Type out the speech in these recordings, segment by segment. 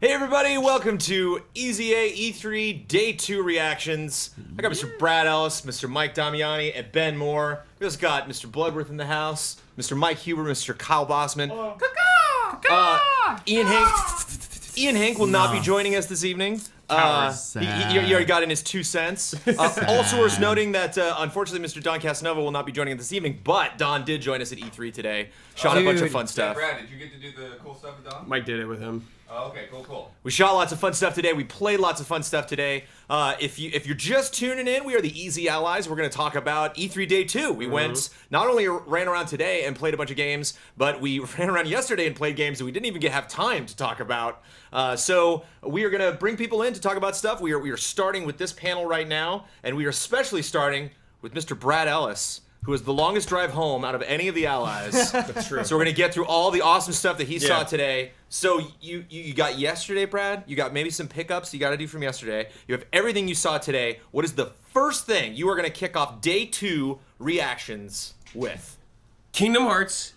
Hey everybody, welcome to EZA E3 Day 2 reactions. I got Mr. Brad Ellis, Mr. Mike Damiani, and Ben Moore. We also got Mr. Bloodworth in the house, Mr. Mike Huber, Mr. Kyle Bossman. Ian Hank will not be joining us this evening. He already got in his 2 cents. Also worth noting that unfortunately Mr. Don Casanova will not be joining us this evening, but Don did join us at E3 today. Shot a bunch of fun stuff. Brad, did you get to do the cool stuff with Don? Mike did it with him. Oh, okay, cool. We shot lots of fun stuff today. We played lots of fun stuff today. If you're just tuning in, we are the Easy Allies. We're going to talk about E3 Day 2. We went, not only ran around today and played a bunch of games, but we ran around yesterday and played games that we didn't even have time to talk about. So we are going to bring people in to talk about stuff. We are starting with this panel right now, and we are especially starting with Mr. Brad Ellis, who has the longest drive home out of any of the allies. That's true. So we're going to get through all the awesome stuff that he saw today. So you got yesterday, Brad? You got maybe some pickups you got to do from yesterday. You have everything you saw today. What is the first thing you are going to kick off Day 2 reactions with? Kingdom Hearts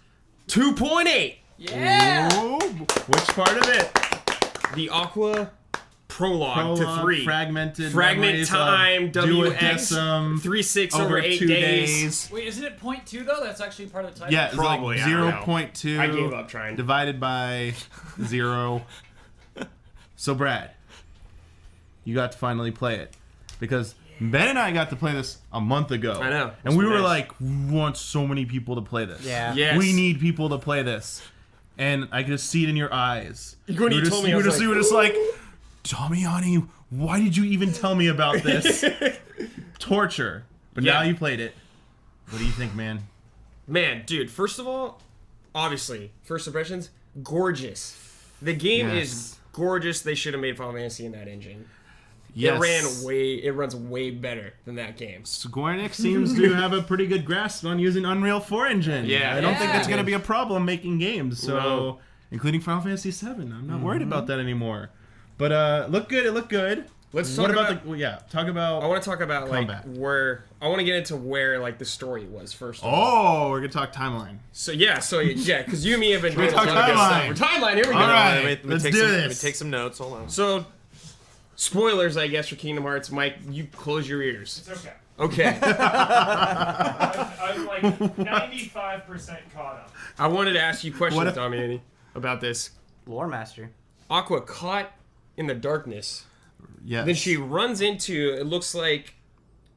2.8. Yeah! Ooh, which part of it? The Aqua Prologue to 3. Fragment time, WX, Duodecim, 3-6 over 8 2 days. Wait, isn't it 0.2 though? That's actually part of the title. Yeah, it's Probably, like I don't know. 0.2. I gave up trying. Divided by 0. So, Brad, you got to finally play it. Because Ben and I got to play this a month ago. I know. And we were nice. like, we want so many people to play this. Yeah. Yes. We need people to play this. And I could just see it in your eyes. When you told me, I you was were just like, Damiani, why did you even tell me about this? Torture. But now you played it. What do you think, man? Man, dude, first of all, obviously, first impressions, gorgeous. The game is gorgeous. They should have made Final Fantasy in that engine. Yes. It runs way better than that game. Square Enix seems to have a pretty good grasp on using Unreal 4 engine. Yeah. I don't think that's Yeah. going to be a problem making games. So, No. including Final Fantasy VII. I'm not worried about that anymore. But look good. It looked good. Let's talk about talk about. I want to talk about like combat. where I want to get into where like the story was first. Oh, we're gonna talk timeline. So because you and me have been doing a talk lot of good timeline. stuff. Timeline, here we go. All right. Let me let's take do some, this. Let me take some notes. Hold on. So, spoilers, I guess, for Kingdom Hearts. Mike, you close your ears. It's okay. Okay. I'm like 95% caught up. I wanted to ask you questions, What if- Damiani, about this. Lore Master. Aqua caught in the darkness. Yes. Then she runs into, it looks like,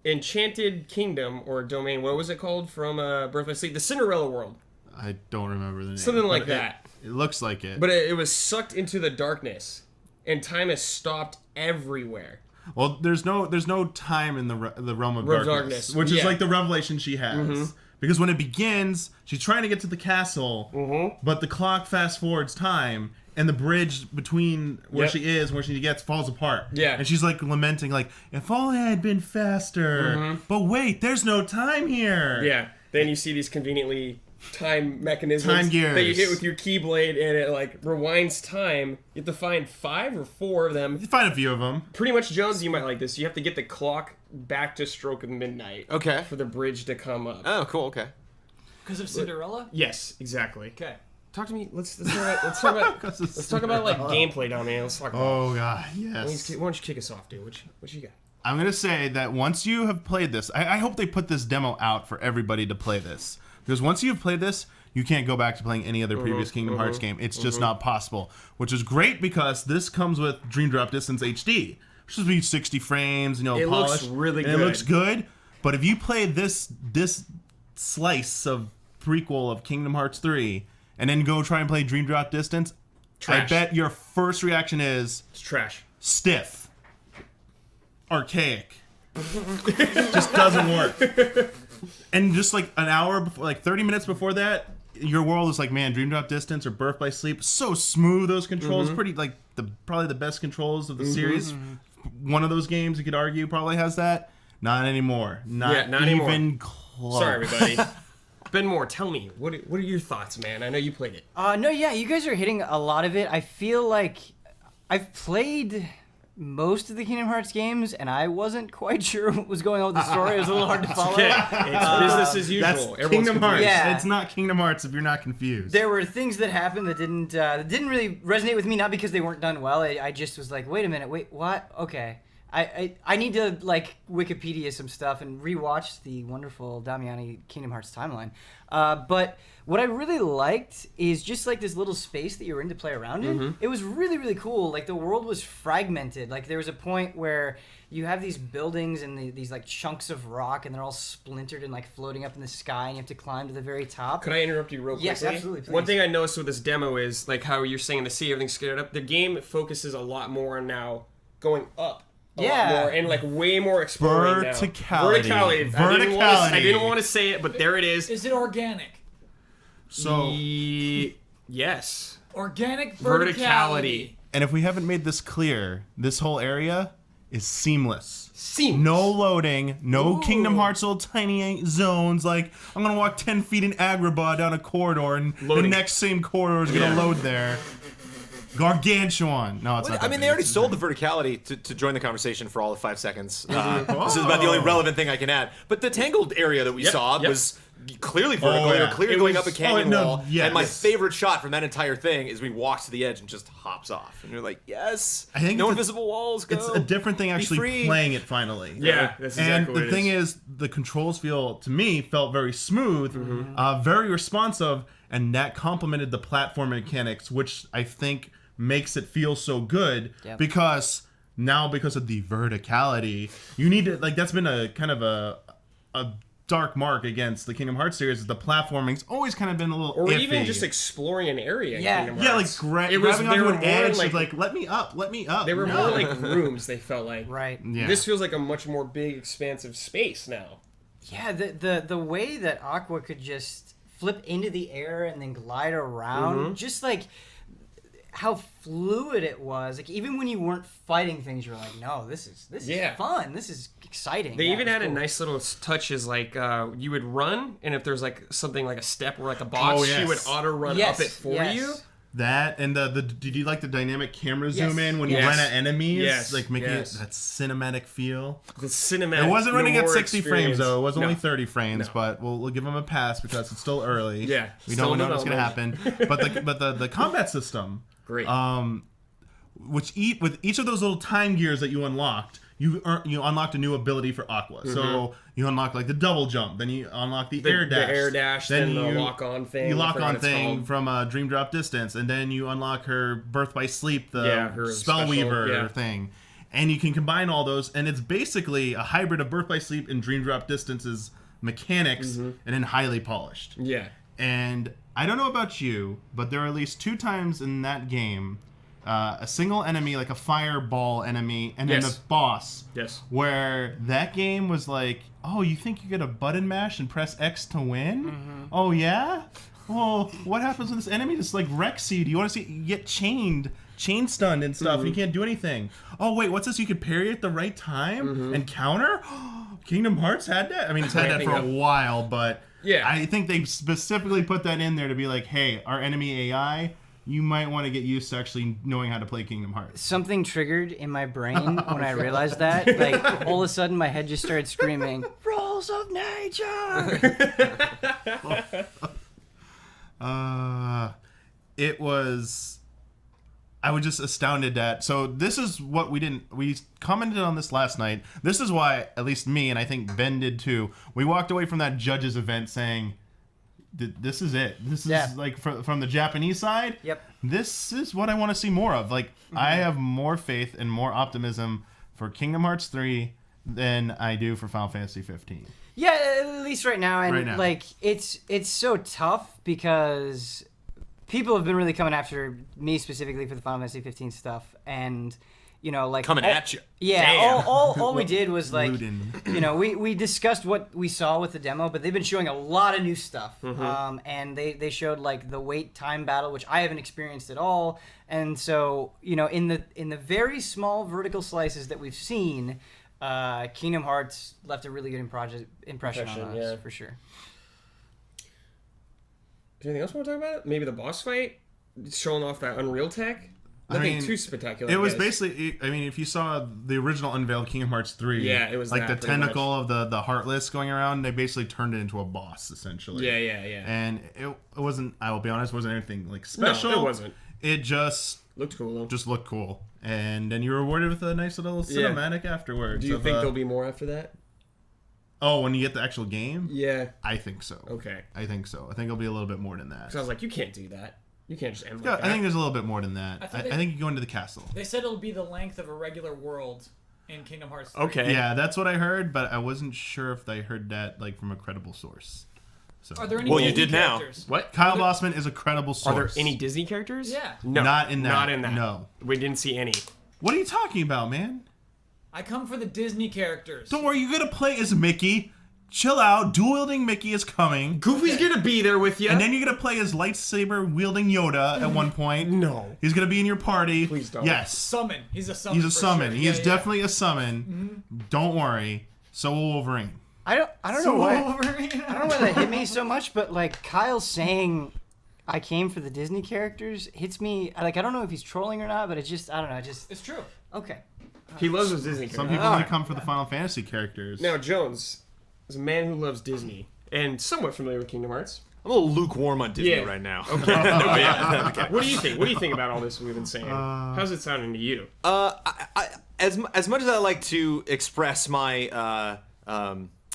Enchanted Kingdom or Domain. What was it called from Birth by Sleep? The Cinderella World. I don't remember the name. Something like but that. It looks like it. But it was sucked into the darkness, and time has stopped everywhere. Well, there's no time in the realm of darkness, which is like the revelation she has. Because when it begins, she's trying to get to the castle, but the clock fast forwards time, and the bridge between where she is and where she gets falls apart. Yeah. And she's like lamenting, like, if all had been faster. But wait, there's no time here. Yeah. Then you see these conveniently time mechanisms Time gears. that you hit with your keyblade, and it like rewinds time. You have to find 5 or 4 of them. You find a few of them. Pretty much, Jones, you might like this. You have to get the clock back to stroke of midnight. Okay. For the bridge to come up. Oh, cool. Okay. Because of Cinderella? Yes, exactly. Okay. Talk to me. Let's talk about like gameplay, down man. Let's talk about. Oh god, Why yes. don't you kick us off, dude? What you got? I'm gonna say that once you have played this, I hope they put this demo out for everybody to play this. Because once you've played this, you can't go back to playing any other previous Kingdom Hearts game. It's just not possible. Which is great because this comes with Dream Drop Distance HD. Which is be 60 frames, It polished. looks really and good. It looks good. But if you play this slice of prequel of Kingdom Hearts 3 and then go try and play Dream Drop Distance, Trash. I bet your first reaction is It's trash. stiff, archaic, just doesn't work. And just like an hour before, like 30 minutes before that, your world is like, man, Dream Drop Distance or Birth by Sleep, so smooth. Those controls, pretty like probably the best controls of the series. One of those games you could argue probably has that. Not anymore. Not anymore. even close. Sorry, everybody. Ben Moore, tell me, what are your thoughts, man? I know you played it. No, yeah, you guys are hitting a lot of it. I feel like I've played most of the Kingdom Hearts games, and I wasn't quite sure what was going on with the story. It was a little hard to follow. Okay, it's business as usual. That's Everyone's Kingdom Hearts. confused. Yeah. It's not Kingdom Hearts if you're not confused. There were things that happened that didn't really resonate with me, not because they weren't done well. I just was like, wait a minute, wait, what? Okay. I need to like Wikipedia some stuff and rewatch the wonderful Damiani Kingdom Hearts timeline. But what I really liked is just like this little space that you were in to play around in. It was really, really cool. Like the world was fragmented. Like there was a point where you have these buildings and these like chunks of rock, and they're all splintered and like floating up in the sky, and you have to climb to the very top. Could I interrupt you real quickly? Yes, absolutely, please. One thing I noticed with this demo is like how you're saying the sea, everything's scared up. The game focuses a lot more on now going up. A lot more, and like way more exploring now. Verticality. I didn't want to say it, but there it is. Is it organic? So, Organic yes. verticality. and if we haven't made this clear, this whole area is seamless. Seamless. No loading, no Ooh. Kingdom Hearts little tiny zones. Like, I'm going to walk 10 feet in Agrabah down a corridor, and Loading. the next same corridor is going to load there. Gargantuan. No, it's not. I mean, that they already big. sold the verticality to join the conversation for all of 5 seconds. This is about the only relevant thing I can add. But the Tangled area that we saw was clearly vertical. Oh, They were yeah. clearly It going was- up a canyon wall. yeah, and my yes. favorite shot from that entire thing is we walks to the edge and just hops off. And you're like, yes, I think no it's a- invisible walls, go. It's a different thing actually free. playing it finally. Yeah, that's exactly And what the it thing is. is, the controls felt very smooth, very responsive, and that complemented the platform mechanics, which I think makes it feel so good because of the verticality, you need to, like, that's been a kind of a dark mark against the Kingdom Hearts series, is the platforming's always kind of been a little Or iffy. even just exploring an area. in Yeah. Kingdom yeah, like Hearts. grabbing they onto were an more edge, like, like let me up. they were No. more like rooms. They felt like. Right. Yeah. This feels like a much more big, expansive space now. Yeah, the way that Aqua could just flip into the air and then glide around, just like how fluid it was. Like even when you weren't fighting things, you were like, no, this is fun. This is exciting. They Yeah, even it's had a cool. nice little touches like you would run, and if there's like something like a step or like a box, Oh, she yes. would auto run Yes, up it for yes. you. That and the did you like the dynamic camera zoom in when you Yes. run at enemies? Yes. Like making Yes. it that cinematic feel. The cinematic. It wasn't running at noir 60 frames experience. though. It was only No. 30 frames, No. but we'll give them a pass because it's still early. Yeah, we still don't know what's gonna happen. development. But the combat system, Great. with each of those little time gears that you unlocked, you unlocked a new ability for Aqua. So you unlock like the double jump, then you unlock the air dash, The air dash, then the lock-on thing. You I lock forgot on what it's thing called. from Dream Drop Distance, and then you unlock her Birth by Sleep, the her Spellweaver special, thing. And you can combine all those, and it's basically a hybrid of Birth by Sleep and Dream Drop Distance's mechanics, and then highly polished. Yeah. And I don't know about you, but there are at least 2 times in that game, a single enemy, like a fireball enemy, and then Yes. a boss. Yes. Where that game was like, oh, you think you get a button mash and press X to win? Oh, yeah? Well, what happens when this enemy just like wrecks you? Do you want to see you get chain stunned and stuff, and you can't do anything? Oh, wait, what's this? You could parry at the right time and counter? Kingdom Hearts had that? I mean, it's had that for a while, but Yeah. I think they specifically put that in there to be like, hey, our enemy AI, you might want to get used to actually knowing how to play Kingdom Hearts. Something triggered in my brain when I realized that. Like all of a sudden, my head just started screaming, "Rules of nature!" It was, I was just astounded at. So this is what we commented on this last night. This is why, at least me, and I think Ben did too, we walked away from that judges event saying, this is it. This is like from the Japanese side. Yep. This is what I want to see more of. Like, I have more faith and more optimism for Kingdom Hearts 3 than I do for Final Fantasy 15. Yeah, at least right now, and Right now. like it's so tough because people have been really coming after me specifically for the Final Fantasy 15 stuff, and you know, like Coming at you. Yeah, Damn. all we did was like, Luden. you know, we discussed what we saw with the demo, but they've been showing a lot of new stuff, and they showed like the wait time battle, which I haven't experienced at all, and so you know, in the very small vertical slices that we've seen. Kingdom Hearts left a really good impression on us, yeah. for sure. Is there anything else we want to talk about? Maybe the boss fight? Showing off that Unreal tech? Nothing too spectacular. It was guess. basically. I mean, if you saw the original unveiled Kingdom Hearts 3, Yeah, it was like that, the pretty tentacle of the Heartless going around. They basically turned it into a boss essentially. Yeah. And it wasn't. I will be honest, wasn't anything like special. No, it wasn't. It just Looked cool though. just looked cool, and then you were rewarded with a nice little cinematic afterwards. Do you of, think there'll be more after that? Oh, when you get the actual game? Yeah. I think so. Okay. I think so. I think it'll be a little bit more than that. So I was like, you can't do that. You can't just end Yeah, like that. I think there's a little bit more than that. I think I think you go into the castle. They said it'll be the length of a regular world in Kingdom Hearts 3. Okay. Yeah, that's what I heard, but I wasn't sure if I heard that like from a credible source. So Are there any Well, you Disney did now. characters? What? Kyle Bossman is a credible Are source. there any Disney characters? Yeah. No. Not in that. Not in that. No. We didn't see any. What are you talking about, man? I come for the Disney characters. Don't worry, you're gonna play as Mickey. Chill out. Dual-wielding Mickey is coming. Goofy's gonna be there with you. And then you're gonna play as lightsaber-wielding Yoda at one point. No. He's gonna be in your party. Please don't. Yes. Summon. He's a summon. He's a for summon. Sure. He is definitely a summon. Don't worry. So will Wolverine. I don't know why. I don't know why that hit me so much, but like Kyle saying I came for the Disney characters hits me. Like I don't know if he's trolling or not, but it just I don't know. It just It's true. okay. He loves those Disney Some characters. people only come for the Final Fantasy characters. Now, Jones is a man who loves Disney and somewhat familiar with Kingdom Hearts. I'm a little lukewarm on Disney Yeah. right now. Okay. No, yeah, okay. What do you think? What do you think about all this we've been saying? How's it sounding to you? As much as I like to express my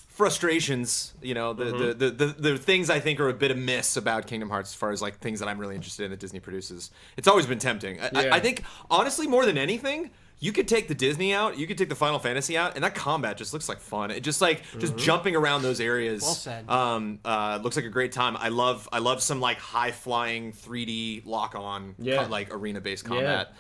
frustrations, you know, the things I think are a bit amiss about Kingdom Hearts, as far as like things that I'm really interested in that Disney produces, it's always been tempting. I think honestly, more than anything, you could take the Disney out, you could take the Final Fantasy out, and that combat just looks like fun. It just like just jumping around those areas. Well said. Looks like a great time. I love some like high flying 3D lock on like arena based combat.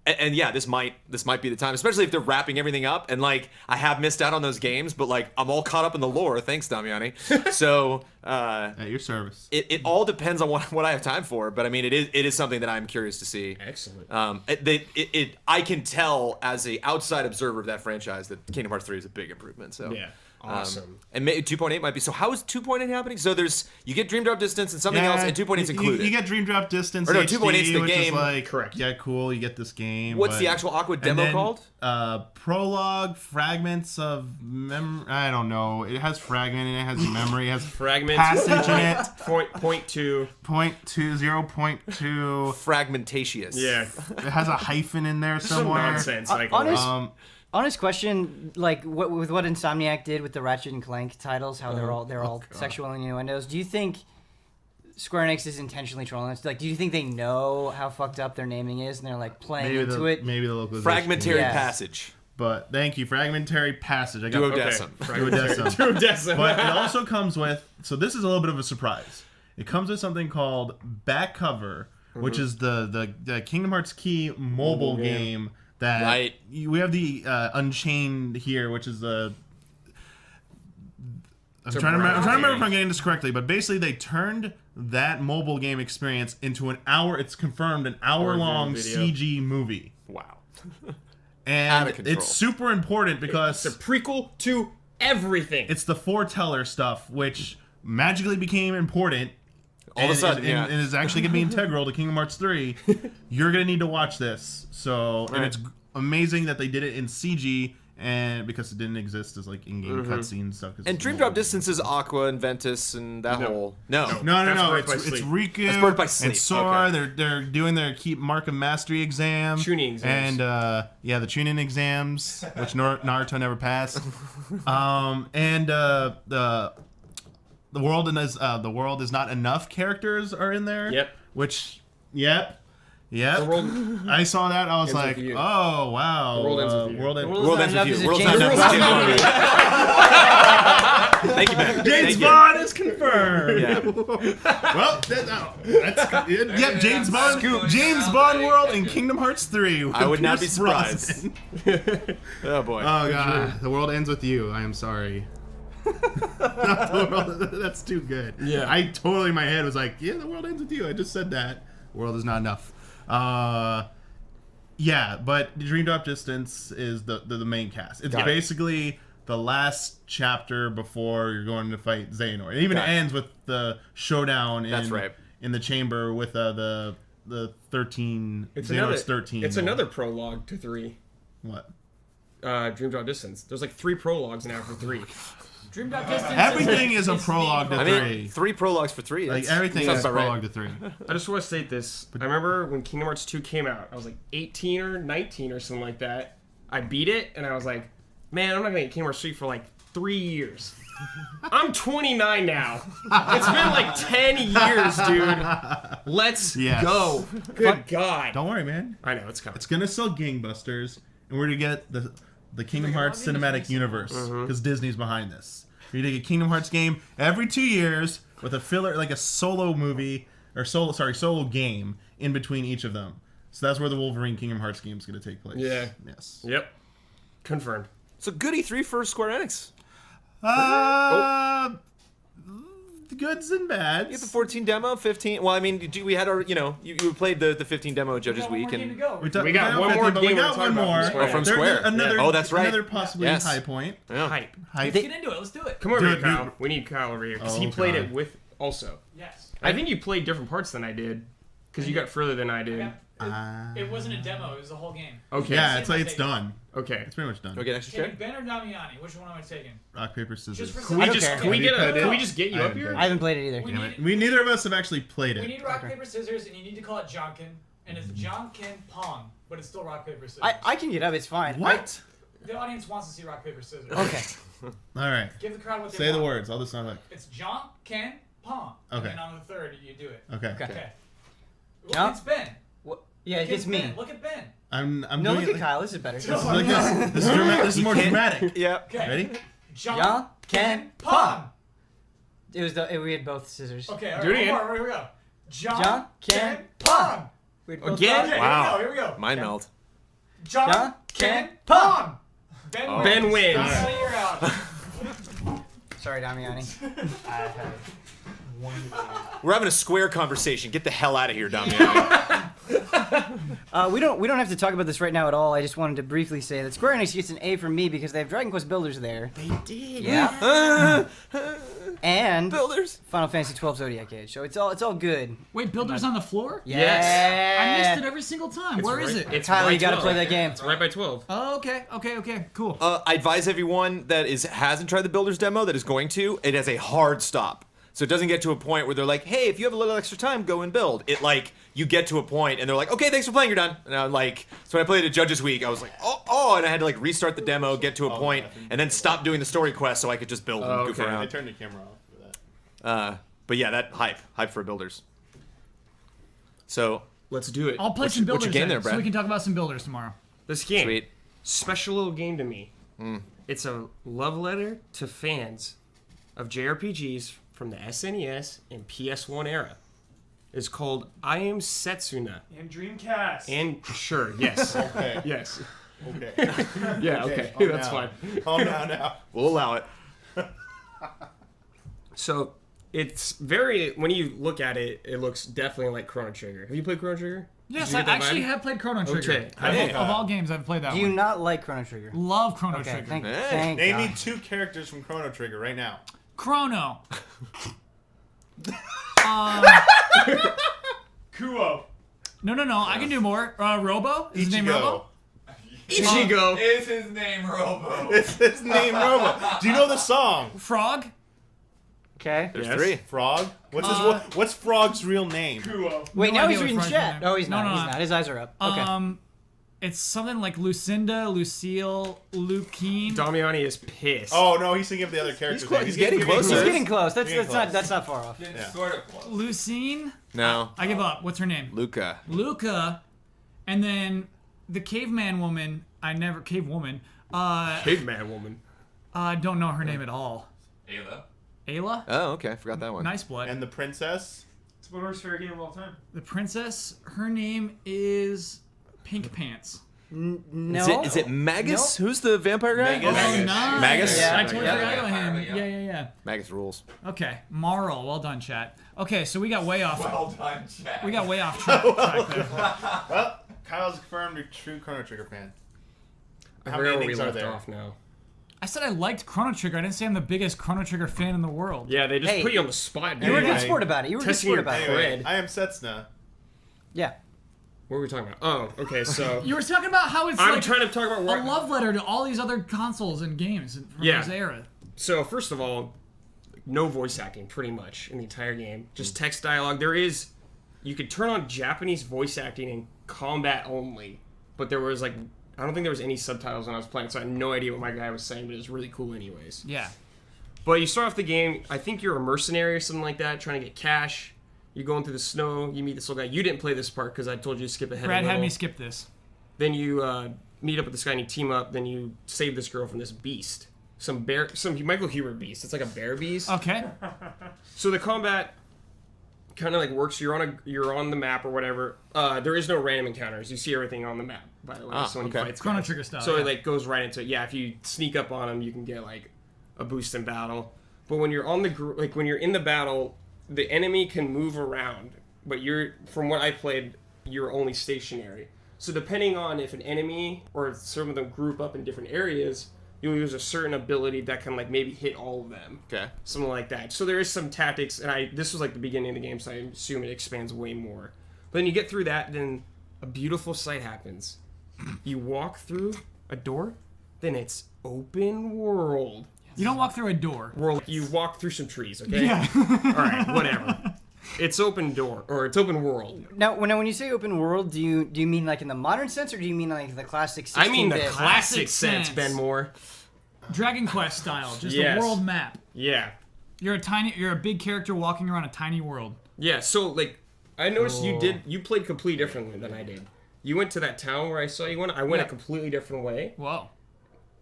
And yeah, this might be the time, especially if they're wrapping everything up. And like, I have missed out on those games, but like, I'm all caught up in the lore. Thanks, Damiani. So At your service. it all depends on what I have time for. But I mean, it is something that I'm curious to see. Excellent. I can tell as a outside observer of that franchise that Kingdom Hearts 3 is a big improvement. So Yeah. Awesome. And 2.8 might be. So how is 2.8 happening? So you get Dream Drop Distance and something else, and 2.8 is included. You get Dream Drop Distance. Or no, HD, 2.8 is the which game. Is like, Correct. Yeah, cool. You get this game. What's but- the actual Aqua and demo then, called? Prologue, fragments of I don't know. It has fragment and it has memory. It has Fragments. passage in it. Point two. 0.2. Fragmentatious. Yeah. It has a hyphen in there Some somewhere. nonsense. Like honest- Honest question, like with what Insomniac did with the Ratchet and Clank titles, how they're all sexual innuendos. Do you think Square Enix is intentionally trolling us? Like, do you think they know how fucked up their naming is, and they're like playing into it? Maybe the localization. Fragmentary Yeah. Passage. But thank you, Fragmentary Passage. I got Duodecim. Duodecim. But it also comes with. So this is a little bit of a surprise. It comes with something called Back Cover, which is the Kingdom Hearts Key mobile game. That Right. We have the Unchained here, which is the. I'm trying to remember if I'm getting this correctly, but basically they turned that mobile game experience into an hour. It's confirmed an hour-long video. CG movie, Wow. Out and of control. it's super important because it's a prequel to everything. it's the foreteller stuff, which magically became important. All of a sudden, and is actually going to be integral to Kingdom Hearts 3. You're going to need to watch this. So, and it's amazing that they did it in CG, and because it didn't exist as like in-game cutscene stuff. And Dream Drop Distance is Aqua and Ventus and that whole. No. No. That's Birth by It's Sleep. Riku That's Birth by Sleep. and Sora. Okay. They're doing their Keep Mark of Mastery exam. Tuning exams. And the tuning exams, which Naruto never passed. And the world is not enough characters are in there. Yep. Which, yep. The world I saw that. I was ends like, with you. oh wow. The world ends with you. World ends World ends with you. World's James not Bond enough. movie. Thank you, Ben. James Thank you. Bond is confirmed. Yeah. Well, that's yep. James Bond. James Bond world in Kingdom Hearts 3. I would not be Pierce surprised. Brosnan. Oh boy. Oh god, the world ends with you. I am sorry. Not the world, that's too good. Yeah. I totally in my head was like, yeah, the world ends with you. I just said that. World is not enough. Yeah, but Dream Drop Distance is the main cast. It's Got it. basically the last chapter before you're going to fight Xehanort. It even Got it. ends with the showdown That's right. in the chamber with the the 13. It's Xehanort 13. It's another prologue to 3. What? Dream Drop Distance. There's like 3 prologues now for 3. Dream Drop Distance. Everything is a prologue to I 3. mean, 3 prologues for 3. Like That's- everything sounds is about right. prologue to 3. I just want to state this. I remember when Kingdom Hearts 2 came out, I was like 18 or 19 or something like that. I beat it, and I was like, man, I'm not going to get Kingdom Hearts 3 for like 3 years. I'm 29 now. It's been like 10 years, dude. Let's Yes. go. Good God. Don't worry, man. I know, it's coming. It's gonna sell gangbusters, and we're gonna get the Kingdom Hearts cinematic universe because Disney's behind this. You're gonna get a Kingdom Hearts game every 2 years with a filler, like a solo movie or solo game in between each of them. So that's where the Wolverine Kingdom Hearts game is gonna take place. Yeah. Yes. Yep. Confirmed. So good E3 for Square Enix. Goods and bads. You get the 14 demo, 15. Well, I mean, we had our, you played the 15 demo Judges Got one Week, more game to and go. We got one more but game we we're got talking one about more. from Square. From There's Square. Another, Oh, that's right. Another possibly Yes. high point. yeah. Hype. Hype. Let's get into it. Let's do it. Come over Do here, it, Kyle. dude. We need Kyle over here because Oh, he played God. it with also. Yes. I think you played different parts than I did because you got further than I did. It wasn't a demo. It was the whole game. Okay. Yeah, it's like it's done. Okay. It's pretty much done. Do I get extra share? Taking Ben or Damiani? Which one am I taking? Rock paper scissors. Just for Can we I don't just care. can we get Have you can we played it? just get you I up haven't here? played I haven't played it either. We Damn need, it. We neither of us have actually played we it. need rock, paper, scissors, and you need to call it Jonkin. And it's Jonkin Pong, but it's still rock, paper, scissors. I can get up. It's fine. What? The audience wants to see rock, paper, scissors. Okay. All right. Give the crowd what they Say the want. words. I'll just sound like. It's Jonkin Pong. Okay. And then on the third, you do it. Okay. Okay. Look, Jon- it's Ben. What? Yeah, it Look gets at me. Ben. Look at Ben. I'm No, doing look it at Kyle. This is better. like this. This is more dramatic. Yeah. Okay. Ready? Jonkin Pong. It was we had both scissors. Okay, all Do it right, again. one more, here we go. Jonkin Pong. We had both Again? Okay, Wow. Here we go. Mind melt. Jonkin Pong. Ben wins. Ben wins. Damiani, you're out. Sorry, Damiani. We're having a Square conversation. Get the hell out of here, Damiani. We don't have to talk about this right now at all. I just wanted to briefly say that Square Enix gets an A from me because they have Dragon Quest Builders there. They did. Yeah. And Builders. Final Fantasy XII Zodiac Age. So it's all good. Wait, Builder's on the floor? Yeah. Yes. I missed it every single time. Where is it? It's Tyler, by you gotta 12. play that game. It's right by 12. Oh, okay, cool. I advise everyone that hasn't tried the Builders demo that is going to. It has a hard stop. So it doesn't get to a point where they're like, hey, if you have a little extra time, go and build. It like, you get to a point and they're like, okay, thanks for playing, you're done. And I'm like, so when I played at Judges Week, I was like, and I had to like restart the demo, get to a point, and then stop doing the story quest so I could just build and goof okay. I around. turned the camera off for that. But yeah, that hype for Builders. So, Let's do it. I'll play What's some your Builders game then, there, so Brad? we can talk about some Builders tomorrow. This game. sweet. Special little game to me. It's a love letter to fans of JRPGs from the SNES and PS1 era. It's called I Am Setsuna. And Dreamcast. And sure, yes. Okay. Yes. Okay. Yeah, okay. calm That's down. fine. Calm down now. We'll allow it. So it's very, when you look at it, it looks definitely like Chrono Trigger. Have you played Chrono Trigger? Yes, Did you I get that actually vibe? have played Chrono Trigger. Okay. Of all games, I've played that Do you one. not like Chrono Trigger? Love Chrono Okay, Trigger. thank Hey. Name me God. 2 characters from Chrono Trigger right now. Chrono. Kuo. No. I can do more. Robo? Is his name Robo? Ichigo. Is his name Robo? It's his name, Robo. Do you know the song? Frog? Okay. There's Yes. 3. Frog? What's Frog's real name? Kuo. Wait, No now idea he's what reading Frog's chat. name. No, he's not. No. He's not. His eyes are up. Okay. It's something like Lucinda, Lucille, Lukeen. Damiani is pissed. Oh no, he's thinking of the other character's close. name. He's getting giving me- closer. He's getting close. Getting close. That's not far off. Getting Yeah. sort of close. Lucine? No. I give up. What's her name? Luca. Luca. And then the caveman woman. Cavewoman. Caveman woman. I don't know her name at all. Ayla. Ayla? Oh, okay. I forgot that one. Nice blood. And the princess? It's the worst favorite game of all time. The princess, her name is Pink Pants. No. Is it Magus? Who's the vampire guy? Magus. Oh, nice. Magus? Yeah. I totally Yeah. forgot about him. Yeah. Yeah. Magus rules. Okay, Marl. Well done, chat. Okay, so we got way off. Well done, Jack. We got way off track there. Well, Kyle's confirmed a true Chrono Trigger fan. I How forgot many where we endings are left there? off now. I said I liked Chrono Trigger. I didn't say I'm the biggest Chrono Trigger fan in the world. Yeah, they just Hey, put you on the spot. You were a dude. good sport about it. You were a good Testing sport your about it. Anyway, Cred. I Am Setsuna. Yeah. What were we talking about? Oh, okay, so You were talking about how it's I'm like trying to talk about a what. love letter to all these other consoles and games from Yeah. this era. So first of all, no voice acting pretty much in the entire game. Just text dialogue. You could turn on Japanese voice acting in combat only, but there was like I don't think there was any subtitles when I was playing, so I had no idea what my guy was saying, but it was really cool anyways. Yeah. But you start off the game, I think you're a mercenary or something like that, trying to get cash. You're going through the snow, you meet this little guy. You didn't play this part because I told you to skip ahead Brad a little. had me skip this. Then you meet up with this guy and you team up. Then you save this girl from this beast. Some Michael Hubert beast. It's like a bear beast. Okay. So the combat kind of like works. You're on the map or whatever. There is no random encounters. You see everything on the map, by the way. So when okay. you fight Chrono guys. Trigger style. So yeah. it like goes right into it. Yeah, if you sneak up on them, you can get like a boost in battle. But when you're on when you're in the battle, the enemy can move around. But from what I played, you're only stationary. So depending on if an enemy or some of them group up in different areas, you'll use a certain ability that can like maybe hit all of them. Okay. Something like that. So there is some tactics, and this was like the beginning of the game, so I assume it expands way more. But then you get through that, then a beautiful sight happens. You walk through a door, then it's open world. You don't walk through a door. You walk through some trees, okay? Yeah. All right, whatever. It's open door, or it's open world. Now, when you say open world, do you mean like in the modern sense, or do you mean like the classic 16-bit? I mean the Classic classic sense, sense. Ben Moore. Dragon Quest style, just Yes. a world map. Yeah. You're a big character walking around a tiny world. Yeah, so like I noticed you played completely differently than I did. You went to that town where I saw you went. I went a completely different way. Whoa.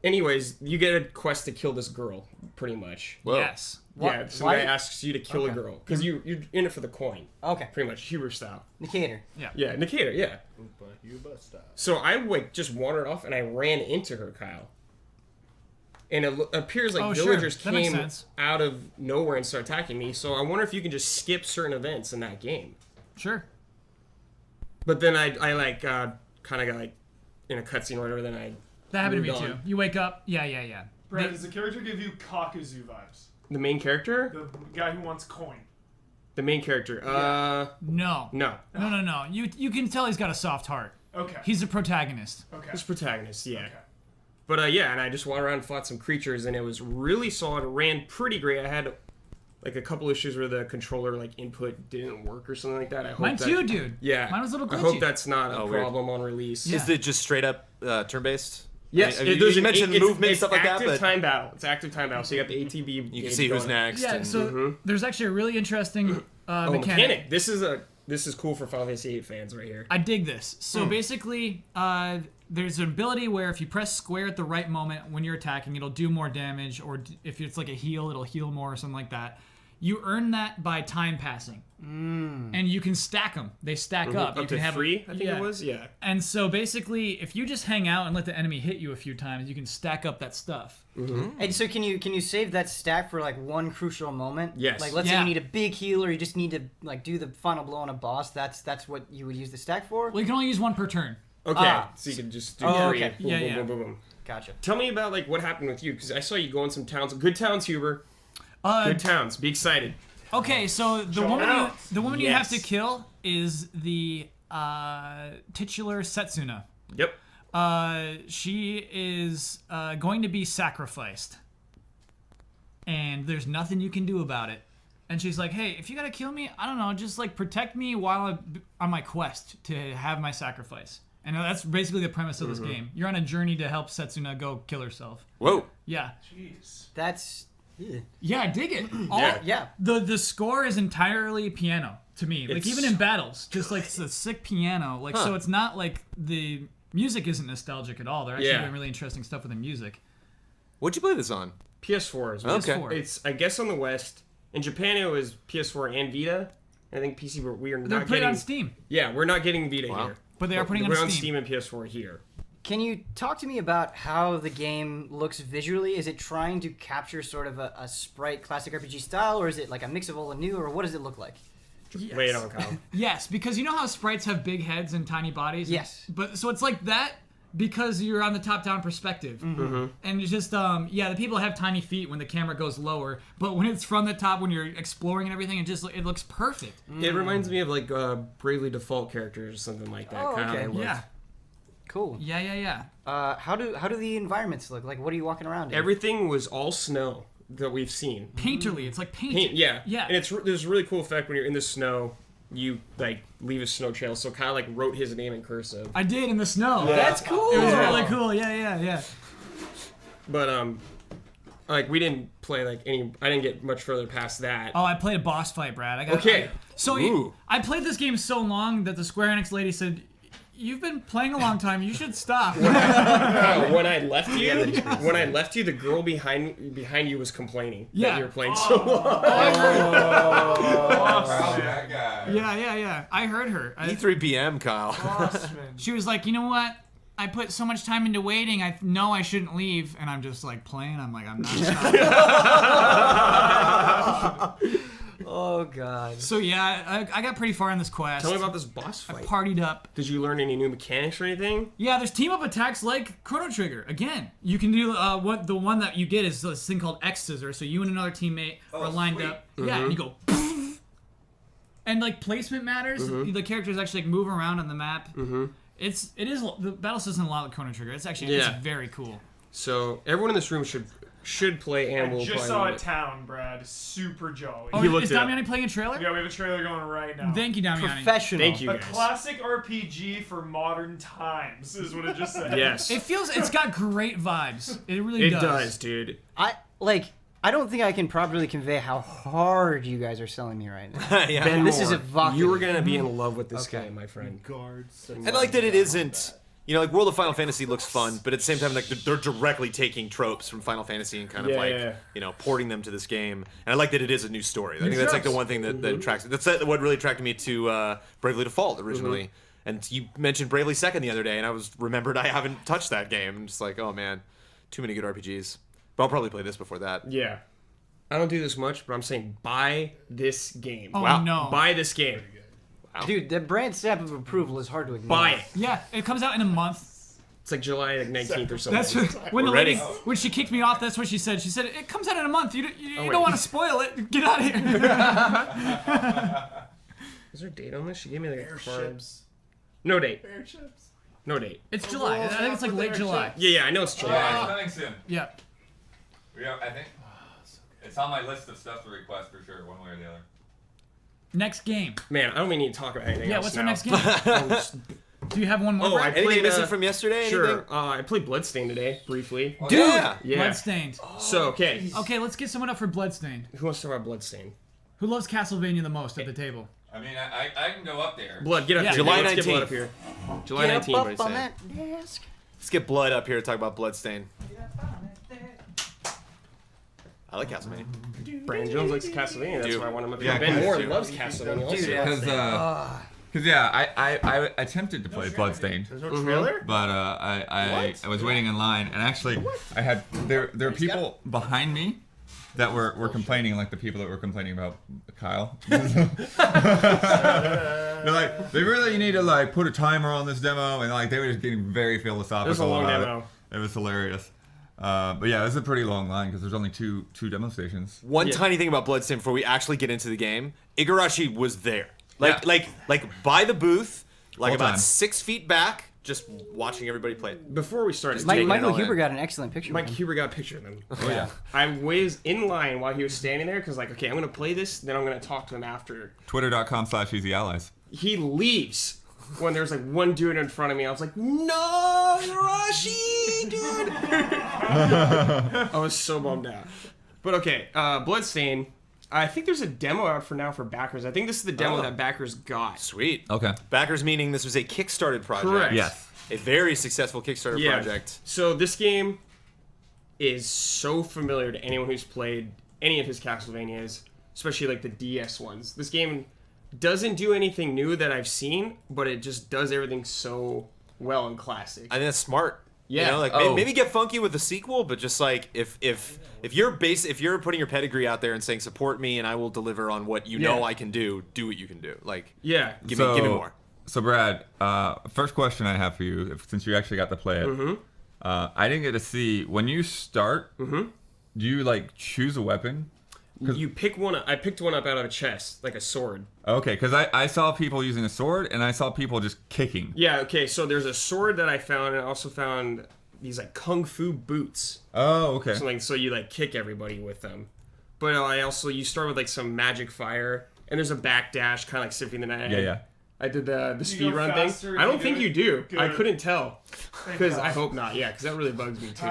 Anyways, you get a quest to kill this girl, pretty much. Whoa. Yes. Yeah, some Why? guy asks you to kill a girl because you're in it for the coin, Okay, pretty much Huber style. Nicator. Yeah, Nikita. Yeah. So I like just wandered off and I ran into her, Kyle. And it appears like Oh, sure. villagers That makes came sense. out of nowhere and started attacking me. So I wonder if you can just skip certain events in that game. Sure. But then I like kind of got like in a cutscene or whatever. Then That happened to me moved too. on. You wake up. Yeah. Brad, does the character give you Kakuzu vibes? The main character, The guy who wants coin. the main character. No. No, No. You can tell he's got a soft heart. Okay. He's the protagonist. Okay. this protagonist. Yeah. Okay. But yeah, and I just wandered around and fought some creatures, and it was really solid. It ran pretty great. I had like a couple issues where the controller like input didn't work or something like that. I hope Mine that, too, dude. Yeah. Mine was a little I hope glitchy. that's not a Oh, weird. problem on release. Yeah. Is it just straight up turn-based? Yes, I mean, there's you an- mentioned it's- movement and it's stuff like that, active but time battle. It's active time battle. So you got the ATB. you can see who's next. Yeah. and- So there's actually a really interesting Oh, mechanic. This is cool for Final Fantasy VIII fans right here. I dig this. So basically, there's an ability where if you press square at the right moment when you're attacking, it'll do more damage, or if it's like a heal, it'll heal more or something like that. You earn that by time passing, and you can stack them. They stack up. You Up can to have 3, I think yeah. it was. Yeah. And so basically, if you just hang out and let the enemy hit you a few times, you can stack up that stuff. And so can you save that stack for like one crucial moment? Yes. Like let's say Yeah. you need a big heal or you just need to like do the final blow on a boss. That's what you would use the stack for. Well, you can only use one per turn. Okay. So you can just do 3. okay. Boom, Yeah, boom, yeah. boom, boom, boom. Gotcha. Tell me about like what happened with you, because I saw you go in some towns. Good towns, Huber. Good towns. Be excited. Okay, so the woman you have Yes. to kill is the titular Setsuna. Yep. She is going to be sacrificed, and there's nothing you can do about it. And she's like, "Hey, if you gotta kill me, I don't know, just like protect me while I'm on my quest to have my sacrifice." And that's basically the premise of this game. You're on a journey to help Setsuna go kill herself. Whoa. Yeah, Jeez. That's yeah, I dig it. yeah. The score is entirely piano to me. Like It's even in battles, just like it's a sick piano. Like so, it's not like the music isn't nostalgic at all. They're actually Yeah. doing really interesting stuff with the music. What'd you play this on? PS4 is what Okay. PS4. it's. I guess on the West. In Japan, it was PS4 and Vita. I think PC, but we are They're not putting getting. it on Steam, Yeah, we're not getting Vita Wow. here. but they are putting it We're on on Steam. Steam and PS4 here. Can you talk to me about how the game looks visually? Is it trying to capture sort of a sprite classic RPG style, or is it like a mix of old and new, or what does it look like? Lay it on, Kyle. Yes, because you know how sprites have big heads and tiny bodies. Yes. But so it's like that because you're on the top-down perspective. And it's just, the people have tiny feet when the camera goes lower, but when it's from the top, when you're exploring and everything, it looks perfect. It reminds me of like Bravely Default characters or something like that. Oh, kinda okay. look. Yeah. Cool. Yeah. How do the environments look? Like, what are you walking around in? Everything was all snow that we've seen. Painterly. It's like painted. Paint, yeah. Yeah. And there's a really cool effect when you're in the snow. You like leave a snow trail, so kind of like wrote his name in cursive. I did in the snow. That's cool. It was really cool. Yeah. But like we didn't play like any. I didn't get much further past that. Oh, I played a boss fight, Brad. Okay. I played this game so long that the Square Enix lady said, "You've been playing a long time. You should stop." When I left you, the girl behind you was complaining that Yeah. you were playing so long. Oh, that guy. Yeah. I heard her. E3BM, Kyle. She was like, "You know what? I put so much time into waiting. I know I shouldn't leave." And I'm just like playing. I'm like, I'm not stopping. Oh god. So yeah, I got pretty far in this quest. Tell me about this boss I fight. partied up. Did you learn any new mechanics or anything? Yeah, there's team up attacks like Chrono Trigger. Again, you can do the one that you get is this thing called X Scissor. So you and another teammate are lined sweet. up. Yeah, and you go. And like placement matters. The characters actually like move around on the map. It is the battle system a lot like Chrono Trigger. It's actually it's very cool. So everyone in this room should play and I will just play. saw it. a town, Brad. Super jolly. Oh, He looked is it up. Damiani playing a trailer? Yeah, we have a trailer going right now. Thank you, Damiani. Professional. Thank you A guys. classic RPG for modern times is what it just said. Yes. It's got great vibes. It really It does. does, dude. I don't think I can properly convey how hard you guys are selling me right now. Yeah. Ben This Moore, is evocative. you were gonna be in love with this Okay. game, my friend. And I like that it isn't, like World of Final Fantasy looks fun, but at the same time, like they're directly taking tropes from Final Fantasy and kind of porting them to this game. And I like that it is a new story. I think that's like the one thing that attracts. That's what really attracted me to Bravely Default originally. And you mentioned Bravely Second the other day, and I remembered I haven't touched that game. I'm just like, oh man, too many good RPGs. But I'll probably play this before that. Yeah. I don't do this much, but I'm saying buy this game. Oh Wow. no. Buy this game. Dude, the brand stamp of approval is hard to ignore. Buy it. Yeah, it comes out in a month. It's like July 19th or something. That's when the We're lady, ready. when she kicked me off. That's what she said. She said it comes out in a month. You wait. don't want to spoil it. Get out of here. Is there a date on this? She gave me like a card. Airships. No date. Airships. No date. It's July. I think it's like late July. Yeah, I know it's Yeah, July. it's coming soon. Yeah. I think it's on my list of stuff to request for sure, one way or the other. Next game. Man, I don't even need to talk about anything Yeah. else What's now. our next game? Do you have one more? Oh, Brad? Anything Played, missing from yesterday? Sure. Anything? I played Bloodstained today, briefly. Oh, Dude! yeah. Yeah. Bloodstained. So, okay. Okay, let's get someone up for Bloodstained. Who wants to talk about Bloodstained? Who loves Castlevania the most at the table? I mean, I can go up there. Blood, get up Yeah. here. July Let's get Blood 19th. up here. July 19th, Get what up I on said. that desk. Let's get Blood up here to talk about Bloodstained. I like Castlevania. Brandon Jones likes Castlevania. That's Dude. why I want him up Yeah, here. Ben Moore dude. loves Castlevania also. Dude, yeah. Because yeah, I attempted to play Bloodstained, There's no trailer? but I was waiting in line, and actually I had there were people behind me that were complaining, like the people that were complaining about Kyle. They're like, they really need to like put a timer on this demo, and like they were just getting very philosophical. It was a long about demo. It was hilarious. But yeah, it was a pretty long line because there's only two demo stations. One Yeah. tiny thing about Bloodstained before we actually get into the game, Igarashi was there. Like Yeah. by the booth, like Whole about time. 6 feet back, just watching everybody play it. Before we started, taking it Michael all Huber in. got an excellent picture. Mike of him. Huber got a picture of him. Oh, yeah. I was in line while he was standing there because, like, okay, I'm gonna play this, then I'm gonna talk to him after. Twitter.com/easyallies. He leaves when there's like one dude in front of me. I was like, no, Igarashi, dude. I was so bummed out. But okay, Bloodstained. I think there's a demo out for now for backers. I think this is the demo Oh. that backers got. Sweet. Okay. Backers meaning this was a Kickstarted project. Correct. Yes. A very successful Kickstarter Yeah. project. So this game is so familiar to anyone who's played any of his Castlevanias, especially like the DS ones. This game doesn't do anything new that I've seen, but it just does everything so well and classic. I think that's smart. Yeah. You know, like Oh. maybe get funky with the sequel, but just like if you're putting your pedigree out there and saying support me and I will deliver on what you know Yeah. I can do what you can do. Like Yeah. give me more. So Brad, first question I have for you, since you actually got to play it, I didn't get to see when you start. Do you like choose a weapon? You pick one up. I picked one up out of a chest, like a sword. Okay, because I saw people using a sword, and I saw people just kicking. Yeah, okay, so there's a sword that I found, and I also found these, like, kung fu boots. Oh, okay. So you, like, kick everybody with them. But you start with, like, some magic fire, and there's a backdash, kind of like Symphony of the Night. Yeah. I did the You speed go run faster thing. if I don't you think do you it? do. Good. I couldn't tell. Thank Because God. I hope not, yeah, because that really bugs me, too.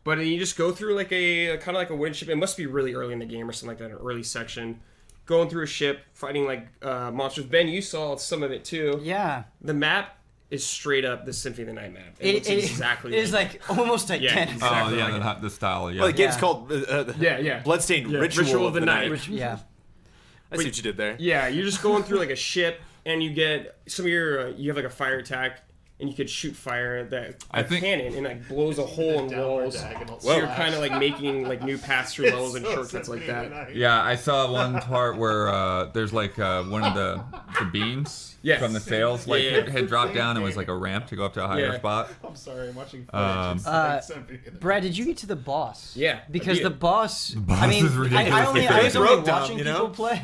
But you just go through like a kind of like a wind ship. It must be really early in the game or something like that, an early section. Going through a ship, fighting like monsters. Ben, you saw some of it too. Yeah. The map is straight up the Symphony of the Night map. It looks exactly. It is like almost identical. exactly. Oh yeah, the style. Yeah. Well, the game's Yeah. called Bloodstained Ritual of the Night. Yeah. I see what you did there. Yeah, you're just going through like a ship, and you get some of your. You have like a fire attack, and you could shoot fire that I a think- cannon and like blows a hole in walls. So you're kind of like making like new paths through levels and shortcuts like that. Yeah, I saw one part where there's like one of the beams Yes. from the sails like Yeah. had dropped down and was like a ramp to go up to a higher Yeah. spot. I'm sorry, I'm watching Um, footage. Brad, did you get to the boss? Yeah, Because I the beat it. boss, boss I mean, is ridiculously I was fast. only Broke down, watching you people know? play,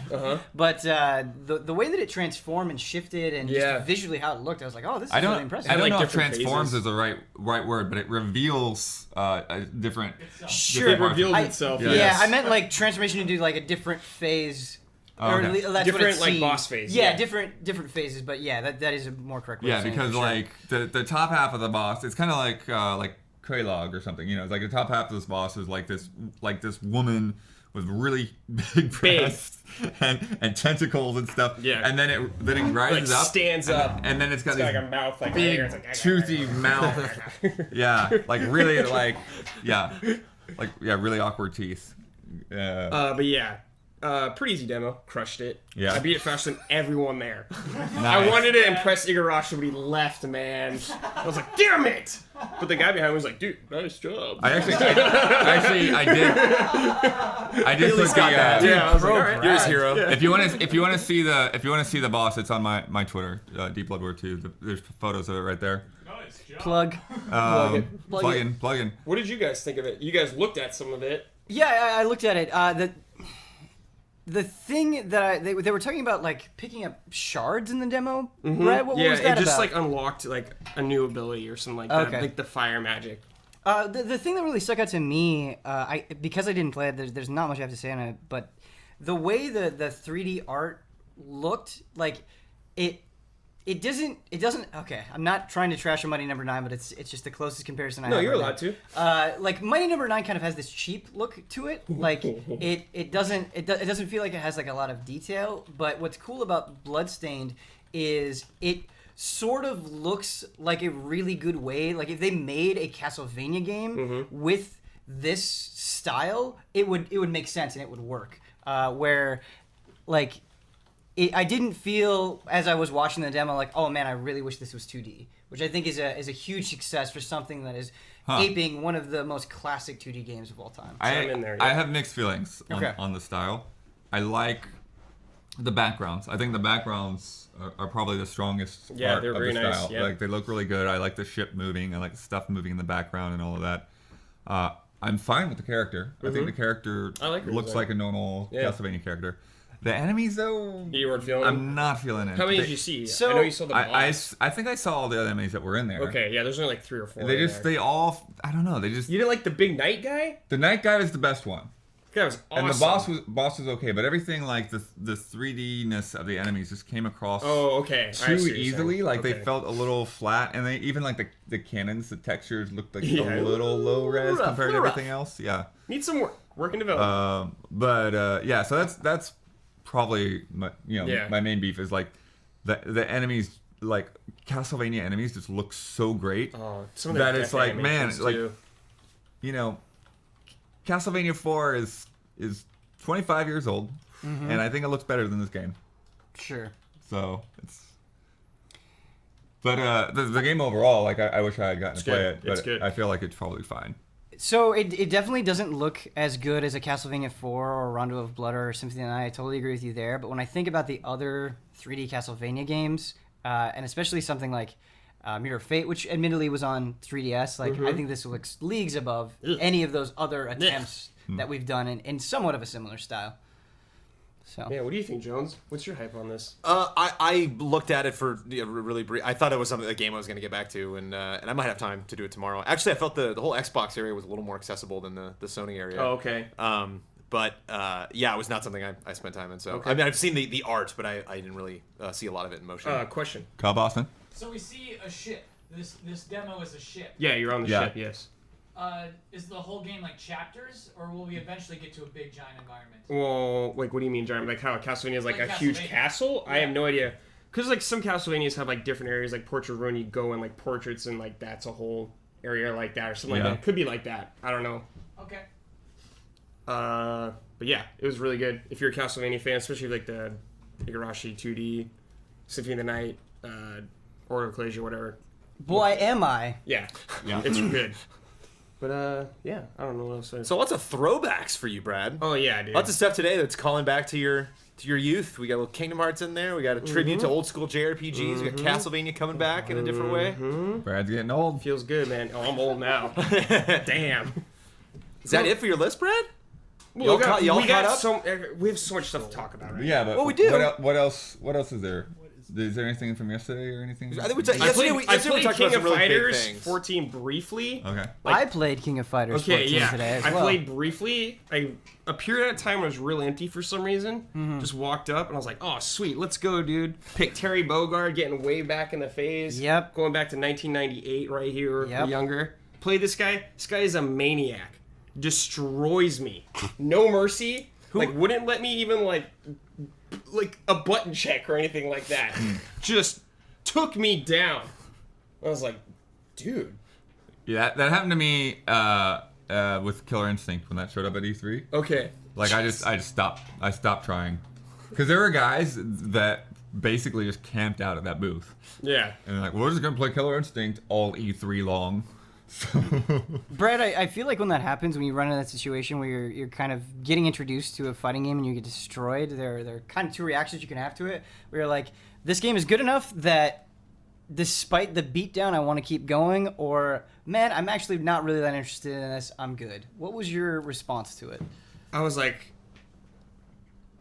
but the way that it transformed and shifted and Yeah. just visually how it looked, I was like, oh, this is I don't. really impressive. I don't like know if different transforms phases. is the right word, but it reveals a different. Sure. It reveals I- itself. Yeah. Yeah, yes. I meant like transformation into like a different phase. Oh, okay. That's what Different, it like, seemed. boss phase, Yeah, yeah. different phases, but yeah, that is a more correct way Yeah, of saying it, because for sure. like the top half of the boss, it's kind of like Prologue or something. You know, it's like the top half of this boss is like this woman with really big breasts and tentacles and stuff. Yeah. And then it rises Like, up, stands up. and then it's got It's got these like a mouth like big right here. It's like, toothy mouth. Yeah, like really really awkward teeth. But yeah, pretty easy demo. Crushed it. Yeah. I beat it faster than everyone there. I Nice. wanted to impress Igarashi, but he left, man. I was like, damn it! But the guy behind me was like, dude, nice job. I did put the yeah, I was like, all right. You're his hero. if you want to see the boss, it's on my Twitter, Deep Blood War 2. There's photos of it right there. Nice job. plug. Plug in. What did you guys think of it? You guys looked at some of it. Yeah, I looked at it. The thing that they were talking about, like picking up shards in the demo. Brad, what was that it just about? like unlocked like a new ability or something like that, Okay. like the fire magic. The thing that really stuck out to me, because I didn't play it, there's not much I have to say on it, but the way the 3D art looked, like it doesn't. Okay, I'm not trying to trash on Mighty Number 9, but it's just the closest comparison I have. No, you're right allowed now. to. Like Mighty Number 9 kind of has this cheap look to it. Like it doesn't feel like it has like a lot of detail. But what's cool about Bloodstained is it sort of looks like a really good way. Like if they made a Castlevania game with this style, it would make sense and it would work. Where like. I didn't feel as I was watching the demo like, oh man, I really wish this was 2D, which I think is a huge success for something that is aping one of the most classic 2D games of all time. I'm in there, yeah. I have mixed feelings Okay. on the style. I like the backgrounds. I think the backgrounds are probably the strongest Yeah, part they're of very the nice, style. yeah. Like they look really good. I like the ship moving. I like the stuff moving in the background and all of that. I'm fine with the character. I think the character I like her looks design. like a normal Yeah. Castlevania character. The enemies, though, You weren't feeling I'm them? not feeling it. How many They- did you see? So- I know you saw the boss. I think I saw all the other enemies that were in there. Okay, yeah, there's only like 3 or 4. They in just, there. they all, I don't know, they just, You didn't like the big knight guy? the night guy was the best one. That guy was awesome. And the boss was okay, but everything like the 3D-ness of the enemies just came across Oh, okay. I see too what you're easily. saying. Like Okay. they felt a little flat, and they even like the cannons, the textures looked like Yeah, a little low res rough, compared to little everything else. Yeah. Need some work and development. Yeah. So that's probably Yeah. my main beef is like the enemies, like Castlevania enemies, just look so great Some of that the it's death like, man, animations, like too. Castlevania 4 is 25 years old, and I think it looks better than this game. Sure. So it's. But the game overall, like I wish I had gotten to play good. it, but It's good. I feel like it's probably fine. So it definitely doesn't look as good as a Castlevania 4 or Rondo of Blood or Symphony of the Night. I totally agree with you there. But when I think about the other 3D Castlevania games, and especially something like Mirror of Fate, which admittedly was on 3DS. Like I think this looks leagues above any of those other attempts that we've done in somewhat of a similar style. So Yeah, what do you think, Jones? What's your hype on this? I looked at it for really brief. I thought it was a game I was going to get back to, and I might have time to do it tomorrow. Actually, I felt the whole Xbox area was a little more accessible than the Sony area. Oh, okay. But yeah, it was not something I spent time in. So I mean, I've seen the art, but I didn't really see a lot of it in motion. Question. Kyle Boston. So we see a ship. This demo is a ship. Yeah, you're on the Yeah. ship, yes. Is the whole game like chapters, or will we eventually get to a big giant environment? Well, like, what do you mean, giant? Like how Castlevania is like Like a huge Castlevania. castle? I Yeah. have no idea. Because like some Castlevanias have like different areas, like Portrait of Ruin, you go in like portraits and like that's a whole area like that or something Yeah. like that. Could be like that. I don't know. Okay. But yeah, it was really good. If you're a Castlevania fan, especially like the Igarashi 2D, Symphony of the Night, Order of Ecclesia, whatever. boy, am I. Yeah, Yeah. it's good. But yeah, I don't know what else to say. So lots of throwbacks for you, Brad. Oh yeah, dude. Lots of stuff today that's calling back to your youth. We got a little Kingdom Hearts in there. We got a tribute to old school JRPGs. We got Castlevania coming back in a different way. Brad's getting old. Feels good, man. Oh, I'm old now. Damn. Is that it for your list, Brad? Well, Y'all we got caught up? we have so much stuff to talk about, right? Yeah, but Well, we do. What else? What else is there? Is there anything from yesterday or anything? I think we I yesterday played, we talked King about some of really big Fighters things. 14 briefly. Okay. I played King of Fighters Okay, 14 yeah. today as I well. played briefly. A period at a time was real empty for some reason. Mm-hmm. Just walked up and I was like, oh, sweet, let's go, dude. Pick Terry Bogard, getting way back in the phase. Yep. Going back to 1998 right here, Yep. or younger. Play this guy. This guy is a maniac. Destroys me. No mercy. Like, wouldn't let me even, like a button check or anything like that. Just took me down. I was like, dude. Yeah, that happened to me with Killer Instinct when that showed up at E3. Okay. Like I just stopped. I stopped trying because there were guys that basically just camped out at that booth Yeah. and they're like, "We're just gonna play Killer Instinct all E3 long." Brad, I feel like when that happens, when you run into that situation where you're kind of getting introduced to a fighting game and you get destroyed, there are kind of two reactions you can have to it. Where you're like, this game is good enough that despite the beatdown, I want to keep going, or man, I'm actually not really that interested in this. I'm good. What was your response to it? I was like,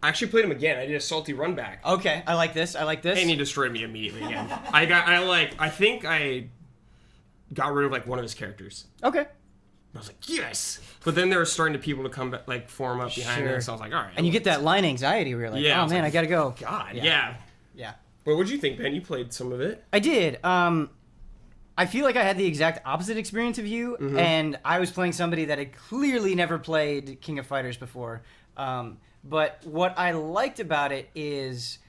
I actually played him again. I did a salty run back. Okay, I like this. And he destroyed me immediately again. I think I got rid of like one of his characters. Okay. I was like, yes. But then there were starting to people to come back, like form up behind Sure. us. So I was like, all right. And you get that line anxiety where you're like, Yeah, I oh was man, like, I gotta go. God, Yeah. yeah. Yeah. But what'd you think, Ben? You played some of it. I did. I feel like I had the exact opposite experience of you, and I was playing somebody that had clearly never played King of Fighters before. But what I liked about it is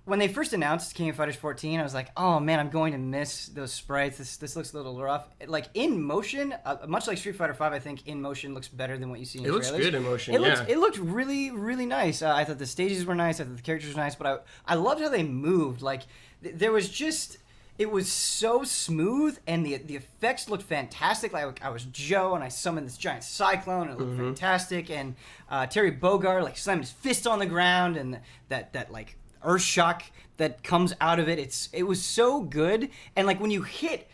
when they first announced King of Fighters 14, I was like, oh man, I'm going to miss those sprites. This looks a little rough. Like in motion, much like Street Fighter V, I think in motion looks better than what you see in It looks trailers. good in motion, It looked really, really nice. I thought the stages were nice. I thought the characters were nice. But I loved how they moved. Like there was just... It was so smooth, and the effects looked fantastic. Like I was Joe, and I summoned this giant cyclone, and it looked fantastic. And Terry Bogard like slammed his fist on the ground, and that like earth shock that comes out of it. It was so good. And like when you hit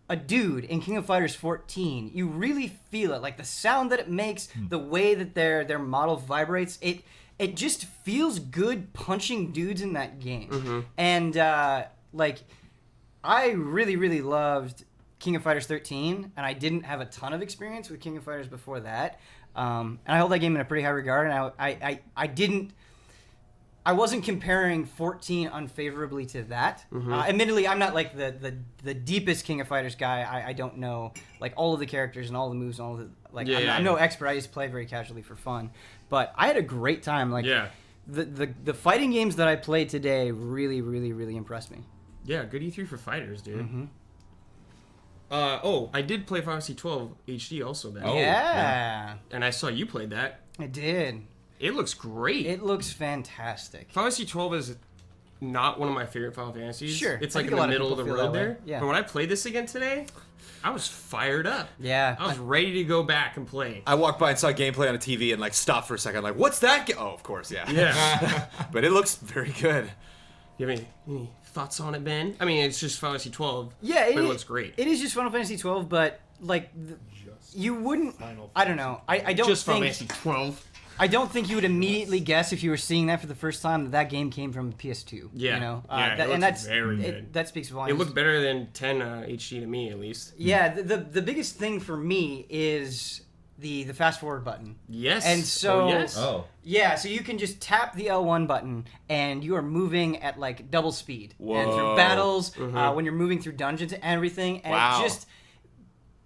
a dude in King of Fighters 14, you really feel it. Like the sound that it makes, the way that their model vibrates, it just feels good punching dudes in that game. And like. I really, really loved King of Fighters 13, and I didn't have a ton of experience with King of Fighters before that. And I hold that game in a pretty high regard, and I wasn't comparing 14 unfavorably to that. Admittedly, I'm not like the deepest King of Fighters guy. I don't know like all of the characters and all the moves and all the like. I'm no expert. I just play very casually for fun. But I had a great time. Like the fighting games that I played today really, really, really impressed me. Yeah, good E3 for fighters, dude. I did play Final Fantasy 12 HD also, Ben. Yeah. And I saw you played that. I did. It looks great. It looks fantastic. Final Fantasy 12 is not one of my favorite Final Fantasies. Sure. It's I like think in a lot the of middle of the people feel road that way. there. Yeah. But when I played this again today, I was fired up. Yeah. I was ready to go back and play. I walked by and saw gameplay on a TV and like stopped for a second. Like, what's that? Oh, of course, yeah. Yeah. But it looks very good. You have any thoughts on it, Ben? I mean, it's just Final Fantasy 12. Yeah, but it looks great. It is just Final Fantasy 12, but like you wouldn't. I don't know. I don't Just Final think. Fantasy 12. I don't think you would immediately guess if you were seeing that for the first time that that game came from PS2. Yeah. You know, Yeah, it and looks that's very good. that speaks volumes. It looked better than 10 HD to me, at least. Yeah, the biggest thing for me is the fast forward button. Yes. And so yes. Oh. yeah, so you can just tap the L1 button and you are moving at like double speed. And through Whoa. battles, when you're moving through dungeons and everything, and Wow.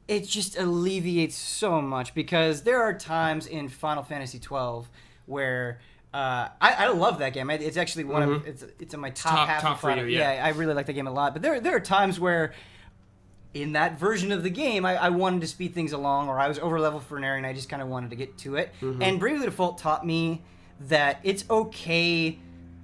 it just alleviates so much because there are times in Final Fantasy 12 where I love that game. It's actually one of it's in my top half top of for you, Final. yeah. I really like the game a lot. But there are times where in that version of the game, I wanted to speed things along, or I was over leveled for an area and I just kind of wanted to get to it. And Bravely Default taught me that it's okay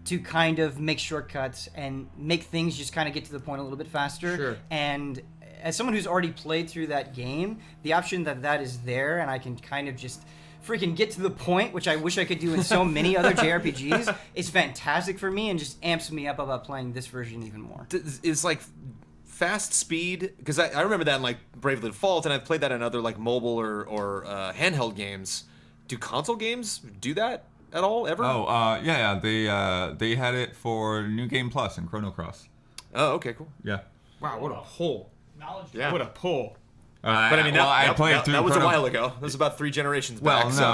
to kind of make shortcuts and make things just kind of get to the point a little bit faster. Sure. And as someone who's already played through that game, the option that is there and I can kind of just freaking get to the point, which I wish I could do in so many other JRPGs, is fantastic for me and just amps me up about playing this version even more. Is like fast speed, because I remember that in like Bravely Default, and I've played that in other like mobile or handheld games. Do console games do that at all ever? Oh, yeah. They had it for New Game Plus and Chrono Cross. Oh, okay, cool. Yeah. Wow, what a pull. Knowledge. Yeah. What a pull. But I mean, I played through that was a Chrono- while ago. That was about 3 generations Well, back. no, so.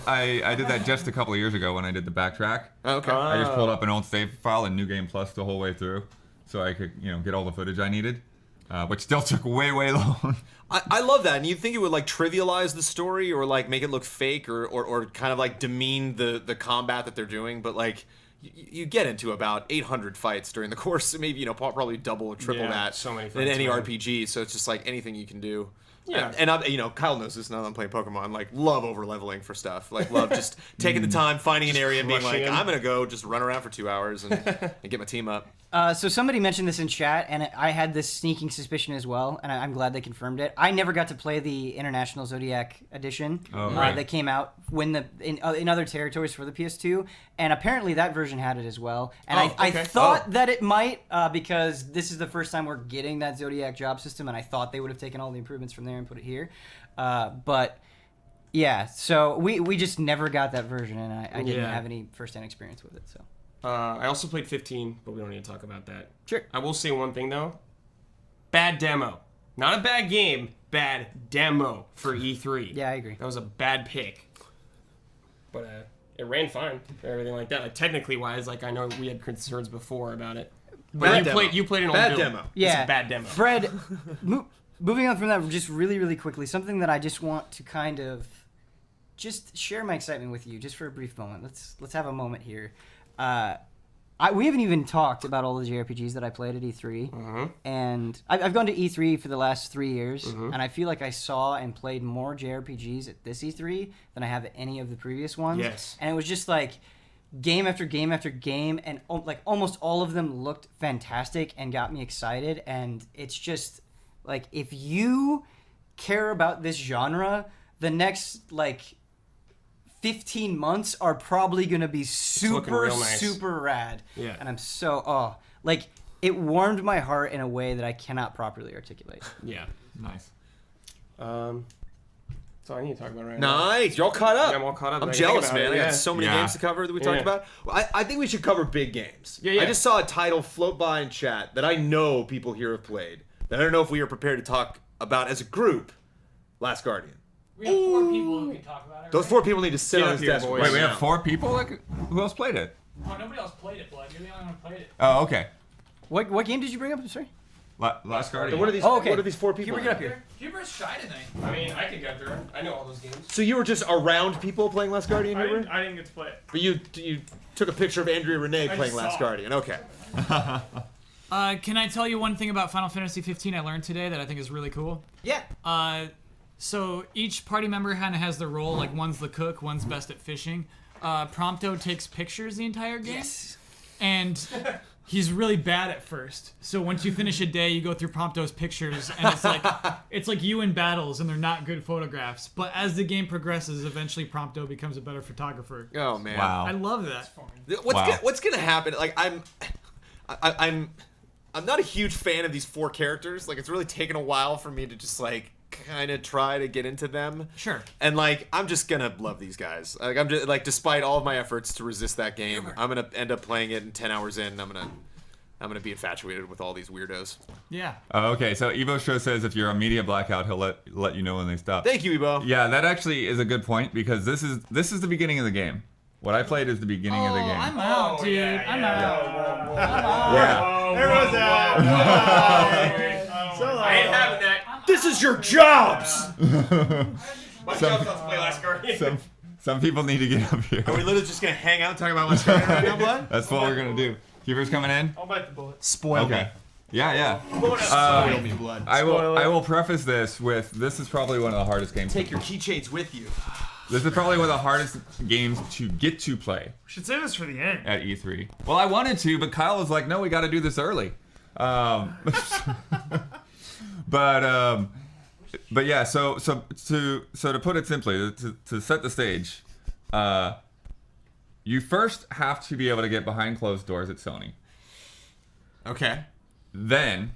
I did that just a couple of years ago when I did the backtrack. Oh, okay. I just pulled up an old save file in New Game Plus the whole way through, so I could, get all the footage I needed, which still took way long. I love that, and you'd think it would like trivialize the story or like make it look fake or kind of like demean the combat that they're doing, but like you get into about 800 fights during the course, maybe probably double or triple Yeah, that so many in fights, any man. RPG. So it's just like anything you can do. Yeah. And I, Kyle knows this now that I'm playing Pokemon. Like, love over leveling for stuff. Like, love just taking the time, finding an area, and being crushing like, 'em. I'm gonna go just run around for 2 hours and get my team up. So somebody mentioned this in chat, and I had this sneaking suspicion as well, and I'm glad they confirmed it. I never got to play the International Zodiac edition right. that came out when in other territories for the PS2, and apparently that version had it as well. And I okay. thought that it might because this is the first time we're getting that Zodiac job system, and I thought they would have taken all the improvements from there and put it here. But yeah, so we just never got that version, and I didn't Yeah. have any first-hand experience with it. So I also played 15, but we don't need to talk about that. sure. I will say one thing, though. Bad demo. Not a bad game, bad demo for E3. Yeah, I agree. That was a bad pick. But it ran fine and everything like that. Like, technically wise, like, I know we had concerns before about it. But Bad demo. you played an old Bad build. demo. It's Yeah, a bad demo. Fred, moving on from that, just really quickly, something that I just want to kind of just share my excitement with you, just for a brief moment. Let's have a moment here. We haven't even talked about all the JRPGs that I played at E3, and I've gone to E3 for the last 3 years, and I feel like I saw and played more JRPGs at this E3 than I have at any of the previous ones. Yes. And it was just like game after game after game, and like almost all of them looked fantastic and got me excited. And it's just like, if you care about this genre, the next like 15 months are probably gonna be looking super real nice. super rad. Yeah. And I'm so like, it warmed my heart in a way that I cannot properly articulate. Yeah. Nice. That's all I need to talk about right now. Nice, you're all caught up. Yeah, I'm all caught up. I'm I can think jealous, about man. it, I yeah. got so many Yeah. games to cover that we talked Yeah. about. I think we should cover big games. Yeah. I just saw a title float by in chat that I know people here have played. That I don't know if we are prepared to talk about as a group. Last Guardian. We have 4 people who can talk about it. Those right? 4 people need to sit Get on up his here, desk. boys. Wait, we right have now. 4 people? Like, who else played it? Oh, nobody else played it, Blood. You're the only one who played it. Oh, okay. What game did you bring up? I'm sorry. Last Guardian. What are these? Oh, okay. What are these 4 people? Here, bring it up here. Huber's shy tonight. I mean, I could get there. I know all those games. So you were just around people playing Last Guardian, I Huber? didn't get to play it. But you took a picture of Andrea Renee playing just Last saw it. Guardian. Okay. Can I tell you one thing about Final Fantasy 15 I learned today that I think is really cool? Yeah. So each party member kind of has their role. Like, one's the cook, one's best at fishing. Prompto takes pictures the entire game. Yes. And he's really bad at first. So once you finish a day, you go through Prompto's pictures, and it's like you in battles, and they're not good photographs. But as the game progresses, eventually Prompto becomes a better photographer. Oh man. I Wow. love that. What's Wow. what's gonna happen? Like I'm not a huge fan of these 4 characters. Like, it's really taken a while for me to just like kind of try to get into them. Sure. And like, I'm just gonna love these guys. Like, I'm just like, despite all of my efforts to resist that game, I'm gonna end up playing it, and 10 hours in, I'm gonna be infatuated with all these weirdos. Yeah. Okay, so Evo Show says if you're on media blackout, he'll let you know when they stop. Thank you, Ebo. Yeah, that actually is a good point because this is the beginning of the game. What I played is the beginning of the game. I'm out, dude. I'm out. Yeah. There was that. I ain't having that. This is your jobs. My job's not to play Last Guardian. Some people need to get up here. Are we literally just gonna hang out talking about what's going on right now, Blood? That's what we're gonna do. Keeper's coming in. I'll bite the bullet. Spoil Okay. me. Yeah. Spoil me, blood. I will preface this with this is probably one of the hardest games. Take your keychains with you. This is probably one of the hardest games to get to play We should save this for the end. at E3. Well, I wanted to, but Kyle was like, "No, we got to do this early." But yeah. So to put it simply, to set the stage, you first have to be able to get behind closed doors at Sony. Okay. Then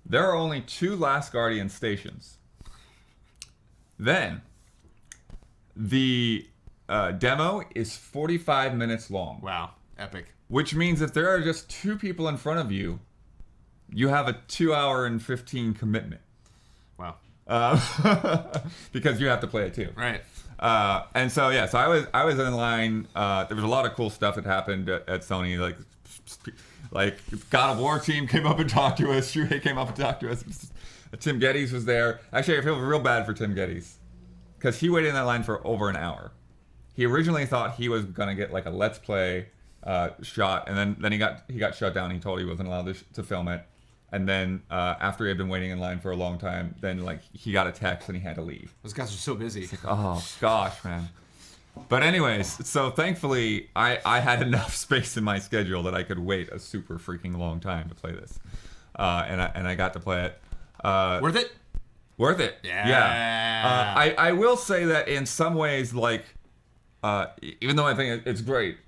there are only 2 Last Guardian stations. Then the demo is 45 minutes long. Wow. Epic. Which means if there are just 2 people in front of you, you have a 2 hour and 15 commitment. Wow. Because you have to play it too. Right. And so yeah, so I was in line. There was a lot of cool stuff that happened at Sony, like God of War team came up and talked to us. Shuhei came up and talked to us. Tim Geddes was there. Actually, I feel real bad for Tim Geddes because he waited in that line for over an hour. He originally thought he was gonna get like a Let's Play shot, and then he got shut down. He told he wasn't allowed to film it. And then after he had been waiting in line for a long time, then like he got a text and he had to leave. Those guys are so busy. Oh gosh, man. But anyways, so thankfully I had enough space in my schedule that I could wait a super freaking long time to play this, and I got to play it. Worth it? Worth it. Yeah. I will say that in some ways, like, even though I think it's great,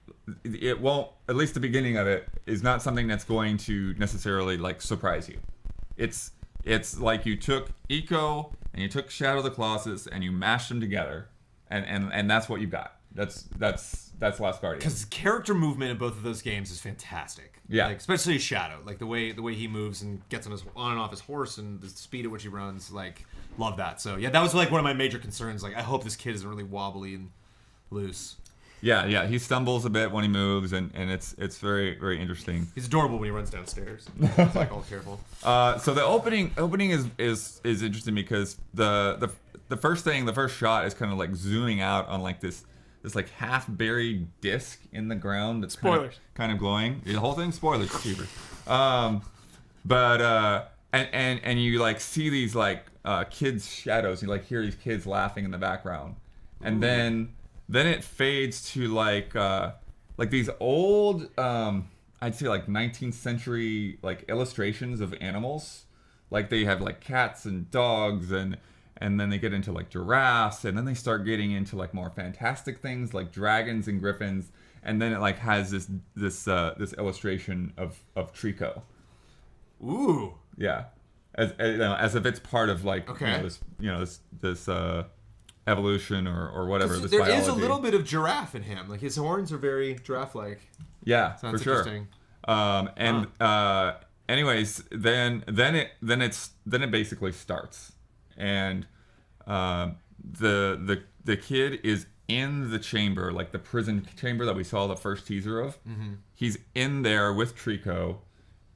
it won't. At least the beginning of it is not something that's going to necessarily like surprise you. It's like you took Eco and you took Shadow of the Colossus and you mashed them together, and that's what you got. That's Last Guardian. Because character movement in both of those games is fantastic. Yeah. Like, especially Shadow, like the way he moves and gets on and off his horse and the speed at which he runs. Like, love that. So yeah, that was like one of my major concerns. Like, I hope this kid isn't really wobbly and loose. Yeah, he stumbles a bit when he moves, and it's very, very interesting. He's adorable when he runs downstairs. He's like all careful. So the opening is interesting because the first shot is kind of like zooming out on like this like half buried disc in the ground that's kind of glowing. The whole thing spoilers, Cheever. But you like see these like kids' shadows. You like hear these kids laughing in the background, and then it fades to like these old I'd say like 19th century like illustrations of animals. Like they have like cats and dogs and then they get into like giraffes, and then they start getting into like more fantastic things like dragons and griffins, and then it like has this illustration of Trico. Ooh. Yeah. As if it's part of like okay. this evolution or whatever. This there biology. is a little bit of giraffe in him. Like his horns are very giraffe-like. Yeah, Sounds for sure. interesting. Anyways, then it basically starts, and the kid is in the chamber, like the prison chamber that we saw the first teaser of. Mm-hmm. He's in there with Trico,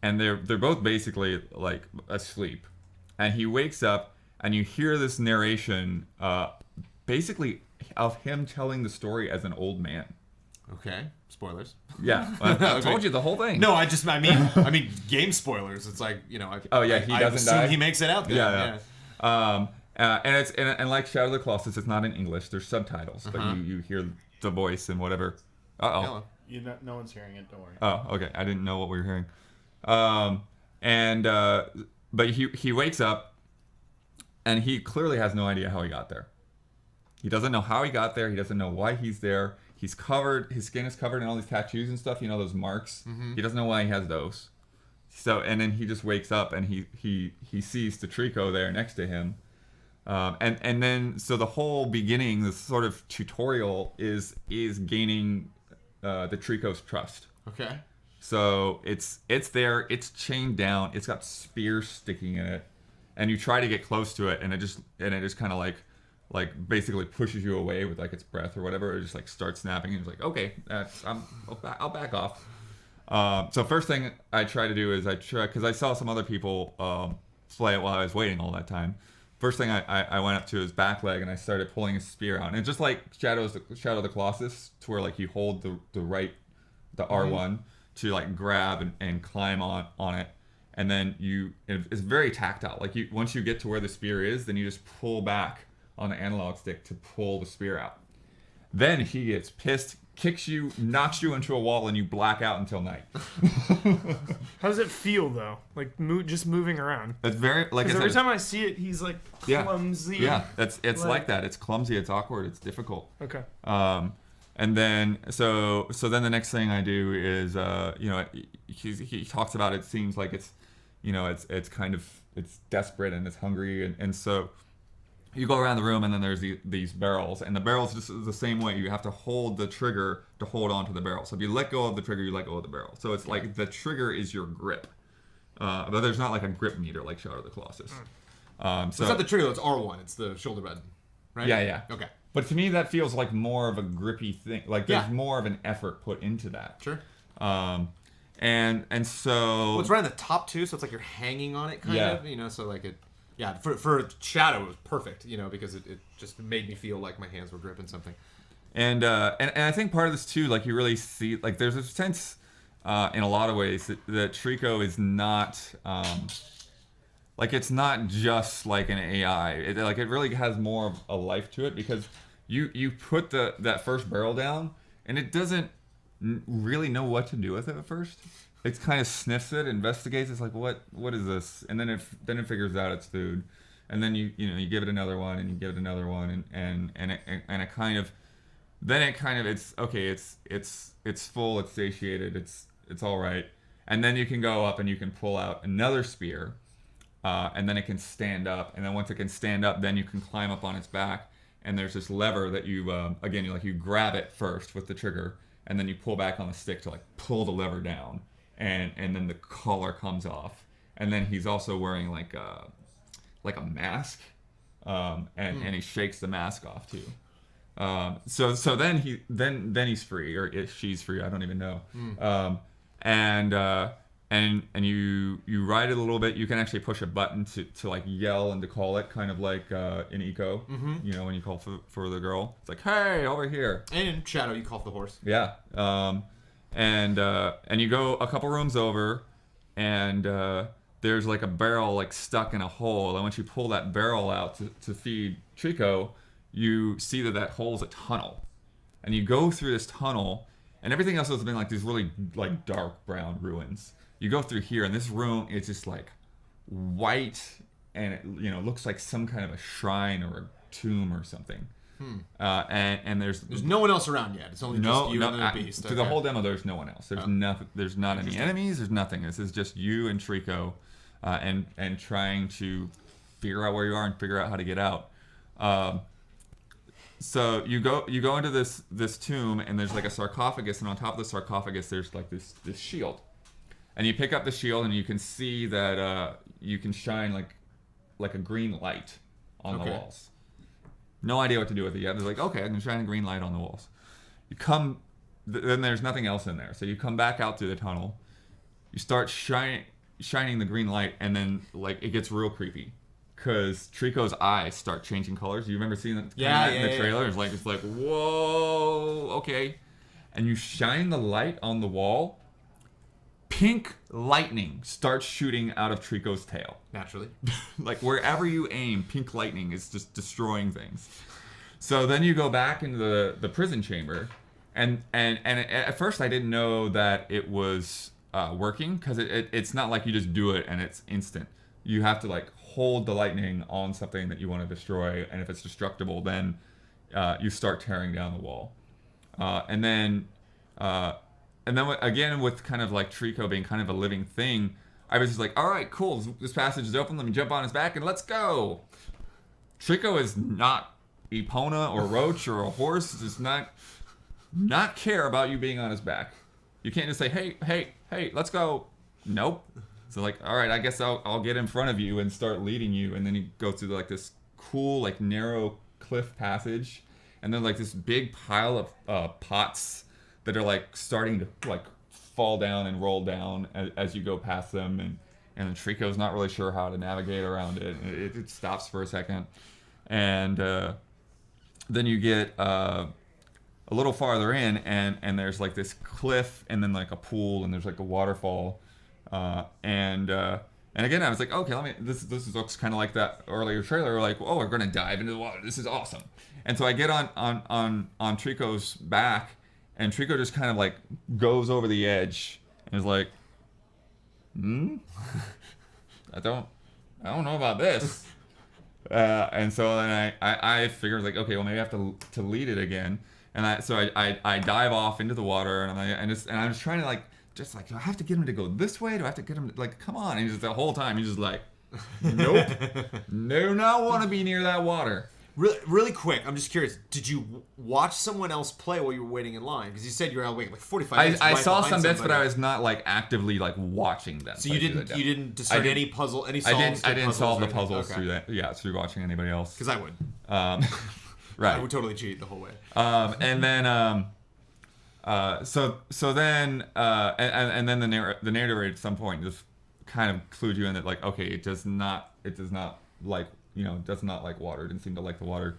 and they're both basically like asleep, and he wakes up, and you hear this narration, basically of him telling the story as an old man. Okay. Spoilers. Yeah, I told you the whole thing. No, I mean, game spoilers. It's like, he doesn't die. He makes it out there. Yeah. And like Shadow of the Colossus, it's not in English. There's subtitles, but you hear the voice and whatever. No one's hearing it. Don't worry. Oh, okay. I didn't know what we were hearing. But he wakes up, and he clearly has no idea how he got there. He doesn't know how he got there. He doesn't know why he's there. he's covered. His skin is covered in all these tattoos and stuff. You know, those marks. He doesn't know why he has those. So, and then he just wakes up and he sees Tetrico there next to him. And then so the whole beginning, this sort of tutorial is gaining Tetrico's trust. Okay. So it's there, it's chained down, it's got spears sticking in it, and you try to get close to it, and it just kind of like basically pushes you away with like its breath or whatever. It just like starts snapping, and it's like, okay, I'll back off. So first thing I try to do is because I saw some other people play it while I was waiting all that time. First thing I went up to his back leg and I started pulling his spear out, and it's just like Shadow of the Colossus, to where like you hold the R1 to like grab and climb on it, and then it's very tactile. Like once you get to where the spear is, then you just pull back on the analog stick to pull the spear out. Then he gets pissed, kicks you, knocks you into a wall, and you black out until night. How does it feel though? Like just moving around. It's very like every time I see it, he's like clumsy. Yeah, it's like that. It's clumsy. It's awkward. It's difficult. Okay. And then so then the next thing I do is he talks about it seems like it's it's kind of it's desperate and it's hungry and so you go around the room and then there's these barrels, and the barrels just the same way. You have to hold the trigger to hold onto the barrel. So if you let go of the trigger, you let go of the barrel. So it's like the trigger is your grip. But there's not like a grip meter like Shadow of the Colossus. So it's not the trigger, it's R1. It's the shoulder button, right? Yeah. Okay. But to me, that feels like more of a grippy thing. Like there's more of an effort put into that. Sure. And so well, it's right on the top too, so it's like you're hanging on it, kind of. So like it. Yeah, for Shadow it was perfect, because it just made me feel like my hands were gripping something. And I think part of this too, like you really see, like there's a sense in a lot of ways that Trico is not like it's not just like an AI. It really has more of a life to it, because you put that first barrel down and it doesn't really know what to do with it at first. It kind of sniffs it, investigates. It's like, what is this? And then it figures out it's food, and then you give it another one, and you give it another one, and it kind of it's okay. It's full. It's satiated. It's all right. And then you can go up and you can pull out another spear, and then it can stand up. And then once it can stand up, then you can climb up on its back. And there's this lever that you you grab it first with the trigger, and then you pull back on the stick to like pull the lever down. And then the collar comes off, and then he's also wearing like a mask, and he shakes the mask off too. So then he's free, or she's free. I don't even know. And you ride it a little bit. You can actually push a button to like yell and to call it, kind of like in Eco. When you call for the girl, it's like, hey, over here. And in Shadow, you call for the horse. Yeah. And you go a couple rooms over, and there's like a barrel like stuck in a hole. And once you pull that barrel out to feed Trico, you see that hole's a tunnel. And you go through this tunnel, and everything else has been like these really like dark brown ruins. You go through here, and this room is just like white, and it looks like some kind of a shrine or a tomb or something. And there's no one else around yet. It's only just you and the beast. Through the whole demo, there's no one else. There's nothing. There's not any enemies. There's nothing. This is just you and Trico, and trying to figure out where you are and figure out how to get out. So you go into this tomb, and there's like a sarcophagus, and on top of the sarcophagus there's like this shield, and you pick up the shield, and you can see that you can shine like a green light on the walls. No idea what to do with it yet. They're like, okay, I can shine a green light on the walls. Then there's nothing else in there. So you come back out through the tunnel. You start shining the green light, and then like it gets real creepy, because Trico's eyes start changing colors. You remember seeing that in the trailer? Yeah. It's like whoa, okay. And you shine the light on the wall. Pink lightning starts shooting out of Trico's tail. Naturally. Like wherever you aim, pink lightning is just destroying things. So then you go back into the prison chamber, and at first I didn't know that it was working, because it's not like you just do it and it's instant. You have to like hold the lightning on something that you want to destroy, and if it's destructible, then you start tearing down the wall. And then again with kind of like Trico being kind of a living thing, I was just like, all right, cool, this passage is open, let me jump on his back and let's go. Trico is not Epona or Roach or a horse, does not care about you being on his back. You can't just say, hey, let's go. Nope. So like, all right, I guess I'll get in front of you and start leading you. And then you go through like this cool, like narrow cliff passage. And then like this big pile of pots that are like starting to like fall down and roll down as you go past them. And Trico's not really sure how to navigate around it. It stops for a second. And then you get a little farther in and there's like this cliff and then like a pool and there's like a waterfall. And again, I was like, okay, this looks kind of like that earlier trailer. Like, oh, we're gonna dive into the water. This is awesome. And so I get on Trico's back, and Trico just kind of like goes over the edge and is like, I don't know about this. And so then I figured like, okay, well maybe I have to lead it again. And I dive off into the water and I was trying to like. Just like, do I have to get him to go this way? Do I have to get him to, like, come on? And he's just the whole time, he's just like, nope. Do not want to be near that water. Really quick, I'm just curious. Did you watch someone else play while you were waiting in line? Because you said you were waiting like 45 minutes. I saw some bits, but I was not like actively like watching them. So you didn't discern any puzzle, any solves? I didn't solve the puzzles through that. Yeah, through watching anybody else. Because I would. Right. I would totally cheat the whole way. And then so then the narrator at some point just kind of clued you in that like, okay, it does not like, does not like water. It didn't seem to like the water.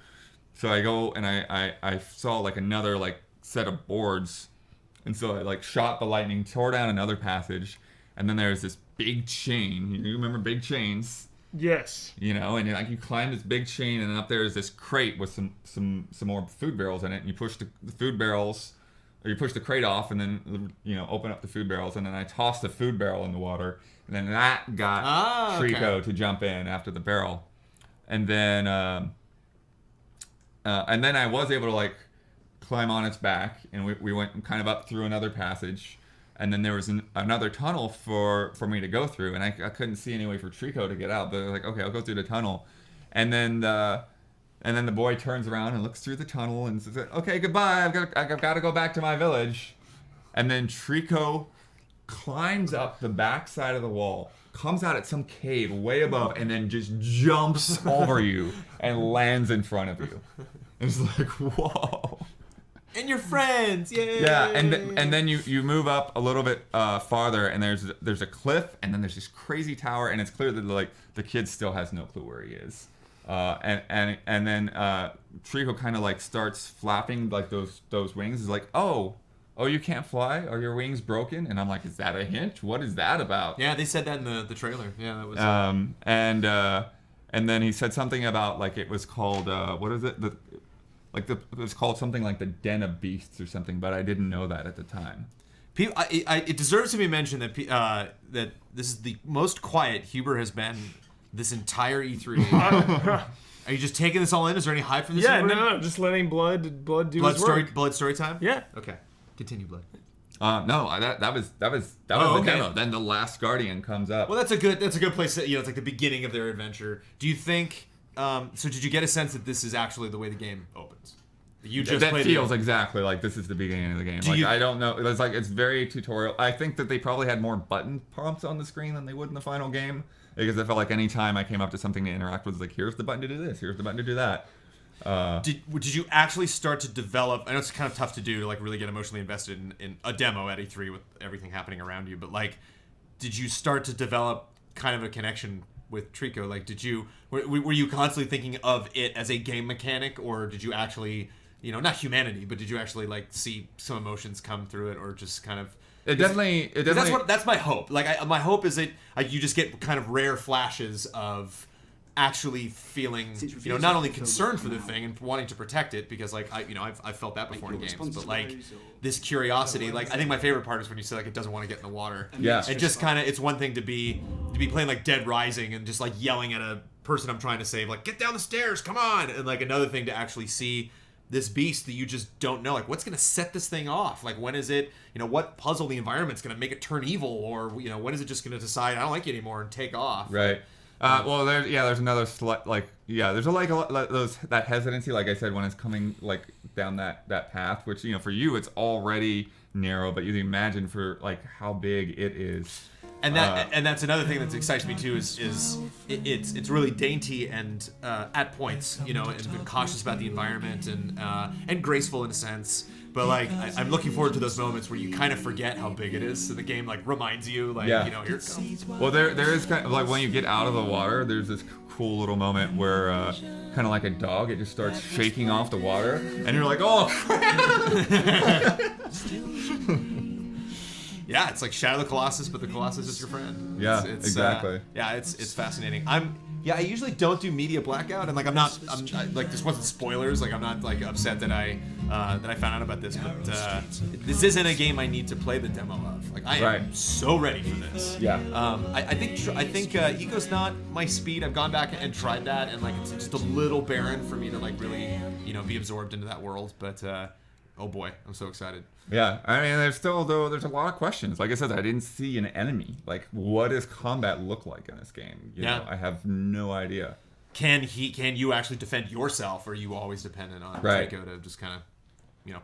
So I go and I saw like another like set of boards, and so I like shot the lightning, tore down another passage, and then there's this big chain. You remember big chains? Yes. And like you climb this big chain, and then up there is this crate with some more food barrels in it, and you push the food barrels. Or you push the crate off and then, open up the food barrels. And then I tossed the food barrel in the water. And then that got Trico to jump in after the barrel. And then I was able to, like, climb on its back. And we went kind of up through another passage. And then there was another tunnel for me to go through. And I couldn't see any way for Trico to get out. But I was like, okay, I'll go through the tunnel. And then the boy turns around and looks through the tunnel and says, okay, goodbye, I've got to go back to my village. And then Trico climbs up the back side of the wall, comes out at some cave way above, and then just jumps over you and lands in front of you. And it's like, whoa. And your friends, yay! Yeah, and then you move up a little bit farther, and there's a cliff, and then there's this crazy tower, and it's clear that like the kid still has no clue where he is. And then Trico kind of like starts flapping like those wings. Is like, oh, you can't fly? Are your wings broken? And I'm like, is that a hint? What is that about? Yeah, they said that in the trailer. Yeah, that was. And then he said something about like it was called what is it? It was called something like the Den of Beasts or something, but I didn't know that at the time. It deserves to be mentioned that that this is the most quiet Huber has been this entire E3. Are you just taking this all in? Is there any hype from this? Yeah, no, just letting Blood do his work. Blood story time. Yeah. Okay. Continue, Blood. No, that was the demo. Then the Last Guardian comes up. Well, that's a good place. It's like the beginning of their adventure. Do you think? So did you get a sense that this is actually the way the game opens? That feels exactly like this is the beginning of the game. I don't know. It's very tutorial. I think that they probably had more button prompts on the screen than they would in the final game. Because I felt like any time I came up to something to interact with, it's like, here's the button to do this, here's the button to do that. Did you actually start to develop? I know it's kind of tough to do to like really get emotionally invested in a demo at E3 with everything happening around you, but like, did you start to develop kind of a connection with Trico? Like, were you constantly thinking of it as a game mechanic, or did you actually, not humanity, but did you actually like see some emotions come through it, or just kind of? It definitely. That's my hope. Like, my hope is that you just get kind of rare flashes of actually feeling, not only concern for the thing and wanting to protect it, because like I've felt that before in games, but like this curiosity. Like, I think my favorite part is when you say like it doesn't want to get in the water. Yeah. And just kind of, it's one thing to be playing like Dead Rising and just like yelling at a person I'm trying to save, like, get down the stairs, come on, and like another thing to actually see this beast that you just don't know. Like, what's going to set this thing off? Like, when is it, what puzzle the environment's going to make it turn evil? Or, when is it just going to decide, I don't like you anymore and take off? Right. Well, there's another there's that hesitancy, like I said, when it's coming like down that path, which for you it's already narrow, but you can imagine for like how big it is. And that's another thing that excites me too is it's really dainty and at points, and cautious about the environment and graceful in a sense. But like I'm looking forward to those moments where you kind of forget how big it is, so the game like reminds you here it comes. Well, there is kind of like when you get out of the water, there's this cool little moment where kind of like a dog, it just starts shaking off the water, and you're like, oh crap! Yeah, it's like Shadow of the Colossus, but the Colossus is your friend. Yeah, exactly. It's fascinating. I usually don't do media blackout, and like I'm like this wasn't spoilers. Like I'm not like upset that I found out about this, but this isn't a game I need to play the demo of. Like I am so ready for this. Yeah. I think Eco's not my speed. I've gone back and tried that, and like it's just a little barren for me to like really be absorbed into that world. But oh boy, I'm so excited. Yeah, I mean, there's a lot of questions. Like I said, I didn't see an enemy. Like, what does combat look like in this game? You know, I have no idea. Can you actually defend yourself, or are you always dependent on Draco to just kind of,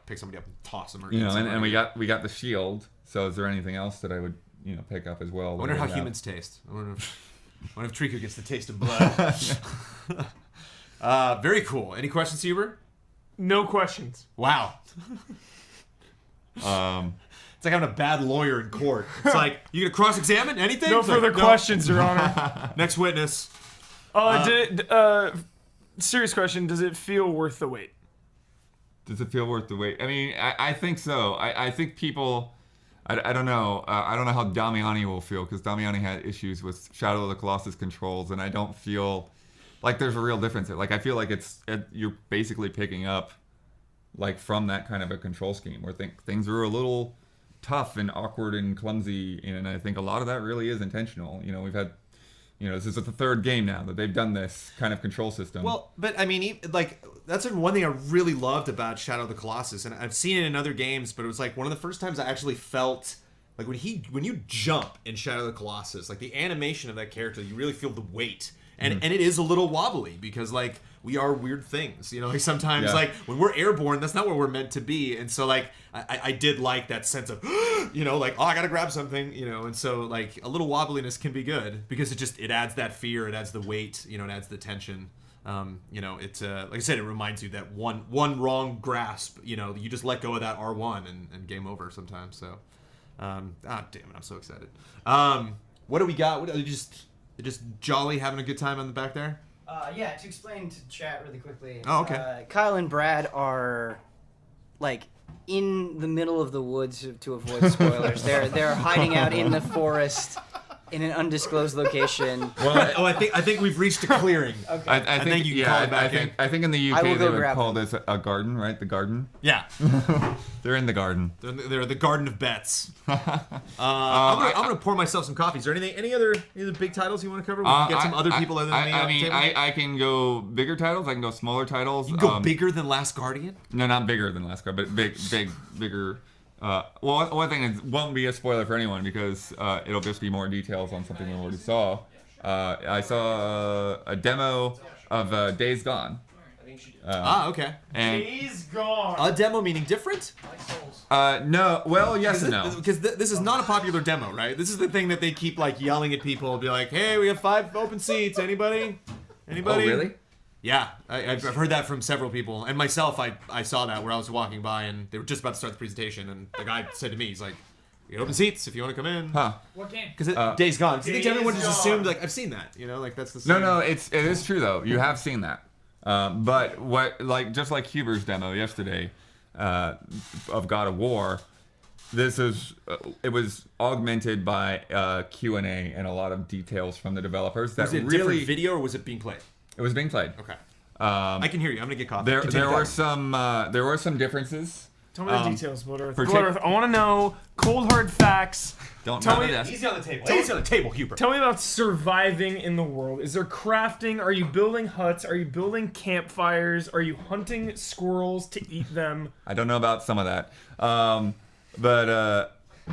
pick somebody up and toss them? Or and we got the shield. So is there anything else that I would pick up as well? I wonder how humans taste. I wonder if Trico gets the taste of blood. Very cool. Any questions, Huber? No questions. Wow. It's like having a bad lawyer in court. It's like, you gonna cross-examine anything? No it's further like, questions, Your Honor. Next witness. Serious question. Does it feel worth the wait? Does it feel worth the wait? I mean, I think so. I think people... I don't know. I don't know how Damiani will feel, because Damiani had issues with Shadow of the Colossus controls, and I don't feel like there's a real difference. Like, I feel like you're basically picking up like from that kind of a control scheme where things are a little tough and awkward and clumsy, and I think a lot of that really is intentional. We've had, this is the third game now that they've done this kind of control system. Well, but I mean, like, that's one thing I really loved about Shadow of the Colossus, and I've seen it in other games, but it was like one of the first times I actually felt like when you jump in Shadow of the Colossus, like the animation of that character, you really feel the weight. And it is a little wobbly because like we are weird things, like sometimes like when we're airborne, that's not where we're meant to be. And so like I did like that sense of like, oh, I gotta grab something, and so like a little wobbliness can be good because it adds that fear, it adds the weight, it adds the tension. It's like I said, it reminds you that one wrong grasp, you just let go of that R1 and game over sometimes. So damn it, I'm so excited. What do we got? Just jolly having a good time on the back there? Yeah, to explain to chat really quickly. Oh, okay. Kyle and Brad are like in the middle of the woods to avoid spoilers. They're hiding out in the forest in an undisclosed location. Well, I think we've reached a clearing. Okay. I think you can call it back in. I think in the UK they would call this a garden, right? The garden. Yeah. They're in the garden. They're the garden of bets. I'm gonna pour myself some coffee. Is there any other big titles you want to cover? We can get some other people other than me. I mean, I can go bigger titles. I can go smaller titles. You can go bigger than Last Guardian? No, not bigger than Last Guardian, but bigger. Well, one thing is, won't be a spoiler for anyone because it'll just be more details on something we already saw. I saw a demo of Days Gone. Okay. And Days Gone. A demo meaning different? no, well, yes and no. Because this is not a popular demo, right? This is the thing that they keep like yelling at people, be like, "Hey, we have 5 open seats. Anybody? Oh, really? Yeah, I've heard that from several people, and myself. I saw that where I was walking by, and they were just about to start the presentation, and the guy said to me, he's like, "We got open seats if you want to come in." Huh? What game? Because Days Gone. I think everyone just assumed like I've seen that, like that's the same. No, it is true though. You have seen that. But just like Huber's demo yesterday of God of War, it was augmented by Q&A and a lot of details from the developers. That Was it really different video or was it being played? It was being played. Okay. I can hear you. I'm gonna get coffee. There were some differences. Tell me the details, Blood Earth. for Blood Tik- Earth, I want to know cold hard facts. Don't Tell tell me- me that. Easy on the table. Easy on the table, Huber. Tell me about surviving in the world. Is there crafting? Are you building huts? Are you building campfires? Are you hunting squirrels to eat them? I don't know about some of that.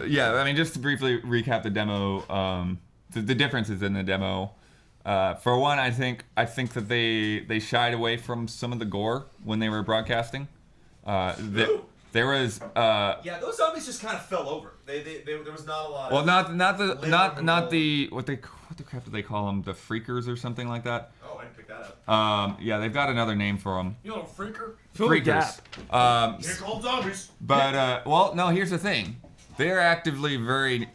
Yeah, I mean, just to briefly recap the demo, the differences in the demo. For one, I think that they shied away from some of the gore when they were broadcasting. There was Yeah, those zombies just kind of fell over. There was not a lot. well, not the Literal. what the crap do they call them? The freakers or something like that. Oh, I didn't pick that up. Yeah, they've got another name for them. You little freaker. Fill the gap. Freakers. They're called zombies. But well, no. Here's the thing: they're actively very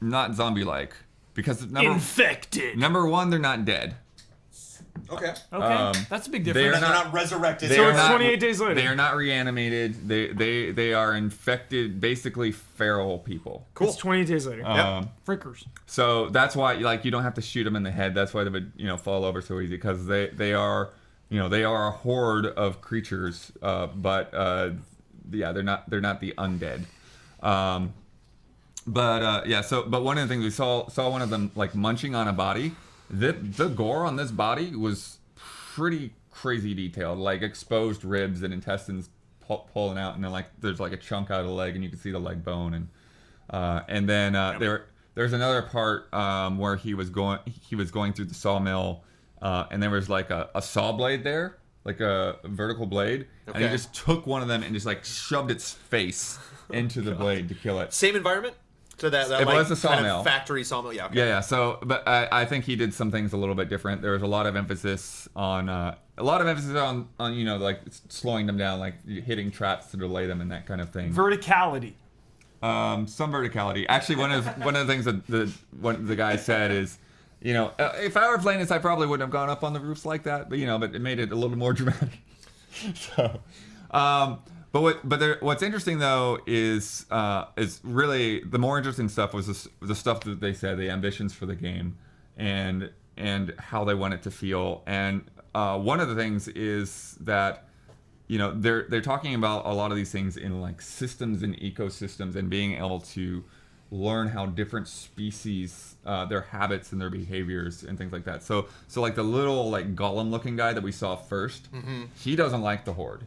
not zombie-like because Infected. number one, they're not dead. Okay. Okay, that's a big difference. they're They're not- not resurrected. They So are it's not- 28 days later. They are not reanimated. They are infected, basically feral people. Cool. It's 28 days later. Freakers. So that's why you don't have to shoot them in the head. That's why they would fall over so easy because they are a horde of creatures. But they're not the undead. But one of the things we saw one of them like munching on a body. The gore on this body was pretty crazy detailed, like exposed ribs and intestines pulling out, and then like there's like a chunk out of the leg, and you can see the leg bone, and then there's another part where he was going through the sawmill, and there was like a saw blade there, like a vertical blade, and he Okay. just took one of them and just like shoved its face into the blade to kill it. Same environment. So that It like, was a kind sawmill. of factory sawmill. Yeah. Okay. Yeah. So, but I think he did some things a little bit different. There was a lot of emphasis on like slowing them down, like hitting traps to delay them and that kind of thing. Verticality. Some verticality. Actually, one of the things that the guy said is, if I were playing this, I probably wouldn't have gone up on the roofs like that. But but it made it a little more dramatic. So, what's interesting though is really the more interesting stuff was the stuff that they said, the ambitions for the game, and how they want it to feel. And one of the things is that they're talking about a lot of these things in like systems and ecosystems and being able to learn how different species their habits and their behaviors and things like that. So like the little like golem looking guy that we saw first, he doesn't like the horde.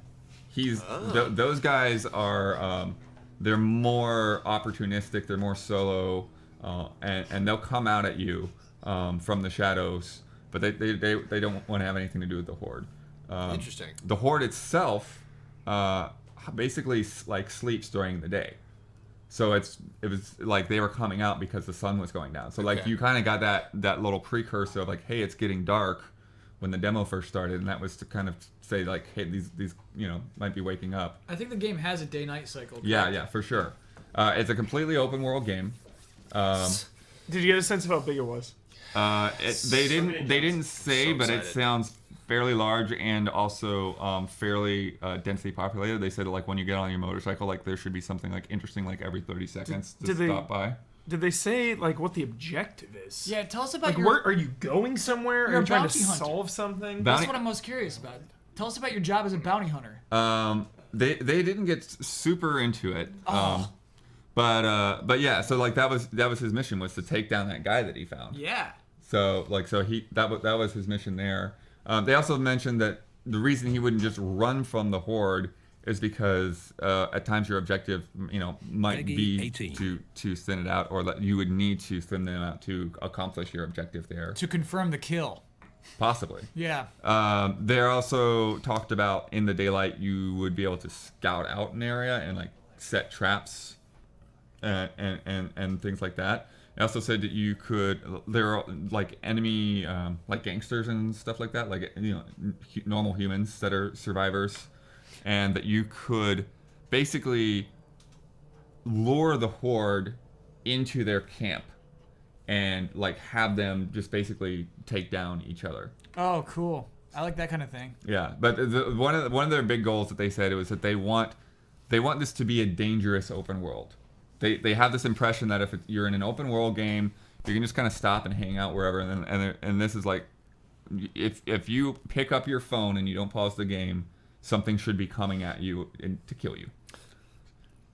Those guys are they're more opportunistic, they're more solo, and they'll come out at you from the shadows, but they don't want to have anything to do with the horde. Interesting. The horde itself basically like sleeps during the day, so it was like they were coming out because the sun was going down. So like Okay. you kind of got that little precursor of like, hey, it's getting dark when the demo first started, and that was to kind of say like, hey, these might be waking up. I think the game has a day-night cycle. Yeah, for sure. It's a completely open world game. Did you get a sense of how big it was? They didn't say, So but it excited. sounds fairly large and also fairly densely populated. They said like when you get on your motorcycle, like there should be something like interesting like every 30 seconds to did they- stop by. Did they say like what the objective is? Yeah, tell us about Like, your. where are you going somewhere? You're Are a you trying to bounty hunter. solve something? Ba- That's what I'm most curious about. Tell us about your job as a bounty hunter. They didn't get super into it. Oh. But yeah, so like that was his mission, was to take down that guy that he found. Yeah. So that was his mission there. They also mentioned that the reason he wouldn't just run from the horde is because at times your objective, might be to thin it out, or that you would need to thin them out to accomplish your objective there. To confirm the kill. Possibly. Yeah. They also talked about in the daylight you would be able to scout out an area and like set traps and things like that. They also said that you could, there are like enemy like gangsters and stuff like that, like normal humans that are survivors, and that you could basically lure the horde into their camp and like have them just basically take down each other. Oh, cool. I like that kind of thing. Yeah, but one of their big goals that they said was that they want this to be a dangerous open world. They have this impression that if you're in an open world game, you can just kind of stop and hang out wherever, and this is like, if you pick up your phone and you don't pause the game, something should be coming at you to kill you.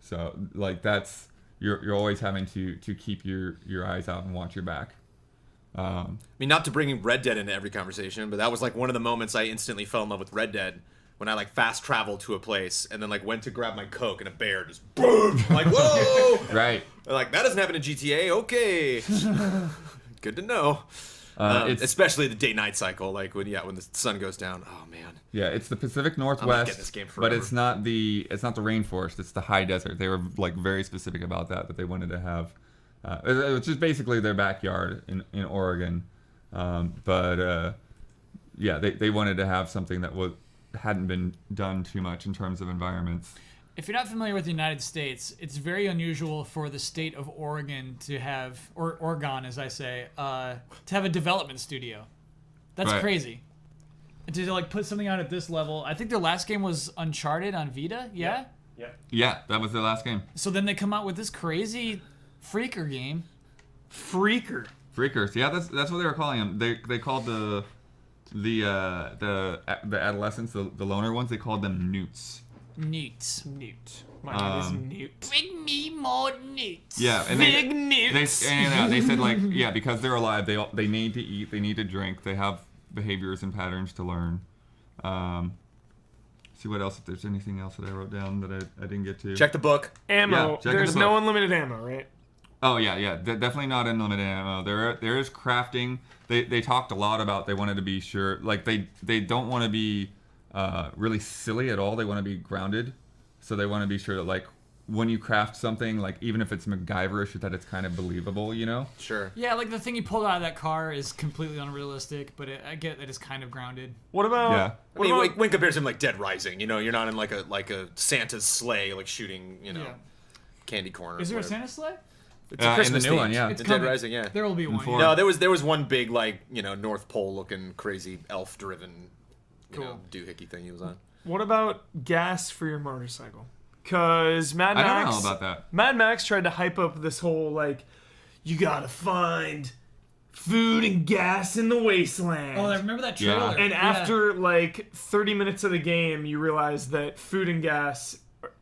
So like that's you're always having to keep your eyes out and watch your back. I mean, not to bring Red Dead into every conversation, but that was like one of the moments I instantly fell in love with Red Dead when I like fast traveled to a place and then like went to grab my Coke and a bear just boom. I'm like, whoa! Right. And, like, that doesn't happen in GTA. Okay. Good to know. Especially the day-night cycle, like when the sun goes down. Oh man. Yeah, it's the Pacific I'm gonna Northwest, get this game but forever. it's not the rainforest. It's the high desert. They were like very specific about that they wanted to have, which is basically their backyard in Oregon. But they wanted to have something that hadn't been done too much in terms of environments. If you're not familiar with the United States, it's very unusual for the state of Oregon to have, or Oregon as I say, to have a development studio. That's Right. crazy. And to like put something out at this level, I think their last game was Uncharted on Vita, yeah? Yeah, that was their last game. So then they come out with this crazy Freaker game. Freaker. Freakers. Yeah, that's what they were calling them. They called the adolescents, the loner ones, they called them newts. Newts. Newt. My name is Newt. Bring me more newts. Yeah, and Big they newts. they said like because they're alive, they need to eat, they need to drink, they have behaviors and patterns to learn. See what else, if there's anything else that I wrote down that I didn't get to. Check the book. Ammo. Yeah, check There's the no book. unlimited ammo, right? Oh yeah, definitely not unlimited ammo. There is crafting. They talked a lot about they wanted to be sure, like they don't want to be really silly at all. They want to be grounded, so they want to be sure that like when you craft something, like even if it's MacGyverish, that it's kind of believable, you know? Sure. Yeah, like the thing you pulled out of that car is completely unrealistic, but I get that it's kind of grounded. What about? Yeah. I mean, like, when compared to like Dead Rising, you know, you're not in like a Santa's sleigh, like shooting, you know, Yeah. candy corn. Or Is there a whatever. Santa sleigh? It's a in the Christmas new theme. one, yeah. It's In Dead coming. Rising, yeah. There will be one. four. Yeah. No, there was one big like North Pole looking crazy elf driven, doohickey thing he was on. What about gas for your motorcycle? Because Mad I Max. don't know about that. Mad Max tried to hype up this whole like, you gotta find food and gas in the wasteland. Oh, I remember that Yeah. trailer. And Yeah. after like 30 minutes of the game, you realize that food and gas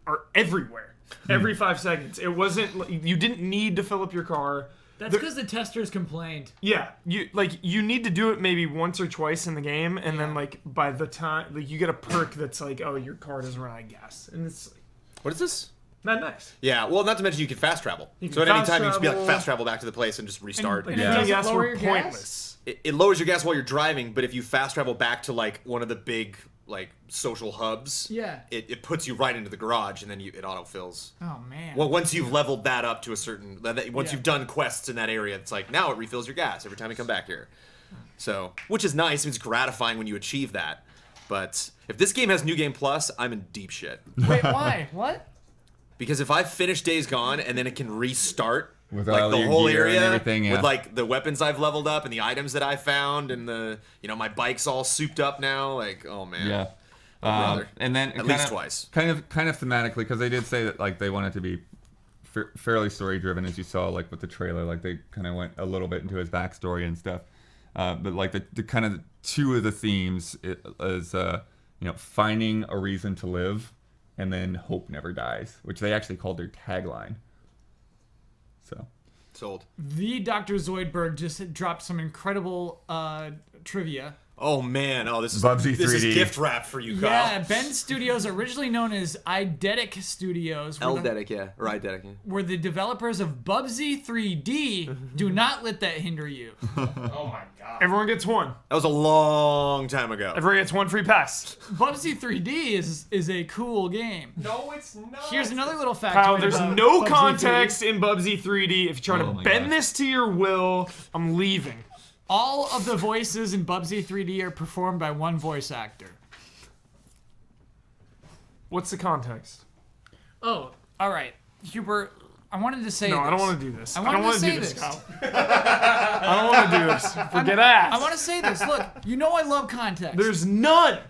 are everywhere. Every 5 seconds. It wasn't. You didn't need to fill up your car. That's because the testers complained. Yeah, you need to do it maybe once or twice in the game, and then like by the time like you get a perk that's like, oh, your car doesn't run out of gas, and it's like, What is this? Mad Max. Yeah, well, not to mention you can fast travel. can So at any fast time you can just be like travel. fast travel back to the place and just restart. Like, And it filling doesn't gas lower were your gas? pointless. It lowers your gas while you're driving, but if you fast travel back to like one of the big like social hubs, Yeah. it puts you right into the garage and then it autofills. Oh man. Well, once you've leveled that up to a certain, once Yeah. you've done quests in that area, it's like now it refills your gas every time you come back here. So, which is nice. It's gratifying when you achieve that. But if this game has New Game Plus, I'm in deep shit. Wait, why? What? Because if I finish Days Gone and then it can restart With like all the your whole gear and area everything, yeah. with like the weapons I've leveled up and the items that I found and the my bike's all souped up now, like oh man. Yeah. brother. And then At least twice. Kind of thematically, because they did say that like they wanted to be fairly story driven, as you saw like with the trailer. Like they kind of went a little bit into his backstory and stuff. But like the kind of two of the themes is finding a reason to live, and then hope never dies, which they actually called their tagline. So. Sold. The Dr. Zoidberg just dropped some incredible trivia. Oh man, this is Bubsy this 3D. is gift wrap for you, Kyle. Yeah, Ben Studios, originally known as Eidetic Studios, were the developers of Bubsy 3D. Do not let that hinder you. Oh my god. Everyone gets one. That was a long time ago. Everyone gets one free pass. Bubsy 3D is a cool game. No, it's not. Here's another little fact. Kyle, there's no Bubsy 3D. context in Bubsy 3D. If you try Oh to my bend gosh. this to your will, I'm leaving. All of the voices in Bubsy 3D are performed by one voice actor. What's the context? Oh, all right. Hubert, I wanted to say No, this. I don't want to do this. I I wanted don't want to to say do this, this. Kyle. I don't want to do this. Forget ass. I want to say this. Look, you know I love context. There's none.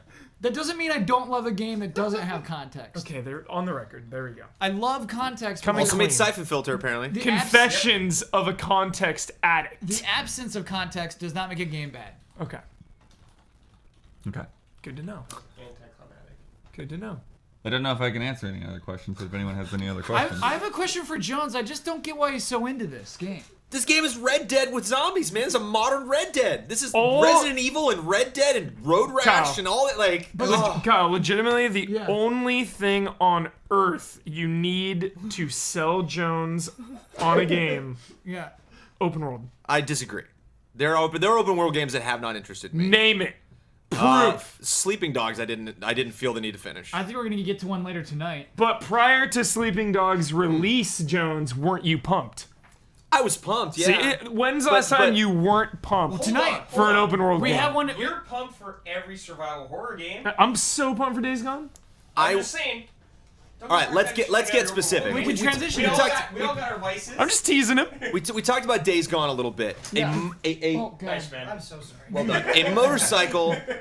That doesn't mean I don't love a game that doesn't have context. Okay, they're on the record. There we go. I love context. Coming but Also clean. made Siphon Filter apparently. the Confessions of a context addict. The absence of context does not make a game bad. Okay, Okay. good to know. Anticlimactic. Good to know. I don't know if I can answer any other questions. If anyone has any other I questions, have a question for Jones. I just don't get why he's so into this game. This game is Red Dead with zombies, man. It's a modern Red Dead. This is Oh. Resident Evil and Red Dead and Road Rash Kyle. and all that. Like, Kyle, legitimately, the Yeah. only thing on Earth you need to sell Jones on a game, Yeah. open world. I disagree. There are open world games that have not interested me. Name it. Sleeping Dogs, I didn't feel the need to finish. I think we're gonna get to one later tonight. But prior to Sleeping Dogs release, Jones, weren't you pumped? I was pumped. Yeah. See, when's the last time you weren't pumped tonight. for an open world We game? have one. You're pumped for every survival horror game. I'm so pumped for Days Gone. I'm just saying. All right, let's get specific. We can transition. We all, talked- got, we all got our vices. I'm just teasing him. We talked about Days Gone a little bit. Oh, God. Nice, man. I'm so sorry. Well done.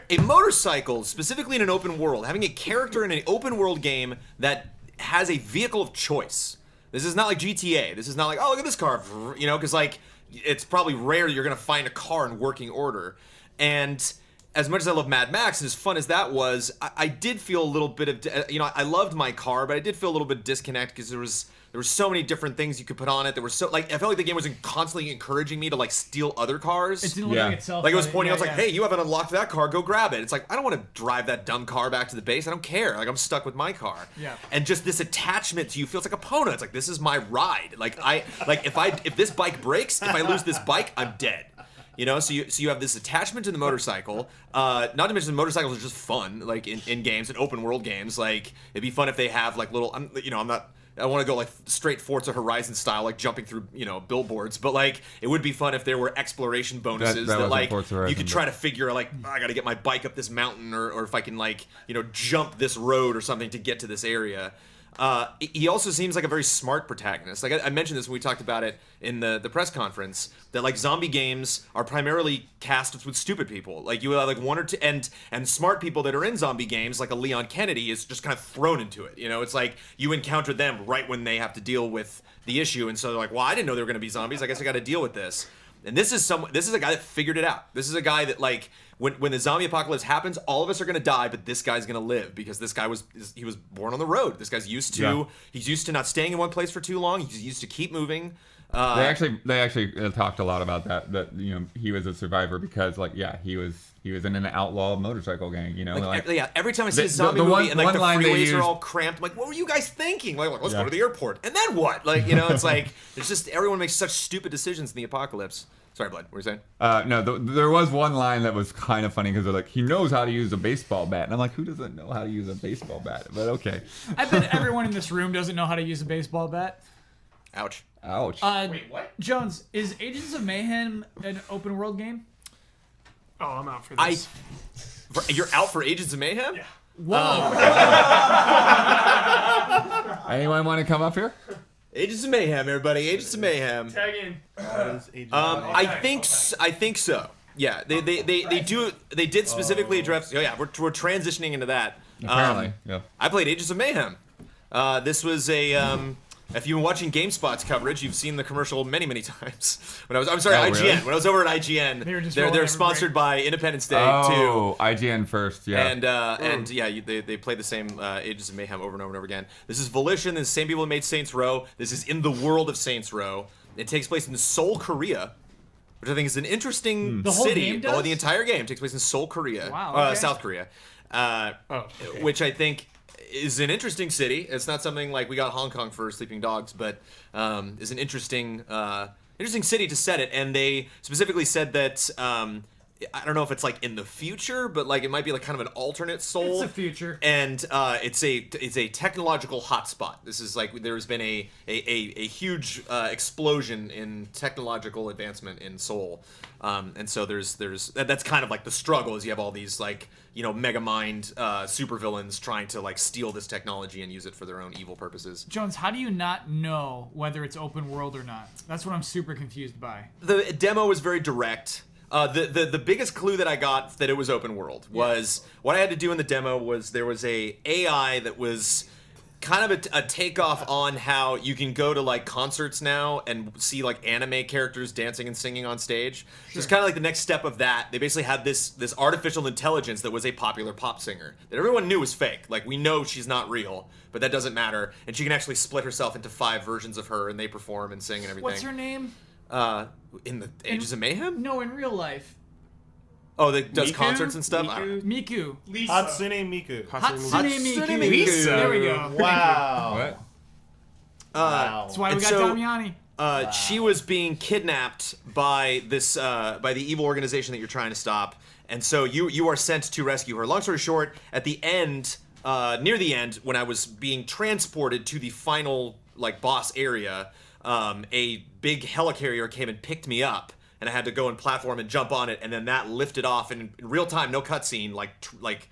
A motorcycle, specifically in an open world, having a character in an open world game that has a vehicle of choice. This is not like GTA. This is not like, oh, look at this car, you know, because like it's probably rare you're gonna find a car in working order. And as much as I love Mad Max and as fun as that was, I did feel a little bit of, you know, I loved my car, but I did feel a little bit of disconnect because there were so many different things you could put on it. There were so, like, I felt like the game was constantly encouraging me to like steal other cars. It's delivering Yeah. itself. Like it was but- pointing out, yeah, it's like, hey, you haven't unlocked that car, go grab it. It's like, I don't want to drive that dumb car back to the base. I don't care. Like I'm stuck with my car. Yeah. And just this attachment to you feels like a Epona. It's like this is my ride. Like if this bike breaks, if I lose this bike, I'm dead. You know, so you have this attachment to the motorcycle. Not to mention the motorcycles are just fun, like in games, in open world games. Like it'd be fun if they have like little. I want to go like straight Forza Horizon style, like jumping through, you know, billboards. But like, it would be fun if there were exploration bonuses That that, wasn't like Forza Horizon, you could but- try to figure like, I got to get my bike up this mountain, or if I can like, you know, jump this road or something to get to this area. He also seems like a very smart protagonist. Like I mentioned this when we talked about it in the press conference, that like zombie games are primarily cast with stupid people. Like you have like one or two, and smart people that are in zombie games, like a Leon Kennedy, is just kind of thrown into it. You know, it's like you encounter them right when they have to deal with the issue, and so they're like, well, I didn't know there were going to be zombies. I guess I got to deal with this. And this is a guy that figured it out. This is a guy that like when the zombie apocalypse happens, all of us are gonna die, but this guy's gonna live because this guy was born on the road. This guy's used to he's used to not staying in one place for too long. He's used to keep moving. they actually talked a lot about that you know he was a survivor because like he was in an outlaw motorcycle gang, you know. Every time I see a zombie the movie and like one the line they freeways used- are all cramped, I'm like, what were you guys thinking? Like let's Yeah. go to the airport, and then what? Like, you know, it's like it's just everyone makes such stupid decisions in the apocalypse. Sorry, Blood. What were you saying? No, there was one line that was kind of funny because they're like, he knows how to use a baseball bat. And I'm like, who doesn't know how to use a baseball bat? But okay. I bet everyone in this room doesn't know how to use a baseball bat. Ouch. Ouch. Wait, what? Jones, is Agents of Mayhem an open world game? Oh, I'm out for this. You're out for Agents of Mayhem? Yeah. Whoa. Anyone want to come up here? Agents of Mayhem, everybody. Agents of Mayhem. Tag in. I think so. Yeah, they did specifically address. Oh yeah, we're transitioning into that. Apparently, yeah. I played Agents of Mayhem. This was a. If you've been watching GameSpot's coverage, you've seen the commercial many times. I'm sorry, IGN. Really? When I was over at IGN, They were just they're rolling sponsored by Independence Day Oh, IGN first, yeah. and they play the same Agents of Mayhem over and over and over again. This is Volition. This is the same people that made Saints Row. This is in the world of Saints Row. It takes place in Seoul, Korea, which I think is an interesting The whole city. game does? The entire game takes place in Seoul, Korea. Wow, okay. South Korea. Which I think is an interesting city. It's not something like we got Hong Kong for Sleeping Dogs, but is an interesting city to set it. And they specifically said that I don't know if it's like in the future, but like it might be like kind of an alternate Seoul. It's the future. And it's a technological hotspot. This is like there's been a huge explosion in technological advancement in Seoul, and so that's kind of like the struggle is you have all these like mega mind supervillains trying to like steal this technology and use it for their own evil purposes. Jones, how do you not know whether it's open world or not? That's what I'm super confused by. The demo was very direct. The biggest clue that I got that it was open world was what I had to do in the demo was there was a AI that was kind of a takeoff on how you can go to like concerts now and see like anime characters dancing and singing on stage. So it's kind of like the next step of that. They basically had this artificial intelligence that was a popular pop singer that everyone knew was fake. Like we know she's not real, but that doesn't matter. And she can actually split herself into 5 versions of her, and they perform and sing and everything. What's her name? In the Ages of Mayhem? No, in real life. Oh, that does Miku? concerts and stuff? Miku. Lisa. Hatsune Miku. Hatsune Miku. Lisa. There we go. Wow. What? Wow. That's why we And got so- Damiani. She was being kidnapped by this by the evil organization that you're trying to stop, and so you are sent to rescue her. Long story short, at the end, near the end, when I was being transported to the final like boss area, a big helicarrier came and picked me up, and I had to go and platform and jump on it, and then that lifted off, and in real time, no cutscene, like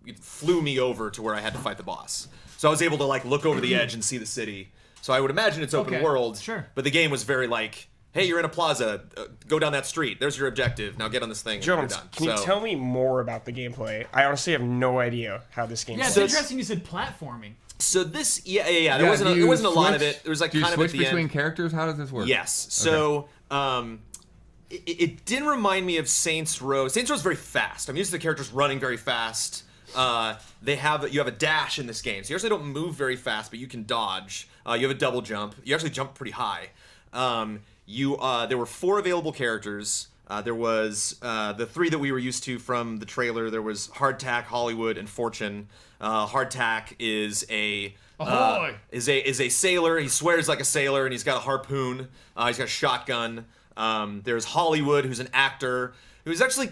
it flew me over to where I had to fight the boss. So I was able to like look over the edge and see the city. So I would imagine it's open Okay, world, sure. but the game was very like, hey, you're in a plaza, go down that street. There's your objective. Now get on this thing. And you're Jones, done. can you tell me more about the gameplay? I honestly have no idea how this game Yeah, it's plays. interesting you said platforming. So this, yeah. There Yeah, wasn't do you a lot of switch- it. There was like Do you kind of switch at the between end. characters? How does this work? Yes. So it didn't remind me of Saints Row. Saints Row is very fast. I'm used to the characters running very fast. You have a dash in this game, so you actually don't move very fast, but you can dodge. You have a double jump. You actually jump pretty high. There were 4 available characters. There was the 3 that we were used to from the trailer. There was Hardtack, Hollywood, and Fortune. Hardtack is a is a sailor. He swears like a sailor, and he's got a harpoon. He's got a shotgun. There's Hollywood, who's an actor, who's actually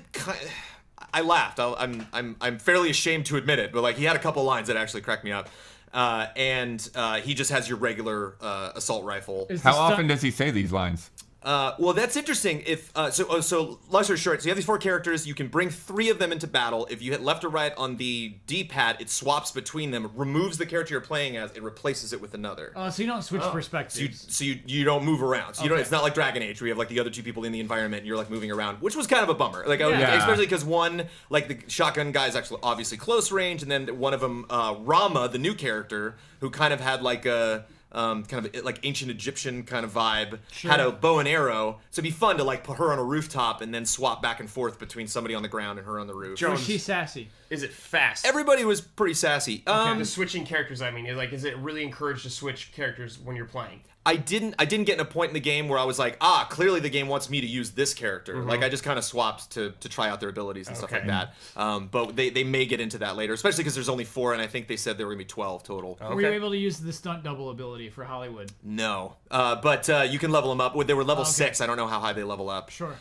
I laughed. I'm fairly ashamed to admit it, but like he had a couple lines that actually cracked me up. And he just has your regular assault rifle. Is How the often does he say these lines? Well, that's interesting. If so, long story short, so you have these 4 characters. You can bring 3 of them into battle. If you hit left or right on the D-pad, it swaps between them, removes the character you're playing as, and replaces it with another. So you don't switch perspectives. So you don't move around. So you don't. Okay. It's not like Dragon Age where you have like the other 2 people in the environment and you're like moving around, which was kind of a bummer. Like Yeah. especially because one, like the shotgun guy is actually obviously close range, and then one of them, Rama, the new character, who kind of had like a kind of like ancient Egyptian kind of vibe, had a bow and arrow. So it'd be fun to like put her on a rooftop and then swap back and forth between somebody on the ground and her on the roof. Jones, Was she sassy? is it fast? Everybody was pretty sassy. The switching characters, I mean, is it really encouraged to switch characters when you're playing? I didn't get in a point in the game where I was like, clearly the game wants me to use this character. Like I just kind of swapped to try out their abilities and stuff like that. But they may get into that later, especially because there's only 4, and I think they said there were gonna be 12 total. Were you able to use the stunt double ability for Hollywood? No, but you can level them up. They were level 6. I don't know how high they level up. Sure.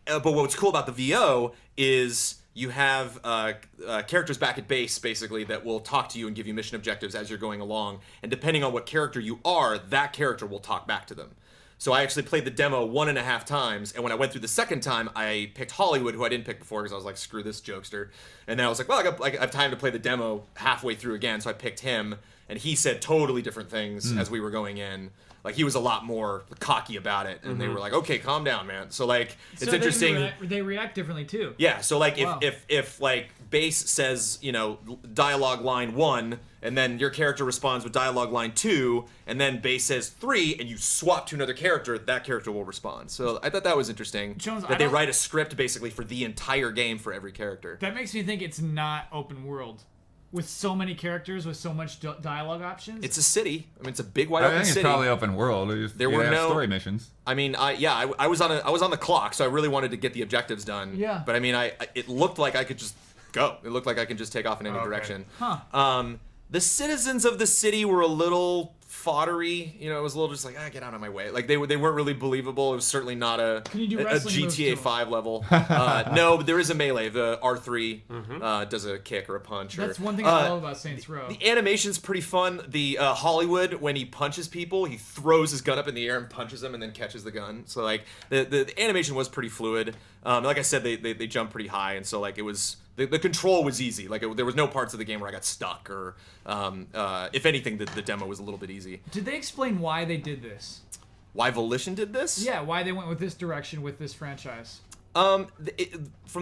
But what's cool about the VO is you have characters back at base, basically, that will talk to you and give you mission objectives as you're going along. And depending on what character you are, that character will talk back to them. So I actually played the demo 1.5 times, and when I went through the second time, I picked Hollywood, who I didn't pick before because I was like, screw this jokester. And then I was like, well, I have time to play the demo halfway through again, so I picked him, and he said totally different things as we were going in. Like, he was a lot more cocky about it, and they were like, okay, calm down, man. So, like, it's So interesting. They react differently too. Yeah, so like Wow. if like base says, dialogue line 1, and then your character responds with dialogue line 2, and then base says 3, and you swap to another character, that character will respond. So I thought that was interesting. Jones, I that they don't- write a script basically for the entire game for every character. That makes me think it's not open world. With so many characters, with so much dialogue options. It's a city. I mean, it's a big wide I open think it's city. probably open world. There were have no- story missions. I mean, I was on the clock, so I really wanted to get the objectives done. Yeah. But I mean, it looked like I could just go. It looked like I could just take off in any direction. Huh. The citizens of the city were a little foddery. It was a little just like, get out of my way. Like they weren't really believable. It was certainly not a Can you do a wrestling moves to GTA 'em? 5 level. No, but there is a melee. The R3 does a kick or a punch. That's or, one thing I love about Saints Row. The animation's pretty fun. The Hollywood, when he punches people, he throws his gun up in the air and punches them and then catches the gun. So like the animation was pretty fluid. Like I said, they jump pretty high, and so like it was the control was easy. Like there was no parts of the game where I got stuck or if anything, the demo was a little bit easy. Did they explain why they did this? Why Volition did this? Yeah, why they went with this direction with this franchise? From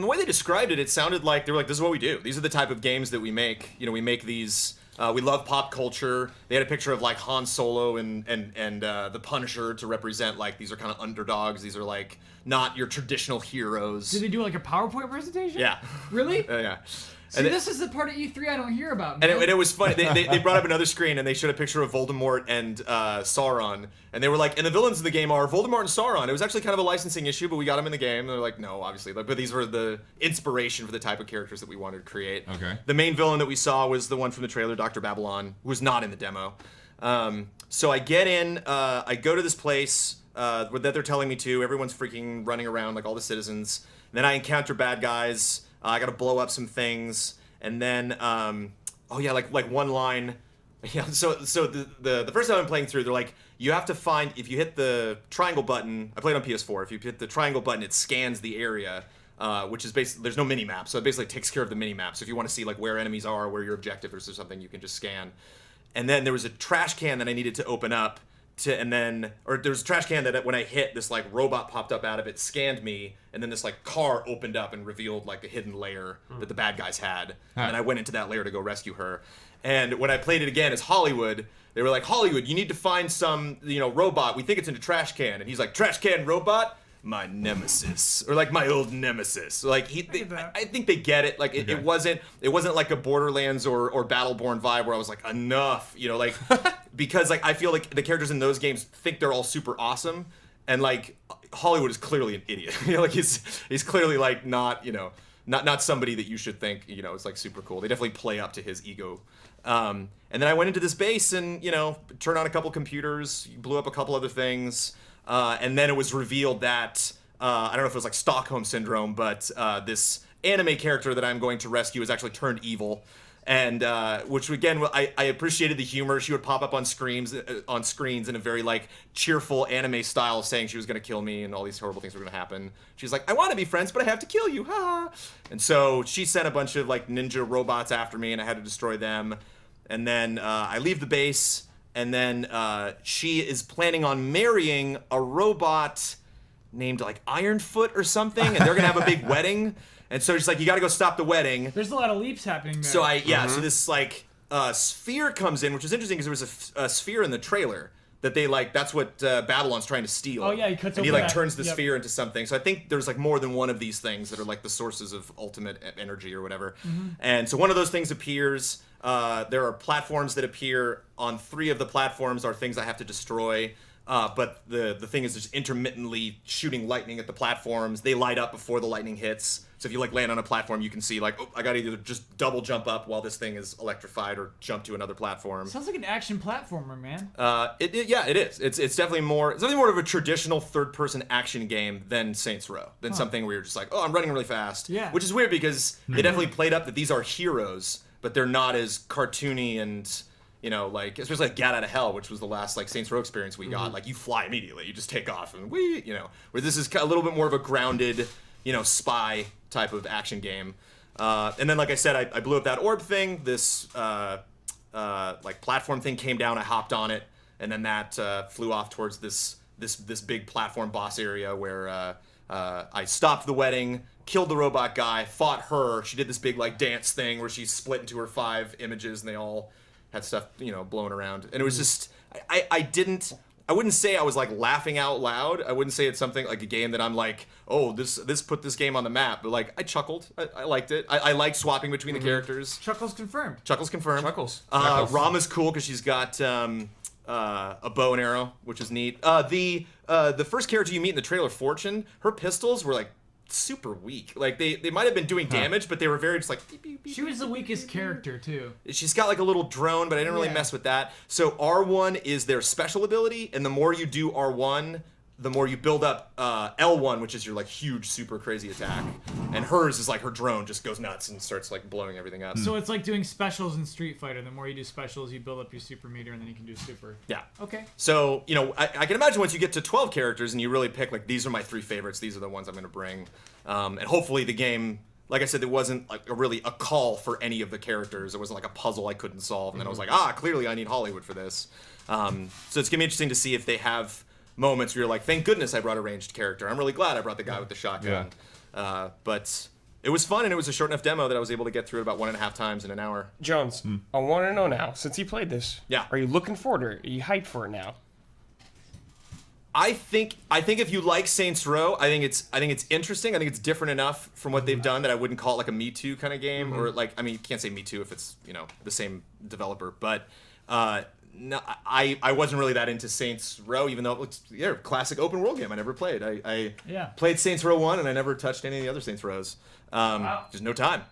the way they described it, it sounded like they were like, "This is what we do. These are the type of games that we make. You know, we make these. We love pop culture." They had a picture of like Han Solo and the Punisher to represent like these are kind of underdogs. These are like not your traditional heroes. Did they do like a PowerPoint presentation? Yeah. Really? Yeah. See, this is the part of E3 I don't hear about, And man. it was funny. They brought up another screen and they showed a picture of Voldemort and Sauron. And they were like, and the villains of the game are Voldemort and Sauron. It was actually kind of a licensing issue, but we got them in the game. And they're like, no, obviously. But these were the inspiration for the type of characters that we wanted to create. Okay. The main villain that we saw was the one from the trailer, Dr. Babylon, who was not in the demo. So I get in, I go to this place that they're telling me to. Everyone's freaking running around, like all the citizens. And then I encounter bad guys. I got to blow up some things. And then, like one line. Yeah. So the first time I'm playing through, they're like, you have to find, if you hit the triangle button. I played on PS4. If you hit the triangle button, it scans the area, which is basically there's no mini map, so it basically takes care of the mini map. So if you want to see like where enemies are, where your objective is, or something, you can just scan. And then there was a trash can that I needed to open up. There was a trash can that when I hit, this like robot popped up out of it, scanned me, and then this like car opened up and revealed like the hidden lair that the bad guys had. And I went into that lair to go rescue her. And when I played it again as Hollywood, they were like, Hollywood, you need to find some, robot. We think it's in a trash can. And he's like, trash can robot? My nemesis, or like my old nemesis. Like I think they get it. Like it wasn't like a Borderlands or Battleborn vibe where I was like enough, like because like I feel like the characters in those games think they're all super awesome, and like Hollywood is clearly an idiot. Like he's clearly like not somebody that you should think is like super cool. They definitely play up to his ego. And then I went into this base and turned on a couple computers, blew up a couple other things. And then it was revealed that, I don't know if it was like Stockholm Syndrome, but this anime character that I'm going to rescue is actually turned evil. And which, again, I appreciated the humor. She would pop up on screens in a very like cheerful anime style saying she was going to kill me and all these horrible things were going to happen. She's like, I want to be friends, but I have to kill you. Ha! And so she sent a bunch of like ninja robots after me and I had to destroy them. And then I leave the base. And then she is planning on marrying a robot named like Ironfoot or something, and they're gonna have a big wedding. And so she's like, "You got to go stop the wedding." There's a lot of leaps happening there. So so this like sphere comes in, which is interesting because there was a sphere in the trailer that they like. That's what Babylon's trying to steal. Oh yeah, he cuts. And he over like that. turns the sphere into something. So I think there's like more than one of these things that are like the sources of ultimate energy or whatever. And so one of those things appears. There are platforms that appear. On 3 of the platforms are things I have to destroy. But the thing is just intermittently shooting lightning at the platforms. They light up before the lightning hits. So if you like land on a platform, you can see like, oh, I got to either just double jump up while this thing is electrified or jump to another platform. Sounds like an action platformer, man. It is. It's definitely more of a traditional third-person action game than Saints Row. Than something where you're just like, oh, I'm running really fast. Yeah. Which is weird because they definitely played up that these are heroes, but they're not as cartoony and like especially like Gat Out of Hell, which was the last like Saints Row experience we got. Like you fly immediately, you just take off and where this is a little bit more of a grounded, spy type of action game. And then like I said, I blew up that orb thing. This like platform thing came down. I hopped on it, and then that flew off towards this big platform boss area where I stopped the wedding, killed the robot guy, fought her. She did this big like dance thing where she split into her 5 images, and they all had stuff blowing around. And it was just I wouldn't say I was like laughing out loud. I wouldn't say it's something like a game that I'm like, oh, this put this game on the map. But like I chuckled. I liked it. I liked swapping between the characters. Chuckles confirmed. Chuckles confirmed. Chuckles. Rama's cool because she's got a bow and arrow, which is neat. The first character you meet in the trailer, Fortune, her pistols were like super weak. Like they might have been doing damage, but they were very just like beep, beep, beep, She was the weakest character too. She's got like a little drone, but I didn't really mess with that. So R1 is their special ability, and the more you do R1, the more you build up L1, which is your like huge, super crazy attack. And hers is like her drone just goes nuts and starts like blowing everything up. So it's like doing specials in Street Fighter. The more you do specials, you build up your super meter, and then you can do super. Yeah. Okay. So, I can imagine once you get to 12 characters and you really pick, like, these are my 3 favorites, these are the ones I'm going to bring. And hopefully the game, like I said, there wasn't like a call for any of the characters. It wasn't like a puzzle I couldn't solve. And then I was like, clearly I need Hollywood for this. So it's going to be interesting to see if they have moments where you're like, thank goodness I brought a ranged character. I'm really glad I brought the guy with the shotgun. But it was fun, and it was a short enough demo that I was able to get through it about 1.5 times in an hour. Jones, I want to know now, since you played this, Yeah. are you looking forward to it? Are you hyped for it now? I think if you like Saints Row, I think it's interesting. I think it's different enough from what they've done that I wouldn't call it like a Me Too kind of game, or like, I mean, you can't say Me Too if it's, you know, the same developer. But no, I wasn't really that into Saints Row, even though it's a classic open world game I never played. I played Saints Row 1 and I never touched any of the other Saints Rows. Just no time.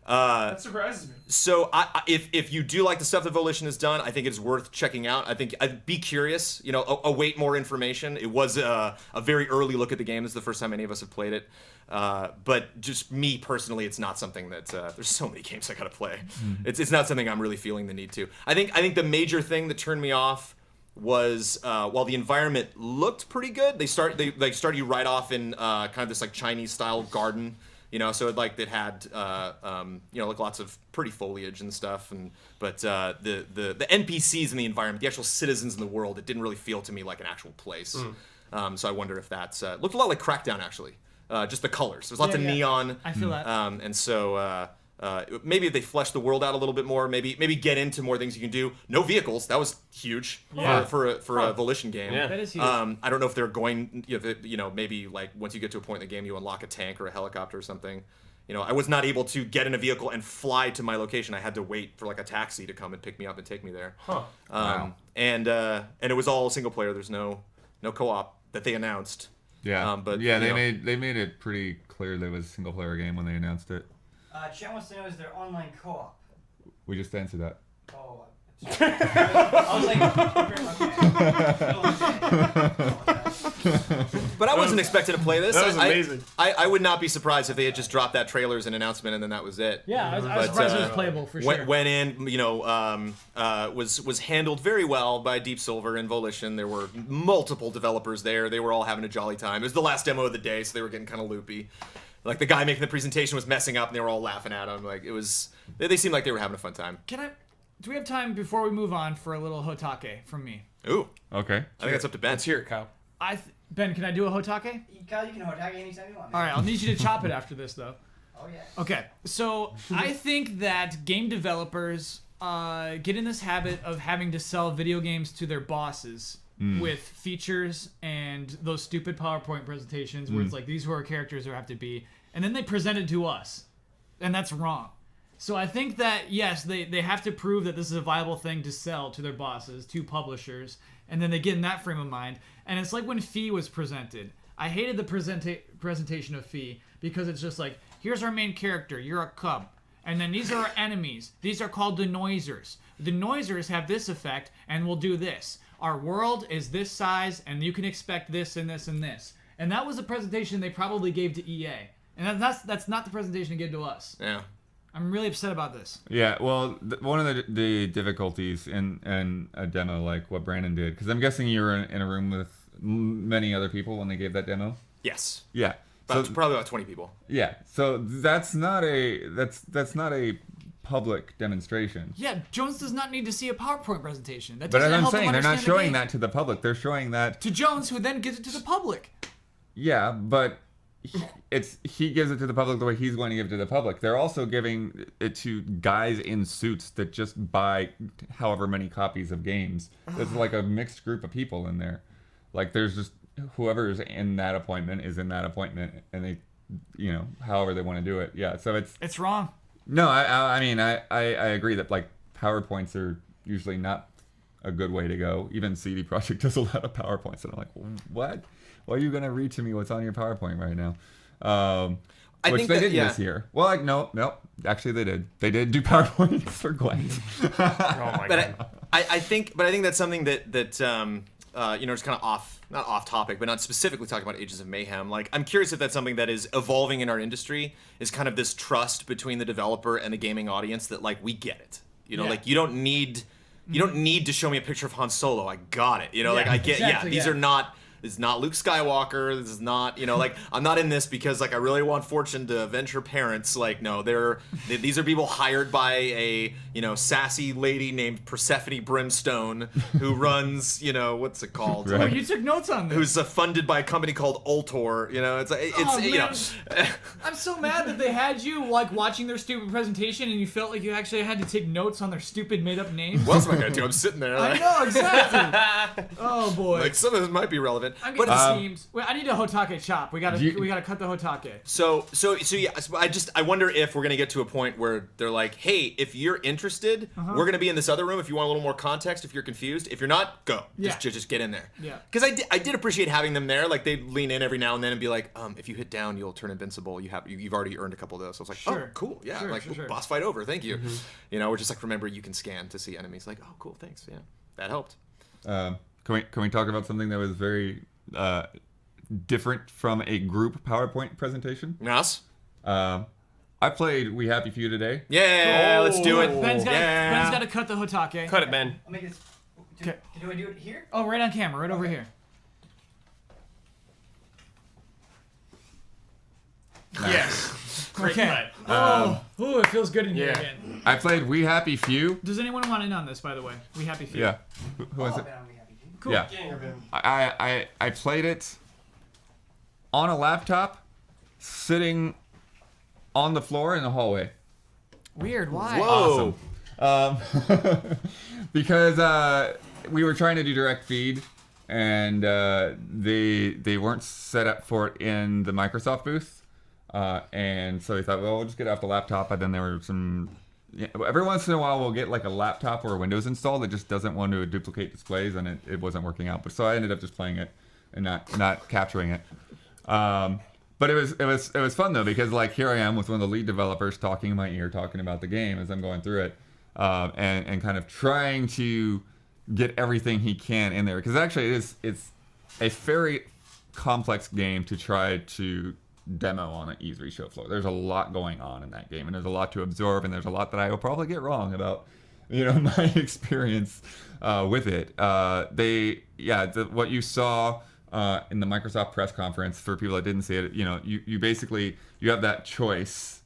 That surprises me. So if you do like the stuff that Volition has done, I think it is worth checking out. I think I'd be curious, you know, await more information. It was a very early look at the game. This is the first time any of us have played it. But just me personally, it's not something that there's so many games I gotta play. It's not something I'm really feeling the need to. I think the major thing that turned me off was while the environment looked pretty good, they start you right off in kind of this like Chinese style garden. You know, so it had you know, like lots of pretty foliage and stuff, but the NPCs in the environment, the actual citizens in the world, it didn't really feel to me like an actual place. So I wonder if that's looked a lot like Crackdown actually. Just the colors. There's lots of neon. I feel that. And so maybe if they flesh the world out a little bit more, maybe get into more things you can do. No vehicles. That was huge for a Volition game. Yeah. That is huge. I don't know if they're going, you know, maybe like once you get to a point in the game, you unlock a tank or a helicopter or something. You know, I was not able to get in a vehicle and fly to my location. I had to wait for like a taxi to come and pick me up and take me there. Wow. And it was all single player. There's no co-op that they announced. Yeah, but yeah, you know. they made it pretty clear that it was a single player game when they announced it. Chat wants to know, is there online co-op? We just answered that. Oh, I was like, But I wasn't expecting to play this. That was amazing. I would not be surprised if they had just dropped that trailer as an announcement and then that was it. Yeah, I was But, surprised it was playable for sure. Went in, you know, was handled very well by Deep Silver and Volition. There were multiple developers there. They were all having a jolly time. It was the last demo of the day, so they were getting kind of loopy. Like the guy making the presentation was messing up, and they were all laughing at him. Like it was, they seemed like they were having a fun time. Do we have time before we move on for a little hotake from me? Ooh, Okay. I think that's up to Ben. Let's hear it, Kyle. Ben, can I do a hotake? Kyle, you can hotake anytime you want. All right, I'll need you to chop it after this though. Oh yeah. Okay, so I think that game developers get in this habit of having to sell video games to their bosses with features and those stupid PowerPoint presentations where it's like, these are our characters who have to be, and then they present it to us, and that's wrong. So I think that, yes, they have to prove that this is a viable thing to sell to their bosses, to publishers, and then they get in that frame of mind. And it's like when Fee was presented. I hated the presentation of Fee because it's just like, here's our main character, you're a cub. And then these are our enemies. These are called the Noisers. The Noisers have this effect and will do this. Our world is this size and you can expect this and this and this. And that was the presentation they probably gave to EA. And that's not the presentation they gave to us. Yeah. I'm really upset about this. Yeah, well, one of the difficulties in a demo like what Brandon did, because I'm guessing you were in a room with many other people when they gave that demo. Yes. Yeah. Probably about 20 people. Yeah. So that's not a public demonstration. Yeah, Jones does not need to see a PowerPoint presentation. That But doesn't as I'm help him saying, they're not understand the showing game. that to the public. They're showing that To Jones, who then gives it to the public. Yeah, but he gives it to the public the way he's going to give it to the public. They're also giving it to guys in suits that just buy however many copies of games. There's like a mixed group of people in there. Like there's just whoever's in that appointment is in that appointment, and they, you know, however they want to do it. Yeah, so It's wrong. No, I mean I agree that like PowerPoints are usually not a good way to go. Even CD Projekt does a lot of PowerPoints, and I'm like, what? Why are you gonna read to me what's on your PowerPoint right now? Which think they that- did yeah. this year. Well, like no, actually they did. They did do PowerPoints for Gwent. Oh my god. But I think that's something that you know, it's kind of not off topic, but not specifically talking about Ages of Mayhem. Like, I'm curious if that's something that is evolving in our industry, is kind of this trust between the developer and the gaming audience that, like, we get it. You know, Yeah. like, you don't need to show me a picture of Han Solo. I got it. You know, like, I get, exactly, these yeah. are not, is not Luke Skywalker. This is not, like, I'm not in this because, like, I really want Fortune to avenge her parents. Like, no, these are people hired by a, sassy lady named Persephone Brimstone who runs, what's it called? Right. Oh, you took notes on this. Who's funded by a company called Ultor. I'm so mad that they had you, like, watching their stupid presentation and you felt like you actually had to take notes on their stupid made-up names. What else am I going to do? I'm sitting there. I Like, know, exactly. Oh, boy. like, some of it might be relevant. I'm But getting steams. Wait, I need a Hotake chop. We gotta cut the Hotake. So yeah, I wonder if we're gonna get to a point where they're like, hey, if you're interested, we're gonna be in this other room. If you want a little more context, if you're confused, if you're not, go. Yeah. Just get in there. Yeah. Because I did appreciate having them there. Like they'd lean in every now and then and be like, if you hit down, you'll turn invincible. You've already earned a couple of those. So I was like, Sure. oh, cool, yeah, Sure, like sure. boss fight over. Thank you. Or just like remember you can scan to see enemies. Like, oh, cool, thanks. Yeah, that helped. Can we talk about something that was very different from a group PowerPoint presentation? Yes. I played We Happy Few today. Yeah, let's do it. Ben's got to cut the Hotake. Cut it, Ben. I'll make this. Okay. Do I do it here? Oh, right on camera, right over here. Yes. Great Okay. cut. Ooh, it feels good in here Yeah. again. I played We Happy Few. Does anyone want in on this, by the way? We happy few. Yeah. Who was Oh, it? Ben, I'll be happy to. Cool. Yeah. Getting her, Ben. I played it on a laptop, sitting on the floor in the hallway. Weird. Why? Whoa. Because we were trying to do direct feed, and they weren't set up for it in the Microsoft booth, and so we thought, well, we'll just get it off the laptop. And then there were some. Yeah, every once in a while, we'll get like a laptop or a Windows install that just doesn't want to duplicate displays, and it wasn't working out. But so I ended up just playing it and not capturing it. But it was fun though, because like here I am with one of the lead developers talking in my ear, talking about the game as I'm going through it, and kind of trying to get everything he can in there, because actually it's a very complex game to try to demo on an E3 show floor. There's a lot going on in that game, and there's a lot to absorb, and there's a lot that I will probably get wrong about, my experience with it. What you saw in the Microsoft press conference, for people that didn't see it, you basically you have that choice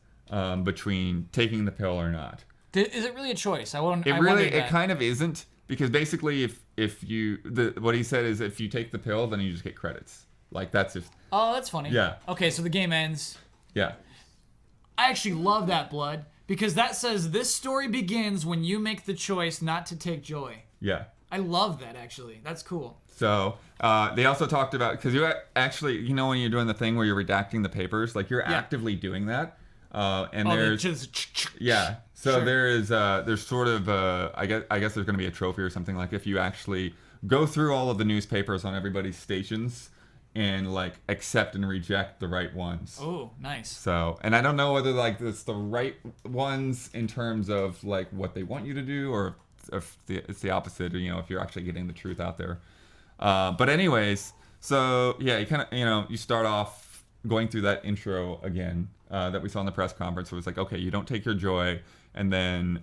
between taking the pill or not. Is it really a choice? It kind of isn't, because basically what he said is if you take the pill, then you just get credits. Like that's just. Oh, that's funny. Yeah. Okay, so the game ends. Yeah. I actually love that, Blood, because that says this story begins when you make the choice not to take joy. Yeah. I love that, actually. That's cool. So they also talked about, because you actually, when you're doing the thing where you're redacting the papers, like you're actively doing that. There's yeah. So Sure. there's sort of I guess there's going to be a trophy or something, like if you actually go through all of the newspapers on everybody's stations and like accept and reject the right ones. Oh, nice. So, and I don't know whether like it's the right ones in terms of like what they want you to do, or if it's the opposite, if you're actually getting the truth out there. But anyways, so yeah, you kind of, you start off going through that intro again that we saw in the press conference. It was like, okay, you don't take your joy, and then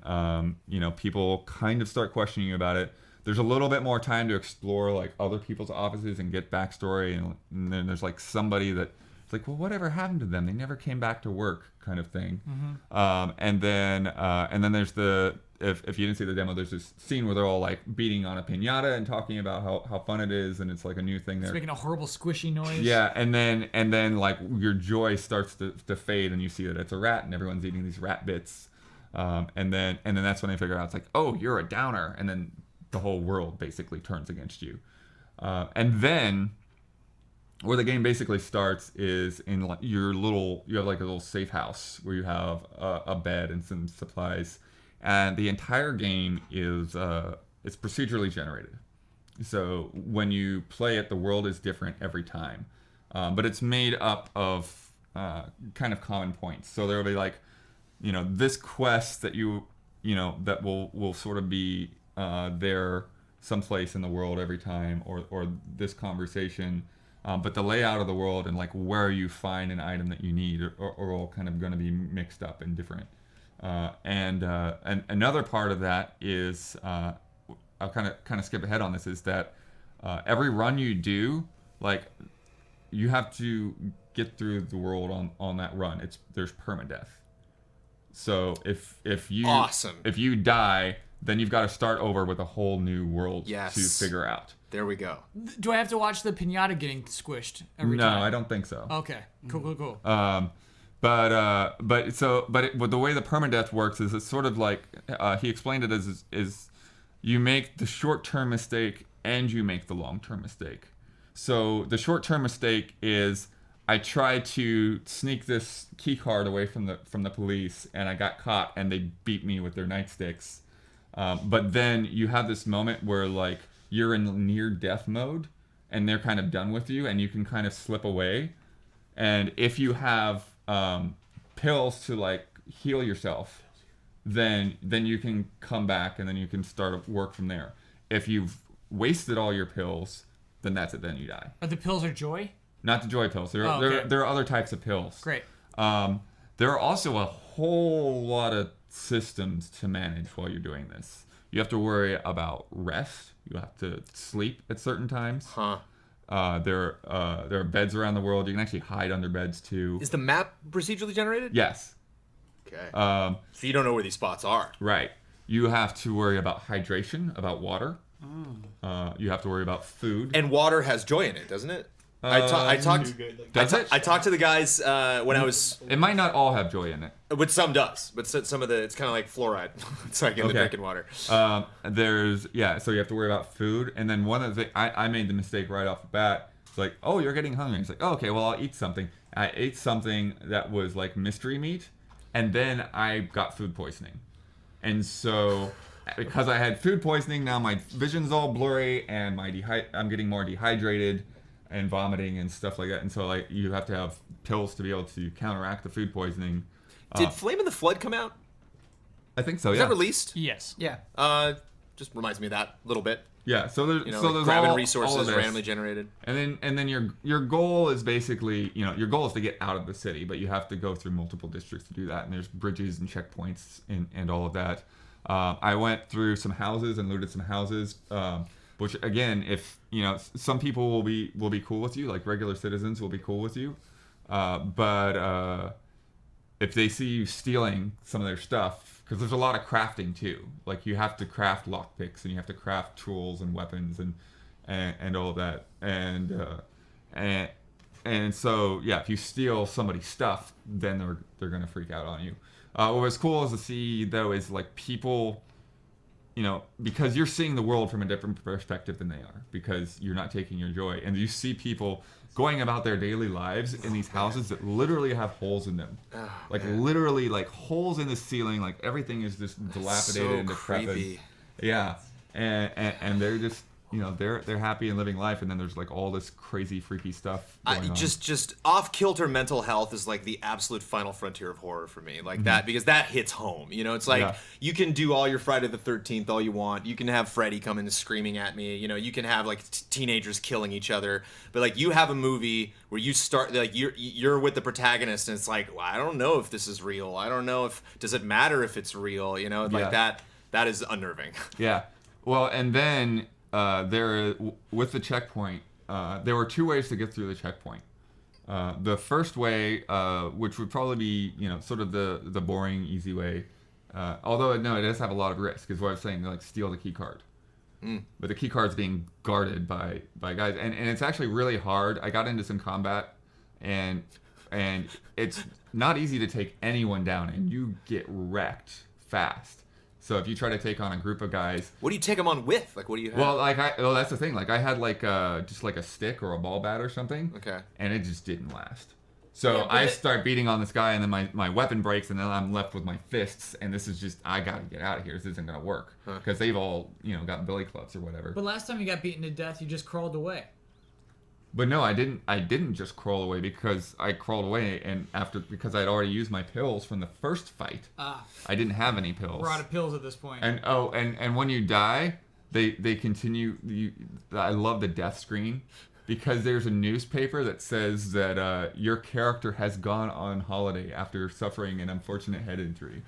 people kind of start questioning you about it. There's a little bit more time to explore like other people's offices and get backstory, and then there's like somebody that it's like, well, whatever happened to them? They never came back to work, kind of thing. Mm-hmm. And then there's if you didn't see the demo, there's this scene where they're all like beating on a piñata and talking about how fun it is, and it's like a new thing there. It's making a horrible squishy noise. Yeah, and then like your joy starts to fade, and you see that it's a rat, and everyone's eating these rat bits. And then that's when they figure out it's like, oh, you're a downer, and then the whole world basically turns against you. And then where the game basically starts is in like you have like a little safe house where you have a bed and some supplies, and the entire game is it's procedurally generated. So when you play it, the world is different every time, but it's made up of kind of common points. So there will be like, this quest that that will sort of be there someplace in the world every time, or this conversation, but the layout of the world and like where you find an item that you need are all kind of going to be mixed up and different. And another part of that is I'll kind of skip ahead on this, is that every run you do, like you have to get through the world on that run. There's permadeath. So if you Awesome. if you die, then you've got to start over with a whole new world Yes. to figure out. There we go. Do I have to watch the pinata getting squished every No, time? I don't think so. Okay. Cool. But the way the permadeath works is it's sort of like he explained it as is you make the short-term mistake and you make the long-term mistake. So the short-term mistake is I tried to sneak this key card away from the police and I got caught and they beat me with their nightsticks. But then you have this moment where like you're in near death mode and they're kind of done with you and you can kind of slip away. And if you have pills to like heal yourself, then you can come back and then you can start work from there. If you've wasted all your pills, then that's it. Then you die. Are the pills are joy? Not the joy pills. There are other types of pills. Great. There are also a whole lot of systems to manage while you're doing this. You have to worry about rest. You have to sleep at certain times. Huh. There are beds around the world. You can actually hide under beds too. Is the map procedurally generated? Yes. Okay. So you don't know where these spots are. Right. You have to worry about hydration, about water. You have to worry about food. And water has joy in it, doesn't it? I talked to the guys when I was. It might not all have joy in it. But some does. But some of it's kind of like fluoride. It's like in the drinking water. So you have to worry about food. And then one of the I made the mistake right off the bat. It's like, oh, you're getting hungry. It's like, oh, okay, well, I'll eat something. I ate something that was like mystery meat, and then I got food poisoning. And so, because I had food poisoning, now my vision's all blurry, and I'm getting more dehydrated and vomiting and stuff like that. And so, like, you have to have pills to be able to counteract the food poisoning. Did Flame in the Flood come out? I think so. Was that released? Yes. Yeah. Just reminds me of that a little bit. Yeah. So there's like grabbing all resources of randomly generated. And then your goal is basically, your goal is to get out of the city, but you have to go through multiple districts to do that. And there's bridges and checkpoints and all of that. I went through some houses and looted some houses. Which again, if some people will be cool with you, like regular citizens will be cool with you, but if they see you stealing some of their stuff, because there's a lot of crafting too. Like you have to craft lockpicks and you have to craft tools and weapons and all of that, and so yeah, if you steal somebody's stuff, then they're gonna freak out on you. What was cool is to see though is like people. Because you're seeing the world from a different perspective than they are, because you're not taking your joy, and you see people going about their daily lives in these houses that literally have holes in them, literally like holes in the ceiling, like everything is just dilapidated and decrepit. Creepy. Yeah, and they're just they're happy and living life, and then there's like all this crazy freaky stuff going on. Just off-kilter mental health is like the absolute final frontier of horror for me, like that, because that hits home. It's like you can do all your Friday the 13th all you want. You can have Freddy come in screaming at me. You can have like teenagers killing each other, but like you have a movie where you start like you're with the protagonist, and it's like, well, I don't know if this is real. I don't know if does it matter if it's real. Like that is unnerving. Yeah. Well, and then. With the checkpoint, there were two ways to get through the checkpoint. The first way, which would probably be, sort of the boring, easy way, although no, it does have a lot of risk, is what I was saying, like steal the key card. But the key card's being guarded by guys, and it's actually really hard. I got into some combat, and it's not easy to take anyone down, and you get wrecked fast. So if you try to take on a group of guys, what do you take them on with? Like, what do you have? Well, that's the thing. Like, I had like just like a stick or a ball bat or something. Okay. And it just didn't last. So I start beating on this guy, and then my weapon breaks, and then I'm left with my fists, and this is just I gotta get out of here. This isn't gonna work because they've all got billy clubs or whatever. But last time you got beaten to death, you just crawled away. But no, I didn't just crawl away, because I crawled away because I'd already used my pills from the first fight. I didn't have any pills. We're out of pills at this point. And when you die, they continue. I love the death screen, because there's a newspaper that says that your character has gone on holiday after suffering an unfortunate head injury.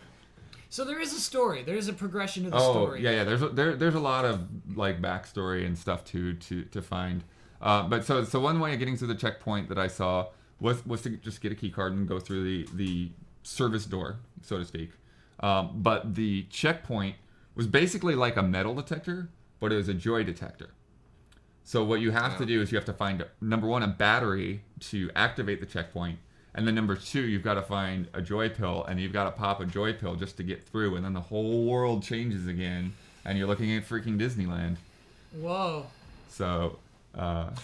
So there is a story. There is a progression to the story. Yeah. There's a lot of like backstory and stuff to find. But so one way of getting to the checkpoint that I saw was to just get a key card and go through the service door, so to speak. But the checkpoint was basically like a metal detector, but it was a joy detector. So what you have to do is you have to find, number one, a battery to activate the checkpoint. And then number two, you've got to find a joy pill, and you've got to pop a joy pill just to get through. And then the whole world changes again, and you're looking at freaking Disneyland. Whoa. So,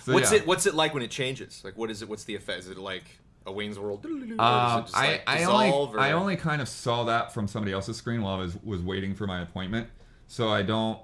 What's yeah. What's it like when it changes? Like, what is it? What's the effect? Is it like a Wayne's World? Or does it just, like, I only kind of saw that from somebody else's screen while I was waiting for my appointment. So I don't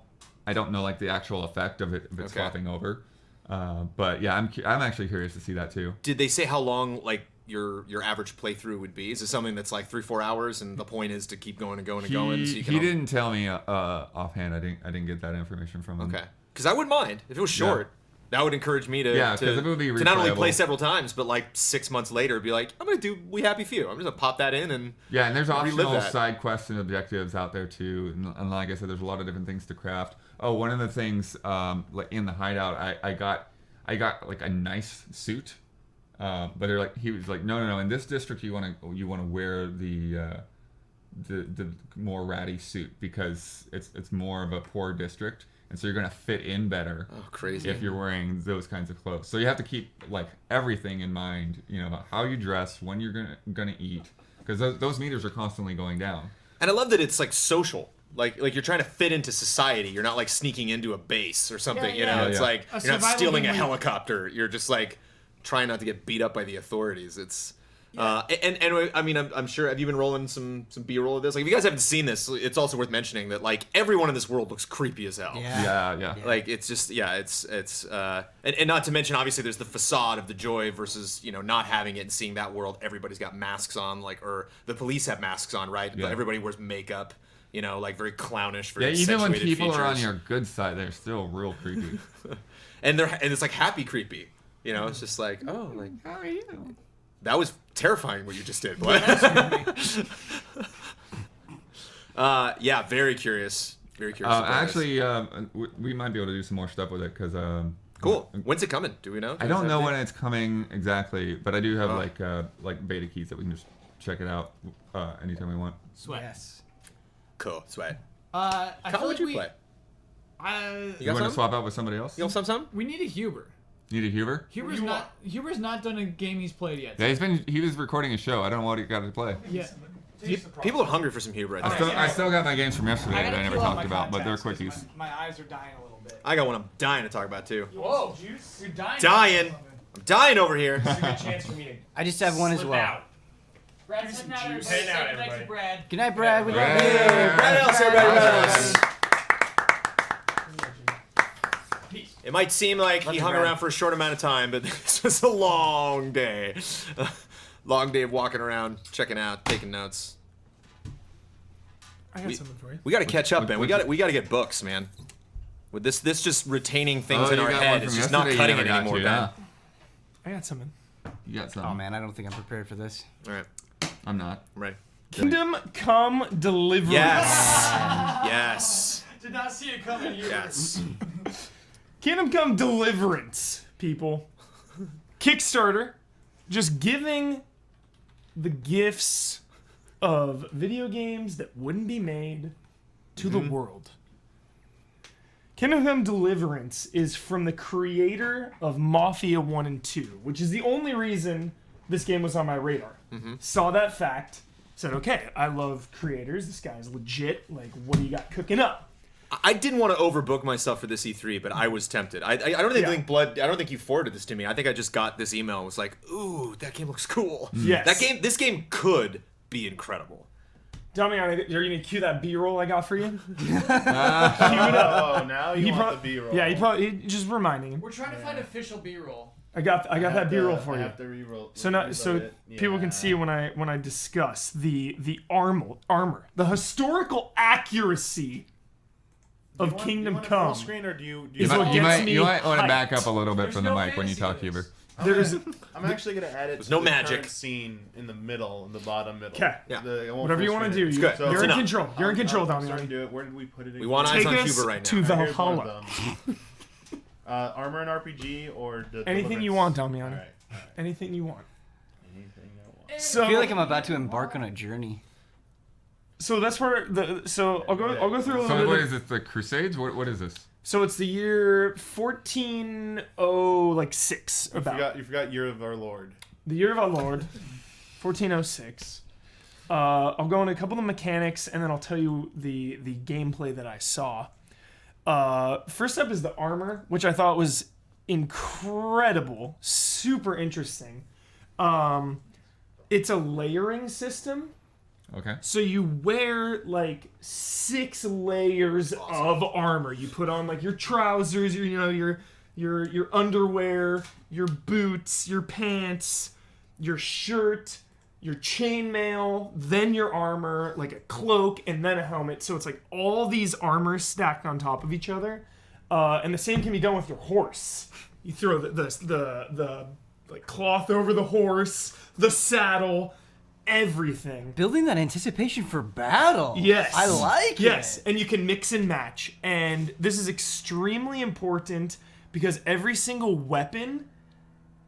know like the actual effect of it if it's swapping over. But yeah, I'm actually curious to see that too. Did they say how long like your average playthrough would be? Is it something that's like 3-4 hours, and the point is to keep going and going and going? So you can he didn't tell me offhand. I didn't get that information from him. Okay, because I wouldn't mind if it was short. Yeah. That would encourage me to Yeah, 'cause if it would be to not only play replayable. several times, but like 6 months later, be like, I'm gonna do We Happy Few. I'm just gonna pop that in and Yeah, and there's relive optional that. side quests and objectives out there too, and like I said, there's a lot of different things to craft. Oh, one of the things, like in the hideout, I got like a nice suit, but he was like, no, in this district you want to wear the more ratty suit because it's more of a poor district, and so you're gonna fit in better. Oh, crazy! If you're wearing those kinds of clothes, so you have to keep like everything in mind, about how you dress, when you're gonna eat, because those meters are constantly going down. And I love that it's like social. Like you're trying to fit into society. You're not like sneaking into a base or something. Yeah. It's like A you're not survival stealing a game where- helicopter. You're just like trying not to get beat up by the authorities. It's and I mean I'm sure, have you been rolling some B-roll of this? Like if you guys haven't seen this, it's also worth mentioning that like everyone in this world looks creepy as hell. Yeah. Like it's just and not to mention obviously there's the facade of the joy versus not having it and seeing that world. Everybody's got masks on, like, or the police have masks on, right? Yeah. But everybody wears makeup. Like very clownish, Yeah, very even when accentuated people are on features. your good side, they're still real creepy. and it's like happy creepy. It's just like, oh, like, How are you? that was terrifying what you just did. What? Yeah, very curious. Very curious. to play this. Actually, we might be able to do some more stuff with it because. Cool. When's it coming? Do we know? I don't know when it's coming exactly, but I do have like beta keys that we can just check it out anytime we want. Sweat. Yes. Cool. Sweat. I How feel would like you we. play? You got want to some? swap out with somebody else? You know some? We need a Huber. Need a Huber? Huber's not done a game he's played yet. Yeah, he was recording a show. I don't know what he got to play. Yeah. People are hungry for some Huber. I I think. still got my games from yesterday I that gotta I never peel out talked my about, but they're contacts 'cause quickies. My eyes are dying a little bit. I got one I'm dying to talk about too. Whoa, juice! You're dying. Dying. I'm dying over here. It's a good chance for me to I just have one as slip well. out. Brad's heading out. Everybody Heading out, say goodnight everybody. to Brad. Good night, Brad. We love Brad. you. Brad Ellis, everybody. Brad Ellis. Peace. It might seem like he hung around for a short amount of time, but this was a long day. Long day of walking around, checking out, taking notes. I got something for you. We got to catch up, man. We what'd got to get books, man. With this just retaining things Oh, in you our got head, one it's from just not yesterday cutting you it never got anymore, to, Ben. yeah. I got something. You got something. Oh man, I don't think I'm prepared for this. All right, I'm not. I'm ready. Kingdom Come Deliverance. Yes. Yes. Did not see it coming here. Yes. Kingdom Come Deliverance, people. Kickstarter, just giving the gifts of video games that wouldn't be made to the world. Kingdom Come Deliverance is from the creator of Mafia 1 and 2, which is the only reason this game was on my radar. Saw that fact, said, okay, I love creators. This guy's legit. Like, what do you got cooking up? I didn't want to overbook myself for this E3, but I was tempted. I don't think Yeah. I don't think you forwarded this to me. I think I just got this email and was like, ooh, that game looks cool. Yes. This game could be incredible. Damian, you're going to cue that B-roll I got for you? Oh, now you He want pro- the B-roll. Yeah, he probably just reminding him. We're trying to find official B-roll. I got that B-roll for I you. have to re-roll. So now, reload so it. people can Yeah. see when I discuss the armor, the historical accuracy of Kingdom you want Come. Full screen, or do you Is what You gets might me want to back hyped. up a little bit There's from the no mic when you fantasy talk, to Huber. this. There's I'm actually gonna add it. There's to no the magic. current scene in the middle, in the bottom middle. 'Kay. Yeah. whatever you want to do. It's good. You're It's in enough. control. You're in control, I'm starting to Damian. do it. Where did we put it? We want again? eyes Take on us Huber right now. to Here's one of Valhalla. them. Armor and RPG or Anything you want, Damiani. All right. Anything you want. Anything I want. So I feel like I'm about to embark on a journey. So that's where I'll go through a little So bit. what is this? The Crusades? What is this? So it's the year 1406 about. You forgot Year of Our Lord. The year of our Lord, 1406. I'll go into a couple of the mechanics, and then I'll tell you the gameplay that I saw. First up is the armor, which I thought was incredible, super interesting. It's a layering system. Okay. So you wear like 6 layers of armor. You put on like your trousers, your underwear, your boots, your pants, your shirt, your chainmail, then your armor, like a cloak, and then a helmet. So it's like all these armors stacked on top of each other. And the same can be done with your horse. You throw the like cloth over the horse, the saddle, everything. Building that anticipation for battle. Yes. I like it. Yes, and you can mix and match. And this is extremely important because every single weapon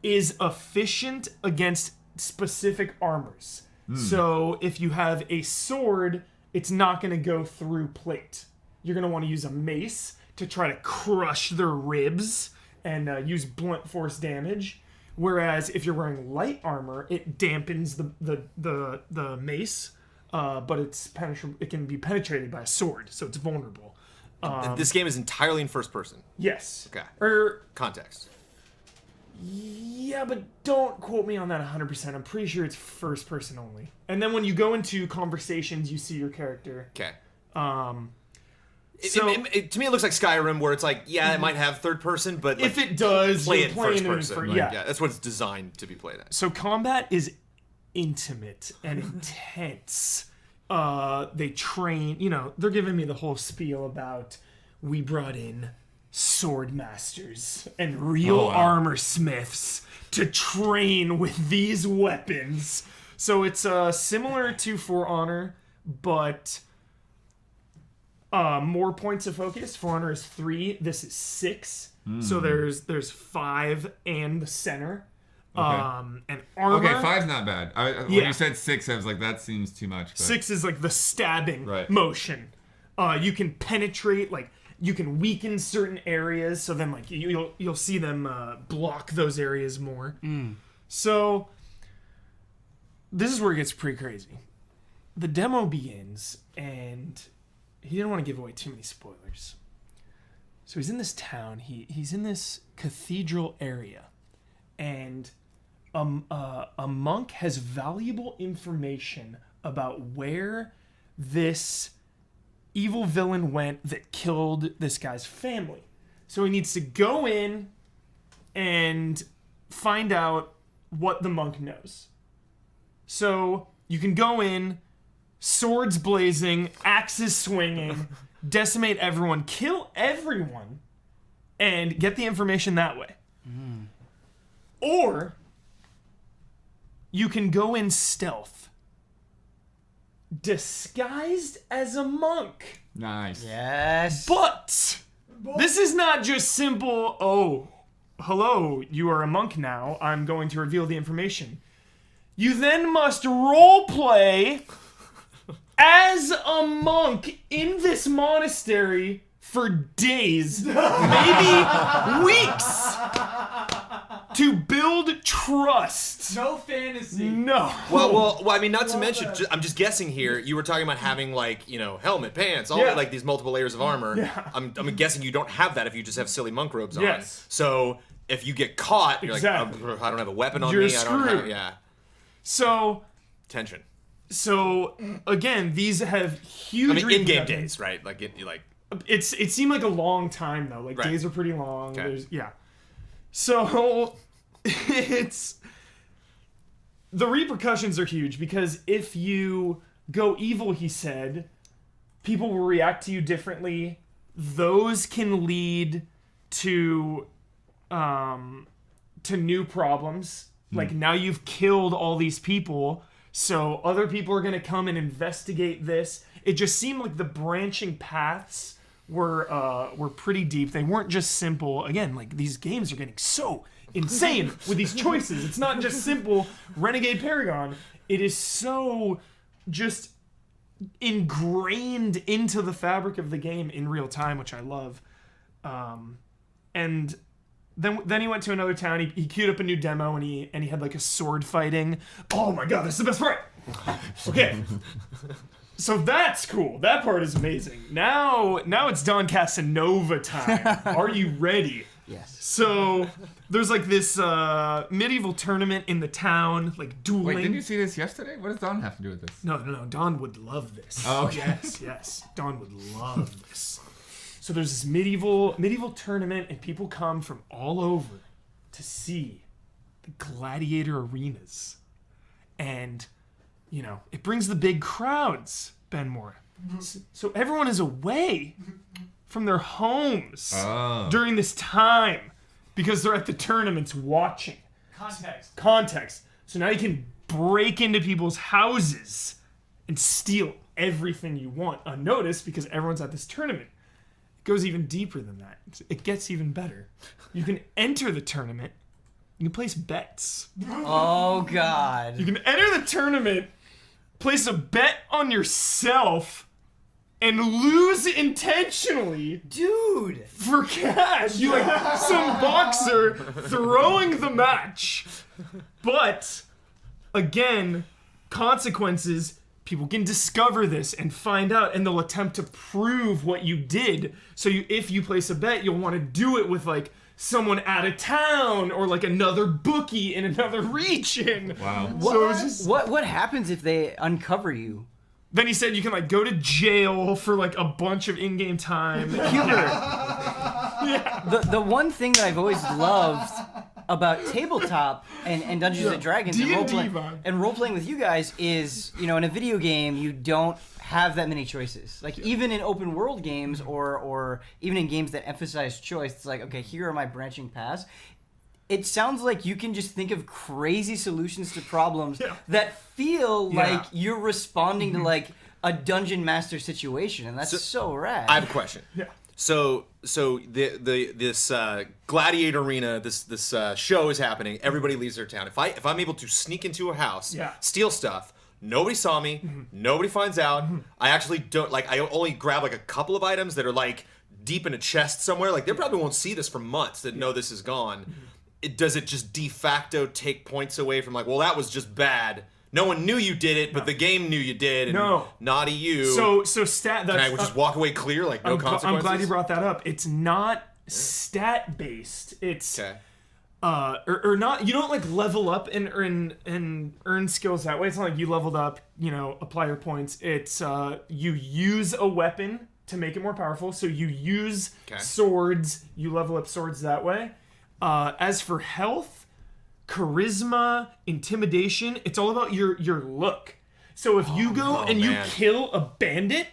is efficient against specific armors. So if you have a sword, it's not going to go through plate. You're going to want to use a mace to try to crush their ribs and use blunt force damage. Whereas if you're wearing light armor, it dampens the mace, but it can be penetrated by a sword, so it's vulnerable. This game is entirely in first person. Yes. Okay. Context. Yeah, but don't quote me on that 100%. I'm pretty sure it's first person only. And then when you go into conversations, you see your character. Okay. So To me, it looks like Skyrim, where it's like, yeah, it might have third person, but like, if it does, play you're it playing first it person. in Yeah, that's what it's designed to be played at. So combat is intimate and intense. They train, they're giving me the whole spiel about we brought in sword masters and real armor smiths to train with these weapons. So it's similar to For Honor, but more points of focus. For Honor is 3. This is 6. So there's 5 and the center. And armor. Okay, 5's not bad. When you said 6, I was like, that seems too much. But... 6 is like the stabbing Right. motion. You can penetrate, like you can weaken certain areas, so then like you'll see them block those areas more. So this is where it gets pretty crazy. The demo begins, and he didn't want to give away too many spoilers. So he's in this town. He's in this cathedral area, and a monk has valuable information about where this evil villain went that killed this guy's family. So he needs to go in and find out what the monk knows. So you can go in, swords blazing, axes swinging, decimate everyone, kill everyone, and get the information that way. Or you can go in stealth, disguised as a monk. Nice. Yes. But this is not just simple, oh, hello, you are a monk now, I'm going to reveal the information. You then must roleplay as a monk in this monastery for days, maybe weeks, to build trust. No fantasy. No. Well, I mean, not to mention, I'm just guessing here. You were talking about having like, helmet, pants, all like these multiple layers of armor. Yeah. I'm guessing you don't have that if you just have silly monk robes on. Yes. So if you get caught, you're Exactly. like, I don't have a weapon on You're me. I don't screwed. have, yeah. So Tension. Again, these have huge. I mean, in-game repercussions. days, right? It seemed like a long time though. Like Right. days are pretty long. Okay. So it's the repercussions are huge because if you go evil, he said, people will react to you differently. Those can lead to new problems. Like now you've killed all these people, so other people are going to come and investigate this. It just seemed like the branching paths were pretty deep. They weren't just simple. Again, like these games are getting so insane with these choices. It's not just simple Renegade Paragon. It is so just ingrained into the fabric of the game in real time, which I love. And then he went to another town. He queued up a new demo, and he had like a sword fighting. Oh my god, this is the best part. Okay. So that's cool. That part is amazing. Now it's Don Casanova time. Are you ready? Yes. So there's like this medieval tournament in the town, like dueling. Wait, didn't you see this yesterday? What does Don have to do with this? No. Don would love this. Oh, okay. Yes. Don would love this. So there's this medieval tournament, and people come from all over to see the gladiator arenas. And, it brings the big crowds, Ben Moore. So everyone is away from their homes during this time because they're at the tournaments watching. Context. So now you can break into people's houses and steal everything you want unnoticed because everyone's at this tournament. It goes even deeper than that. It gets even better. You can enter the tournament. You can place bets. Oh, God. You can enter the tournament, place a bet on yourself, and lose intentionally. Dude. For cash. You like some boxer throwing the match. But, again, consequences. People can discover this and find out, and they'll attempt to prove what you did. So if you place a bet, you'll want to do it with like someone out of town or like another bookie in another region. Wow. So it's just, What happens if they uncover you? then he said you can like go to jail for like a bunch of in-game time. The one thing that I've always loved about tabletop and Dungeons and Dragons D&D and role-playing with you guys is, in a video game, you don't have that many choices. Like, even in open world games or even in games that emphasize choice, it's like, okay, here are my branching paths. It sounds like you can just think of crazy solutions to problems that feel like you're responding to, like, a dungeon master situation, and that's so rad. I have a question. Yeah. So this gladiator arena, this show is happening. Everybody leaves their town. If I'm able to sneak into a house, steal stuff, nobody saw me, nobody finds out. I actually don't I only grab like a couple of items that are like deep in a chest somewhere. Like they probably won't see this for months. That know this is gone. Does it just de facto take points away from like, well, that was just bad. No one knew you did it, but the game knew you did, and naughty you. So stat. Can I just walk away clear, like no consequences? I'm glad you brought that up. It's not stat based. It's or not. You don't like level up and earn skills that way. It's not like you leveled up. Apply your points. It's you use a weapon to make it more powerful. So you use swords. You level up swords that way. As for health, charisma, intimidation, it's all about your look. So if you go you kill a bandit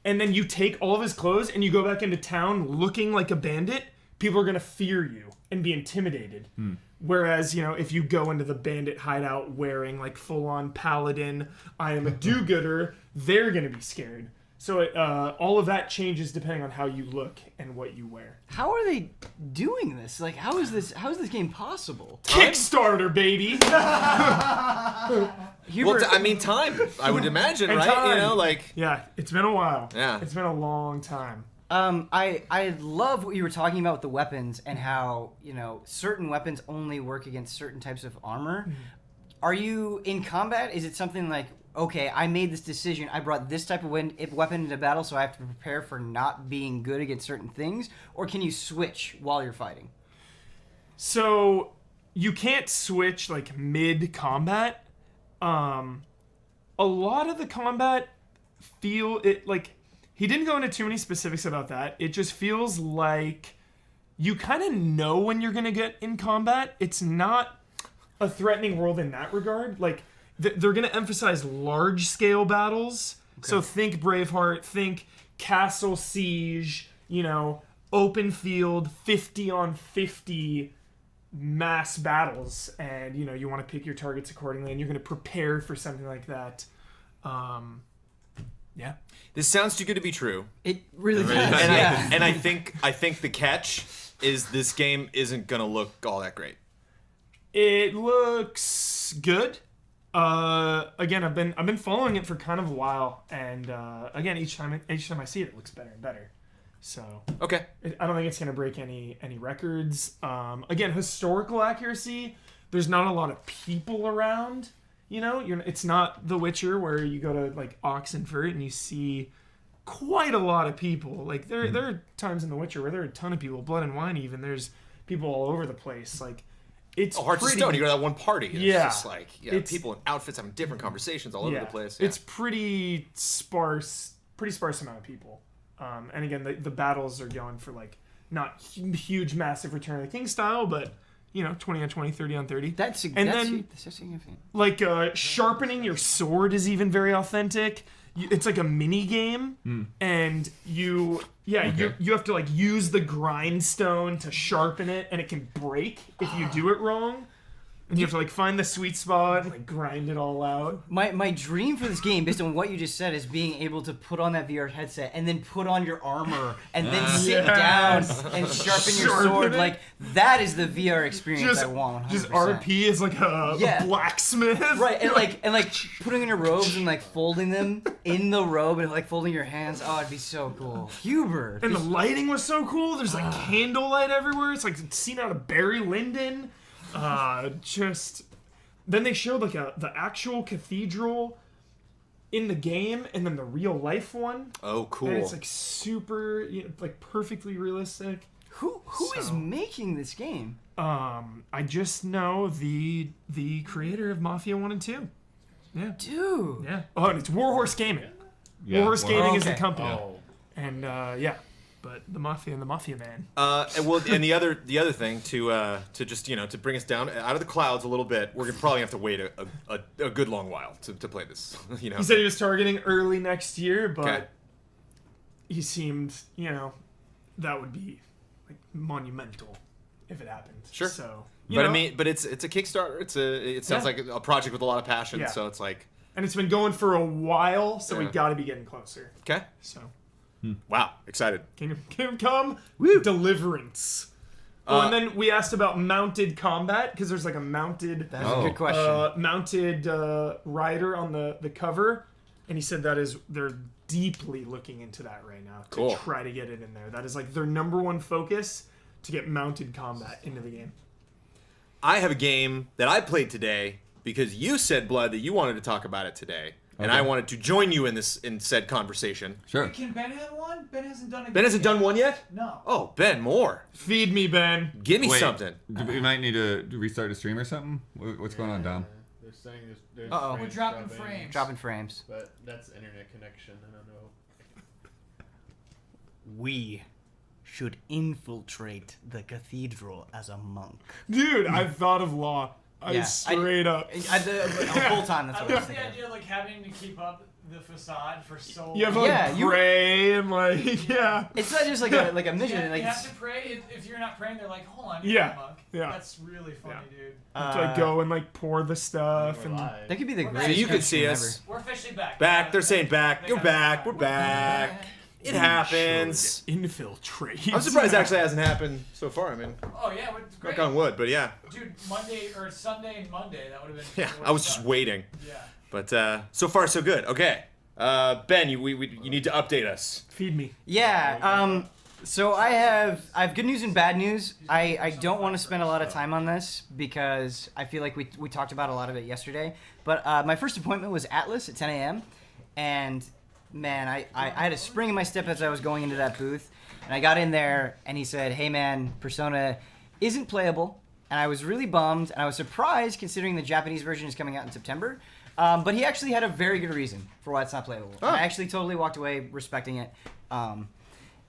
and then you take all of his clothes and you go back into town looking like a bandit, people are going to fear you and be intimidated. Whereas, if you go into the bandit hideout wearing like full-on paladin, I am a do-gooder, they're going to be scared. So all of that changes depending on how you look and what you wear. How are they doing this? Like, how is this game possible? Kickstarter, baby! Time. I would imagine, right? Time. Yeah, it's been a while. Yeah. It's been a long time. I love what you were talking about with the weapons and how, certain weapons only work against certain types of armor. Are you in combat? Is it something like, okay, I made this decision, I brought this type of weapon into battle, so I have to prepare for not being good against certain things? Or can you switch while you're fighting? So, you can't switch, mid-combat. A lot of the combat he didn't go into too many specifics about that. It just feels like you kind of know when you're going to get in combat. It's not a threatening world in that regard. They're going to emphasize large-scale battles. Okay. So think Braveheart, think Castle Siege, open field, 50-on-50 mass battles. And, you want to pick your targets accordingly, and you're going to prepare for something like that. Yeah. This sounds too good to be true. It really does. And, Yeah. I think the catch is this game isn't gonna look all that great. It looks good. Again, I've been following it for kind of a while, and again, each time I see it, it looks better and better. So Okay. I don't think it's gonna break any records. Again, historical accuracy. There's not a lot of people around. You know, it's not The Witcher where you go to like Oxenfurt and you see quite a lot of people. Like there are times in The Witcher where there are a ton of people. Blood and Wine even. There's people all over the place. Like it's Hearts of Stone. You go to that one party. And Yeah. It's just like people in outfits having different conversations all over the place. Yeah. It's pretty sparse amount of people. And again, the battles are going for like not huge, massive Return of the King style, but 20 on 20, 30 on 30. That's so significant. Like sharpening your sword is even very authentic. It's like a mini game, and you have to like use the grindstone to sharpen it, and it can break if you do it wrong. And you have to like find the sweet spot and like grind it all out. My dream for this game, based on what you just said, is being able to put on that VR headset and then put on your armor and then sit down and sharpen your sword. Like that is the VR experience I want. 100%. Just RP is like a blacksmith, right? And like putting on your robes and like folding them in the robe and like folding your hands. Oh, it'd be so cool. Hubert. And the lighting was so cool. There's like candlelight everywhere. It's like a scene out of Barry Lyndon. Then they showed like the actual cathedral in the game and then the real life one. Oh, cool. And it's like super, like perfectly realistic. Who is making this game? I just know the creator of Mafia 1 and 2. Yeah. Dude. Yeah. Oh, and it's Warhorse Gaming. Yeah, Warhorse Gaming is the okay. company. And but the Mafia and the Mafia Man. And the other thing to just to bring us down out of the clouds a little bit, we're gonna probably have to wait a good long while to play this. He said he was targeting early next year, but Okay. he seemed that would be like monumental if it happened. Sure. So, But I mean, it's a Kickstarter. It sounds like a project with a lot of passion. Yeah. So it's like, and it's been going for a while, so we Yeah. got to be getting closer. okay, So, wow, excited. Kingdom Come, Deliverance. And then we asked about mounted combat because there's like a mounted That's a good question. mounted rider on the cover, and he said they're deeply looking into that right now to Cool. try to get it in there. That is like their number one focus, to get mounted combat into the game. I have a game that I played today because you said, Blood, that you wanted to talk about it today, and I wanted to join you in said conversation. Sure. Can Ben have one? Ben hasn't done it. Ben hasn't done one yet? No. Oh, Ben, more. Feed me, Ben. Give me Wait, something. We might need to restart a stream or something. What's going on, Dom? They're saying there's Uh-oh. frames We're dropping frames. Dropping frames. But that's internet connection. I don't know. We should infiltrate the cathedral as a monk. Dude, I've thought of Law. Yeah, Straight up. The whole time, that's I what I was love the thinking. idea of like having to keep up the facade for so You have to long. Yeah, like you- pray and like It's not just like a mission. You Like have to pray. If you're not praying, they're like, hold on, Yeah, you're a monk. yeah. That's really funny, dude. to like go and like pour the stuff We're and live. that could be the So greatest. you could see stream us. We're officially back. Back. They're saying back. They You're got back. us We're back. It happens. infiltrate. I'm surprised it actually hasn't happened so far. I mean, Oh yeah, it's great. knock on wood, but yeah. Dude, Monday or Sunday and Monday, that would have been. Yeah, I was just waiting. Yeah. But so far, so good. Okay. Ben, you need to update us. Feed me. Yeah. So I have good news and bad news. I don't want to spend a lot of time on this because I feel like we talked about a lot of it yesterday. But my first appointment was Atlas at 10 a.m. And man, I had a spring in my step as I was going into that booth. And I got in there and he said, hey man, Persona isn't playable. And I was really bummed and I was surprised considering the Japanese version is coming out in September. But he actually had a very good reason for why it's not playable. Oh. I actually totally walked away respecting it.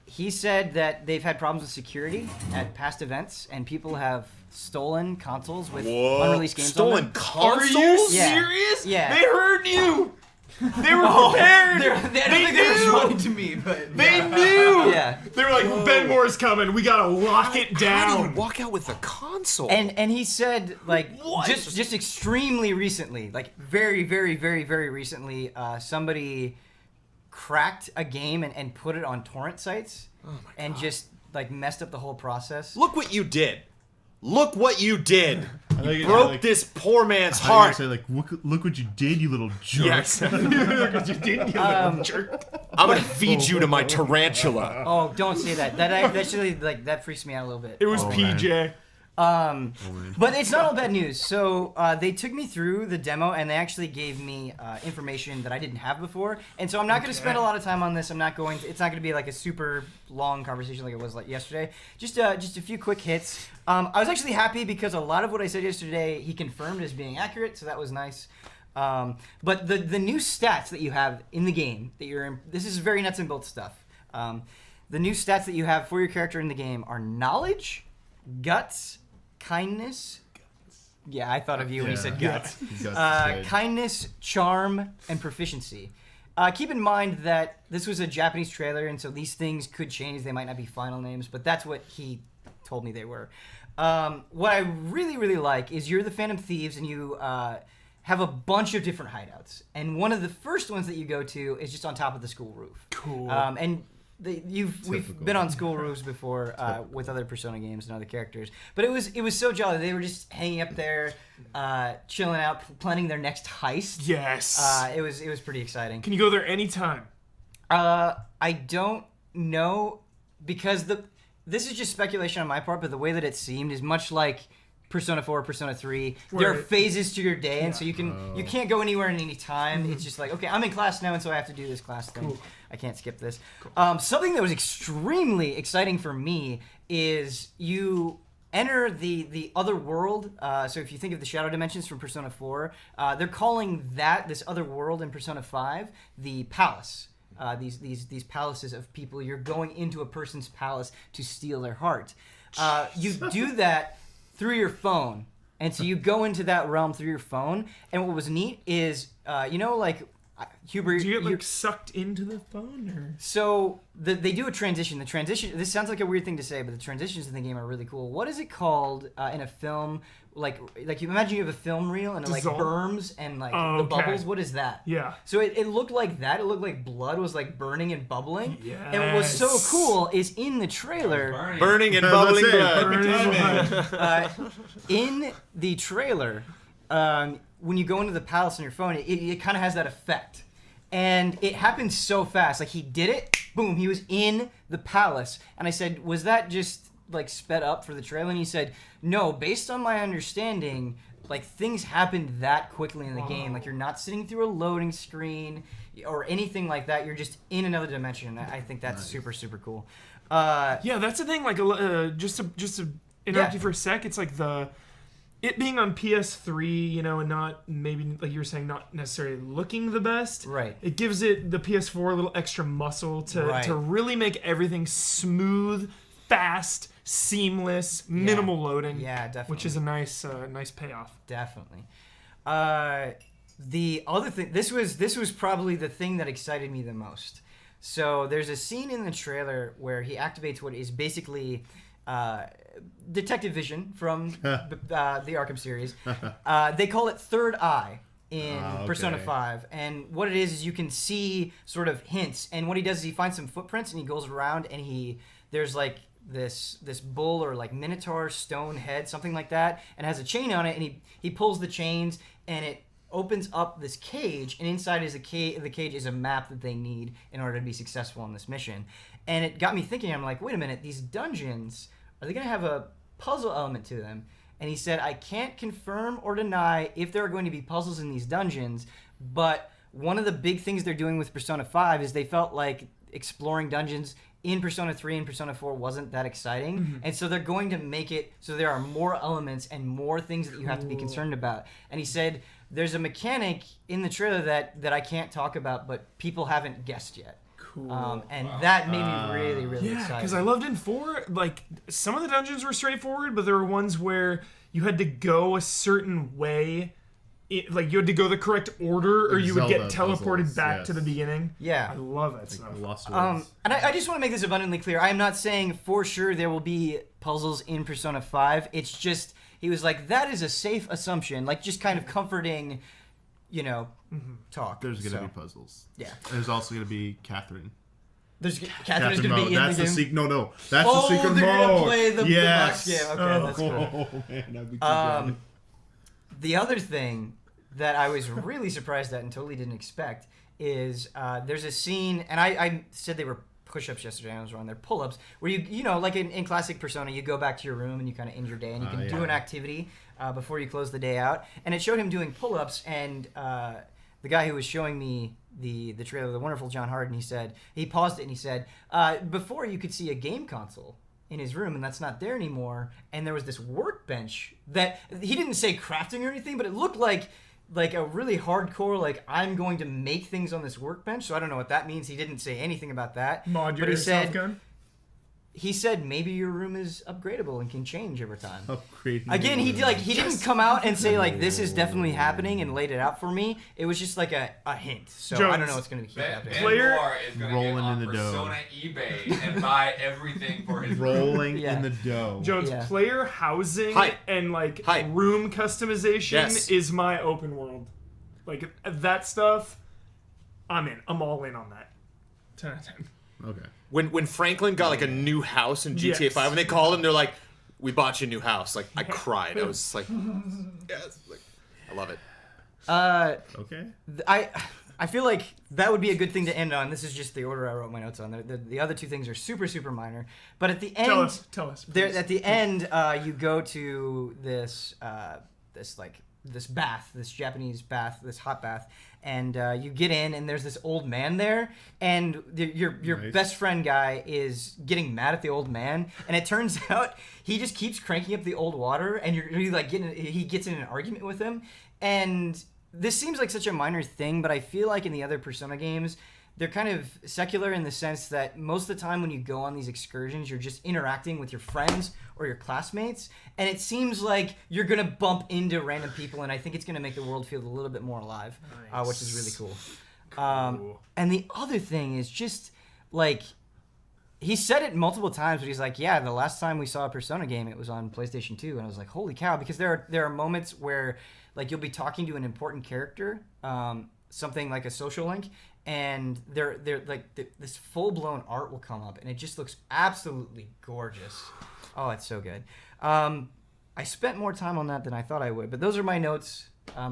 He said that they've had problems with security at past events, and people have stolen consoles with unreleased games on Stolen them. consoles? Are you Yeah. serious? Yeah. They heard you. They were prepared. I don't think they were knew. responding to me, but They knew. yeah. They were like, Ben Moore's coming. We gotta lock it How do you down. walk out with a console? And he said like What? just extremely recently, like very very very very recently, somebody cracked a game and put it on torrent sites and just like messed up the whole process. Look what you did. Look what you did. You You broke this poor man's heart. Say like, look what you did, you little jerk. Yes. Look what you did, you little jerk. I'm gonna feed you to my tarantula. Oh, don't say that. That actually like that freaks me out a little bit. It was PJ. But it's not all bad news. So they took me through the demo and they actually gave me information that I didn't have before. And so I'm not going to spend a lot of time on this. I'm not going to. It's not going to be like a super long conversation like it was like yesterday. Just a few quick hits. I was actually happy because a lot of what I said yesterday he confirmed as being accurate, so that was nice. But the new stats that you have in the game that you're in, this is very nuts and bolts stuff. The new stats that you have for your character in the game are knowledge, guts, kindness. Yeah, I thought of you when you said guts. Kindness, charm, and proficiency. Keep in mind that this was a Japanese trailer, and so these things could change. They might not be final names, but that's what he told me they were. What I really, really like is you're the Phantom Thieves, and you have a bunch of different hideouts. And one of the first ones that you go to is just on top of the school roof. Cool. And we've been on school roofs before with other Persona games and other characters, but it was so jolly. They were just hanging up there, chilling out, planning their next heist. Yes. It was pretty exciting. Can you go there anytime? I don't know because this is just speculation on my part, but the way that it seemed is much like Persona 4, Persona 3. There are phases to your day, and so you can't go anywhere at any time. It's just like, okay, I'm in class now, and so I have to do this class thing. Cool. I can't skip this. Cool. Something that was extremely exciting for me is you enter the other world. So if you think of the shadow dimensions from Persona 4, they're calling this other world in Persona 5 the palace. These palaces of people. You're going into a person's palace to steal their heart. You do that through your phone. And so you go into that realm through your phone. And what was neat is, like, Hubert... Do you get, sucked into the phone? Or? So they do a transition. The transition... This sounds like a weird thing to say, but the transitions in the game are really cool. What is it called in a film? Like you imagine you have a film reel and it like burns and like the bubbles. What is that? Yeah. So it looked like that. It looked like blood was like burning and bubbling. Yes. And what was so cool is in the trailer, burning and bubbling blood. In the trailer, when you go into the palace on your phone, it kind of has that effect, and it happened so fast. Like he did it, boom, he was in the palace, and I said, was that just like sped up for the trailer? And he said, no, based on my understanding, like things happened that quickly in the game. Like you're not sitting through a loading screen or anything like that. You're just in another dimension. I think that's super, super cool. Yeah, that's the thing. Like just to interrupt you for a sec, it's like it being on PS3, and not maybe like you were saying, not necessarily looking the best. Right. It gives it the PS4 a little extra muscle to really make everything smooth, fast, seamless, minimal loading. Yeah, definitely. Which is a nice payoff. Definitely. The other thing, this was probably the thing that excited me the most. So there's a scene in the trailer where he activates what is basically detective vision from the Arkham series. They call it Third Eye in Persona 5, and what it is you can see sort of hints, and what he does is he finds some footprints and he goes around and there's like this bull or like minotaur stone head, something like that, and has a chain on it, and he pulls the chains and it opens up this cage, and inside the cage is a map that they need in order to be successful in this mission. And it got me thinking, I'm like, wait a minute, these dungeons, are they going to have a puzzle element to them? And he said, I can't confirm or deny if there are going to be puzzles in these dungeons, but one of the big things they're doing with Persona 5 is they felt like exploring dungeons in Persona 3 and Persona 4 wasn't that exciting. Mm-hmm. And so they're going to make it so there are more elements and more things that you have to be concerned about. And he said, there's a mechanic in the trailer that I can't talk about, but people haven't guessed yet. Cool. And that made me really, really excited. Yeah, because I loved in 4, like, some of the dungeons were straightforward, but there were ones where you had to go a certain way. Like, you had to go the correct order, or you would get teleported back to the beginning. Yeah. I love that stuff. Lost Words. And I just want to make this abundantly clear. I am not saying for sure there will be puzzles in Persona 5. It's just, he was like, that is a safe assumption. Like, just kind of comforting talk. There's gonna So, be puzzles. Yeah. There's also gonna be Catherine. Catherine's gonna be in That's the game. No. That's the secret they're gonna mode. play the yes. box game. Okay, that's cool. Oh man, that'd be too good. The other thing that I was really surprised at and totally didn't expect is there's a scene, and I said they were push-ups yesterday, I was wrong, they're pull-ups, where you know, like in classic Persona, you go back to your room and you kind of end your day, and you can do an activity before you close the day out. And it showed him doing pull-ups, and the guy who was showing me the trailer, the wonderful John Harden, he paused it and he said, before you could see a game console in his room, and that's not there anymore, and there was this workbench that he didn't say crafting or anything, but it looked like a really hardcore, like, I'm going to make things on this workbench. So I don't know what that means. He didn't say anything about that. Mod your but airsoft gun? He said maybe your room is upgradable and can change over time. Upgrading. Again, he didn't come out and say like this is definitely happening and laid it out for me. It was just like a hint. So I don't know what's going to keep happening. Player- Moore is going to Rolling get on in the dough. Persona eBay and buy everything for his Rolling Yeah. in the dough. Jones, Yeah. player housing Hype. and like Hype. room customization Yes. is my open world. Like that stuff, I'm in. I'm all in on that. 10 out of 10. Okay. When Franklin got like a new house in GTA Yes. 5, and they called him, they're like, "We bought you a new house." Like I cried. I was just like, "Yes!" Like, I love it. Okay. I feel like that would be a good thing to end on. This is just the order I wrote my notes on. The other two things are super, super minor. But at the end, Tell us. there please. at the end, you go to this bath, this Japanese bath, this hot bath, and you get in, and there's this old man there, and your Nice. best friend guy is getting mad at the old man, and it turns out he just keeps cranking up the old water, and you're like he gets in an argument with him, and this seems like such a minor thing, but I feel like in the other Persona games, they're kind of secular in the sense that most of the time when you go on these excursions, you're just interacting with your friends or your classmates, and it seems like you're gonna bump into random people, and I think it's gonna make the world feel a little bit more alive, which is really cool. And the other thing is just like he said it multiple times, but he's like, "Yeah, the last time we saw a Persona game, it was on PlayStation 2," and I was like, "Holy cow!" Because there are moments where like you'll be talking to an important character, something like a social link, and they're like this full blown art will come up, and it just looks absolutely gorgeous. Oh, it's so good. I spent more time on that than I thought I would, but those are my notes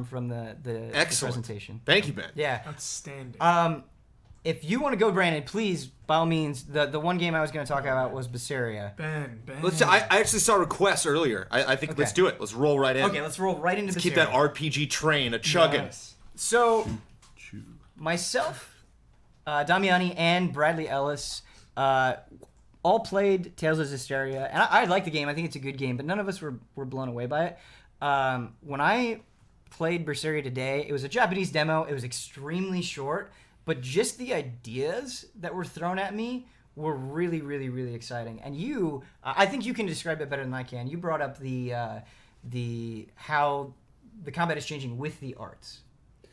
from the Excellent. presentation. Thank you, Ben. Yeah. Outstanding. If you want to go, Brandon, please, by all means. The one game I was going to talk about was Berseria. Ben. I actually saw requests earlier. I think Okay. let's do it. Let's roll right in. Okay, let's roll right into Let's Berseria. keep that RPG train a chugging. Yes. So, myself, Damiani, and Bradley Ellis all played Tales of Zestiria, and I like the game. I think it's a good game, but none of us were blown away by it. When I played Berseria today, it was a Japanese demo. It was extremely short, but just the ideas that were thrown at me were really, really, really exciting. And you, I think you can describe it better than I can. You brought up the how the combat is changing with the arts.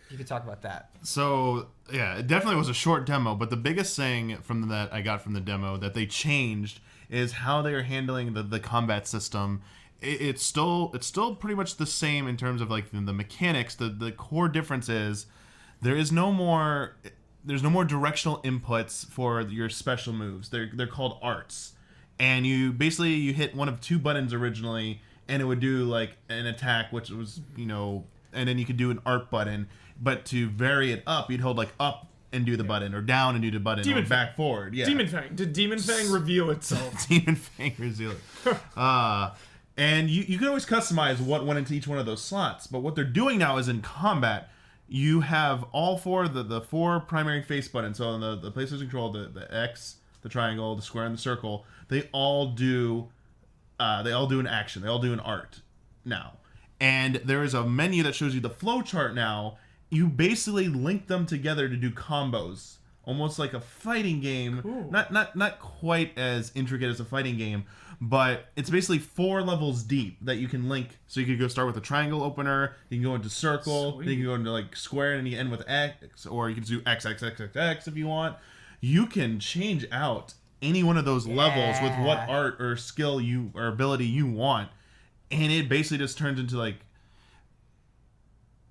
You could talk about that. So, yeah, it definitely was a short demo, but the biggest thing from that I got from the demo that they changed is how they are handling the combat system. It's still pretty much the same in terms of like the mechanics. The core difference is there's no more directional inputs for your special moves. They're called arts. And you hit one of two buttons originally, and it would do like an attack, which was, and then you could do an art button. But to vary it up, you'd hold like up and do the button, or down and do the button, or back forward. Yeah. Demon Fang. Did Demon Fang reveal itself? Demon Fang reveal it. And you can always customize what went into each one of those slots. But what they're doing now is in combat, you have all four the four primary face buttons. So on the PlayStation control, the X, the triangle, the square, and the circle, they all do an action. They all do an art now. And there is a menu that shows you the flow chart now. You basically link them together to do combos, almost like a fighting game. Cool. Not quite as intricate as a fighting game, but it's basically 4 levels deep that you can link. So you could go start with a triangle opener, you can go into circle, then you can go into like square, and you end with X, or you can do X, X, X, X, X if you want. You can change out any one of those levels with what art or skill or ability you want, and it basically just turns into like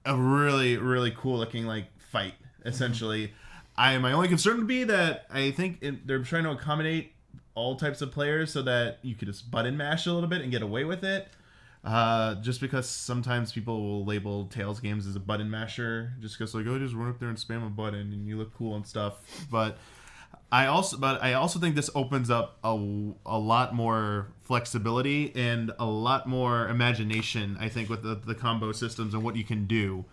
a really, really cool looking like fight. Essentially, my only concern would be that I think they're trying to accommodate all types of players so that you could just button mash a little bit and get away with it. Just because sometimes people will label Tales games as a button masher, just because like, oh, just run up there and spam a button and you look cool and stuff. But I also think this opens up a lot more flexibility and a lot more imagination. I think with the combo systems and what you can do,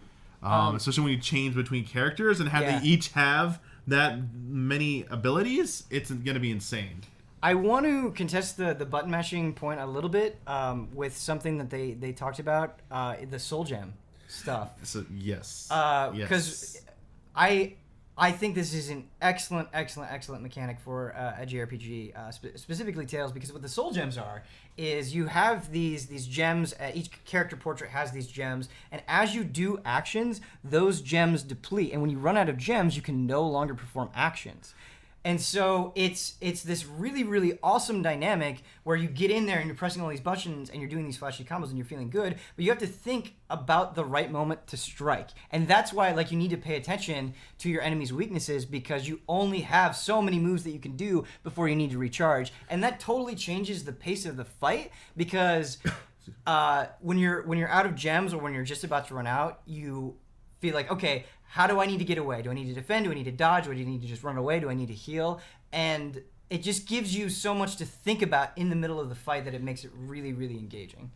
especially when you change between characters and have they each have that many abilities. It's going to be insane. I want to contest the button mashing point a little bit with something that they talked about, the Soul Gem stuff. So, yes. Because I think this is an excellent mechanic for a JRPG, specifically Tales, because what the Soul Gems are is you have these gems. Each character portrait has these gems, and as you do actions, those gems deplete. And when you run out of gems, you can no longer perform actions. And so it's this really, really awesome dynamic where you get in there and you're pressing all these buttons and you're doing these flashy combos and you're feeling good, but you have to think about the right moment to strike. And that's why like you need to pay attention to your enemy's weaknesses, because you only have so many moves that you can do before you need to recharge. And that totally changes the pace of the fight, because when you're out of gems or when you're just about to run out, you feel like, okay, how do I need to get away? Do I need to defend? Do I need to dodge? Do I need to just run away? Do I need to heal? And it just gives you so much to think about in the middle of the fight that it makes it really, really engaging.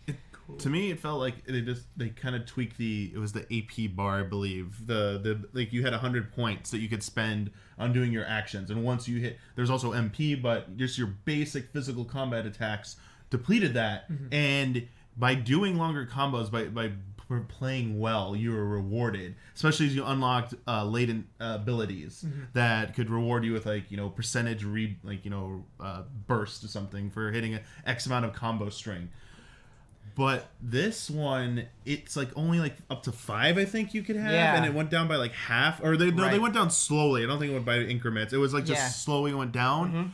To me, it felt like they kind of tweaked the AP bar, I believe. The like you had 100 points that you could spend on doing your actions, and once you hit, there's also MP, but just your basic physical combat attacks depleted that. And by doing longer combos, by playing well, you were rewarded, especially as you unlocked latent abilities that could reward you with like percentage burst or something for hitting an X amount of combo string. But this one, it's like only like up to 5 I think you could have, and it went down by like half, or they went down slowly. I don't think it went by increments. It was like just slowly went down.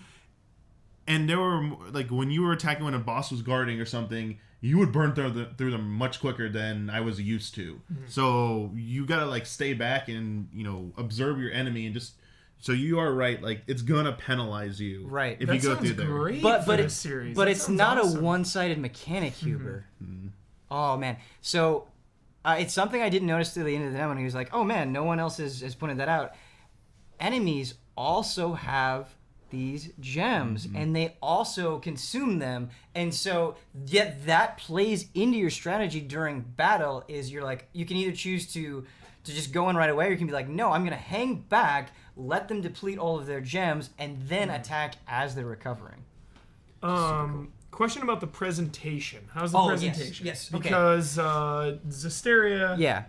And there were like when you were attacking when a boss was guarding or something, you would burn through them much quicker than I was used to. So you gotta like stay back and observe your enemy and just. So you are right. Like it's gonna penalize you, right? If you go through there. Great but it's series. But it's not awesome. A one-sided mechanic, Huber. Oh man. So it's something I didn't notice till the end of the demo when he was like, "Oh man, no one else has pointed that out." Enemies also have these gems and they also consume them, and so yet that plays into your strategy during battle. Is you're like, you can either choose to just go in right away, or you can be like, no, I'm gonna hang back, let them deplete all of their gems, and then attack as they're recovering. Question about the presentation. How's the presentation? Yes. Okay. Because Zestiria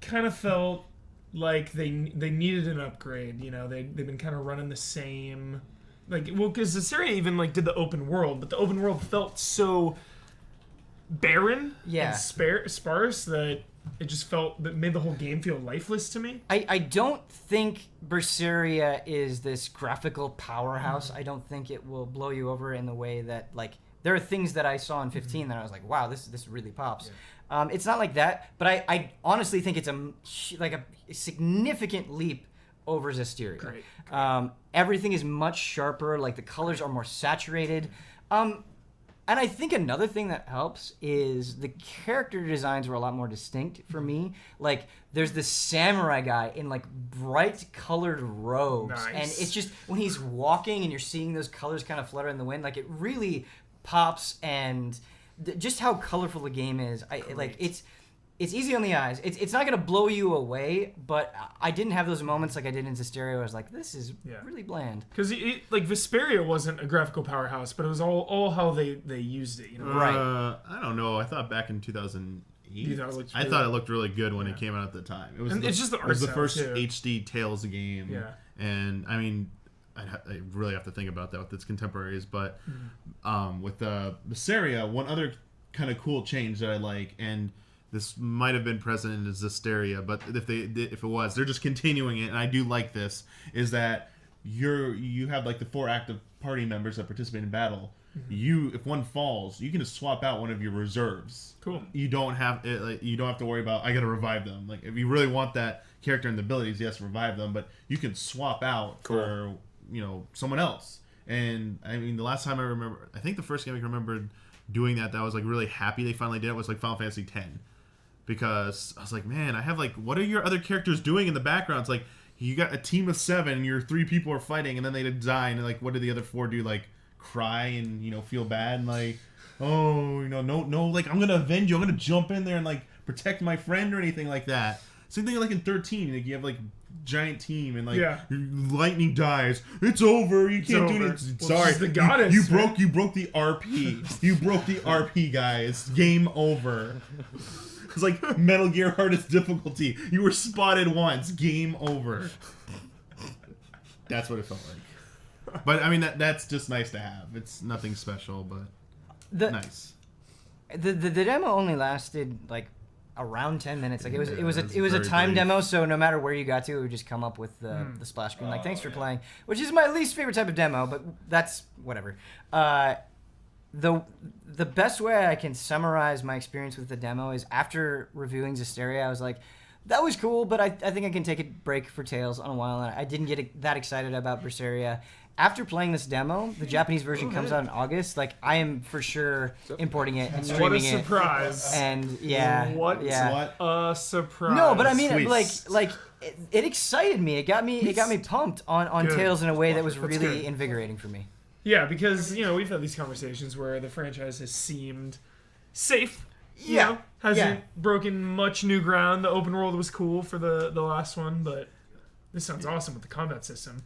kind of felt like they needed an upgrade. They've been kind of running the same, because Berseria even did the open world, but the open world felt so barren and sparse that it just made the whole game feel lifeless to me. I don't think Berseria is this graphical powerhouse. I don't think it will blow you over in the way that there are things that I saw in 15 that I was like, wow, this really pops. It's not like that, but I honestly think it's a significant leap over Zestiria. Great. Everything is much sharper. The colors are more saturated. And I think another thing that helps is the character designs were a lot more distinct for me. There's this samurai guy in bright colored robes, and it's just when he's walking and you're seeing those colors kind of flutter in the wind, it really pops. And just how colorful the game is, it's easy on the eyes. It's not gonna blow you away, but I didn't have those moments like I did in Zestiria where I was like, this is really bland. Because Vesperia wasn't a graphical powerhouse, but it was all how they used it. Right. I don't know. I thought back in 2008, I thought it looked really good when it came out at the time. It was it's just the art it was the style, first too. HD Tales game. Yeah. And I mean, I really have to think about that with its contemporaries, but with Berseria, one other kind of cool change that I like, and this might have been present in Zestiria, but if it was, they're just continuing it, and I do like this, is that you have like the 4 active party members that participate in battle. If one falls, you can just swap out one of your reserves. Cool. You don't have to worry about I got to revive them. Like if you really want that character and the abilities, yes, revive them, but you can swap out for someone else. And I mean, the last time I think the first game I can remember doing that I was like really happy they finally did it was like Final Fantasy X, because I was like, man, I have like, what are your other characters doing in the background? It's like you got a team of 7 and your 3 people are fighting, and then they die, and like, what do the other 4 do? Like cry and feel bad and like, oh, no, like I'm gonna avenge you, I'm gonna jump in there and like protect my friend or anything like that. Same thing like in 13, like you have like giant team and like lightning dies, it's over, you can't do it. Sorry, the goddess, you broke the RP. You broke the RP, guys. Game over. It's like Metal Gear hardest difficulty. You were spotted once. Game over. That's what it felt like. But I mean, that's just nice to have. It's nothing special, but nice. The demo only lasted like around 10 minutes. Like it was a time brief. demo, so no matter where you got to, it would just come up with the splash screen like thanks for playing, which is my least favorite type of demo, but that's whatever. The best way I can summarize my experience with the demo is after reviewing Zodiac, I was like, that was cool, but I think I can take a break for Tales on a while, and I didn't get that excited about Berseria. After playing this demo, the Japanese version comes out in August. Like, I am for sure importing it and streaming it. What a surprise! And What a surprise! No, but I mean, Sweet. like it excited me. It got me pumped on Good. Tales in a way that was really good. invigorating for me. Yeah, because we've had these conversations where the franchise has seemed safe. Hasn't broken much new ground. The open world was cool for the last one, but this sounds awesome with the combat system.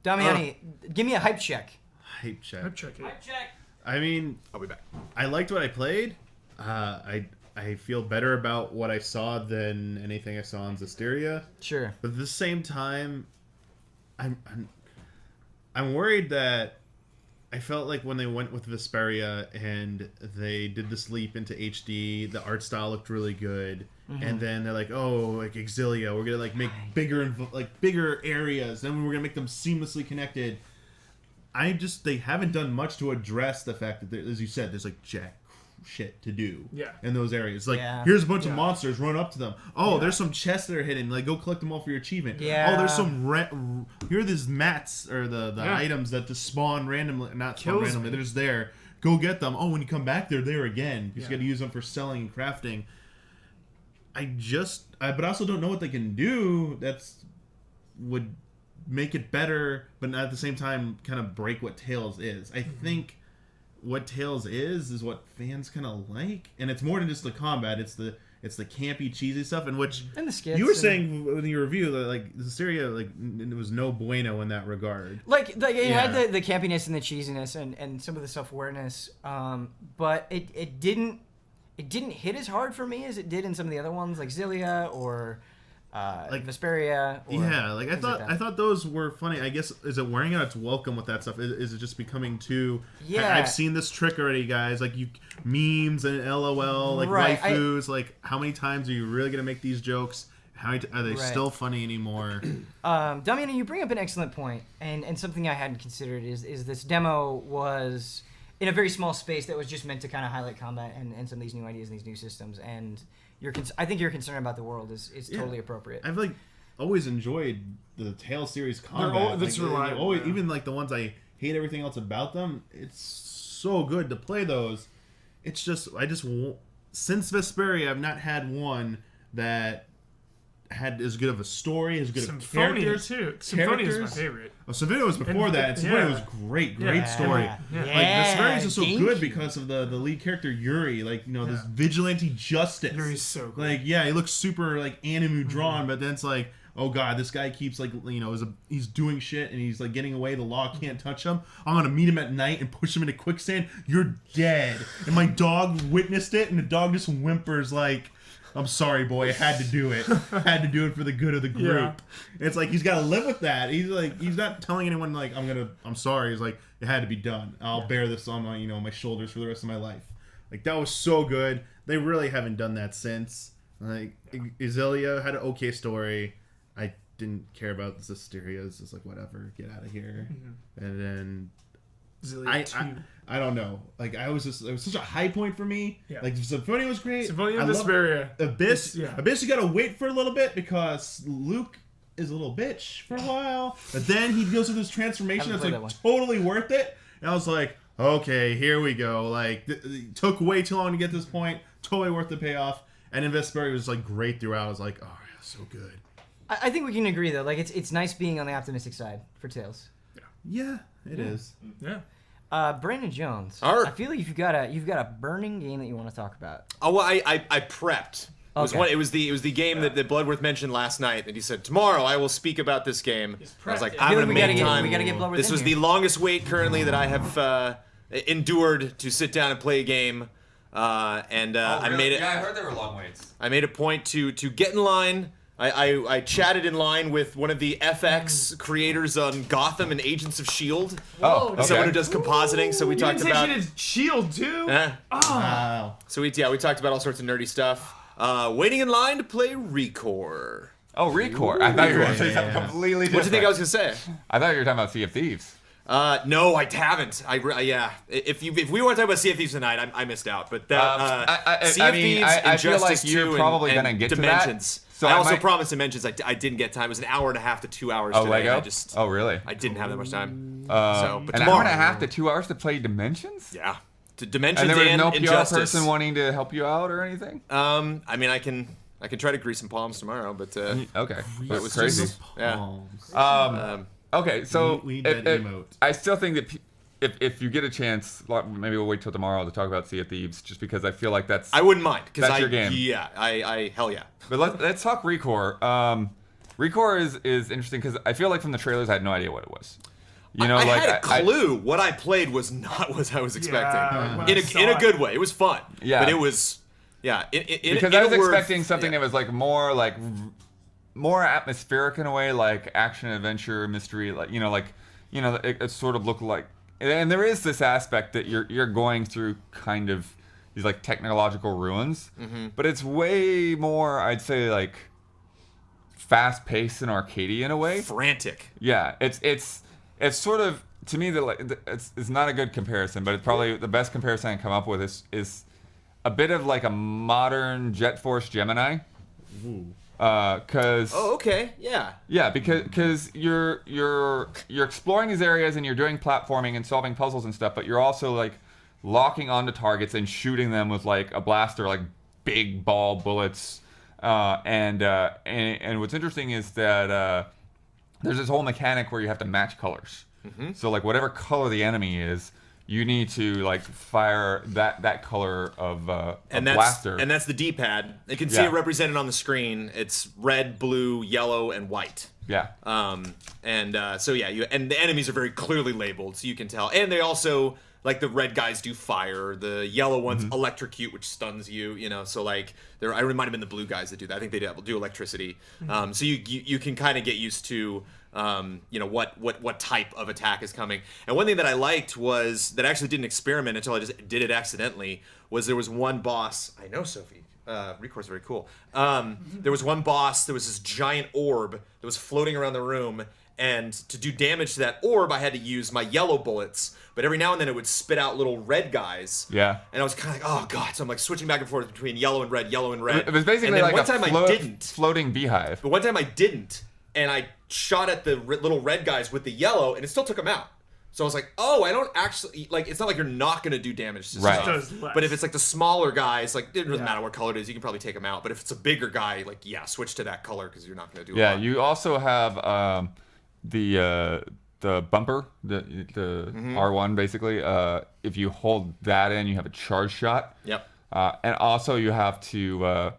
Damiani, give me a hype check. Hype check. Hype check it. Hype check. I mean, I'll be back. I liked what I played. I feel better about what I saw than anything I saw on Zodiac. Sure. But at the same time, I'm worried that I felt like when they went with Vesperia and they did this leap into HD, the art style looked really good. And then they're like, oh, like Exilia, we're gonna like make bigger areas, then we're gonna make them seamlessly connected. They haven't done much to address the fact that, as you said, there's like jack shit to do in those areas. Like, here's a bunch of monsters, run up to them. Oh, there's some chests that are hidden. Like, go collect them all for your achievement. Yeah. Oh, there's some here are these mats or the items that just spawn randomly. Not spawn randomly. They're just there. Go get them. Oh, when you come back, they're there again. You just got to use them for selling and crafting. But I also don't know what they can do would make it better, but at the same time kind of break what Tales is. I think what Tales is what fans kind of like, and it's more than just the combat. It's the campy, cheesy stuff, and the skits. You were saying in your review that like Berseria, like it was no bueno in that regard. Like it had the campiness and the cheesiness and some of the self-awareness, but it didn't hit as hard for me as it did in some of the other ones, like Zodiac or like Vesperia. I thought those were funny. I guess, is it wearing out its welcome with that stuff? Is it just becoming too? Yeah, I've seen this trick already, guys. Like memes and LOL, like waifus. Like, how many times are you really gonna make these jokes? How are they still funny anymore? Damian, you bring up an excellent point, and something I hadn't considered is this demo was in a very small space that was just meant to kind of highlight combat and some of these new ideas and these new systems. And I think your concern about the world is totally appropriate. I've always enjoyed the Tales series combat. Even like the ones I hate everything else about them. It's so good to play those. It's just since Vesperia, I've not had one that had as good of a story, as good of characters. Symphonia is my favorite. Oh, Symphonia was before that. And Symphonia was great story. Like, Vesperia is just so good because of the lead character Yuri. Like, this vigilante justice. Yuri's so cool. Like, he looks super like anime drawn, but then it's like, oh god, this guy keeps like he's doing shit and he's like getting away. The law can't touch him. I'm gonna meet him at night and push him into quicksand. You're dead. And my dog witnessed it, and the dog just whimpers like, I'm sorry, boy. I had to do it. Had to do it for the good of the group. Yeah. It's like he's got to live with that. He's not telling anyone like I'm sorry. He's like, it had to be done. I'll bear this on my my shoulders for the rest of my life. Like, that was so good. They really haven't done that since. Like, Exilia had an okay story. didn't care about the Zesterias. It's like, whatever, get out of here. And then I don't know. Like, it was such a high point for me. Yeah. Like, Symphonia was great. Symphonia I and love Berseria. Abyss. Yeah. Abyss, you gotta wait for a little bit because Luke is a little bitch for a while. But then he goes through this transformation that's Haven't like played totally worth it. And I was like, okay, here we go. Like, it took way too long to get to this point. Totally worth the payoff. And then Vesperia was like great throughout. I was like, oh yeah, so good. I think we can agree though. Like it's nice being on the optimistic side for Tales. Yeah, it is. Yeah. Brandon Jones. Art. I feel like you've got a burning game that you want to talk about. Oh, well, I prepped. Okay. It was the game that Bloodworth mentioned last night, and he said tomorrow I will speak about this game. I was like, I'm gonna make time. We gotta get Bloodworth. This was the longest wait currently that I have endured to sit down and play a game, and I made it. Yeah, I heard there were long waits. I made a point to get in line. I chatted in line with one of the FX creators on Gotham and Agents of S.H.I.E.L.D. Oh, okay. Someone who does compositing. So we You talked didn't say about. she did Shield too. Wow. So we talked about all sorts of nerdy stuff. Waiting in line to play Recore. Oh, Recore. I thought you were going to say something completely different. What do you think I was gonna say? I thought you were talking about Sea of Thieves. No, I haven't. Yeah. If we want to talk about Sea of Thieves tonight, I missed out. But that Sea of Thieves, I feel Injustice like you're 2, probably and going to get Dimensions. to that. So I also might... promised Dimensions. I didn't get time. It was an hour and a half to 2 hours Oh, today. Lego? And I just. Oh, really? I didn't have that much time. But tomorrow. an hour and a half to 2 hours to play Dimensions? Yeah. To Dimensions And there was no PR Injustice. person wanting to help you out or anything? I mean, I can try to grease some palms tomorrow, but Okay. it That's was crazy. just yeah. Okay, so We need that emote. I still think that if you get a chance, maybe we'll wait till tomorrow to talk about Sea of Thieves, just because I feel like that's... I wouldn't mind because That's your game. Yeah, I hell yeah. But let's talk Recore. Recore is interesting because I feel like from the trailers I had no idea what it was. You know, I like had a clue. What I played was not what I was expecting. In a good way. It was fun. Yeah. But it was, because I was expecting something that was like more atmospheric in a way, like action, adventure, mystery, it sort of looked like. And there is this aspect that you're going through kind of these like technological ruins, but it's way more, I'd say, like fast-paced and arcadey in a way. frantic. Yeah, it's sort of, to me, it's not a good comparison, but it's probably the best comparison I can come up with is a bit of like a modern Jet Force Gemini. Cause okay, yeah. Yeah, because you're exploring these areas and you're doing platforming and solving puzzles and stuff, but you're also like locking onto targets and shooting them with like a blaster, like big ball bullets. And what's interesting is that there's this whole mechanic where you have to match colors. So like whatever color the enemy is, you need to like fire that color of blaster. And that's the D-pad. You can see it represented on the screen. It's red, blue, yellow, and white. Yeah. And the enemies are very clearly labeled, so you can tell. And they also, like, the red guys do fire. The yellow ones electrocute, which stuns you. You know, so like I might have been the blue guys that do that. I think they do electricity. So you can kind of get used to. What type of attack is coming. And one thing that I liked was that I actually didn't experiment until I just did it accidentally, was there was one boss. I know, Sophie. Recore's very cool. There was one boss, there was this giant orb that was floating around the room, and to do damage to that orb, I had to use my yellow bullets, but every now and then it would spit out little red guys. Yeah. And I was kind of like, oh god, so I'm like switching back and forth between yellow and red. It was basically like floating beehive. But one time I didn't, and I shot at the little red guys with the yellow, and it still took them out. So I was like, oh, I don't actually, like, it's not like you're not going to do damage to stuff. But if it's like the smaller guys, like, it doesn't matter what color it is, you can probably take them out. But if it's a bigger guy, like, switch to that color because you're not going to do a lot. You also have the bumper, the R1 basically. If you hold that in, you have a charge shot. Yep. And also you have to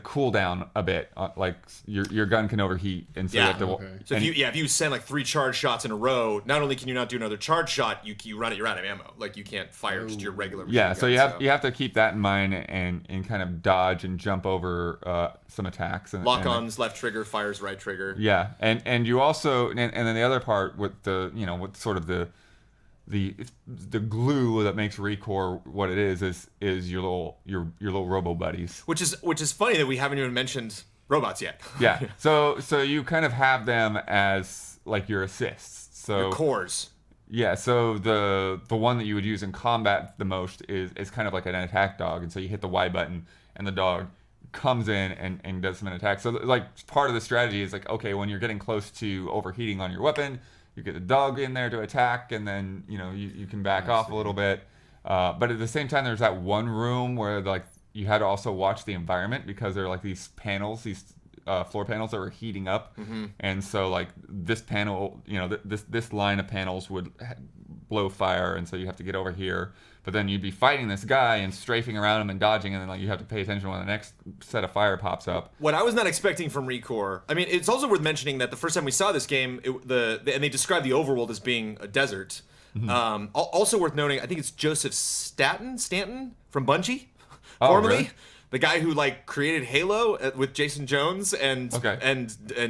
cool down a bit, like your gun can overheat, and so you have to. So if you send like 3 charge shots in a row, not only can you not do another charge shot, you run it, you're out of ammo. Like you can't fire just your regular. Yeah, so you have to keep that in mind and kind of dodge and jump over some attacks. And lock-ons, left trigger, fires right trigger. Yeah, and you also and then the other part with with sort of the glue that makes Recore what it is your little robo buddies. Which is funny that we haven't even mentioned robots yet. Yeah. So you kind of have them as like your assists. So Your cores. yeah. So the one that you would use in combat the most is kind of like an attack dog, and so you hit the Y button, and the dog comes in and does some attack. So like part of the strategy is like, okay, when you're getting close to overheating on your weapon, you get the dog in there to attack, and then you can back off a little bit. But at the same time, there's that one room where like you had to also watch the environment because there are like these panels, these floor panels that were heating up, and so like this panel, this line of panels would blow fire, and so you have to get over here. But then you'd be fighting this guy and strafing around him and dodging, and then like you have to pay attention when the next set of fire pops up. What I was not expecting from Recore, I mean, it's also worth mentioning that the first time we saw this game, and they described the overworld as being a desert. Also worth noting, I think it's Joseph Stanton from Bungie, formerly. Really? The guy who like created Halo with Jason Jones and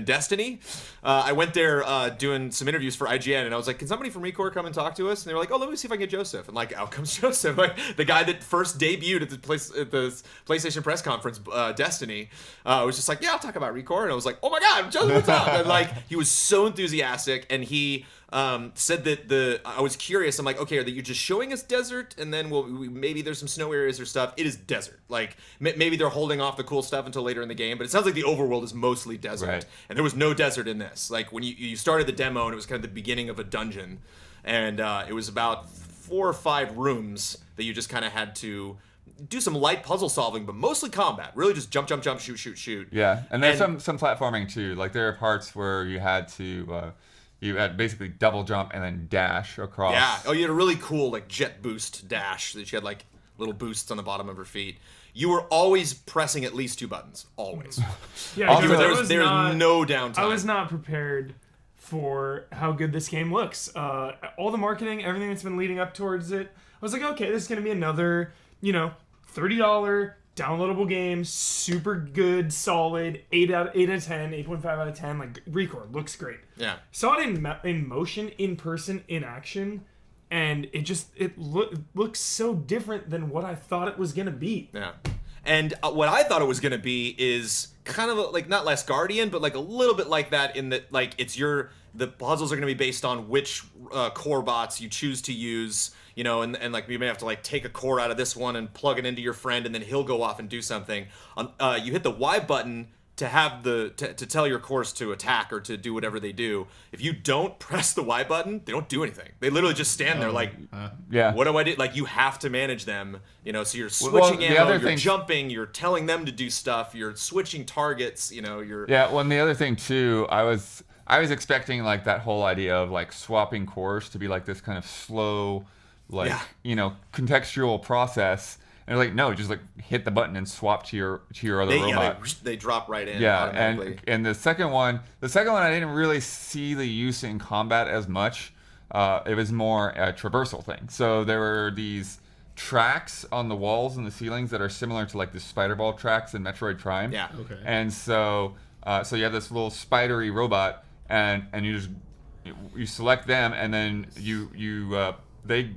Destiny. I went there doing some interviews for IGN, and I was like, "Can somebody from Recore come and talk to us?" And they were like, "Oh, let me see if I can get Joseph." And like, out comes Joseph, like the guy that first debuted at the PlayStation press conference, Destiny. Was just like, "Yeah, I'll talk about Recore," and I was like, "Oh my God, Joseph, what's up?" And like, he was so enthusiastic, and he said that I was curious. I'm like, okay, are you just showing us desert, and then maybe there's some snow areas or stuff? It is desert. Like maybe they're holding off the cool stuff until later in the game, but it sounds like the overworld is mostly desert, right. And there was no desert in this. Like when you started the demo, and it was kind of the beginning of a dungeon, and it was about 4 or 5 rooms that you just kind of had to do some light puzzle solving, but mostly combat. Really just jump, shoot. Yeah, and there's some platforming too. Like there are parts where you had to. You had basically double jump and then dash across. Yeah. Oh, you had a really cool like jet boost dash that you had like little boosts on the bottom of her feet. You were always pressing at least 2 buttons. Always. Yeah, Also, there was no downtime. I was not prepared for how good this game looks. All the marketing, everything that's been leading up towards it, I was like, okay, this is going to be another, $30 downloadable game, super good, solid, 8 out of 10, 8.5 out of 10. Like Recore looks great. Yeah. Saw it in motion, in person, in action, and it looks so different than what I thought it was gonna be. Yeah. And what I thought it was gonna be is kind of like not Last Guardian, but like a little bit like that in that like the puzzles are gonna be based on which core bots you choose to use. And like you may have to like take a core out of this one and plug it into your friend, and then he'll go off and do something. You hit the Y button to have to tell your cores to attack or to do whatever they do. If you don't press the Y button, they don't do anything. They literally just stand there like, yeah. What do I do? Like you have to manage them. So you're switching ammo, you're jumping, you're telling them to do stuff, you're switching targets. You're Well, and the other thing too, I was expecting like that whole idea of like swapping cores to be like this kind of slow. Contextual process, and like no, just like hit the button and swap to your other robot. Yeah, they drop right in. Yeah, automatically. and the second one I didn't really see the use in combat as much. It was more a traversal thing. So there were these tracks on the walls and the ceilings that are similar to like the spider ball tracks in Metroid Prime. Yeah. Okay. And so you have this little spidery robot, and you select them, and then they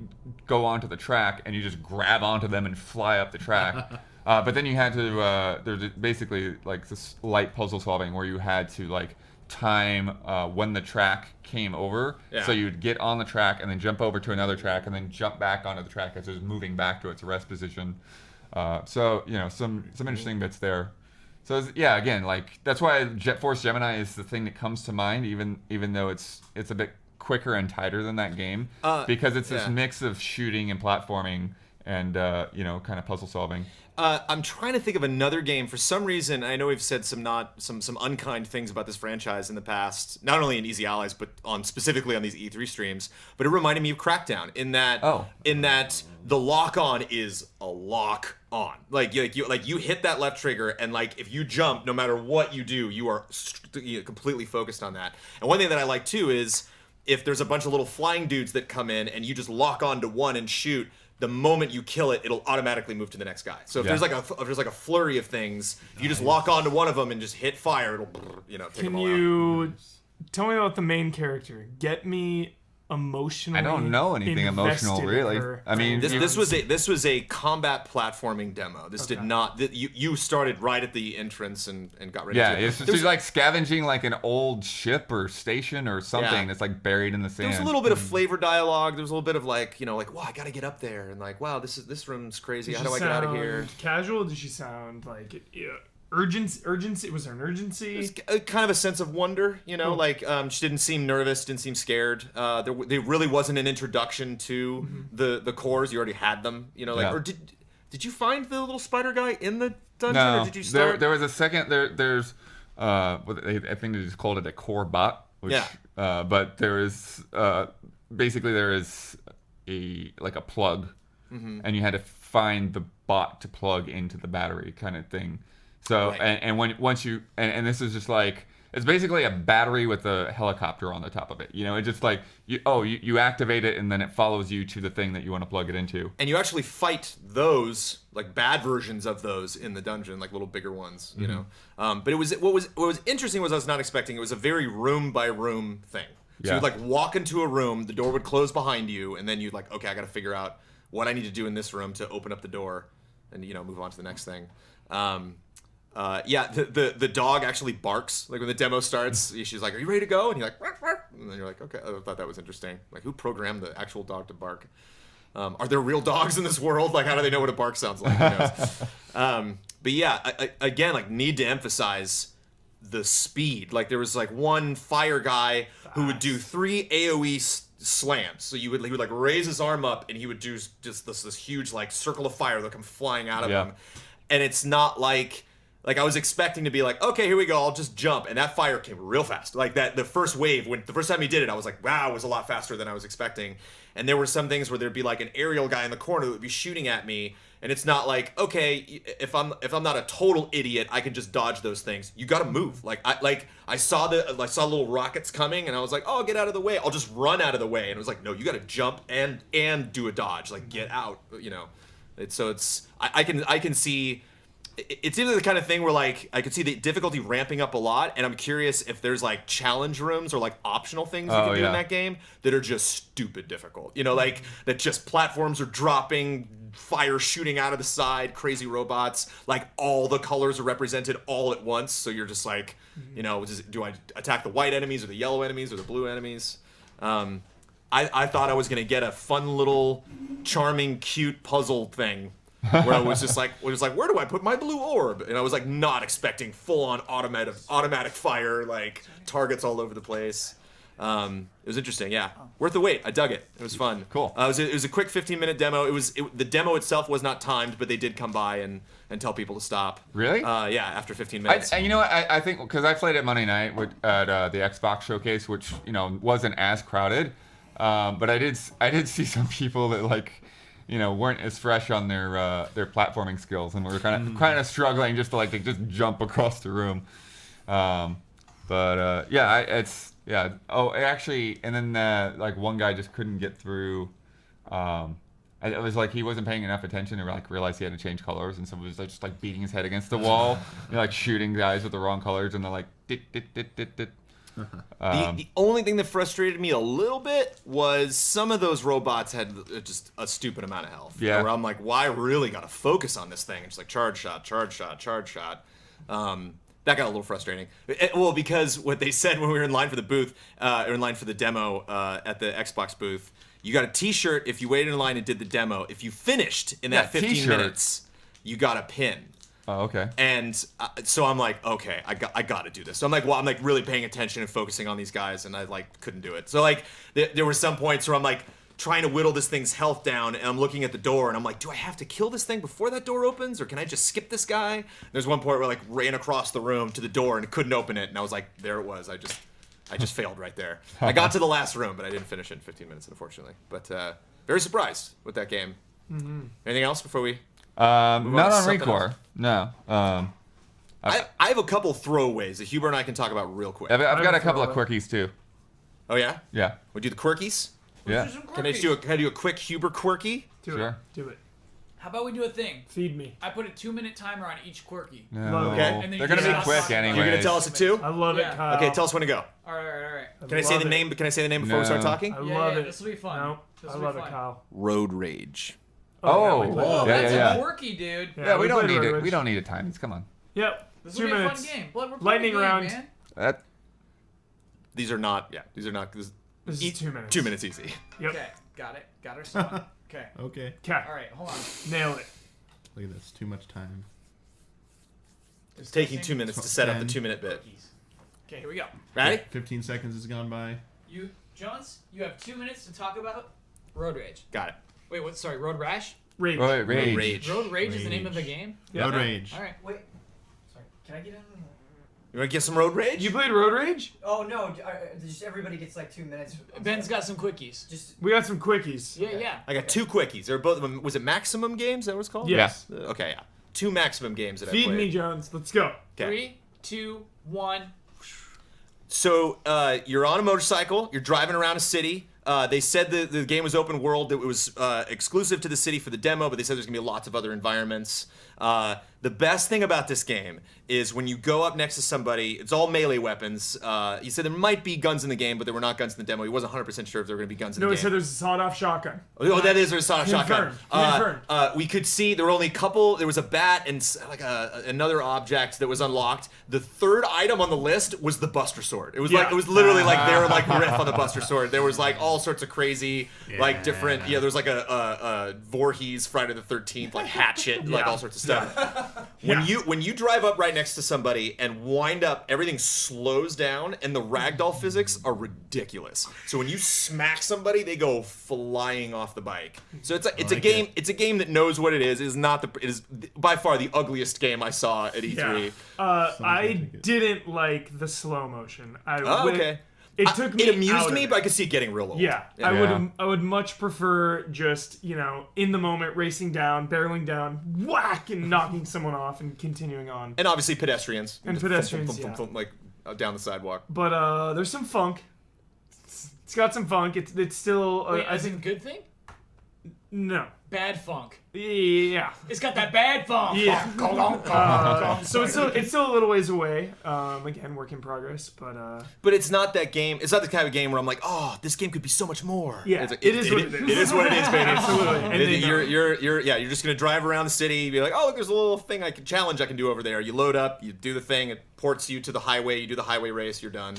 go onto the track, and you just grab onto them and fly up the track. But then you had to, there's basically like this light puzzle solving where you had to like time when the track came over. Yeah. So you'd get on the track and then jump over to another track and then jump back onto the track as it was moving back to its rest position. So some interesting bits there. So again, like that's why Jet Force Gemini is the thing that comes to mind, even though it's a bit quicker and tighter than that game, because it's this mix of shooting and platforming and kind of puzzle solving. I'm trying to think of another game. For some reason, I know we've said some unkind things about this franchise in the past, not only in Easy Allies, but specifically on these E3 streams. But it reminded me of Crackdown in that the lock on is a lock on. Like you hit that left trigger, and like if you jump, no matter what you do, you are completely focused on that. And one thing that I like too is if there's a bunch of little flying dudes that come in and you just lock on to one and shoot, the moment you kill it, it'll automatically move to the next guy. So if there's like a flurry of things, if you just lock on to one of them and just hit fire, it'll take them all out. Can you tell me about the main character? Get me emotionally. I don't know anything emotional, invested in really. her. I mean, This was a combat platforming demo. This did not. You started right at the entrance and got ready. yeah, to it's just like scavenging like an old ship or station or something Yeah. that's like buried in the sand. There was a little bit of flavor dialogue. There was a little bit of like, wow, I gotta get up there, and like, wow, this room's crazy. How do I get out of here? Casual? Did she sound like urgency? Was there an urgency? Kind of a sense of wonder, like she didn't seem nervous, didn't seem scared. There really wasn't an introduction to the cores. You already had them, Yeah. or did you find the little spider guy in the dungeon, No, or did you start? there was a second. There's I think they just called it a core bot. Which, Yeah. but there is basically there is a plug, and you had to find the bot to plug into the battery kind of thing. So Right. once you this is just like it's basically a battery with a helicopter on the top of it. It just like you activate it and then it follows you to the thing that you want to plug it into. And you actually fight those, like bad versions of those in the dungeon, like little bigger ones, But it was what was interesting was I was not expecting. It was a very room by room thing. So Yeah. you'd like walk into a room, the door would close behind you, and then you'd like, okay, I got to figure out what I need to do in this room to open up the door, and move on to the next thing. The dog actually barks like when the demo starts. She's like, "Are you ready to go?" And you're like, "Ruff, ruff." And then you're like, "Okay." I thought that was interesting. Like, who programmed the actual dog to bark? Are there real dogs in this world? Like, how do they know what a bark sounds like? Who knows? But yeah, again, like, need to emphasize the speed. Like, there was like one fire guy who would do 3 AOE slams. So he would like raise his arm up and he would do just this huge like circle of fire that come flying out of him. And it's not like I was expecting to be like, okay, here we go, I'll just jump, and that fire came real fast. Like that, the first wave, when the first time he did it, I was like, wow, it was a lot faster than I was expecting. And there were some things where there'd be like an aerial guy in the corner that would be shooting at me, and it's not like, okay, if I'm not a total idiot, I can just dodge those things. You got to move. I saw little rockets coming, and I was like, oh, get out of the way. I'll just run out of the way. And it was like, no, you got to jump and do a dodge. Like, get out. I can see. It's either the kind of thing where like I could see the difficulty ramping up a lot, and I'm curious if there's like challenge rooms or like optional things you can do in that game that are just stupid difficult. Like that just platforms are dropping, fire shooting out of the side, crazy robots, like all the colors are represented all at once. So you're just like, do I attack the white enemies or the yellow enemies or the blue enemies? I thought I was gonna get a fun little, charming, cute puzzle thing. Where I was just like, where do I put my blue orb? And I was like, not expecting full-on automatic fire, like targets all over the place. It was interesting, yeah. Worth the wait. I dug it. It was fun. Cool. It was a quick 15-minute demo. The demo itself was not timed, but they did come by and tell people to stop. Really? Yeah, after 15 minutes. And you know what? I think because I played it Monday night at the Xbox showcase, which wasn't as crowded, but I did see some people that like. Weren't as fresh on their platforming skills, and we were kind of struggling just to just jump across the room. Oh, actually, and then like one guy just couldn't get through. It was like he wasn't paying enough attention to like realize he had to change colors, and so he was like, just like beating his head against the wall, like shooting guys with the wrong colors, and they're like dit dit dit dit dit. The only thing that frustrated me a little bit was some of those robots had just a stupid amount of health. Yeah. Where I'm like, well, I really got to focus on this thing. It's like charge shot, charge shot, charge shot. That got a little frustrating. Well, because what they said when we were in line for the booth, or in line for the demo at the Xbox booth, you got a T-shirt if you waited in line and did the demo. If you finished in that 15 T-shirt. minutes, you got a pin. Oh, okay. And so I'm like, okay, I got to do this. So I'm like really paying attention and focusing on these guys, and I like couldn't do it. So like there were some points where I'm like trying to whittle this thing's health down, and I'm looking at the door, and I'm like, do I have to kill this thing before that door opens, or can I just skip this guy? There's one point where I like ran across the room to the door and couldn't open it, and I was like, there it was. I just failed right there. I got to the last room, but I didn't finish it in 15 minutes, unfortunately. But very surprised with that game. Mm-hmm. Anything else before we? Not on Recore. No. I have a couple throwaways that Huber and I can talk about real quick. I've got a couple of quickies too. Oh yeah? Yeah. We'll do the quirkies? Yeah. Can I do a quick Huber quirky? Do Sure. it. Do it. How about we do a thing? Feed me. I put a 2-minute timer on each quirky. No. Okay. And then They're you gonna just be stop quick talking about it. anyway. You're gonna tell us at 2? I love Yeah. it, Kyle. Okay, tell us when to go. All right. Can I say the name? Can I say the name before we start No. talking? I Yeah, love yeah, it. this will be fun. No, This I will be love it, fun. Kyle. Road Rage. Oh, Whoa. yeah, That's yeah, a yeah. quirky, dude. Yeah, we don't played need Road it. Rage. We don't need a time. Come on. Yep. This 2 will be a minutes. fun game. Blood, we're playing Lightning a game, round. man. That These are not. Yeah, these are not. This is 2 minutes. 2 minutes easy. Yep. Okay, got it. Got her song. Okay. Okay. Okay. All right, hold on. Nailed it. Look at this. Too much time. It's taking 2 minutes to set up the 2-minute bit. Okay, here we go. Ready? 15 seconds has gone by. Jones, you have 2 minutes to talk about Road Rage. Got it. Wait, what? Sorry, Road Rash? Rage. Road Rage. Rage. Road Rage is the name of the game? Yeah. Road Rage. All right, wait. Sorry, can I get in? You want to get some Road Rage? You played Road Rage? Oh no! Just everybody gets like 2 minutes. Ben's got some quickies. Just We got some quickies. Yeah. I got 2 quickies. They're both. Was it Maximum Games? Is that what it's called? Yes. Okay, yeah. 2 Maximum Games that I Feed played. me, Jones. Let's go. Okay. 3, 2, 1. So you're on a motorcycle. You're driving around a city. They said the game was open world. That it was exclusive to the city for the demo, but they said there's gonna be lots of other environments. The best thing about this game is when you go up next to somebody, it's all melee weapons. He said there might be guns in the game, but there were not guns in the demo. He wasn't 100% sure if there were going to be guns in No, the he game. said there's a sawed-off shotgun. Oh, that is a sonic shotgun. Confirmed. We could see there were only a couple. There was a bat and like another object that was unlocked. The third item on the list was the Buster Sword. It was like Yeah. it was literally like they were like riff on the Buster Sword. There was like all sorts of crazy like different. Yeah, there's like a Voorhees Friday the 13th like hatchet like all sorts of stuff. When you drive up right next to somebody and wind up, everything slows down and the ragdoll physics are ridiculous. So when you smack somebody, they go flying off the bike. So it's a game. It's a game that knows what it is. It is not the. It is by far the ugliest game I saw at E3. Yeah. I didn't like the slow motion. Okay. It took me. It amused out me, of but I it. could see it getting real old. Yeah, Yeah. I would much prefer just, in the moment, racing down, barreling down, whack, and knocking someone off and continuing on. And obviously pedestrians. And Just pedestrians, thump, thump, thump, like down the sidewalk. But there's some funk. It's got some funk. It's still. Wait, I as think in good thing? no. Bad funk. Yeah. It's got that bad funk. Yeah. So it's still a little ways away. Again, work in progress, but. But it's not that game. It's not the kind of game where I'm like, oh, this game could be so much more. Yeah, It's like, it is what it is. It is what it is, baby. Absolutely. And they know. You're just gonna drive around the city. Be like, oh, look, there's a little thing challenge I can do over there. You load up, you do the thing, it ports you to the highway. You do the highway race, you're done.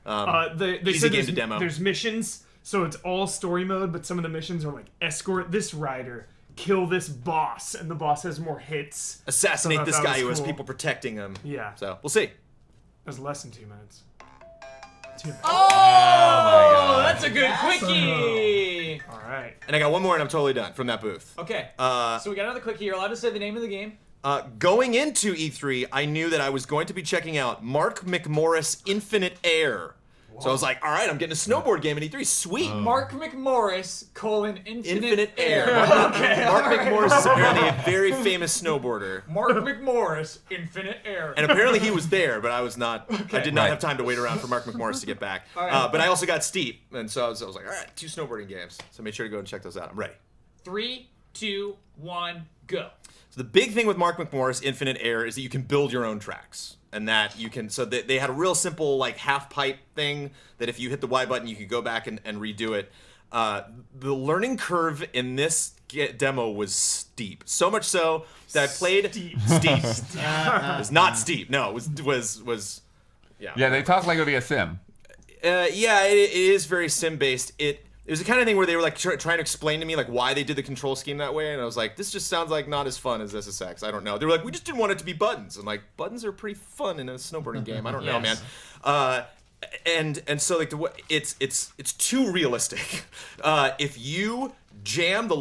They easy said game to demo. there's missions, so it's all story mode, but some of the missions are like escort this rider, kill this boss, and the boss has more hits. Assassinate So this that guy was who has cool. people protecting him. Yeah. So we'll see. It was less than 2 minutes. 2 minutes. Oh, that's a good quickie. All right. And I got one more, and I'm totally done from that booth. Okay. Uh, So we got another quickie. You're allowed to say the name of the game. Going into E3, I knew that I was going to be checking out Mark McMorris Infinite Air. So I was like, all right, I'm getting a snowboard game at E3. Sweet. Mark McMorris, Infinite Air. Okay. Mark McMorris is apparently a very famous snowboarder. Mark McMorris, Infinite Air. And apparently he was there, but I was not. I did not Right. have time to wait around for Mark McMorris to get back. All right. But I also got Steep, and so I was like, all right, 2 snowboarding games. So make sure to go and check those out. I'm ready. 3, 2, 1, go. So the big thing with Mark McMorris Infinite Air is that you can build your own tracks. And that you can, so they had a real simple like half pipe thing that if you hit the Y button, you could go back and redo it. The learning curve in this demo was steep. So much so that I played steep. It was not steep. No, it was yeah. Yeah, they talk like it would be a sim. Yeah, it is very sim based. It was the kind of thing where they were like trying to explain to me like why they did the control scheme that way, and I was like, this just sounds like not as fun as SSX. I don't know. They were like, we just didn't want it to be buttons. I'm like, buttons are pretty fun in a snowboarding game. I don't know, man. And so like it's too realistic. If you jam the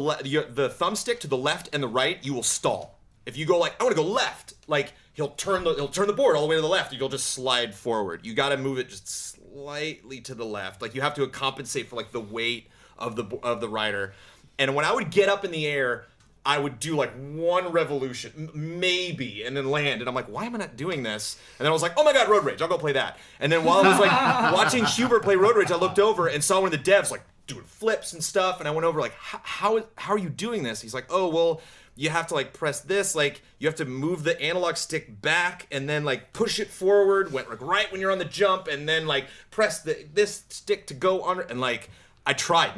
thumbstick to the left and the right, you will stall. If you go like I want to go left, like he'll turn the board all the way to the left. You'll just slide forward. You got to move it just slightly to the left. Like you have to compensate for like the weight of the rider. And when I would get up in the air, I would do like one revolution, maybe, and then land. And I'm like, why am I not doing this? And then I was like, oh my god, Road Rage, I'll go play that. And then while I was like watching Hubert play Road Rage, I looked over and saw one of the devs like doing flips and stuff. And I went over like, how are you doing this? He's like, oh well, you have to like press this, like you have to move the analog stick back and then like push it forward right when you're on the jump, and then like press this stick to go under, and like I tried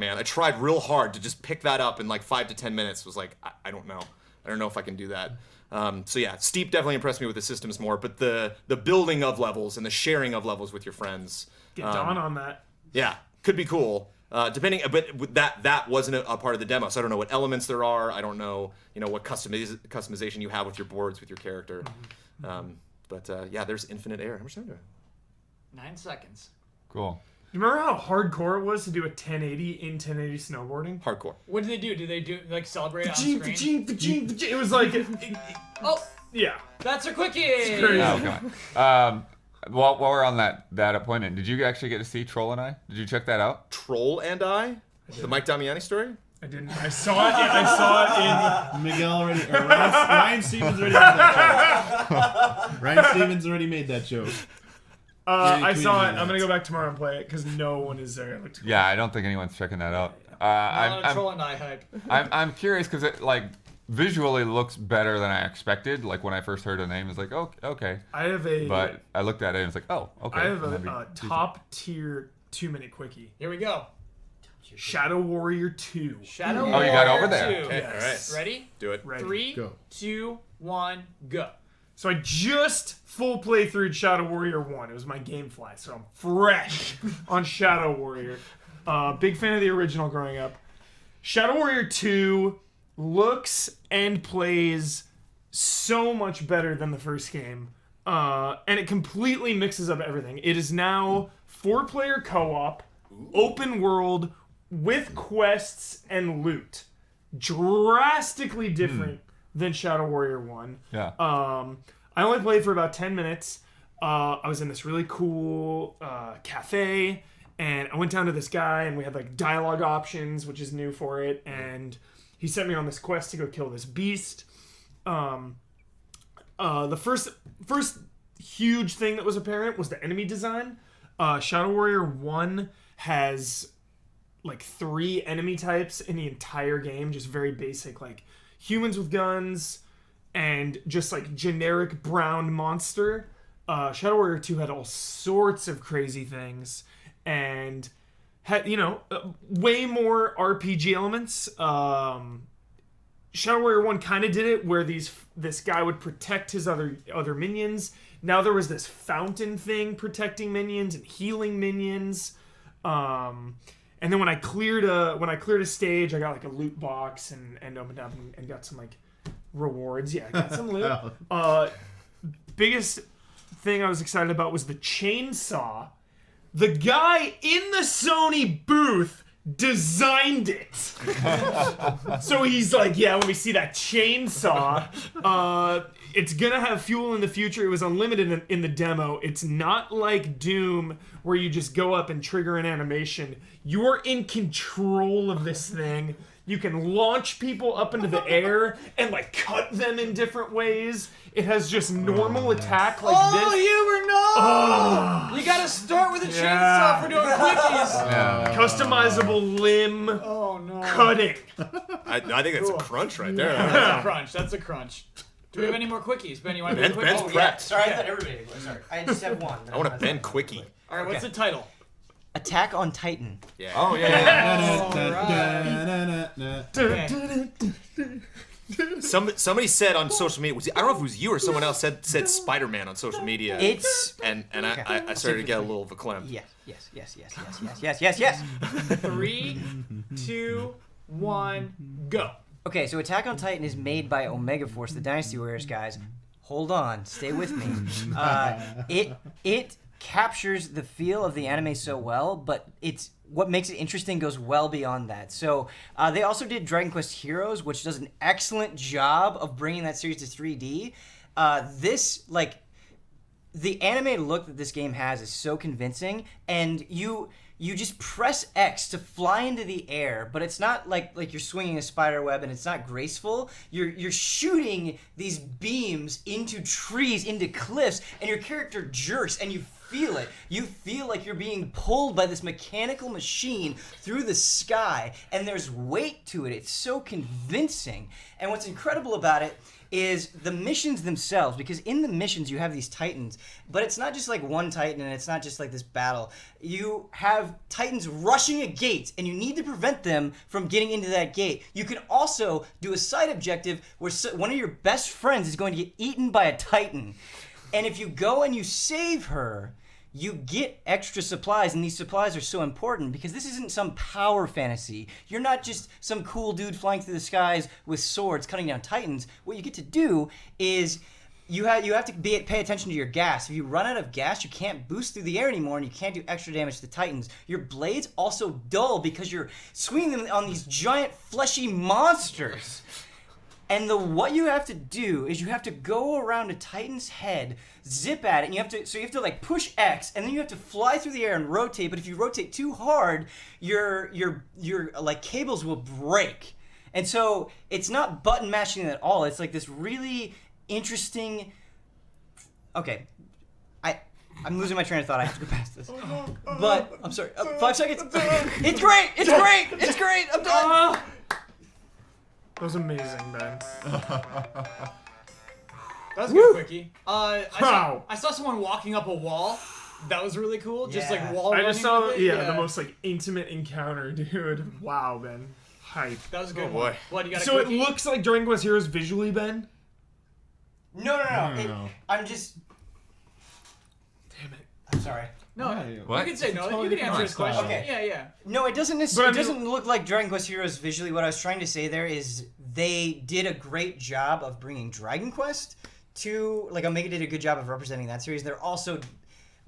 real hard to just pick that up in like 5 to 10 minutes. Was like I don't know if I can do that. So yeah, Steep definitely impressed me with the systems more, but the building of levels and the sharing of levels with your friends. Get Dawn on that. Yeah, could be cool. Depending, but that wasn't a part of the demo, so I don't know what elements there are. I don't know, what customization you have with your boards with your character. But yeah, there's Infinite Air. How much time do I have? 9 seconds. Cool. You remember how hardcore it was to do a 1080 in 1080 snowboarding? Hardcore. What did they do? Did they do like celebrate on It was like, Oh, yeah. that's a quickie. It's crazy. Oh, come on. While we're on that appointment, did you actually get to see Troll and I? Did you check that out? Troll and I? The Mike Damiani story? I didn't. I saw it. I saw it in. Miguel already. Or Ryan Stevens already made that joke. Ryan Stevens already made that joke. I saw it. I'm gonna go back tomorrow and play it because no one is there. It looked cool. Yeah, I don't think anyone's checking that out. Troll and I hype. I'm curious because it like visually looks better than I expected. Like when I first heard the name, it's like, oh, okay. But I looked at it and it's like, oh, okay. I have a top tier 2-minute quickie. Here we go. Shadow Warrior 2. Shadow Oh, you got Warrior over there. 2. Okay, Yes. all right. Ready? Do it. Ready. 3, Go. 2, 1, go. So I just full playthrough Shadow Warrior 1. It was my game fly, so I'm fresh on Shadow Warrior. Big fan of the original growing up. Shadow Warrior 2 looks and plays so much better than the first game. And it completely mixes up everything. It is now 4-player co-op, open world, with quests and loot. Drastically different than Shadow Warrior 1. Yeah. I only played for about 10 minutes. I was in this really cool cafe, and I went down to this guy, and we had like dialogue options, which is new for it, and he sent me on this quest to go kill this beast. The first huge thing that was apparent was the enemy design. Shadow Warrior 1 has like 3 enemy types in the entire game, just very basic, like humans with guns and just like generic brown monster. Shadow Warrior 2 had all sorts of crazy things and had, way more RPG elements. Shadow Warrior 1 kind of did it where this guy would protect his other minions. Now there was this fountain thing protecting minions and healing minions. And then when I cleared a stage, I got like a loot box and opened up and got some like rewards. Yeah, I got some loot. Biggest thing I was excited about was the chainsaw. The guy in the Sony booth designed it. So he's like, yeah, when we see that chainsaw, it's gonna have fuel in the future. It was unlimited in the demo. It's not like Doom where you just go up and trigger an animation. You're in control of this thing. You can launch people up into the air and like cut them in different ways. It has just normal attack like this. Huber, no! You gotta start with a chainsaw for doing quickies. Customizable limb cutting. I think that's a crunch right there. That's a crunch. Do we have any more quickies? Ben, you want to do a Ben's quickie? prepped. Sorry, I thought everybody was. Sorry. I just have one. I want a Ben quickie. All right, what's the title? Attack on Titan. Yeah. Oh Somebody said on social media, I don't know if it was you or someone else said Spider-Man on social media. It's and I started to get a little verklempt. Yes. 3, 2, 1, go. Okay, so Attack on Titan is made by Omega Force, the Dynasty Warriors guys. Hold on, stay with me. It captures the feel of the anime so well, but it's what makes it interesting goes well beyond that. So they also did Dragon Quest Heroes, which does an excellent job of bringing that series to 3D. The anime look that this game has is so convincing, and you just press X to fly into the air, but it's not like you're swinging a spider web and it's not graceful. You're shooting these beams into trees, into cliffs, and your character jerks and you feel it. You feel like you're being pulled by this mechanical machine through the sky, and there's weight to it. It's so convincing. And what's incredible about it is the missions themselves, because in the missions you have these titans, but it's not just like one titan and it's not just like this battle. You have titans rushing a gate and you need to prevent them from getting into that gate. You can also do a side objective where one of your best friends is going to get eaten by a titan, and if you go and you save her, you get extra supplies, and these supplies are so important because this isn't some power fantasy. You're not just some cool dude flying through the skies with swords cutting down titans. What you get to do is you have to pay attention to your gas. If you run out of gas, you can't boost through the air anymore, and you can't do extra damage to the titans. Your blades also dull because you're swinging them on these giant fleshy monsters. And what you have to do is you have to go around a titan's head, zip at it, and you have to like push X, and then you have to fly through the air and rotate. But if you rotate too hard, your like cables will break. And so it's not button mashing at all. It's like this really interesting. Okay, I'm losing my train of thought. I have to go past this. But I'm sorry. 5 seconds. It's great. It's great. It's great. I'm done. That was amazing, Ben. That was a good quickie. I saw someone walking up a wall. That was really cool. Just like wall running. I just saw with it. the most like intimate encounter, dude. Wow, Ben. Hype. That was a good Oh, boy. one. What, you got a So quickie? it looks like Dragon Quest Heroes visually, Ben? No. No. I'm just. Damn it. I'm sorry. No, What? you can say no. Totally You can answer his different question. style. Yeah, yeah. No, it doesn't But I necessarily. It mean- doesn't look like Dragon Quest Heroes visually. What I was trying to say there is they did a great job of bringing Dragon Quest to Omega did a good job of representing that series. They're also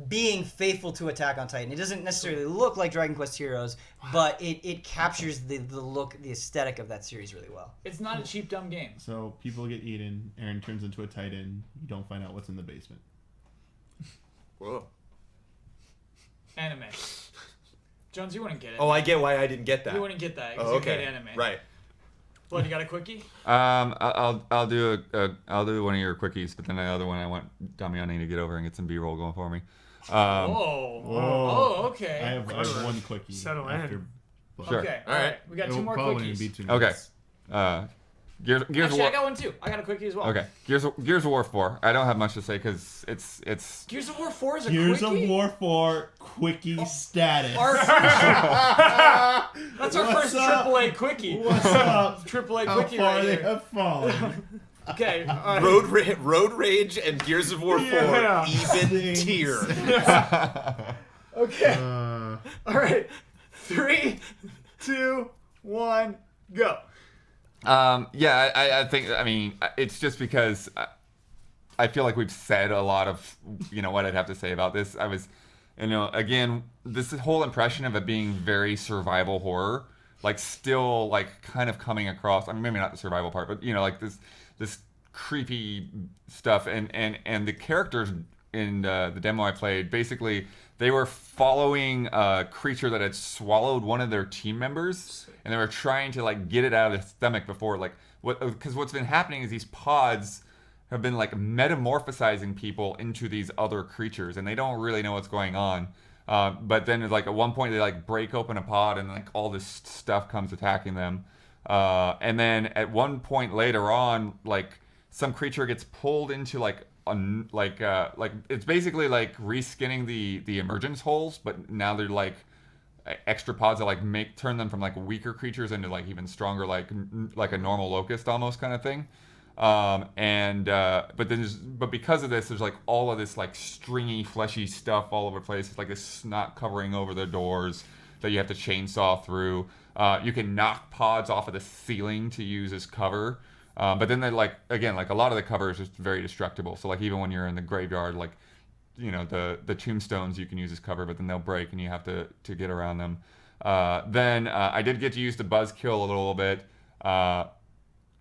being faithful to Attack on Titan. It doesn't necessarily look like Dragon Quest Heroes, but it captures the look, the aesthetic of that series really well. It's not a cheap, dumb game. So people get eaten. Aaron turns into a titan. You don't find out what's in the basement. Whoa. Anime. Jones, you wouldn't get it. Oh, I get why I didn't get that. You wouldn't get that. 'Cause Oh, you okay. hate anime. Right. Blood, you got a quickie? I'll do one of your quickies, but then the other one I want Damiani to get over and get some B-roll going for me. Whoa. Oh, okay. I have one quickie. Settle after in. Blood. Sure. Okay. All right. We got It two more probably wouldn't quickies. be 2 Okay. minutes. Gears of Actually, War. I got one too. I got a quickie as well. Okay. Gears of War 4. I don't have much to say because it's. Gears of War 4 is a Gears quickie? of War 4 quickie status. Our first, that's our What's first up? AAA quickie. What's up? AAA How quickie far right they here. have fallen. Okay. Road Rage and Gears of War 4 Yeah. even tier. Okay. All right. 3, 2, 1, go. I think, I mean, it's just because I feel like we've said a lot of, what I'd have to say about this. I was, again, this whole impression of it being very survival horror, still, kind of coming across, I mean, maybe not the survival part, but, this creepy stuff. And the characters in the demo I played, basically, they were following a creature that had swallowed one of their team members, and they were trying to get it out of the stomach before because what's been happening is these pods have been metamorphosizing people into these other creatures, and they don't really know what's going on. But then at one point they break open a pod, and all this stuff comes attacking them. And then at one point later on, some creature gets pulled into it's basically reskinning the emergence holes, but now they're extra pods that turn them from weaker creatures into even stronger, like a normal locust almost kind of thing. But because of this, there's all of this stringy, fleshy stuff all over the place. It's this snot covering over the doors that you have to chainsaw through. You can knock pods off of the ceiling to use as cover. But then they're again, a lot of the cover is just very destructible. So even when you're in the graveyard, the tombstones you can use as cover, but then they'll break and you have to get around them. Then I did get to use the buzzkill a little bit.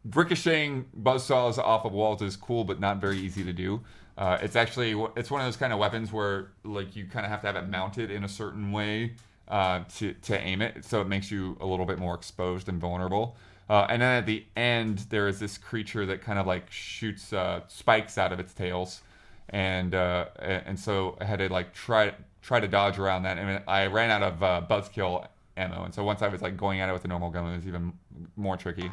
Ricocheting buzzsaws off of walls is cool, but not very easy to do. It's one of those kind of weapons where you kind of have to have it mounted in a certain way to aim it, so it makes you a little bit more exposed and vulnerable. And then at the end, there is this creature that kind of shoots spikes out of its tails. and so I had to like try to dodge around that, and I ran out of buzzkill ammo, and so once I was like going at it with a normal gun, it was even more tricky.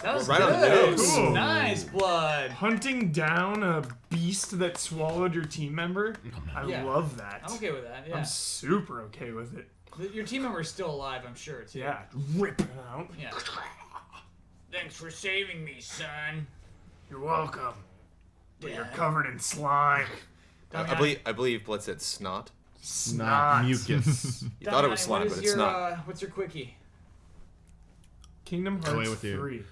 That was Right on the good. nose. Cool. Nice blood. Hunting down a beast that swallowed your team member. I Yeah. love that. I'm okay with that. Yeah. I'm super okay with it. Your team member is still alive, I'm sure, too. Yeah, rip it out. Yeah. Thanks for saving me, son. You're welcome. But Yeah. you're covered in slime. I believe Blitz said snot. Snot. Mucus. You thought it was slime, but it's not. What's your quickie? Kingdom Away Hearts with you. 3.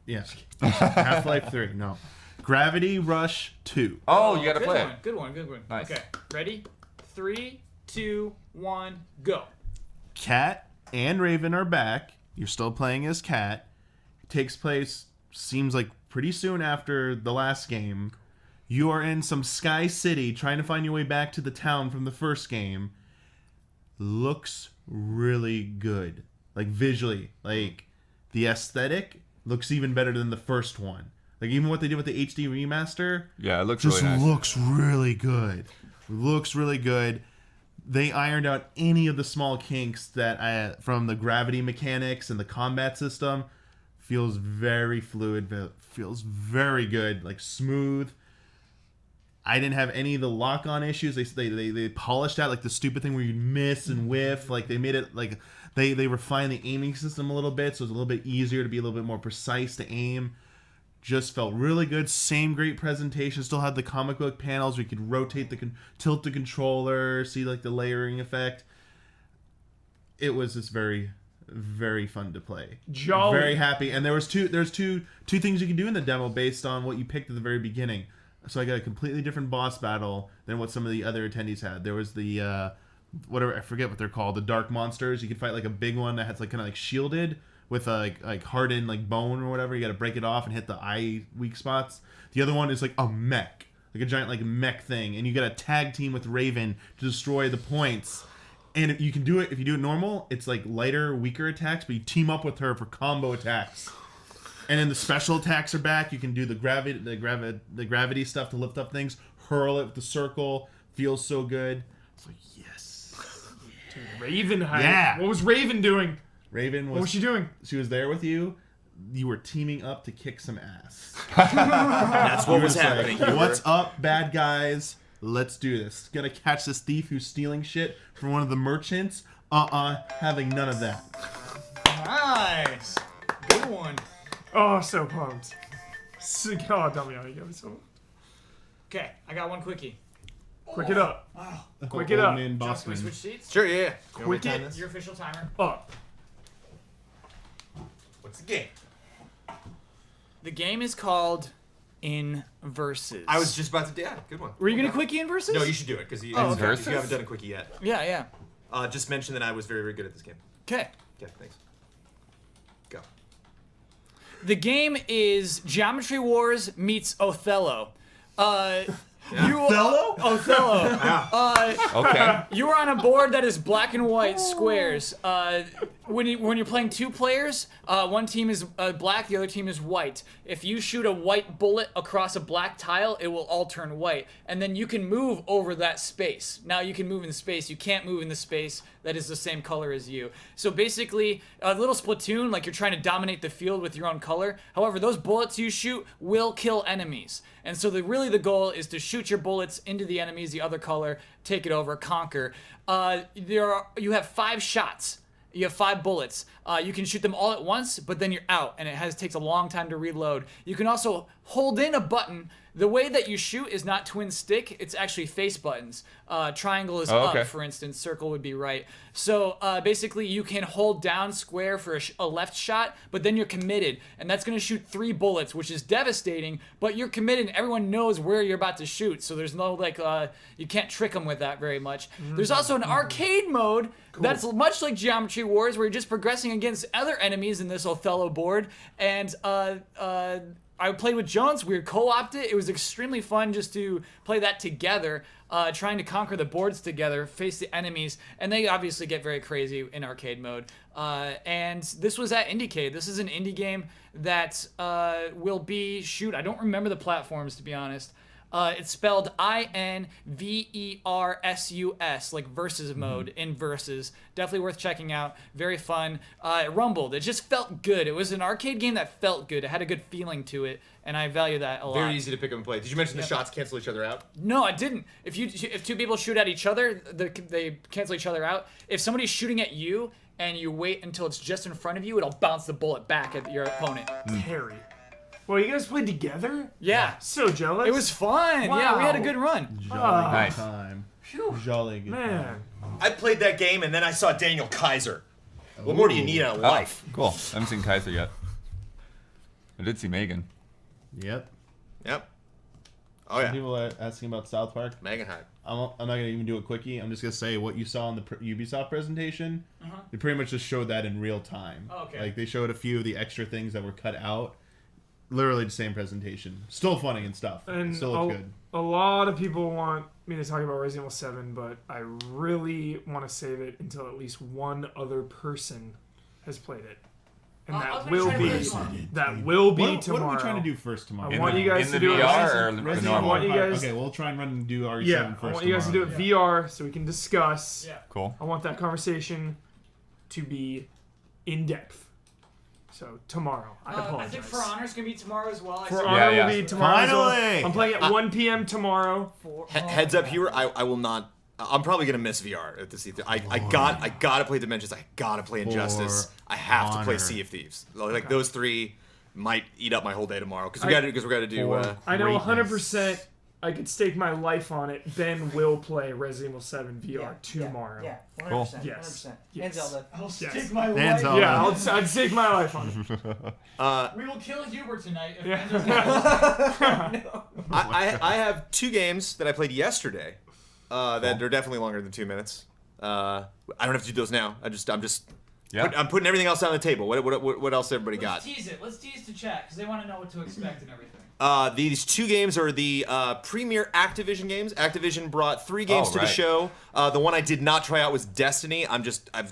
Yeah. Half-Life 3. No. Gravity Rush 2. Oh, you gotta good play one. it. Good one. Good one. Nice. Okay. Ready? 3, 2, 1, go. Cat and Raven are back. You're still playing as Cat. Takes place, seems like pretty soon after the last game. You are in some Sky City trying to find your way back to the town from the first game. Looks really good. Like visually. Like the aesthetic looks even better than the first one. Like even what they did with the HD remaster. Yeah, it looks Just really nice. looks really good. Looks really good. They ironed out any of the small kinks that from the gravity mechanics and the combat system. Feels very fluid. Feels very good. Like smooth. I didn't have any of the lock-on issues. They polished out like the stupid thing where you miss and whiff. Like they made it like they refined the aiming system a little bit, so it's a little bit easier to be a little bit more precise to aim. Just felt really good. Same great presentation. Still had the comic book panels where you could rotate tilt the controller, see like the layering effect. It was just very, very fun to play. Jolly. Very happy. And there's two things you can do in the demo based on what you picked at the very beginning. So I got a completely different boss battle than what some of the other attendees had. There was the whatever, I forget what they're called, the dark monsters. You could fight like a big one that has like kind of like shielded with a like hardened like bone or whatever. You got to break it off and hit the eye weak spots. The other one is like a mech, like a giant like mech thing, and you got to tag team with Raven to destroy the points. And if you can do it, if you do it normal, it's like lighter, weaker attacks, but you team up with her for combo attacks. And then the special attacks are back. You can do the gravity stuff to lift up things, hurl it with the circle. Feels so good. It's like yes. Dude, Raven hype. Yeah. What was Raven doing? Raven was. What was she doing? She was there with you. You were teaming up to kick some ass. That's what was happening. Like, what's up, bad guys? Let's do this. Gonna catch this thief who's stealing shit from one of the merchants. Having none of that. Nice. Good one. Oh, so pumped. Oh, tell me how you go. So Okay, I got one quickie. quick it up. Quick it Old up. man John, can we Bossman. switch seats? Sure, yeah. Quick it Your official timer. up. What's the game? The game is called Inversus. I was just about to. Yeah, good one. Were you gonna quickie Inversus? No, you should do it because you, Oh, okay. you haven't done a quickie yet. Yeah, yeah. Just mention that I was very, very good at this game. Okay. Okay, thanks. Go. The game is Geometry Wars meets Othello. Othello? Othello. Okay. You are on a board that is black and white squares. When you're playing two players, one team is black, the other team is white. If you shoot a white bullet across a black tile, it will all turn white. And then you can move over that space. Now you can move in space. You can't move in the space that is the same color as you. So basically, a little Splatoon, like you're trying to dominate the field with your own color. However, those bullets you shoot will kill enemies. And so really the goal is to shoot your bullets into the enemies, the other color, take it over, conquer. You have 5 shots. You have 5 bullets. You can shoot them all at once, but then you're out, and it takes a long time to reload. You can also hold in a button. The way that you shoot is not twin stick, it's actually face buttons. Triangle is okay. up, for instance, circle would be right. So basically you can hold down square for a left shot, but then you're committed, and that's gonna shoot 3 bullets, which is devastating, but you're committed and everyone knows where you're about to shoot, so there's no you can't trick them with that very much. There's also an arcade mode that's much like Geometry Wars, where you're just progressing against other enemies in this Othello board, and I played with Jones. We co-opted it. It was extremely fun just to play that together, trying to conquer the boards together, face the enemies, and they obviously get very crazy in arcade mode. And this was at IndieCade. This is an indie game that will be, I don't remember the platforms, to be honest. It's spelled Inversus, like versus mode, Inversus. Definitely worth checking out. Very fun. It rumbled. It just felt good. It was an arcade game that felt good. It had a good feeling to it, and I value that a lot. Very easy to pick up and play. Did you mention the shots cancel each other out? No, I didn't. If two people shoot at each other, they cancel each other out. If somebody's shooting at you and you wait until it's just in front of you, it'll bounce the bullet back at your opponent. Terry. Well, you guys played together? Yeah. So jealous. It was fun. Yeah, we had a good run. Jolly Nice. good time. Jolly good time. Man. I played that game and then I saw Daniel Kaiser. What more do you need out of life? Cool. I haven't seen Kaiser yet. I did see Megan. Yep. Yep. Oh yeah. People are asking about South Park. Megan hype. I'm not gonna even do a quickie. I'm just gonna say what you saw in the Ubisoft presentation. They pretty much just showed that in real time. Oh, okay. Like they showed a few of the extra things that were cut out. Literally the same presentation. Still funny and stuff. And Still looks good. a lot of people want me to talk about Resident Evil 7, but I really want to save it until at least one other person has played it. And that will be tomorrow. What are we trying to do first tomorrow? I want you guys to in the do it. VR or the Resident normal? Evil I want you guys- Okay, we'll try and run and do RE7 Yeah, first. I want you guys to do it VR so we can discuss. Yeah. Cool. I want that conversation to be in depth. So tomorrow, I apologize. I think For Honor's gonna be tomorrow as well. For see- Honor Yeah. will be tomorrow. as well. Finally! I'm playing at 1 p.m. tomorrow. Heads up here, I will not. I'm probably gonna miss VR at this E3. I gotta play Dimensions. I gotta play Injustice. I have to play Honor. Sea of Thieves. Like those three might eat up my whole day tomorrow because we gotta do. I know Greatness. 100%. I could stake my life on it. Ben will play Resident Evil 7 VR tomorrow. Yeah, 100%. Cool. Yes. 100%. Yes. And Zelda. I'll Yes. stick my And life. Zelda. Yeah, I'd stake my life on it. We will kill Hubert tonight. If Yeah. Ben doesn't- I have two games that I played yesterday that are definitely longer than 2 minutes. I don't have to do those now. I'm just Yeah. I'm putting everything else on the table. What else everybody got? Let's tease it. Let's tease to chat because they want to know what to expect and everything. These two games are the premier Activision games. Activision brought 3 games to the right. show. The one I did not try out was Destiny. I'm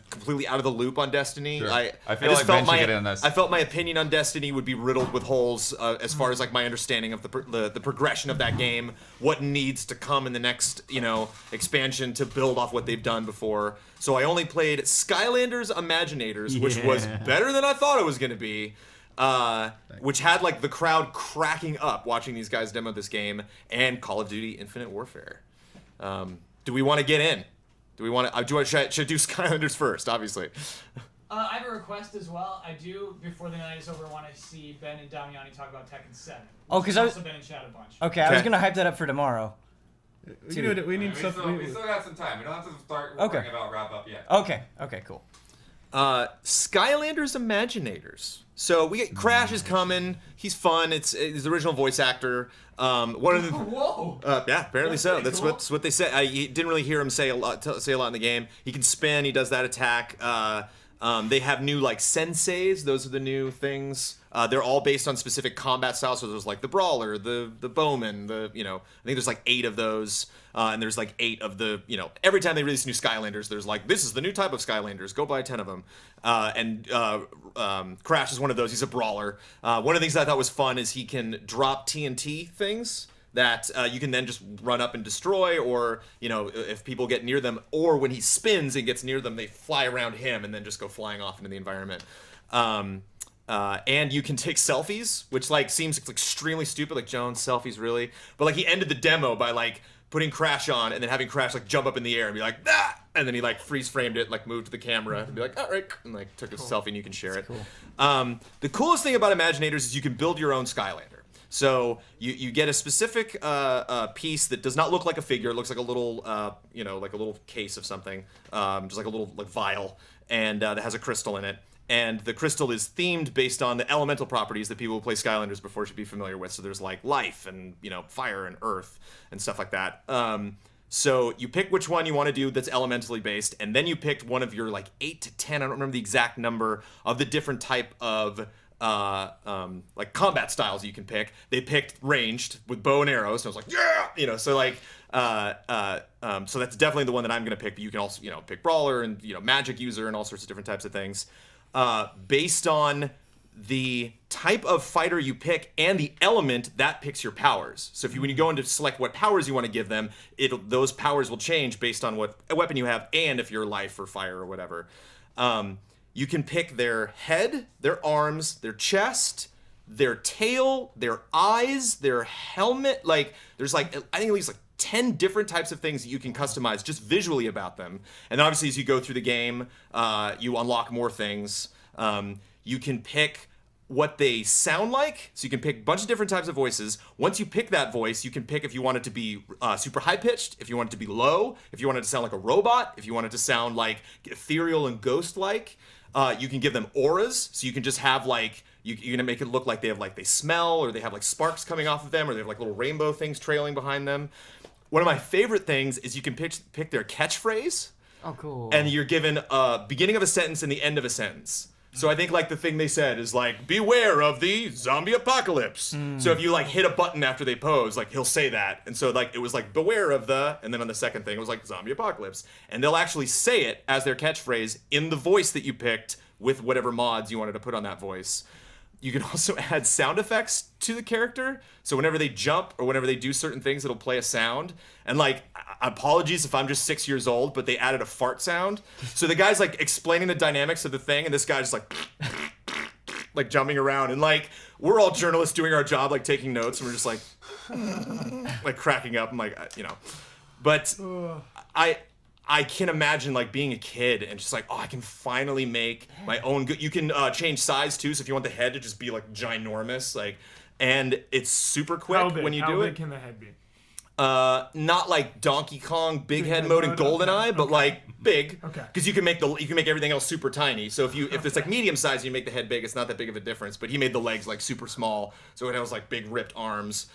completely out of the loop on Destiny. Sure. I I feel just like felt Ben should get in on this. I felt my opinion on Destiny would be riddled with holes as far as like my understanding of the progression of that game, what needs to come in the next expansion to build off what they've done before. So I only played Skylanders Imaginators, which was better than I thought it was going to be. Which had like the crowd cracking up watching these guys demo this game, and Call of Duty Infinite Warfare. Do we want to get in? Do we want to? Should I do Skylanders first? Obviously. I have a request as well. I do, before the night is over, want to see Ben and Damiani talk about Tekken 7. Oh, 'cause I was- also been in chat a bunch. Okay, I was Okay. gonna hype that up for tomorrow. We need stuff. We still got some time. We don't have to start Okay. worrying about wrap up yet. Okay, cool. Skylanders Imaginators. So we get Crash is coming. He's fun. It's the original voice actor. One of the Whoa! yeah, apparently so. pretty That's cool. what they said. I didn't really hear him say a lot in the game. He can spin. He does that attack. They have new like senseis. Those are the new things. They're all based on specific combat styles. So there's like the brawler, the bowman, I think there's like 8 of those. And there's like 8 of the, every time they release new Skylanders, there's like, this is the new type of Skylanders. Go buy 10 of them. Crash is one of those. He's a brawler. One of the things that I thought was fun is he can drop TNT things that you can then just run up and destroy, or, if people get near them, or when he spins and gets near them, they fly around him and then just go flying off into the environment. And you can take selfies, which like seems extremely stupid, like Jones selfies really, but like he ended the demo by like putting Crash on and then having Crash like jump up in the air and be like ah! And then he like freeze framed it, like moved to the camera and be like all right, and like took a selfie and you can share it. Cool. The coolest thing about Imaginators is you can build your own Skylander. So you get a specific piece that does not look like a figure. It looks like a little, like a little case of something, just like a little like vial, and that has a crystal in it. And the crystal is themed based on the elemental properties that people who play Skylanders before should be familiar with. So there's like life and fire and earth and stuff like that. So you pick which one you want to do that's elementally based, and then you picked one of your like 8 to 10. I don't remember the exact number of the different type of like combat styles you can pick. They picked ranged with bow and arrows, so I was like, yeah, so like, so that's definitely the one that I'm gonna pick. But you can also, pick brawler and magic user and all sorts of different types of things, based on the type of fighter you pick and the element that picks your powers. So when you go in to select what powers you want to give them, those powers will change based on what weapon you have and if you're life or fire or whatever. You can pick their head, their arms, their chest, their tail, their eyes, their helmet. Like there's like I think at least like 10 different types of things that you can customize just visually about them. And obviously as you go through the game, you unlock more things. You can pick what they sound like. So you can pick a bunch of different types of voices. Once you pick that voice, you can pick if you want it to be super high-pitched, if you want it to be low, if you want it to sound like a robot, if you want it to sound like ethereal and ghost-like. You can give them auras, so you can just have like, you're gonna make it look like they smell, or they have like sparks coming off of them, or they have like little rainbow things trailing behind them. One of my favorite things is you can pick their catchphrase. Oh, cool. And you're given a beginning of a sentence and the end of a sentence. So I think like the thing they said is like, beware of the zombie apocalypse. So if you like hit a button after they pose, like he'll say that. And so like it was like beware of the, and then on the second thing it was like zombie apocalypse. And they'll actually say it as their catchphrase in the voice that you picked with whatever mods you wanted to put on that voice. You can also add sound effects to the character. So whenever they jump or whenever they do certain things, it'll play a sound. And like, apologies if I'm just 6 years old, but they added a fart sound. So the guy's like explaining the dynamics of the thing, and this guy's like jumping around. And like, we're all journalists doing our job, like taking notes, and we're just like cracking up. I'm like, but I can imagine like being a kid and just like, oh, I can finally make my own you can change size too, so if you want the head to just be like ginormous, like, and it's super quick when you do it. How big can the head be? Not like Donkey Kong big head mode and GoldenEye, but like big. Okay. Because you can make everything else super tiny. So if it's like medium size and you make the head big, it's not that big of a difference. But he made the legs like super small, so it has like big ripped arms.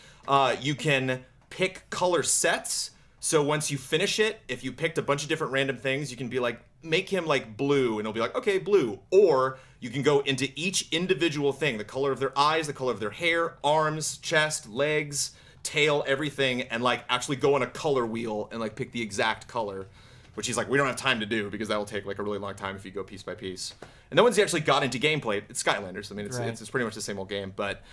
You can pick color sets. So once you finish it, if you picked a bunch of different random things, you can be like, make him like blue, and it'll be like, okay, blue. Or you can go into each individual thing, the color of their eyes, the color of their hair, arms, chest, legs, tail, everything, and like actually go on a color wheel and like pick the exact color, which he's like, we don't have time to do because that will take like a really long time if you go piece by piece. And then once he actually got into gameplay, it's Skylanders. I mean, it's pretty much the same old game, but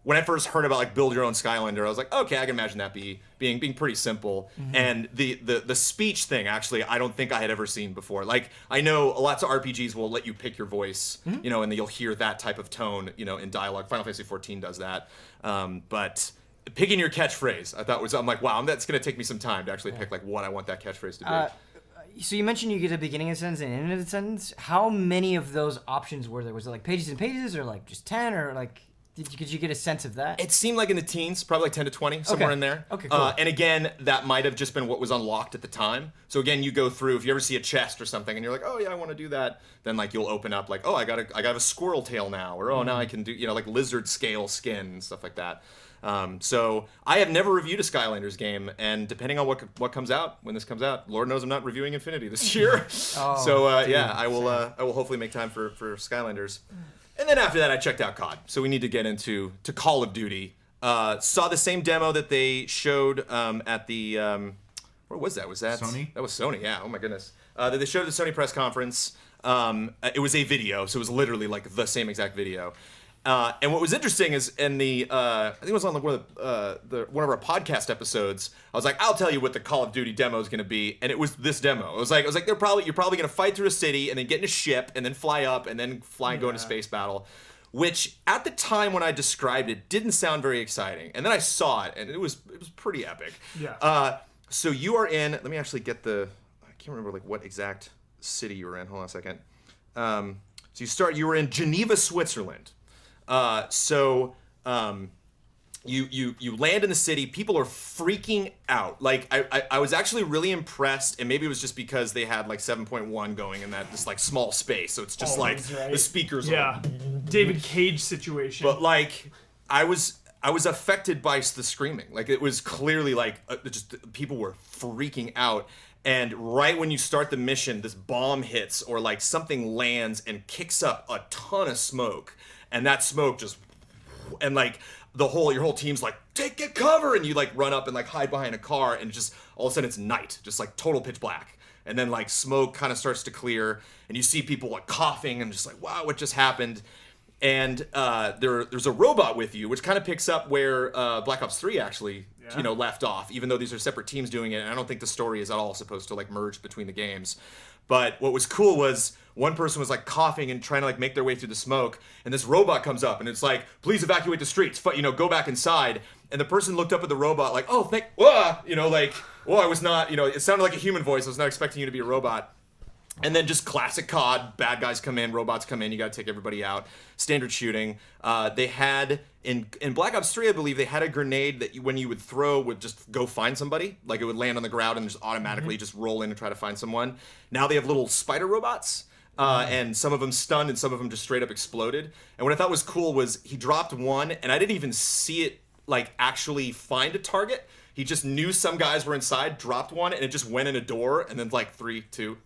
when I first heard about like build your own Skylander, I was like, okay, I can imagine that being pretty simple. And the speech thing, actually, I don't think I had ever seen before. Like, I know lots of RPGs will let you pick your voice, you know, and you'll hear that type of tone, you know, in dialogue. Final Fantasy XIV does that. But picking your catchphrase, I thought I'm like, wow, that's gonna take me some time to actually pick like what I want that catchphrase to be. So you mentioned you get a beginning of a sentence and an end of a sentence. How many of those options were there? Was it like pages and pages, or like just 10, or like? Could you get a sense of that? It seemed like in the teens, probably like 10 to 20, somewhere in there. Okay, cool. And again, that might have just been what was unlocked at the time. So again, you go through, if you ever see a chest or something and you're like, oh yeah, I want to do that, then like you'll open up like, oh, I got a squirrel tail now, or oh, now I can do, you know, like lizard scale skin and stuff like that. So I have never reviewed a Skylanders game, and depending on what comes out, when this comes out, Lord knows I'm not reviewing Infinity this year. Yeah, I will hopefully make time for Skylanders. And then after that, I checked out COD. So we need to get into Call of Duty. Saw the same demo that they showed at the where was that? Was that Sony? That was Sony. Yeah. Oh my goodness. That they showed at the Sony press conference. It was a video, so it was literally like the same exact video. And what was interesting is in the I think it was on one of our podcast episodes. I was like, I'll tell you what the Call of Duty demo is going to be, and it was this demo. I was like, you're probably going to fight through a city and then get in a ship and then fly up and then fly and go into space battle, which at the time when I described it didn't sound very exciting. And then I saw it, and it was pretty epic. Yeah. So you are in. Let me actually get I can't remember like what exact city you were in. Hold on a second. So you were in Geneva, Switzerland. You land in the city. People are freaking out. Like I was actually really impressed, and maybe it was just because they had like 7.1 going in this like small space, so it's just like the speakers. Yeah, David Cage situation. But like I was affected by the screaming. Like it was clearly like just people were freaking out. And right when you start the mission, this bomb hits or like something lands and kicks up a ton of smoke. And that smoke just, and like your whole team's like, get cover, and you like run up and like hide behind a car, and just all of a sudden it's night, just like total pitch black. And then like smoke kind of starts to clear, and you see people like coughing and just like, wow, what just happened? and there's a robot with you, which kind of picks up where Black Ops 3 actually left off, even though these are separate teams doing it, and I don't think the story is at all supposed to like merge between the games. But what was cool was one person was like coughing and trying to like make their way through the smoke, and this robot comes up and it's like, please evacuate the streets, go back inside. And the person looked up at the robot like, oh, I was not, it sounded like a human voice. I was not expecting you to be a robot. And then just classic COD, bad guys come in, robots come in, you gotta take everybody out. Standard shooting. They had, in Black Ops 3, I believe, they had a grenade that when you would throw would just go find somebody. Like it would land on the ground and just automatically just roll in and try to find someone. Now they have little spider robots. And some of them stunned and some of them just straight up exploded. And what I thought was cool was he dropped one, and I didn't even see it like actually find a target. He just knew some guys were inside, dropped one, and it just went in a door, and then like 3, 2,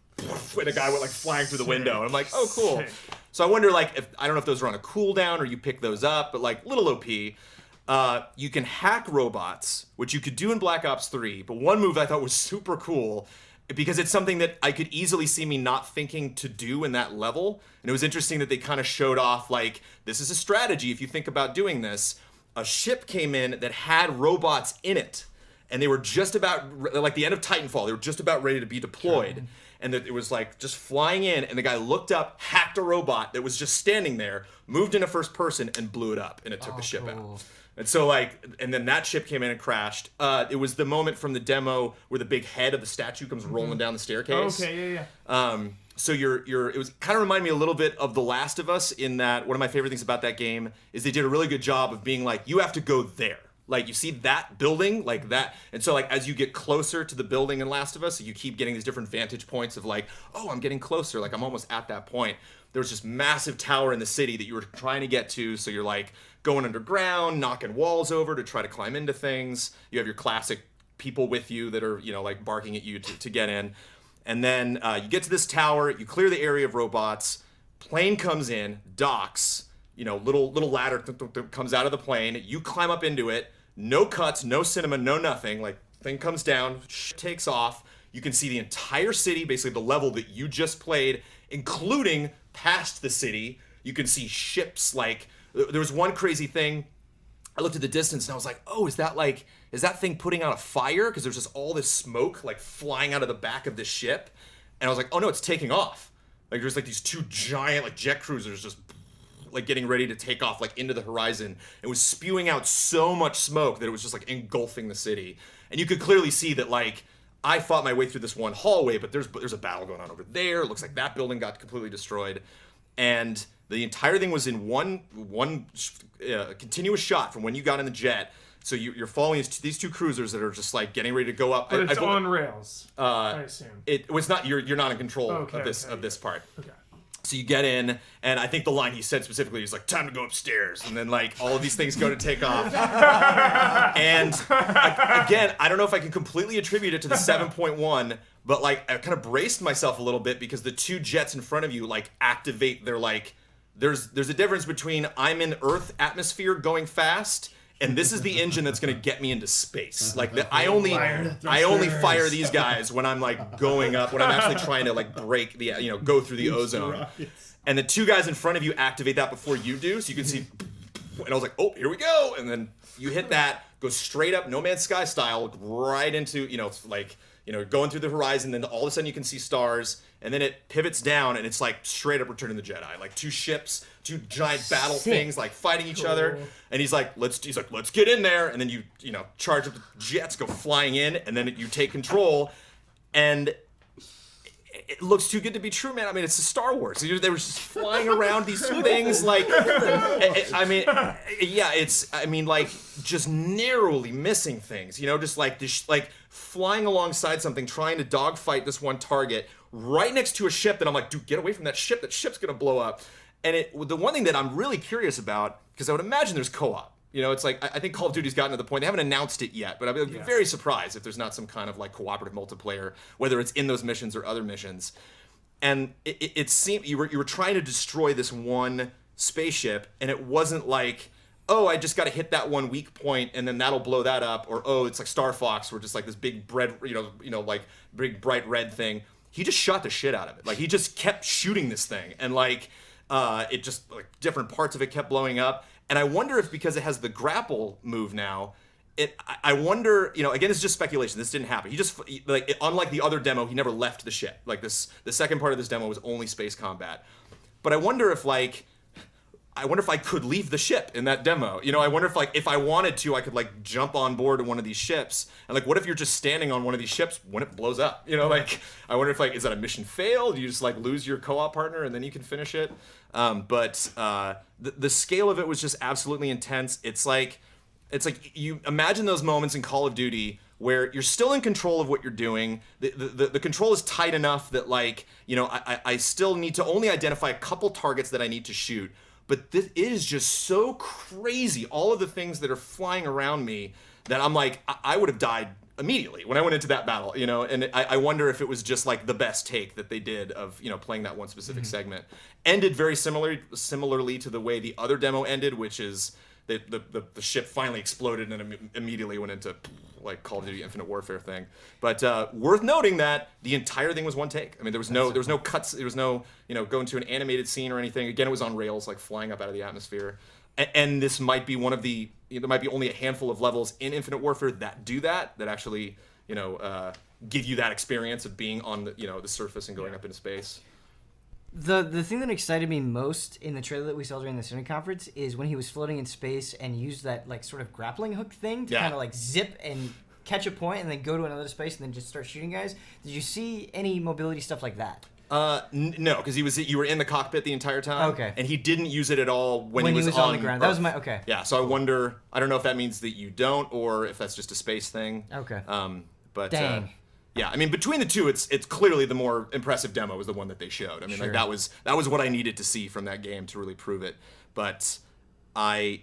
and a guy went like flying through the window. And I'm like, oh, cool. Sick. So I wonder, like, I don't know if those are on a cooldown or you pick those up, but like little OP. You can hack robots, which you could do in Black Ops 3, but one move I thought was super cool because it's something that I could easily see me not thinking to do in that level. And it was interesting that they kind of showed off, like, this is a strategy if you think about doing this. A ship came in that had robots in it, and they were just about, like the end of Titanfall, they were just about ready to be deployed. And it was like just flying in, and the guy looked up, hacked a robot that was just standing there, moved into first person, and blew it up, and it took the ship out. And so like, and then that ship came in and crashed. It was the moment from the demo where the big head of the statue comes rolling down the staircase. Okay, yeah. So it was kind of reminded me a little bit of The Last of Us in that one of my favorite things about that game is they did a really good job of being like, you have to go there. Like, you see that building, like that. And so, like, as you get closer to the building in Last of Us, you keep getting these different vantage points of, like, oh, I'm getting closer. Like, I'm almost at that point. There was this massive tower in the city that you were trying to get to. So you're, like, going underground, knocking walls over to try to climb into things. You have your classic people with you that are, like, barking at you to get in. And then you get to this tower. You clear the area of robots. Plane comes in, docks. Little ladder comes out of the plane. You climb up into it. No cuts, no cinema, no nothing. Like, thing comes down, takes off. You can see the entire city, basically the level that you just played, including past the city. You can see ships. Like, there was one crazy thing. I looked at the distance and I was like, oh, is that thing putting out a fire? Because there's just all this smoke, like, flying out of the back of this ship. And I was like, oh no, it's taking off. Like, there's like these two giant, like, jet cruisers just like getting ready to take off like into the horizon. It was spewing out so much smoke that it was just like engulfing the city. And you could clearly see that, like, I fought my way through this one hallway, but there's a battle going on over there. It looks like that building got completely destroyed. And the entire thing was in one continuous shot from when you got in the jet. So you're following these two cruisers that are just like getting ready to go up. But it's on rails, I assume. It was not, you're not in control of this part. Okay. So you get in, and I think the line he said specifically is like, time to go upstairs. And then, like, all of these things go to take off. And, again, I don't know if I can completely attribute it to the 7.1, but, like, I kind of braced myself a little bit because the two jets in front of you, like, activate their, like, there's a difference between I'm in Earth atmosphere going fast, and this is the engine that's going to get me into space. Like, I only fire these guys when I'm, like, going up, when I'm actually trying to, like, break the, go through the ozone. And the two guys in front of you activate that before you do, so you can see, and I was like, oh, here we go. And then you hit that, go straight up, No Man's Sky style, right into, going through the horizon, then all of a sudden you can see stars, and then it pivots down, and it's like straight up Return of the Jedi, like two ships, two giant battle things, like fighting each other, and he's like, let's get in there, and then you charge up the jets, go flying in, and then you take control, and it looks too good to be true, man. I mean, it's a Star Wars. They were just flying around these things, like, just narrowly missing things, just like this, like flying alongside something, trying to dogfight this one target right next to a ship that I'm like, dude, get away from that ship. That ship's gonna blow up. And the one thing that I'm really curious about, because I would imagine there's co-op. It's like, I think Call of Duty's gotten to the point, they haven't announced it yet, but I'd be very surprised if there's not some kind of like cooperative multiplayer, whether it's in those missions or other missions. And it seemed you were trying to destroy this one spaceship, and it wasn't like, oh, I just got to hit that one weak point and then that'll blow that up, or oh, it's like Star Fox, where just like this big like big bright red thing. He just shot the shit out of it. Like, he just kept shooting this thing, and like, It just like different parts of it kept blowing up, and I wonder if because it has the grapple move now. I wonder, again, it's just speculation. This didn't happen. He just, unlike the other demo, he never left the ship. Like the second part of this demo was only space combat. But I wonder if I could leave the ship in that demo. I wonder if I wanted to, I could jump on board one of these ships. And what if you're just standing on one of these ships when it blows up? I wonder if is that a mission fail? Do you just lose your co-op partner and then you can finish it? But the scale of it was just absolutely intense. It's like you imagine those moments in Call of Duty where you're still in control of what you're doing. The control is tight enough that I still need to only identify a couple targets that I need to shoot. But this is just so crazy. All of the things that are flying around me that I'm I would have died immediately when I went into that battle, and I wonder if it was just the best take that they did of, playing that one specific segment. Ended very similarly to the way the other demo ended, which is the ship finally exploded and immediately went into Call of Duty Infinite Warfare thing. But worth noting that the entire thing was one take. I mean, there was no cuts, there was no going to an animated scene or anything. Again, it was on rails, flying up out of the atmosphere. And this might be one of the there might be only a handful of levels in Infinite Warfare that do that actually give you that experience of being on the surface and going up into space. The thing that excited me most in the trailer that we saw during the Sony conference is when he was floating in space and used that sort of grappling hook thing to kind of zip and catch a point and then go to another space and then just start shooting guys. Did you see any mobility stuff like that? No, because you were in the cockpit the entire time. Okay. And he didn't use it at all when he was on the ground. That was my okay. Yeah, so I wonder. I don't know if that means that you don't or if that's just a space thing. Okay. But dang. Yeah, I mean, between the two, it's clearly the more impressive demo was the one that they showed. I mean, Sure. that was what I needed to see from that game to really prove it. But I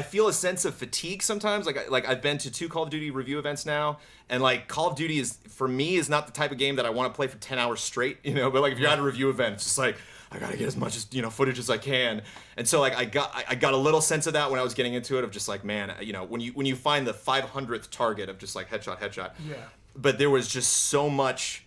feel a sense of fatigue sometimes. I've been to 2 Call of Duty review events now, and Call of Duty is not the type of game that I want to play for 10 hours straight. But if you're at a review event, it's just I gotta get as much as footage as I can. And so I got a little sense of that when I was getting into it, of just man, when you find the 500th target of just headshot. Yeah. But there was just so much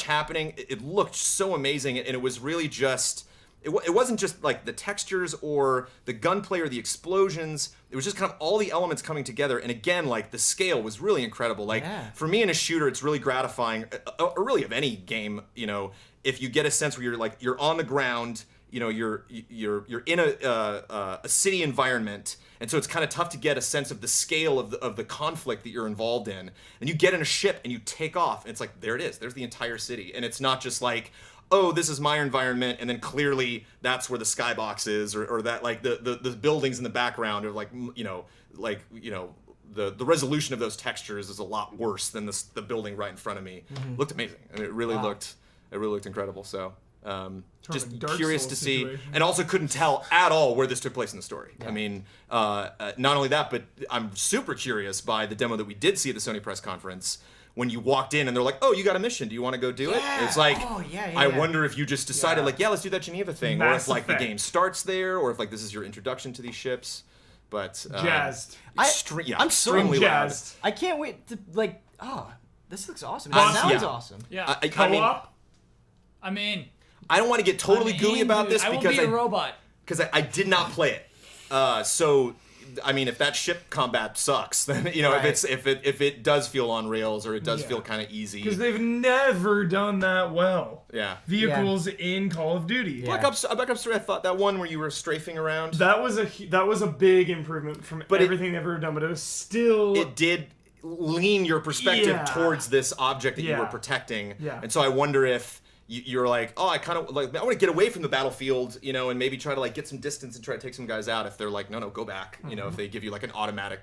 happening. It looked so amazing, and it was really just. It wasn't just the textures or the gunplay or the explosions. It was just kind of all the elements coming together. And again, the scale was really incredible. For me in a shooter, it's really gratifying, or really of any game, if you get a sense where you're on the ground, you're in a city environment. And so it's kind of tough to get a sense of the scale of the conflict that you're involved in. And you get in a ship and you take off, and it's there it is. There's the entire city. And it's not just oh, this is my environment, and then clearly that's where the skybox is, or that the buildings in the background are the resolution of those textures is a lot worse than the building right in front of me. Looked amazing. I mean, it really looked incredible. So just curious to see, and also couldn't tell at all where this took place in the story. Yeah. I mean, not only that, but I'm super curious by the demo that we did see at the Sony press conference. When you walked in and they're oh, you got a mission. Do you want to go do it? It's I wonder if you just decided let's do that Geneva thing, Mass or if Effect. the game starts there, or if this is your introduction to these ships. But Jazzed. I'm so extremely loud. jazzed. I can't wait to this looks awesome. It Awesome. sounds Yeah. awesome. Yeah. Co-op? I mean, I don't want to get totally gooey about this I will because be a robot. I did not play it. So I mean, if that ship combat sucks, then if it does feel on rails or it does feel kind of easy. Because they've never done that well. Yeah. Vehicles in Call of Duty. Yeah. Black Ops 3, I thought that one where you were strafing around. That was a big improvement from everything they've ever done, but it was still. It did lean your perspective towards this object that you were protecting. Yeah. And so I wonder if you're oh, I kind of I want to get away from the battlefield, and maybe try to get some distance and try to take some guys out if they're no, go back. If they give you an automatic,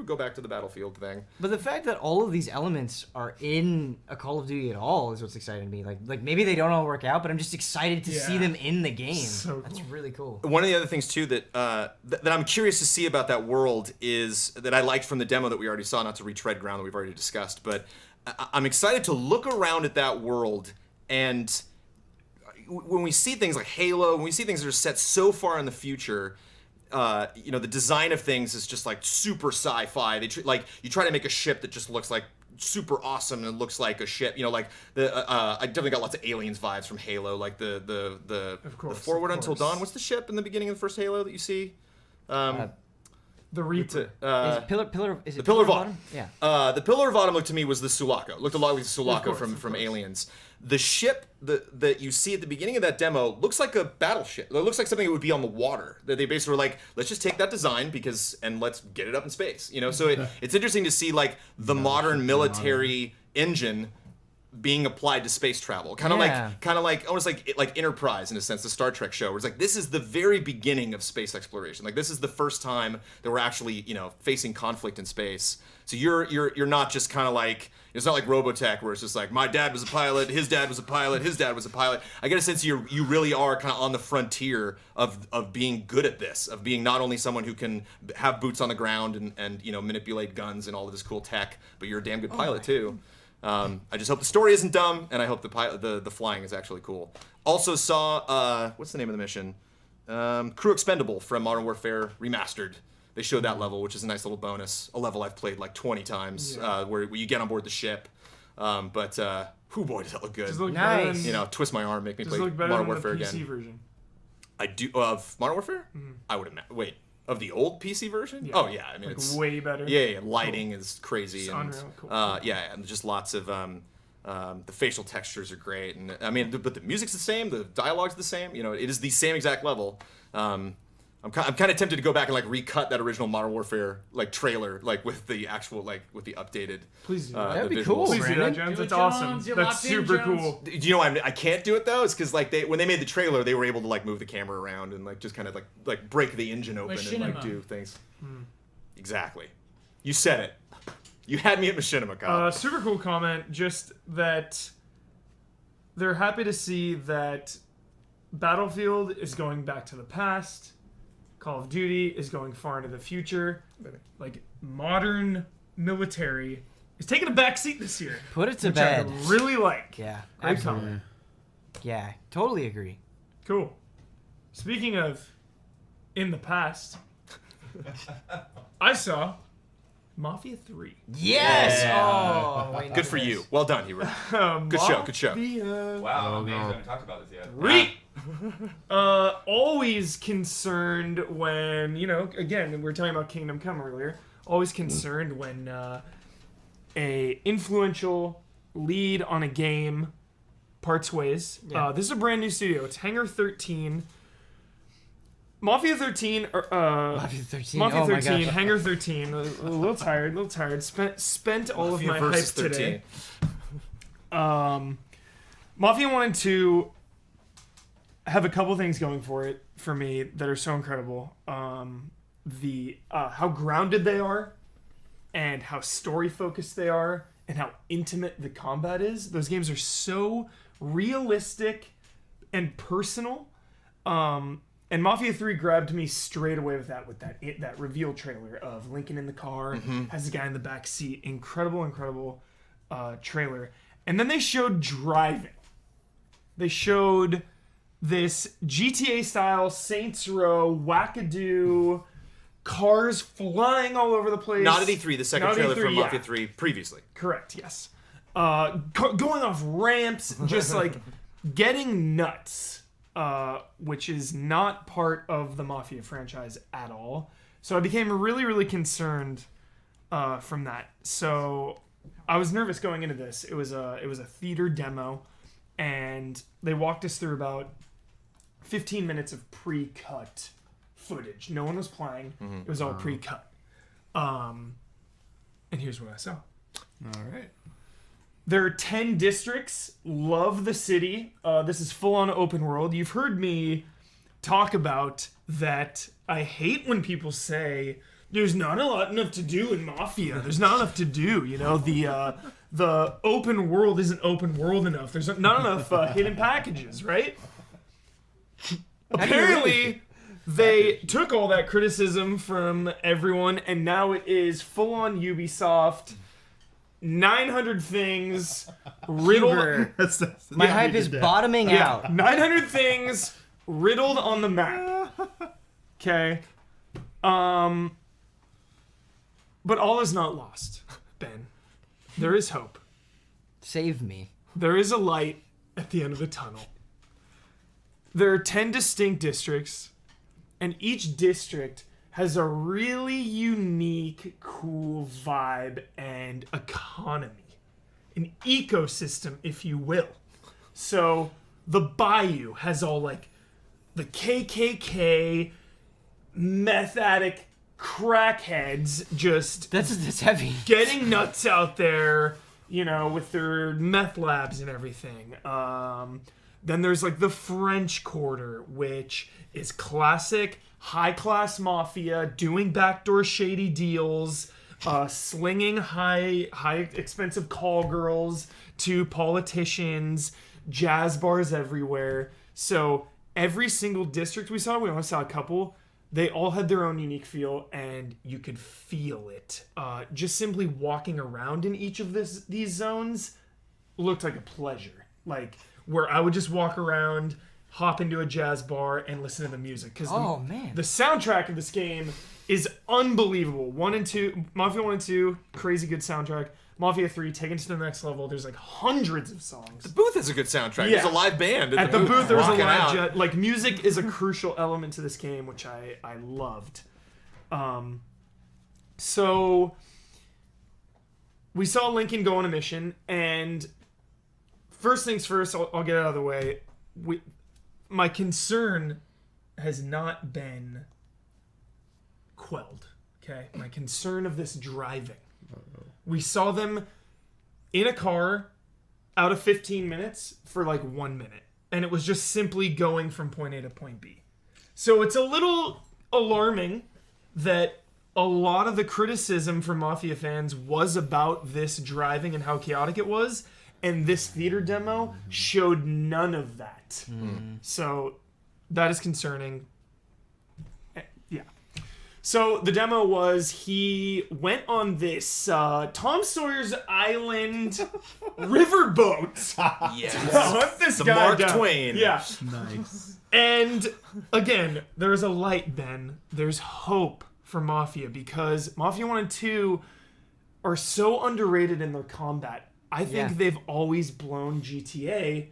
go back to the battlefield thing. But the fact that all of these elements are in a Call of Duty at all is what's exciting to me. Maybe they don't all work out, but I'm just excited to see them in the game. So That's really cool. One of the other things too that I'm curious to see about that world is that I liked from the demo that we already saw, not to retread ground that we've already discussed, but I'm excited to look around at that world. And when we see things like Halo, when we see things that are set so far in the future, the design of things is just super sci-fi. They you try to make a ship that just looks like super awesome and looks like a ship. You know, like I definitely got lots of Aliens vibes from Halo, like the Forward Until Dawn. What's the ship in the beginning of the first Halo that you see? The Reaper. Is it Pillar? Is it the Pillar of Autumn. Yeah. The Pillar of Autumn looked to me was the Sulaco. Looked a lot like the Sulaco course, from Aliens. The ship that you see at the beginning of that demo looks like a battleship. It looks like something that would be on the water. That they basically were like, let's just take that design and let's get it up in space. You know, so it's interesting to see like the modern military engine being applied to space travel, kind of like almost like Enterprise in a sense, the Star Trek show, where it's like this is the very beginning of space exploration. Like this is the first time that we're actually facing conflict in space. So you're not just kind of like, it's not like Robotech where it's just like my dad was a pilot, his dad was a pilot, his dad was a pilot. I get a sense you really are kind of on the frontier of being good at this, of being not only someone who can have boots on the ground and manipulate guns and all of this cool tech, but you're a damn good pilot too. I just hope the story isn't dumb, and I hope the flying is actually cool. Also saw what's the name of the mission? Crew Expendable from Modern Warfare Remastered. They showed that level, which is a nice little bonus. A level I've played like 20 times, where you get on board the ship. But boy, does that look good! Nice. Twist my arm, make me play look better Modern than Warfare the PC again. version. I do of Modern Warfare. I would imagine. Wait, of the old PC version? Oh yeah, I mean Like it's way better. Yeah, lighting is crazy, It's and unreal. Cool. and just lots of the facial textures are great, and I mean, but the music's the same, the dialogue's the same. It is the same exact level. I'm kind of tempted to go back and like recut that original Modern Warfare like trailer, like with the actual with the updated. Please do. That'd be visuals. cool. Please do that, Brandon. Jones. Do it, That's awesome. Jones. You're That's locked in, super Jones. cool. Do you know why I can't do it though? It's because like when they made the trailer, they were able to like move the camera around and like just kind of like break the engine open and like Machinima. do things. Exactly. You said it. You had me at Machinima, Kyle. Super cool comment. Just that they're happy to see that Battlefield is going back to the past. Call of Duty is going far into the future. Like modern military is taking a back seat this year. Put it to which bed. I really like. Yeah, Great absolutely. comment. Yeah, totally agree. Cool. Speaking of in the past, I saw Mafia 3. Yes. Yeah. Oh, I'm waiting Good for you. Well done, Hero. Good show. Good show. Wow, we haven't talked about this yet. Always concerned when, again, we were talking about Kingdom Come earlier. Always concerned when a influential lead on a game parts ways. Yeah. This is a brand new studio. It's Hangar 13. Mafia 13. Mafia 13. Mafia Oh my 13. gosh. Hangar 13. A little tired. Spent all of my hype versus today. Mafia 1 and 2 have a couple things going for me that are so incredible. How grounded they are, and how story focused they are, and how intimate the combat is. Those games are so realistic and personal. And Mafia 3 grabbed me straight away with that reveal trailer of Lincoln in the car, has the guy in the back seat. Incredible trailer. And then they showed driving. They showed this GTA-style Saints Row, wackadoo, cars flying all over the place. Not at E3, the second Not at trailer E3, from yeah. Mafia 3 previously. Correct, yes. Going off ramps, just like getting nuts, which is not part of the Mafia franchise at all. So I became really concerned from that. So I was nervous going into this. It was a theater demo, and they walked us through about 15 minutes of pre-cut footage. No one was playing. It was all pre-cut. And here's what I saw. All right. There are 10 districts. Love the city. This is full-on open world. You've heard me talk about that. I hate when people say there's not enough to do in Mafia. There's not enough to do. The open world isn't open world enough. There's not enough hidden packages, right? Apparently, they took all that criticism from everyone, and now it is full-on Ubisoft. 900 things riddled. My hype is bottoming out. 900 things riddled on the map. Okay. But all is not lost, Ben. There is hope. Save me. There is a light at the end of the tunnel. There are 10 distinct districts, and each district has a really unique, cool vibe and economy. An ecosystem, if you will. So, the Bayou has all, like, the KKK, meth addict, crackheads just That's heavy. getting nuts out there, you know, with their meth labs and everything. Then there's like the French Quarter, which is classic high-class mafia doing backdoor shady deals, slinging high expensive call girls to politicians, jazz bars everywhere. So every single district we only saw a couple. They all had their own unique feel, and you could feel it. Just simply walking around in each of these zones looked like a pleasure. Like, where I would just walk around, hop into a jazz bar, and listen to the music. Because the soundtrack of this game is unbelievable. Mafia 1 and 2, crazy good soundtrack. Mafia 3, taken to the next level. There's like hundreds of songs. The booth has a good soundtrack. Yeah. There's a live band At the booth, there was a rocking live out. jet. Like, music is a crucial element to this game, which I loved. So we saw Lincoln go on a mission, and first things first, I'll get it out of the way. My concern has not been quelled. Okay, my concern of this driving. We saw them in a car out of 15 minutes for like 1 minute. And it was just simply going from point A to point B. So it's a little alarming that a lot of the criticism from Mafia fans was about this driving and how chaotic it was. And this theater demo showed none of that. So that is concerning. Yeah. So the demo was he went on this Tom Sawyer's Island riverboat. Yes. Hunt this The guy Mark down. Twain. Yeah. Nice. And again, there's a light, Ben. There's hope for Mafia because Mafia 1 and 2 are so underrated in their combat. I think they've always blown GTA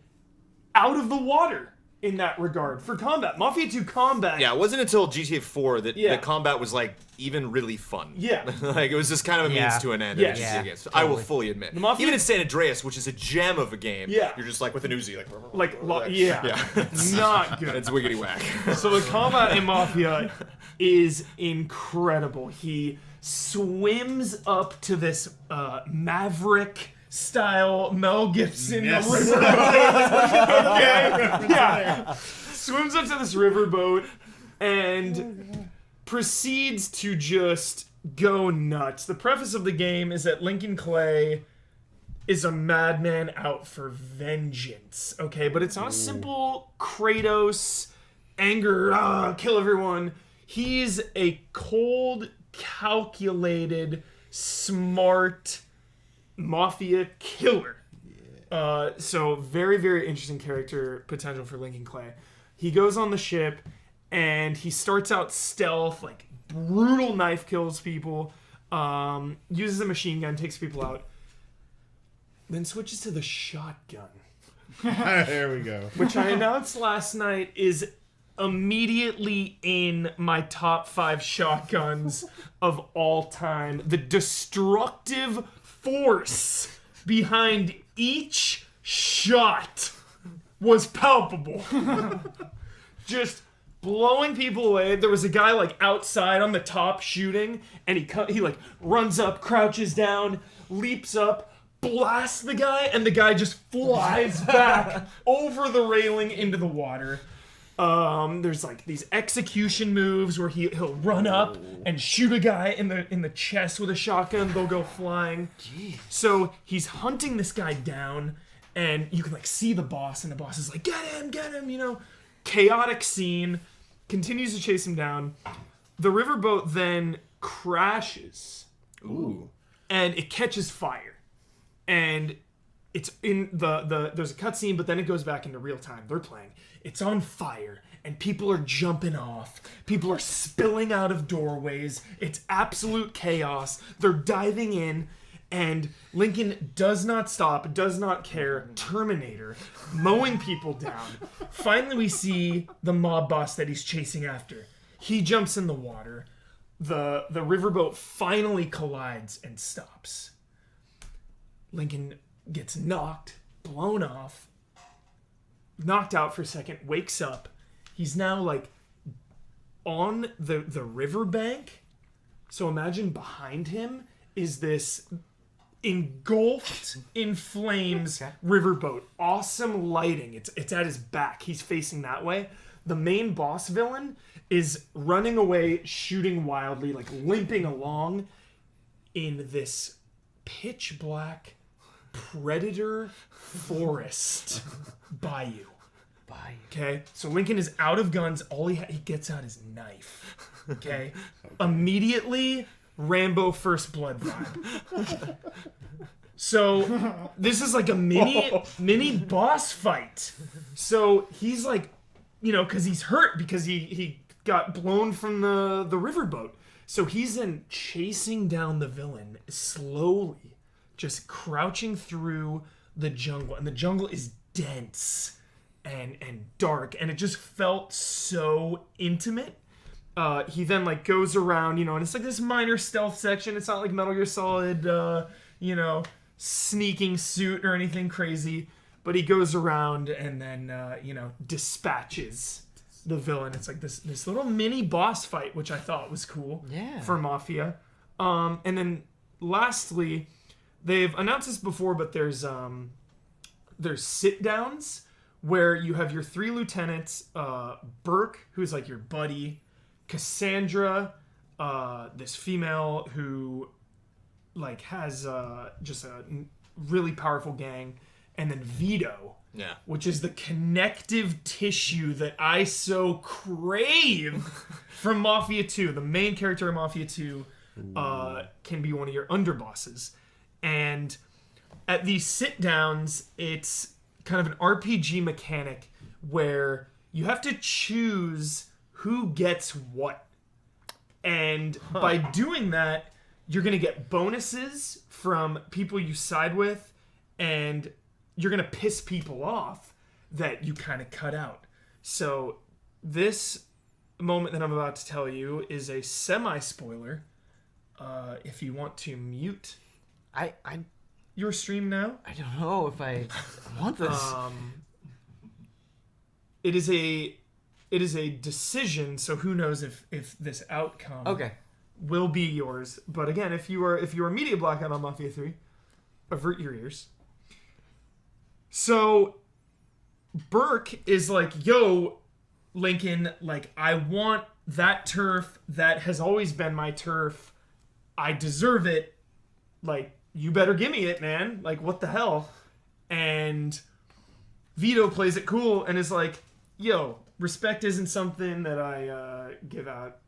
out of the water in that regard for combat. Mafia 2 combat. Yeah, it wasn't until GTA 4 that Yeah. the combat was like even really fun. Yeah. Like it was just kind of a means Yeah. to an end. Yes. in Yeah, GTA games. I will fully admit. Mafia- Even in San Andreas, which is a gem of a game, Yeah. you're just like with an Uzi, Yeah. Not good. It's wiggity whack. So the combat in Mafia is incredible. He swims up to this Maverick style Mel Gibson riverboat. Okay? Yeah. Swims up to this riverboat and proceeds to just go nuts. The preface of the game is that Lincoln Clay is a madman out for vengeance. Okay, but it's not a simple Kratos anger, kill everyone. He's a cold, calculated, smart mafia killer. So very, very interesting character potential for Lincoln Clay. He goes on the ship and he starts out stealth, like brutal knife kills people, uses a machine gun, takes people out, then switches to the shotgun, There we go. which I announced last night is immediately in my top 5 shotguns of all time. The destructive force behind each shot was palpable. Just blowing people away. There was a guy like outside on the top shooting, and he like runs up, crouches down, leaps up, blasts the guy, and the guy just flies back over the railing into the water. There's like these execution moves where he'll run up and shoot a guy in the chest with a shotgun. They'll go flying. Jeez. So he's hunting this guy down, and you can like see the boss, and the boss is like, get him, you know. Chaotic scene. Continues to chase him down. The riverboat then crashes. Ooh. And it catches fire. And it's in there's a cutscene, but then it goes back into real time. They're playing. It's on fire, and people are jumping off. People are spilling out of doorways. It's absolute chaos. They're diving in, And Lincoln does not stop, does not care. Terminator, mowing people down. Finally, we see the mob boss that he's chasing after. He jumps in the water. The riverboat finally collides and stops. Lincoln gets knocked, blown off, knocked out for a second, wakes up. He's now like on the riverbank. So imagine behind him is this engulfed in flames riverboat. Awesome lighting. It's at his back. He's facing that way. The main boss villain is running away, shooting wildly, like limping along in this pitch black predator forest bayou. Okay, so Lincoln is out of guns. All he gets out is knife. Okay, immediately Rambo First Blood vibe. So this is like a mini boss fight. So he's like, because he's hurt because he got blown from the riverboat. So he's then chasing down the villain slowly, just crouching through the jungle, and the jungle is dense and dark, and it just felt so intimate. He then like goes around, and it's like this minor stealth section. It's not like Metal Gear Solid, sneaking suit or anything crazy, but he goes around and then dispatches the villain. It's like this little mini boss fight, which I thought was cool for Mafia. And then lastly, they've announced this before, but there's sit downs where you have your 3 lieutenants, Burke, who's like your buddy, Cassandra, this female who like has just a really powerful gang, and then Vito, which is the connective tissue that I so crave from Mafia 2. The main character of Mafia 2 can be one of your underbosses. And at these sit downs, it's kind of an RPG mechanic where you have to choose who gets what. And by doing that, you're going to get bonuses from people you side with, and you're going to piss people off that you kind of cut out. So this moment that I'm about to tell you is a semi-spoiler. If you want to mute your stream now. I don't know if I want this. It is a decision, so who knows if this outcome will be yours. But again, if you are media blackout on Mafia 3, avert your ears. So Burke is like, yo, Lincoln, like, I want that turf. That has always been my turf. I deserve it. Like, you better give me it, man. Like, what the hell? And Vito plays it cool and is like, yo, respect isn't something that I give out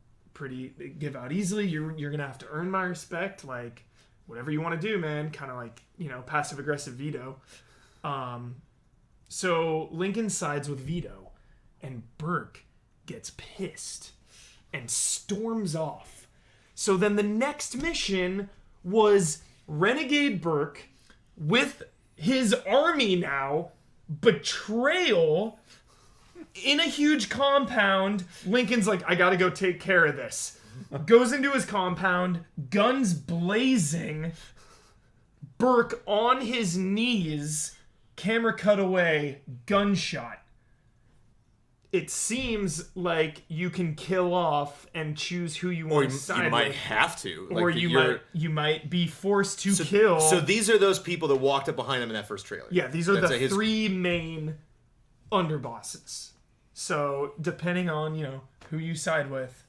easily. You're gonna have to earn my respect. Like, whatever you want to do, man. Kind of like, passive aggressive Vito. So Lincoln sides with Vito, and Burke gets pissed and storms off. So then the next mission was Renegade Burke with his army now, betrayal in a huge compound. Lincoln's like, I gotta go take care of this. Goes into his compound, guns blazing, Burke on his knees, camera cut away, gunshot. It seems like you can kill off and choose who you want to side with. Or you might have to. Or you might be forced to kill. So these are those people that walked up behind him in that first trailer. Yeah, these are the 3 main underbosses. So depending on, who you side with,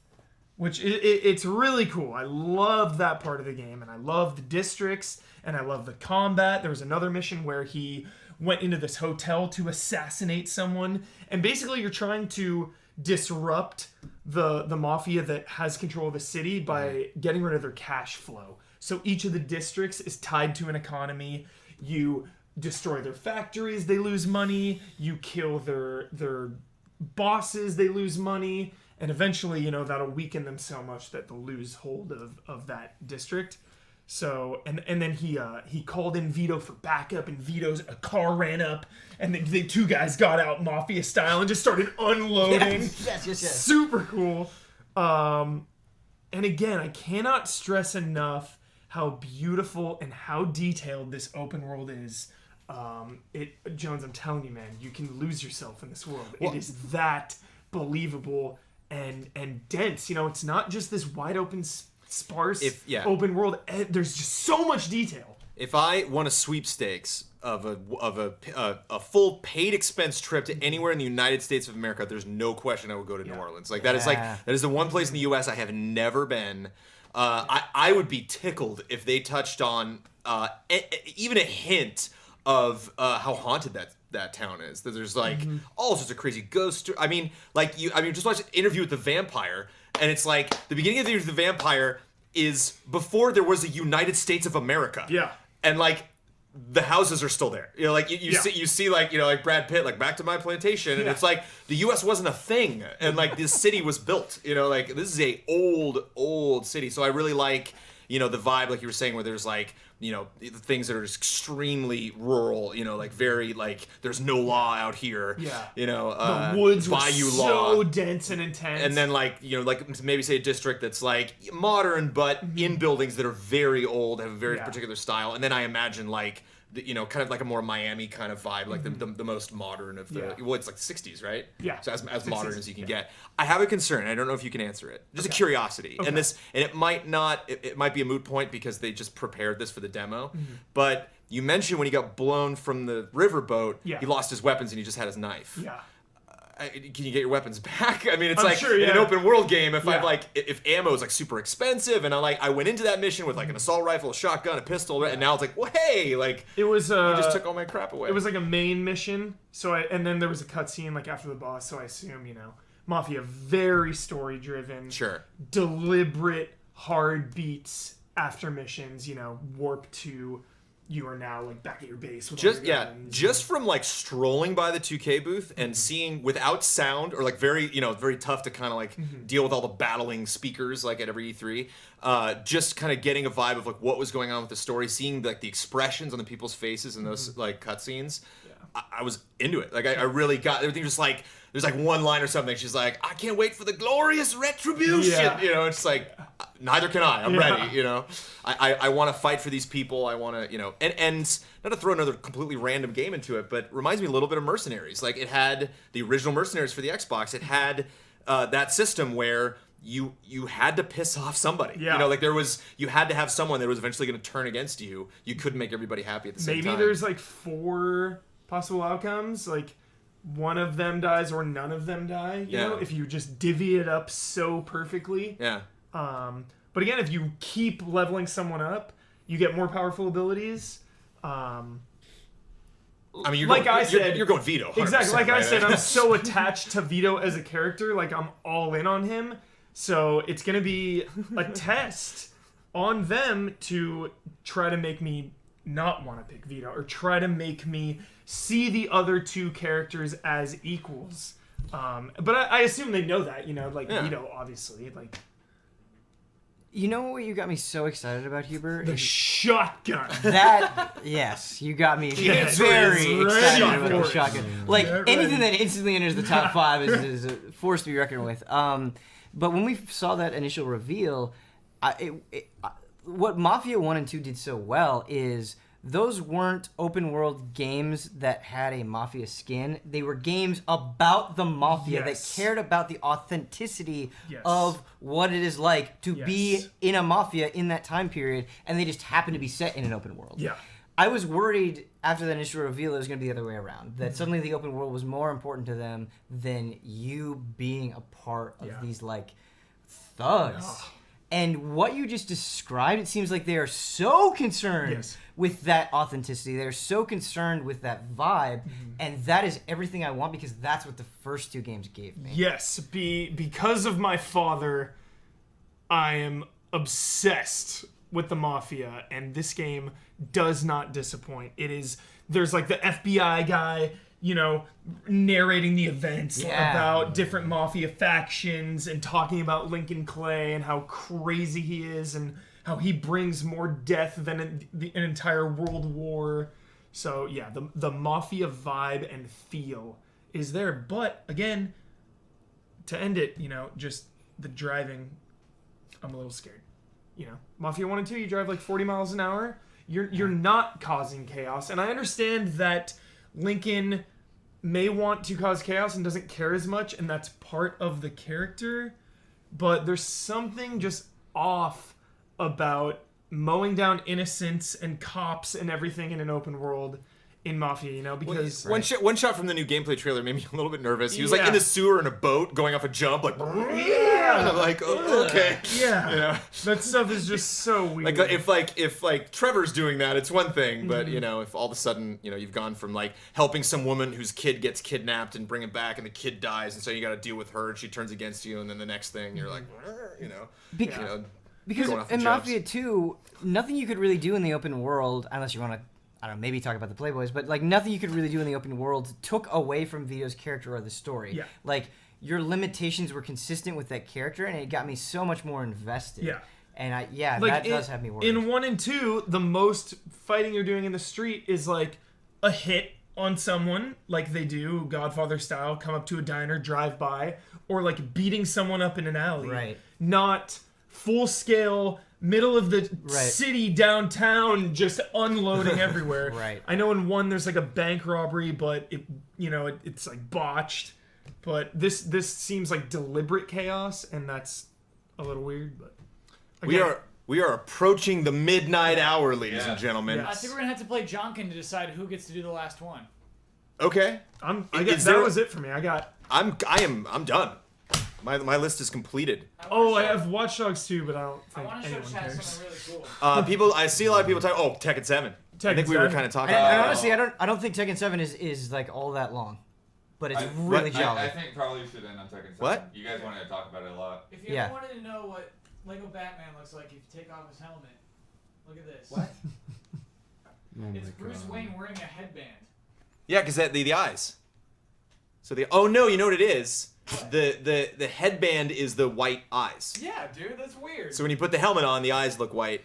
which it's really cool. I love that part of the game, and I love the districts, and I love the combat. There was another mission where he went into this hotel to assassinate someone, and basically you're trying to disrupt the mafia that has control of the city by getting rid of their cash flow. So each of the districts is tied to an economy. You destroy their factories, they lose money. You kill their bosses, they lose money. And eventually, that'll weaken them so much that they'll lose hold of that district. So and then he called in Vito for backup, and Vito's a car ran up, and the two guys got out Mafia style and just started unloading. Yes. Super cool. And again, I cannot stress enough how beautiful and how detailed this open world is. Jones, I'm telling you, man, you can lose yourself in this world. It is that believable and dense. It's not just this wide open, sparse open world. There's just so much detail. If I won a sweepstakes of a full paid expense trip to anywhere in the United States of America, there's no question I would go to New Orleans. That is the one place in the U.S. I have never been. I would be tickled if they touched on even a hint of how haunted that town is. That there's all sorts of crazy ghosts. Just watch Interview with the Vampire, and it's like the beginning of the Interview with the Vampire is before there was a United States of America. Yeah. And the houses are still there. You see Brad Pitt back to my plantation, and it's like the U.S. wasn't a thing, and this city was built. This is a old city. So I really like the vibe, like you were saying, where there's the things that are just extremely rural. Very there's no law out here. Yeah. The woods were bayou so law. dense and intense. And then maybe say a district that's modern, but in buildings that are very old, have a very particular style. And then I imagine kind of like a more Miami kind of vibe, the most modern of the it's 60s, right? Yeah. So as modern as you can get. I have a concern. I don't know if you can answer it. Just a curiosity. Okay. And it might not. It might be a moot point because they just prepared this for the demo. But you mentioned when he got blown from the riverboat, he lost his weapons and he just had his knife. Yeah. Can you get your weapons back? I mean, it's I'm sure, in an open world game. If if ammo is super expensive, and I went into that mission with an assault rifle, a shotgun, a pistol, and now it's well, hey, it was you just took all my crap away. It was a main mission. So and then there was a cutscene after the boss. So I assume Mafia very story driven. Sure. Deliberate hard beats after missions. Warp to. You are now back at your base with just from strolling by the 2K booth and seeing without sound or very very tough to kind of deal with all the battling speakers at every E3, just kind of getting a vibe of what was going on with the story, seeing the expressions on the people's faces in those cutscenes. I was into it. I really got everything. Just there's one line or something. She's like, I can't wait for the glorious retribution. Yeah. It's neither can I. I'm ready. I want to fight for these people. I want to, and not to throw another completely random game into it, but it reminds me a little bit of Mercenaries. It had the original Mercenaries for the Xbox. It had that system where you had to piss off somebody. Yeah. You had to have someone that was eventually going to turn against you. You couldn't make everybody happy at the same time. Maybe there's 4 possible outcomes. One of them dies or none of them die. You know, if you just divvy it up so perfectly. Yeah. But again, if you keep leveling someone up, you get more powerful abilities. I mean, you're you're going Vito. Exactly. Like right? I said, I'm so attached to Vito as a character. I'm all in on him. So it's going to be a test on them to try to make me not want to pick Vito or try to make me see the other two characters as equals. But I assume they know that, Vito, obviously. You know what you got me so excited about, Huber? The shotgun. Yes, you got me The answer very is excited ready about for the it. shotgun. Anything that instantly enters the top 5 is a force to be reckoned with. But when we saw that initial reveal, what Mafia 1 and 2 did so well is those weren't open world games that had a Mafia skin. They were games about the Mafia that cared about the authenticity of what it is like to be in a Mafia in that time period, and they just happened to be set in an open world. Yeah. I was worried after the initial reveal it was going to be the other way around, that suddenly the open world was more important to them than you being a part of these thugs. And what you just described, it seems like they are so concerned with that authenticity. They're so concerned with that vibe, and that is everything I want because that's what the first 2 games gave me. Yes, because of my father, I am obsessed with the Mafia, and this game does not disappoint. There's the FBI guy, narrating the events about different Mafia factions and talking about Lincoln Clay and how crazy he is and how he brings more death than an entire world war. So yeah, the Mafia vibe and feel is there. But again, to end it, just the driving, I'm a little scared. Mafia 1 and 2, you drive like 40 miles an hour. You're not causing chaos, and I understand that Lincoln may want to cause chaos and doesn't care as much, and that's part of the character. But there's something just off about mowing down innocents and cops and everything in an open world in Mafia, because one shot from the new gameplay trailer made me a little bit nervous. He was like in the sewer in a boat going off a jump, like and I'm like, oh, okay, that stuff is just so weird. If Trevor's doing that, it's one thing, but if all of a sudden you've gone from like helping some woman whose kid gets kidnapped and bring it back, and the kid dies, and so you got to deal with her, and she turns against you, and then the next thing you're like, because in Mafia 2, nothing you could really do in the open world, unless you want to, I don't know, maybe talk about the Playboys, but like nothing you could really do in the open world took away from Vito's character or the story. Yeah. Like your limitations were consistent with that character, and it got me so much more invested. Yeah. And that does have me worried. In 1 and 2, the most fighting you're doing in the street is like a hit on someone, like they do Godfather style, come up to a diner, drive by, or like beating someone up in an alley. Right. Not full scale, middle of the city downtown, just unloading everywhere. Right. I know in 1 there's like a bank robbery, but it's like botched. But this seems like deliberate chaos, and that's a little weird. But again, we are approaching the midnight hour, ladies and gentlemen. Yeah. I think we're gonna have to play Jonkin to decide who gets to do the last one. Okay. that was it for me. I'm done. My list is completed. I have Watch Dogs 2, but I don't I think want to show anyone Chad cares. something really cool. I see a lot of people talk. Oh, Tekken 7. I think we were kind of talking And about. honestly, I don't think Tekken 7 is like all that long, but it's really jolly. I think probably you should end on Tekken 7. What? You guys wanted to talk about it a lot. If you ever wanted to know what Lego Batman looks like if you take off his helmet, look at this. What? It's Bruce Wayne wearing a headband. Yeah, because the eyes. So you know what it is? The headband is the white eyes. Yeah, dude, that's weird. So when you put the helmet on, the eyes look white.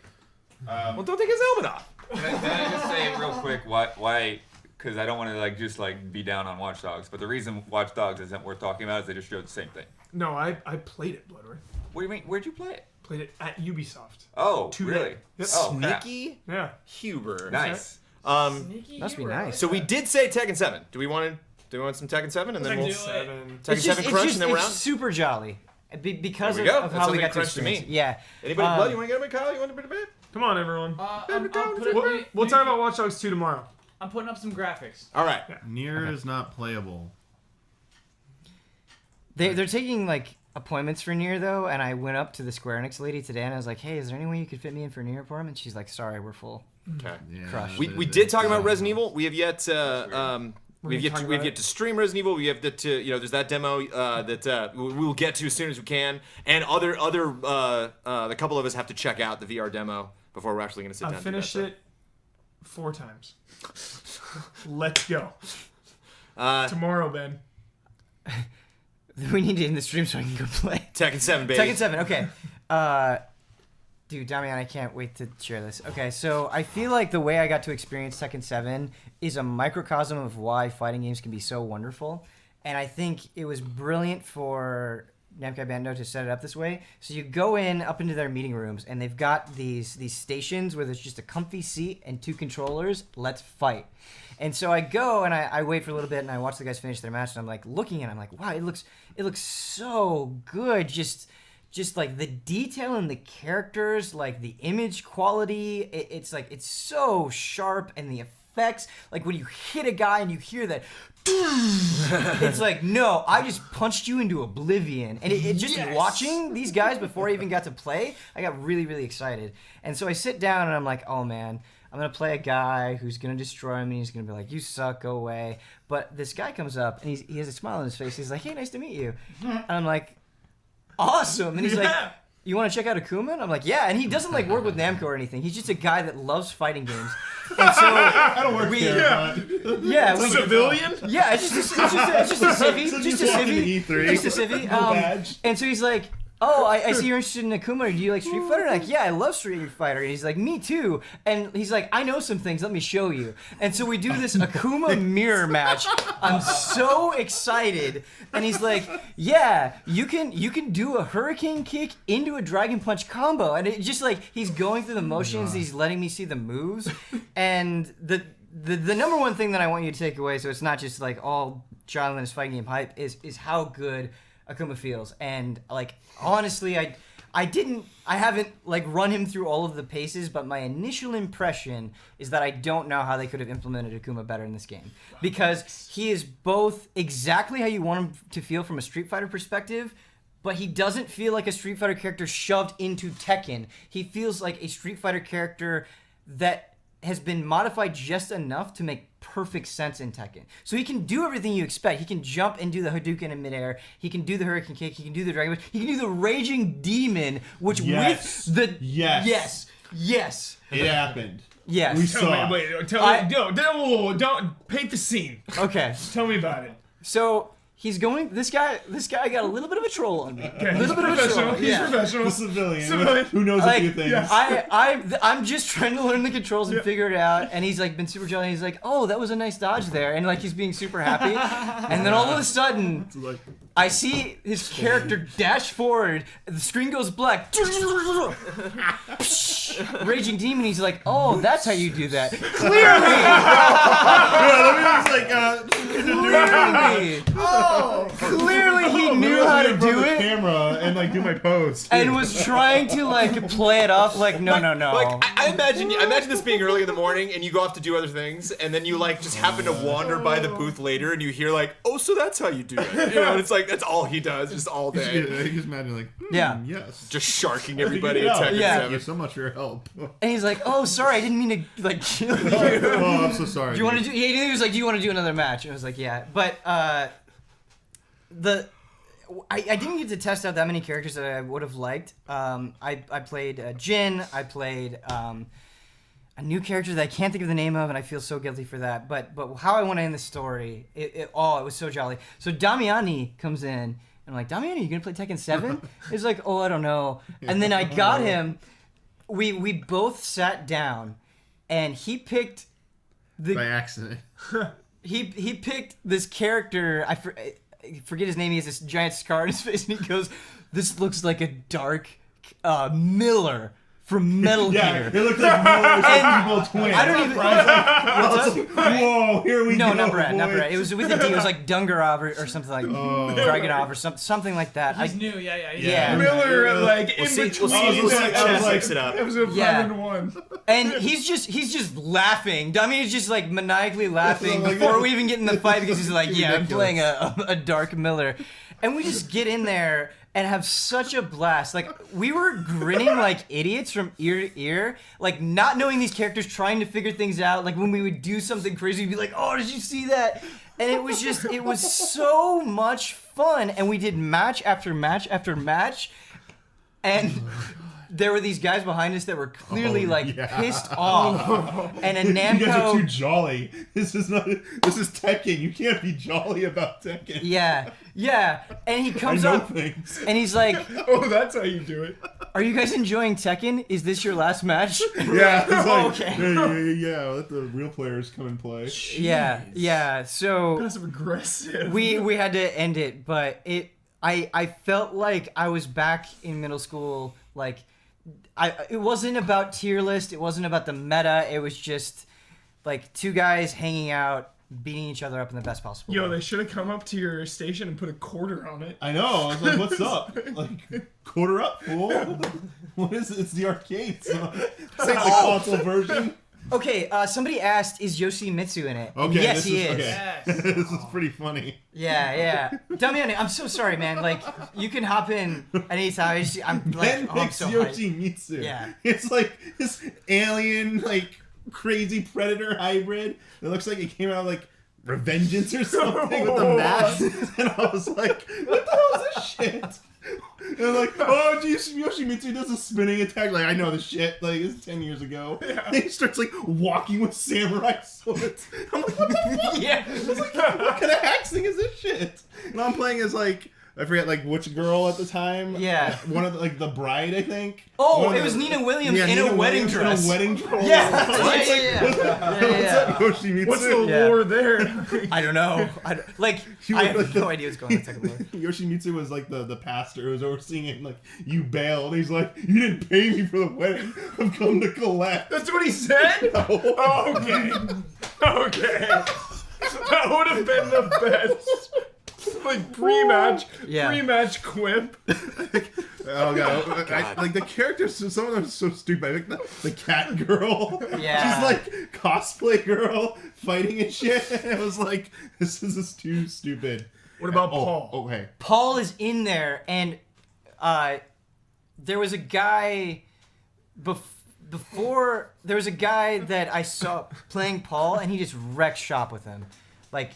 Well, don't take his helmet off. Can I just say real quick why? Because I don't want to be down on Watch Dogs, but the reason Watch Dogs isn't worth talking about is they just showed the same thing. No, I played it, Bloodworth. What do you mean? Where'd you play it? Played it at Ubisoft. Oh, Today. really? Yep. Oh, crap. Sneaky Yeah. Huber. Nice. Sneaky Must be hero. nice. So we did say Tekken 7. Do we want some Tekken 7 and then we'll do it. Tekken 7 Crunch and then we're it's out? super jolly because There we go. of That's how we something got to Crunch to me. experience it. Yeah. Anybody blood? You want to get him, Kyle? You want to bit? Come on, everyone. We'll We'll talk about Watch Dogs 2 tomorrow. I'm putting up some graphics. All right. Nier is not playable. They're taking like appointments for Nier though, and I went up to the Square Enix lady today and I was like, "Hey, is there any way you could fit me in for a Nier appointment?" She's like, "Sorry, we're full." Okay. Yeah, Crushed. We did talk about Resident Evil. We have yet we've yet to stream Resident Evil. We have to there's that demo that we will get to as soon as we can, and the couple of us have to check out the VR demo before we're actually going to sit down. I've finished it 4 times. Let's go. Tomorrow, Ben. We need to end the stream so I can go play. Tekken 7, baby. Tekken 7, okay. Dude, Damian, I can't wait to share this. Okay, so I feel like the way I got to experience Tekken 7 is a microcosm of why fighting games can be so wonderful. And I think it was brilliant for Namco Bandai to set it up this way. So you go up into their meeting rooms, and they've got these stations where there's just a comfy seat and 2 controllers. Let's fight. And so I go and I wait for a little bit, and I watch the guys finish their match, and I'm like looking, and I'm like, wow, it looks so good. Just like the detail in the characters, like the image quality, it's so sharp, and the effects, like when you hit a guy and you hear that, it's like, no, I just punched you into oblivion. And it just watching these guys before I even got to play, I got really, really excited. And so I sit down and I'm like, oh man, I'm going to play a guy who's going to destroy me. He's going to be like, you suck, go away. But this guy comes up and he has a smile on his face. He's like, hey, nice to meet you. And I'm like, awesome. And he's like, you want to check out Akuma? And I'm like, yeah. And he doesn't like work with Namco or anything. He's just a guy that loves fighting games. And so I don't work there. Yeah, Civilian? Yeah, it's just a civvy. Just a civvy. E3. Just a civvy. No badge. And so he's like, oh, I see you're interested in Akuma. Do you like Street Fighter? And I'm like, yeah, I love Street Fighter. And he's like, me too. And he's like, I know some things. Let me show you. And so we do this Akuma mirror match. I'm so excited. And he's like, yeah, you can do a hurricane kick into a dragon punch combo. And it just like he's going through the motions. He's letting me see the moves. And the number one thing that I want you to take away, so it's not just like all Skylanders fighting game hype, is how good Akuma feels. And like honestly, I haven't like run him through all of the paces, but my initial impression is that I don't know how they could have implemented Akuma better in this game, because he is both exactly how you want him to feel from a Street Fighter perspective, but he doesn't feel like a Street Fighter character shoved into Tekken. He feels like a Street Fighter character that has been modified just enough to make perfect sense in Tekken. So he can do everything you expect. He can jump and do the Hadouken in midair. He can do the Hurricane Kick. He can do the Dragon Punch. He can do the Raging Demon, which Yes. with the... Yes. Yes. It happened. Yes. We saw. Wait, tell me. Don't paint the scene. Okay. Tell me about it. So he's going... This guy got a little bit of a troll on me. Okay. A little bit of a troll. He's professional. The civilian who knows a Like, few things. I'm just trying to learn the controls and figure it out, and he's like been super jolly. He's like, oh, that was a nice dodge there, and like he's being super happy, and then all of a sudden, I see his character dash forward, the screen goes black, Raging Demon. He's like, oh, that's how you do that. Clearly he knew how to do it. Camera and like do my pose. And was trying to like play it off like no. Like I imagine this being early in the morning and you go off to do other things and then you like just happen to wander by the booth later and you hear like, oh, so that's how you do it. You know, and it's like that's all he does just all day. Yeah, you just imagine like, yes, just sharking everybody at Tekken 7. Thank you so much for your help. And he's like, oh, sorry, I didn't mean to like kill you. Oh, I'm so sorry. Do you want to do? Yeah, he was like, do you want to do another match? And I was like, yeah, but I didn't get to test out that many characters that I would have liked. I played Jin. I played a new character that I can't think of the name of, and I feel so guilty for that. But how I want to end the story, it was so jolly. So Damiani comes in, and I'm like, Damiani, you gonna play Tekken 7? He's like, oh, I don't know. And then I got him. We both sat down, and he picked by accident. He picked this character. I forget his name. He has this giant scar on his face, and he goes, "This looks like a dark Miller from Metal Gear." It looked like Miller's evil twin. I don't even. Whoa, here we go. No, not Brad. It was with a D. It was like Dungarov or something like Dragonov or something like that. He's new, yeah. Miller, like in We'll between. fix it up. It was a 5-1. And he's just laughing. I mean, he's just like maniacally laughing before we even get in the fight because he's like, yeah, I'm playing a Dark Miller. And we just get in there and have such a blast. Like, we were grinning like idiots from ear to ear, like not knowing these characters, trying to figure things out. Like when we would do something crazy, we'd be like, oh, did you see that? And it was so much fun. And we did match after match after match. And there were these guys behind us that were clearly pissed off. And a Namco. You guys are too jolly. This is Tekken. You can't be jolly about Tekken. Yeah. And he comes up things. and he's like, Oh, that's how you do it. are you guys enjoying Tekken? Is this your last match? Yeah. It's like, Okay. yeah. Let the real players come and play. Yeah. So Passive aggressive. we had to end it, but I felt like I was back in middle school. Like, it wasn't about tier list. It wasn't about the meta. It was just like two guys hanging out, beating each other up in the best possible Yo, way. they should have come up to your station and put a quarter on it. I know. I was like, what's up? Like, quarter up, fool. What is it? It's the arcade. It's not the console version. Okay, somebody asked, is Yoshimitsu in it? Okay, Yes, he is. Okay. This is pretty funny. Yeah. Damiani, I'm so sorry, man. Like, you can hop in at any time. I'm like, I'm so hyped. Yoshimitsu. Yeah. It's like this alien, like, crazy predator hybrid that looks like it came out of, like, Revengeance or something with the mask. And I was like, what the hell is this shit? And I'm like, oh, geez, Yoshimitsu does a spinning attack. Like, I know this shit. Like, it's 10 years ago. Yeah. And he starts, like, walking with samurai swords. I'm like, what the fuck? Yeah. I was like, what kind of hexing is this shit? And I'm playing as, like, I forget like which girl at the time. Yeah. One of the, like the bride, I think. Oh, One of it was the- Nina Williams yeah, in Nina a wedding Williams dress. In a wedding dress. Yeah. Yeah. Yoshimitsu. What's the Yeah. lore there? I don't know. I have no idea what's going on in Tekken lore. Yoshimitsu was like the pastor who was overseeing it. And, like, you bailed. He's like, you didn't pay me for the wedding. I've come to collect. That's what he said? Oh, okay. Okay. That would have been the best. Like pre-match quip. Oh god! Like the characters, some of them are so stupid. I think the cat girl, Yeah. she's like cosplay girl fighting and shit. And it was like, this is just too stupid. What about Paul? Okay. Paul is in there, and there was a guy before. There was a guy that I saw playing Paul, and he just wrecked shop with him, like.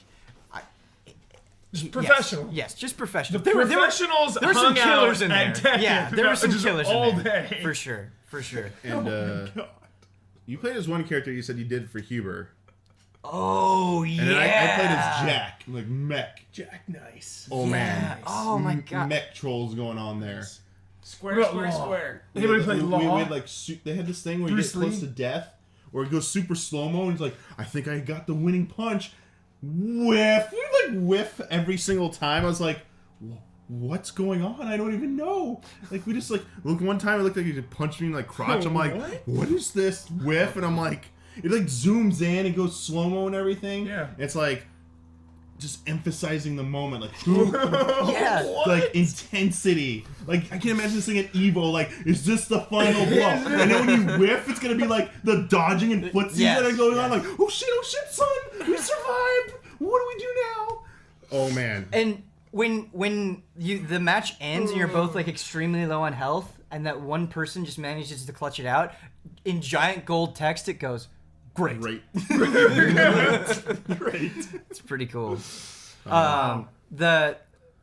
Just professional. Yes, just professional. The professionals there were some hung killers out in at there. Tekken Yeah, there were some just killers all in there. day. For sure. And you played as one character. You said you did for Huber. Oh yeah. And then I played as Jack, like mech. Jack, nice. Oh man. Oh my god. Mech trolls going on there. Square, square, square. Anybody play Law? We had like they had this thing where you Bruce get close Lee? to death, or it goes super slow mo, and it's like, I think I got the winning punch. Whiff. We like whiff every single time. I was like, what's going on? I don't even know. Like we just like look one time. It looked like he just punched me in like crotch. I'm like, what is this whiff? And I'm like, it like zooms in and goes slow mo and everything. Yeah. It's like just emphasizing the moment, like Yeah. like intensity. Like I can imagine this thing at Evo. Like, is this the final blow? And then when you whiff, it's gonna be like the dodging and footsies that are going on. Like, oh shit, son, we survived. What do we do now? Oh man. And when the match ends and you're both like extremely low on health, and that one person just manages to clutch it out, in giant gold text it goes, great. Great. It's pretty cool. I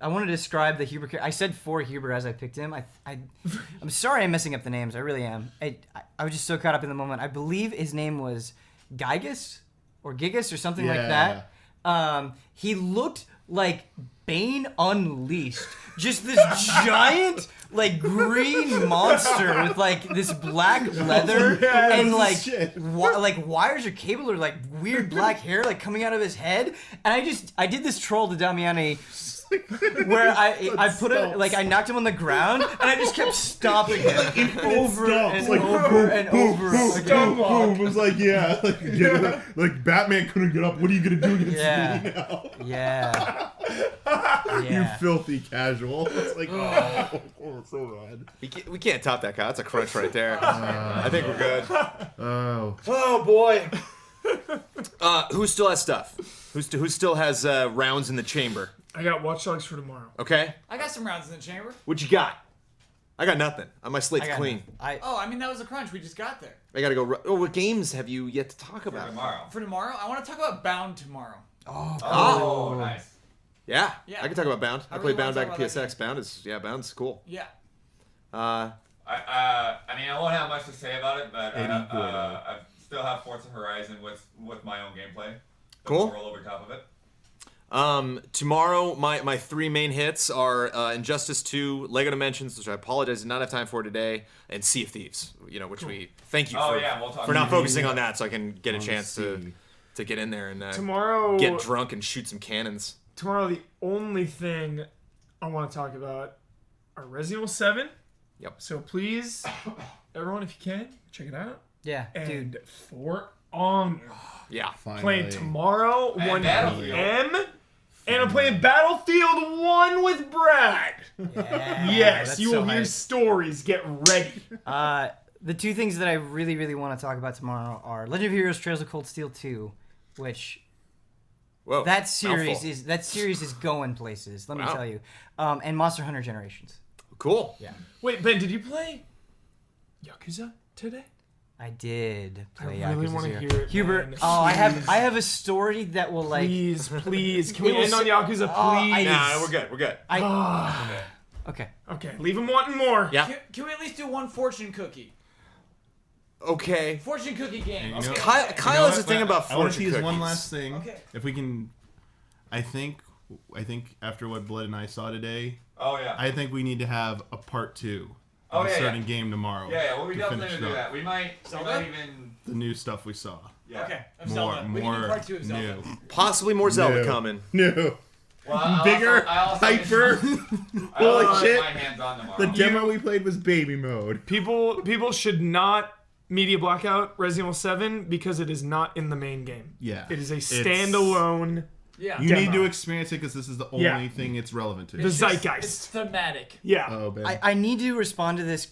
want to describe the Huber character. I said for Huber as I picked him. I'm sorry I'm messing up the names. I really am. I was just so caught up in the moment. I believe his name was Gigas or Gigas or something like that. He looked like Bane Unleashed. Just this giant, like, green monster with, like, this black leather and, like, like wires or cable or, like, weird black hair, like, coming out of his head. And I did this troll to Damiani where I put it, like, I knocked him on the ground and I just kept stopping him over and like, over and over again. Boom. It was like, yeah, like Batman couldn't get up. What are you gonna do against me now? Yeah. You filthy casual. It's like, oh, so rad. We can't top that, Kyle. That's a crunch right there. I think we're good. Oh boy. Who still has stuff? Who still has rounds in the chamber? I got Watch Dogs for tomorrow. Okay. I got some rounds in the chamber. What you got? I got nothing. My slate's clean. I mean, that was a crunch. We just got there. I gotta go. Oh, what games have you yet to talk about? For tomorrow, I want to talk about Bound tomorrow. Oh, nice. Yeah. Yeah. I can talk about Bound. I really played Bound wanna back talk at about that PSX. Bound's cool. Yeah. I mean, I won't have much to say about it, but I still have Forza Horizon with my own gameplay. Cool. Roll over top of it. Tomorrow, my three main hits are Injustice 2, Lego Dimensions, which I apologize did not have time for today, and Sea of Thieves. Which we thank you for not focusing on that, so I can get a chance to get in there and Tomorrow, get drunk and shoot some cannons. Tomorrow, the only thing I want to talk about are Resident Evil 7. Yep. So please, everyone, if you can, check it out. Yeah, and dude. For Honor. Yeah. Playing tomorrow, 1 Battlefield. p.m. And I'm playing Battlefield 1 with Brad. Yeah, Yes, that's you so will hear hype. stories. Get ready. The two things that I really, really want to talk about tomorrow are Legend of Heroes: Trails of Cold Steel 2, which that series is going places. Let me tell you, and Monster Hunter Generations. Cool. Yeah. Wait, Ben, did you play Yakuza today? I did play I really Yakuza want to 0. hear it, Hubert, man. I have a story that will like. Please, can we It will end on Yakuza, please? Nah, we're good. Okay. Okay, leave him wanting more. Yeah. Can we at least do one fortune cookie? Okay. Fortune cookie game. You know- Kyle has a thing about I want to fortune tease cookies. one last thing. Okay. If we can, I think after what Blood and I saw today, Oh yeah. I think we need to have a part 2 Oh, of a yeah, certain yeah. game tomorrow. Yeah, well, we to definitely finish do it up. that. We might Zelda? even. The new stuff we saw. Yeah. Okay, of More, Zelda. We can do more part 2 of Zelda. new. Possibly more Zelda New. coming. New. Well, I Bigger, hyper. Holy shit. My hands on tomorrow. The demo we played was baby mode. People should not media blackout Resident Evil 7 because it is not in the main game. Yeah. It is a standalone. Yeah. You Demo. need to experience it because this is the only Yeah. thing it's relevant to. The It's just- zeitgeist. It's thematic. Yeah. Oh, man. I need to respond to this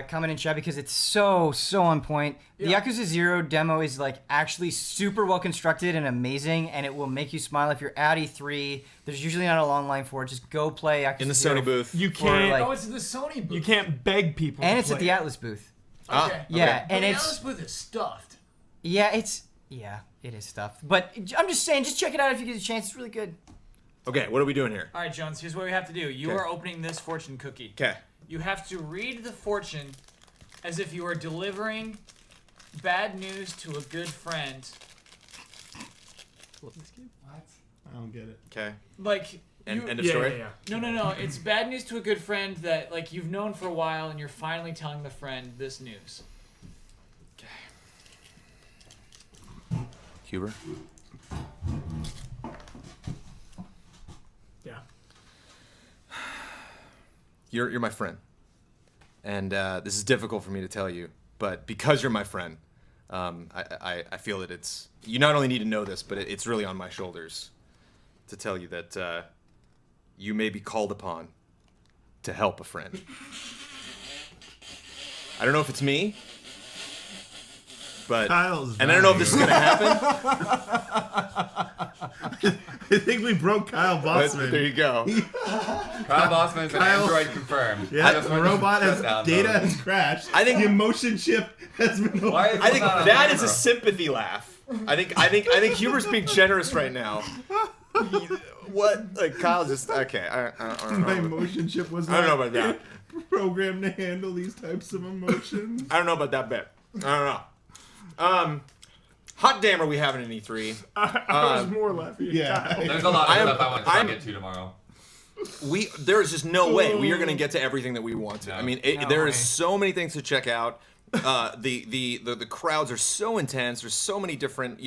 comment in chat because it's so on point. The Yeah. Yakuza 0 demo is like actually super well constructed and amazing, and it will make you smile if you're at E3. There's usually not a long line for it. Just go play Yakuza In the 0. Sony booth. You Or, can't. like- Oh, it's in the Sony booth. You can't beg people. And to it's at play the it. Atlas booth. Okay. Yeah, But and the it's Atlas booth is stuffed. it is stuffed. But I'm just saying, just check it out if you get a chance. It's really good. Okay, what are we doing here? All right, Jones. Here's what we have to do. You Okay. are opening this fortune cookie. Okay. You have to read the fortune as if you are delivering bad news to a good friend. I don't get it. Okay. Like End of Yeah, story. yeah, yeah. no. It's bad news to a good friend that like you've known for a while, and you're finally telling the friend this news. Huber. Yeah. You're my friend, and this is difficult for me to tell you, but because you're my friend, I feel that it's you not only need to know this, but it's really on my shoulders to tell you that you may be called upon to help a friend. I don't know if it's me, but Kyle's and I don't know if this is gonna happen. I think we broke Kyle But Bossman. there you go. Kyle Bossman is an Kyle- android confirmed. I Yeah, just the went to robot has shutdown data mode. has crashed. I think- the emotion chip has been. Why is I think not on that is camera? a sympathy laugh. I think Huber's being generous right now. What? Like Kyle's just okay. I don't My know. emotion chip was I don't know not about that. programmed to handle these types of emotions. I don't know about that bit. I don't know. Hot damn, are we having an E3? I was more laughing. At Yeah. Kyle. There's a lot of I'm- stuff I want to I'm- get to tomorrow. There is just no way we are going to get to everything that we want to. No. I mean, No there way. is so many things to check out. The crowds are so intense. There's so many different.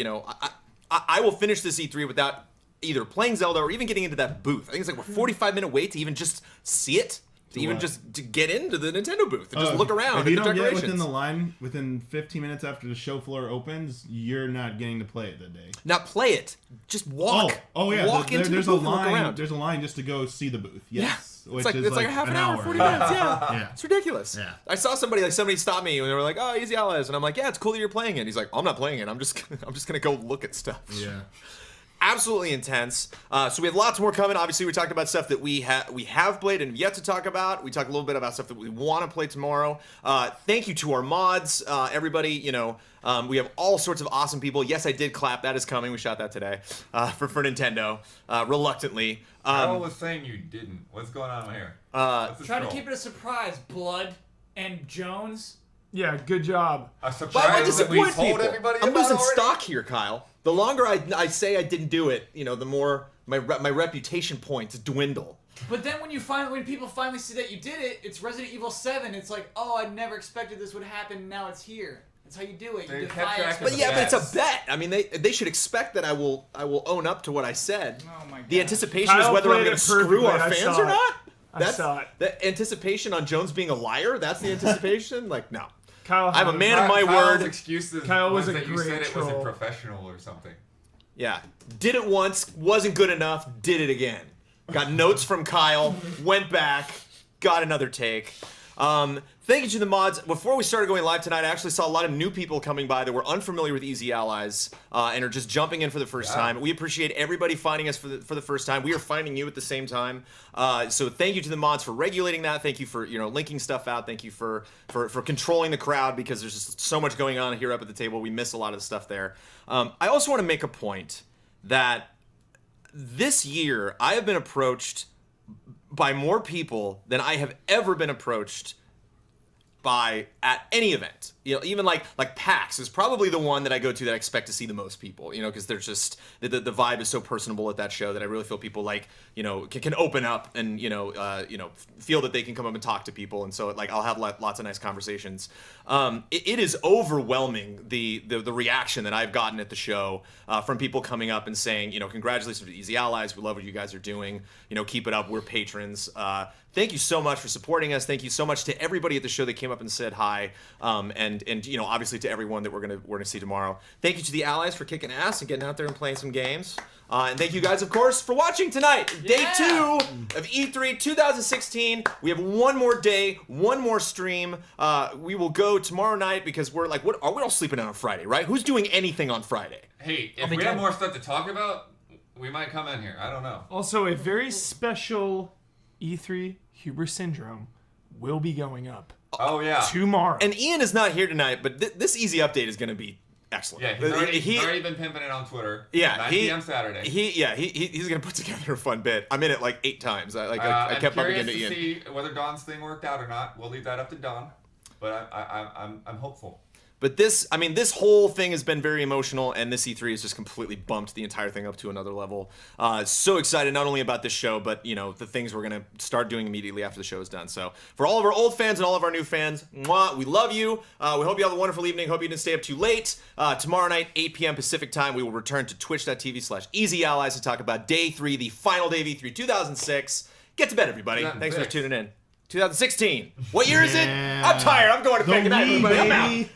I will finish this E3 without either playing Zelda or even getting into that booth. I think it's like a 45-minute wait to even just see it. To even what? just to get into the Nintendo booth and just look around If at you the don't get decorations. within the line within 15 minutes after the show floor opens, you're not getting to play it that day. Not play it. Just walk. Oh yeah. Walk into there's the a booth and look line. around. There's a line just to go see the booth. Yes. It's like a half an hour, 40 yeah. minutes. Yeah. Yeah. It's ridiculous. Yeah. I saw somebody stopped me and they were like, "Oh, Easy Allies," and I'm like, "Yeah, it's cool that you're playing it." He's like, "I'm not playing it. I'm just gonna go look at stuff." Yeah. Absolutely intense. So we have lots more coming. Obviously, we talked about stuff that we have played and yet to talk about. We talked a little bit about stuff that we want to play tomorrow. Thank you to our mods, everybody. We have all sorts of awesome people. Yes, I did clap. That is coming. We shot that today for Nintendo, reluctantly. Carl was saying you didn't. What's going on here? What's the Trying to scroll? keep it a surprise. Blood and Jones. Yeah, good job. A Why would I surprise that we disappoint told people? everybody I'm about losing already? stock here, Kyle. The longer I say I didn't do it, the more my reputation points dwindle. But then when people finally see that you did it, it's Resident Evil 7. It's like, oh, I never expected this would happen. Now it's here. That's how you do it. They You kept defy track of But the yeah, but it's bets. a bet. I mean, they should expect that I will own up to what I said. Oh my god. The anticipation is Kyle whether I'm played going it to screw perfectly. our I fans saw or it. not. I saw it. The anticipation on Jones being a liar. That's the anticipation. Like, no. Kyle. I'm a had- man of my Kyle's word. excuses Kyle was was a that you great said it troll. wasn't professional or something. Yeah, did it once, wasn't good enough, did it again. Got notes from Kyle, went back, got another take. Thank you to the mods. Before we started going live tonight, I actually saw a lot of new people coming by that were unfamiliar with Easy Allies and are just jumping in for the first time. We appreciate everybody finding us for the first time. We are finding you at the same time. So thank you to the mods for regulating that. Thank you for linking stuff out. Thank you for controlling the crowd because there's just so much going on here up at the table. We miss a lot of the stuff there. I also want to make a point that this year I have been approached by more people than I have ever been approached buy at any event. You know, even like PAX is probably the one that I go to that I expect to see the most people. You know, because there's just the vibe is so personable at that show that I really feel people like, you know, can open up and feel that they can come up and talk to people. And so like I'll have lots of nice conversations. It is overwhelming the reaction that I've gotten at the show from people coming up and saying, you know, congratulations to the Easy Allies. We love what you guys are doing. You know, keep it up. We're patrons. Thank you so much for supporting us. Thank you so much to everybody at the show that came up and said hi. And you know, obviously to everyone that we're gonna see tomorrow. Thank you to the Allies for kicking ass and getting out there and playing some games. And thank you guys, of course, for watching tonight. Day 2 of E3 2016. We have one more day, one more stream. We will go tomorrow night because we're like, what are we all sleeping in on Friday, right? Who's doing anything on Friday? Hey, if we have more stuff to talk about, we might come in here. I don't know. Also, a very special E3 Huber Syndrome will be going up. Oh, yeah. Tomorrow. And Ian is not here tonight, but this easy update is going to be excellent. Yeah, he's already been pimping it on Twitter. Yeah, 9 p.m. Saturday. He's going to put together a fun bit. I'm in it like 8 times. I kept bumping into Ian. I'm curious to see whether Don's thing worked out or not. We'll leave that up to Don, but I'm hopeful. But this whole thing has been very emotional, and this E3 has just completely bumped the entire thing up to another level. So excited not only about this show, but you know the things we're gonna start doing immediately after the show is done. So for all of our old fans and all of our new fans, mwah, we love you. We hope you have a wonderful evening. Hope you didn't stay up too late. Tomorrow night, 8 p.m. Pacific time, we will return to twitch.tv/EasyAllies to talk about Day 3, the final day of E3 2006. Get to bed, everybody. Thanks for tuning in. 2016. What year is it? I'm tired. I'm going to bed. Good night, everybody. I'm out.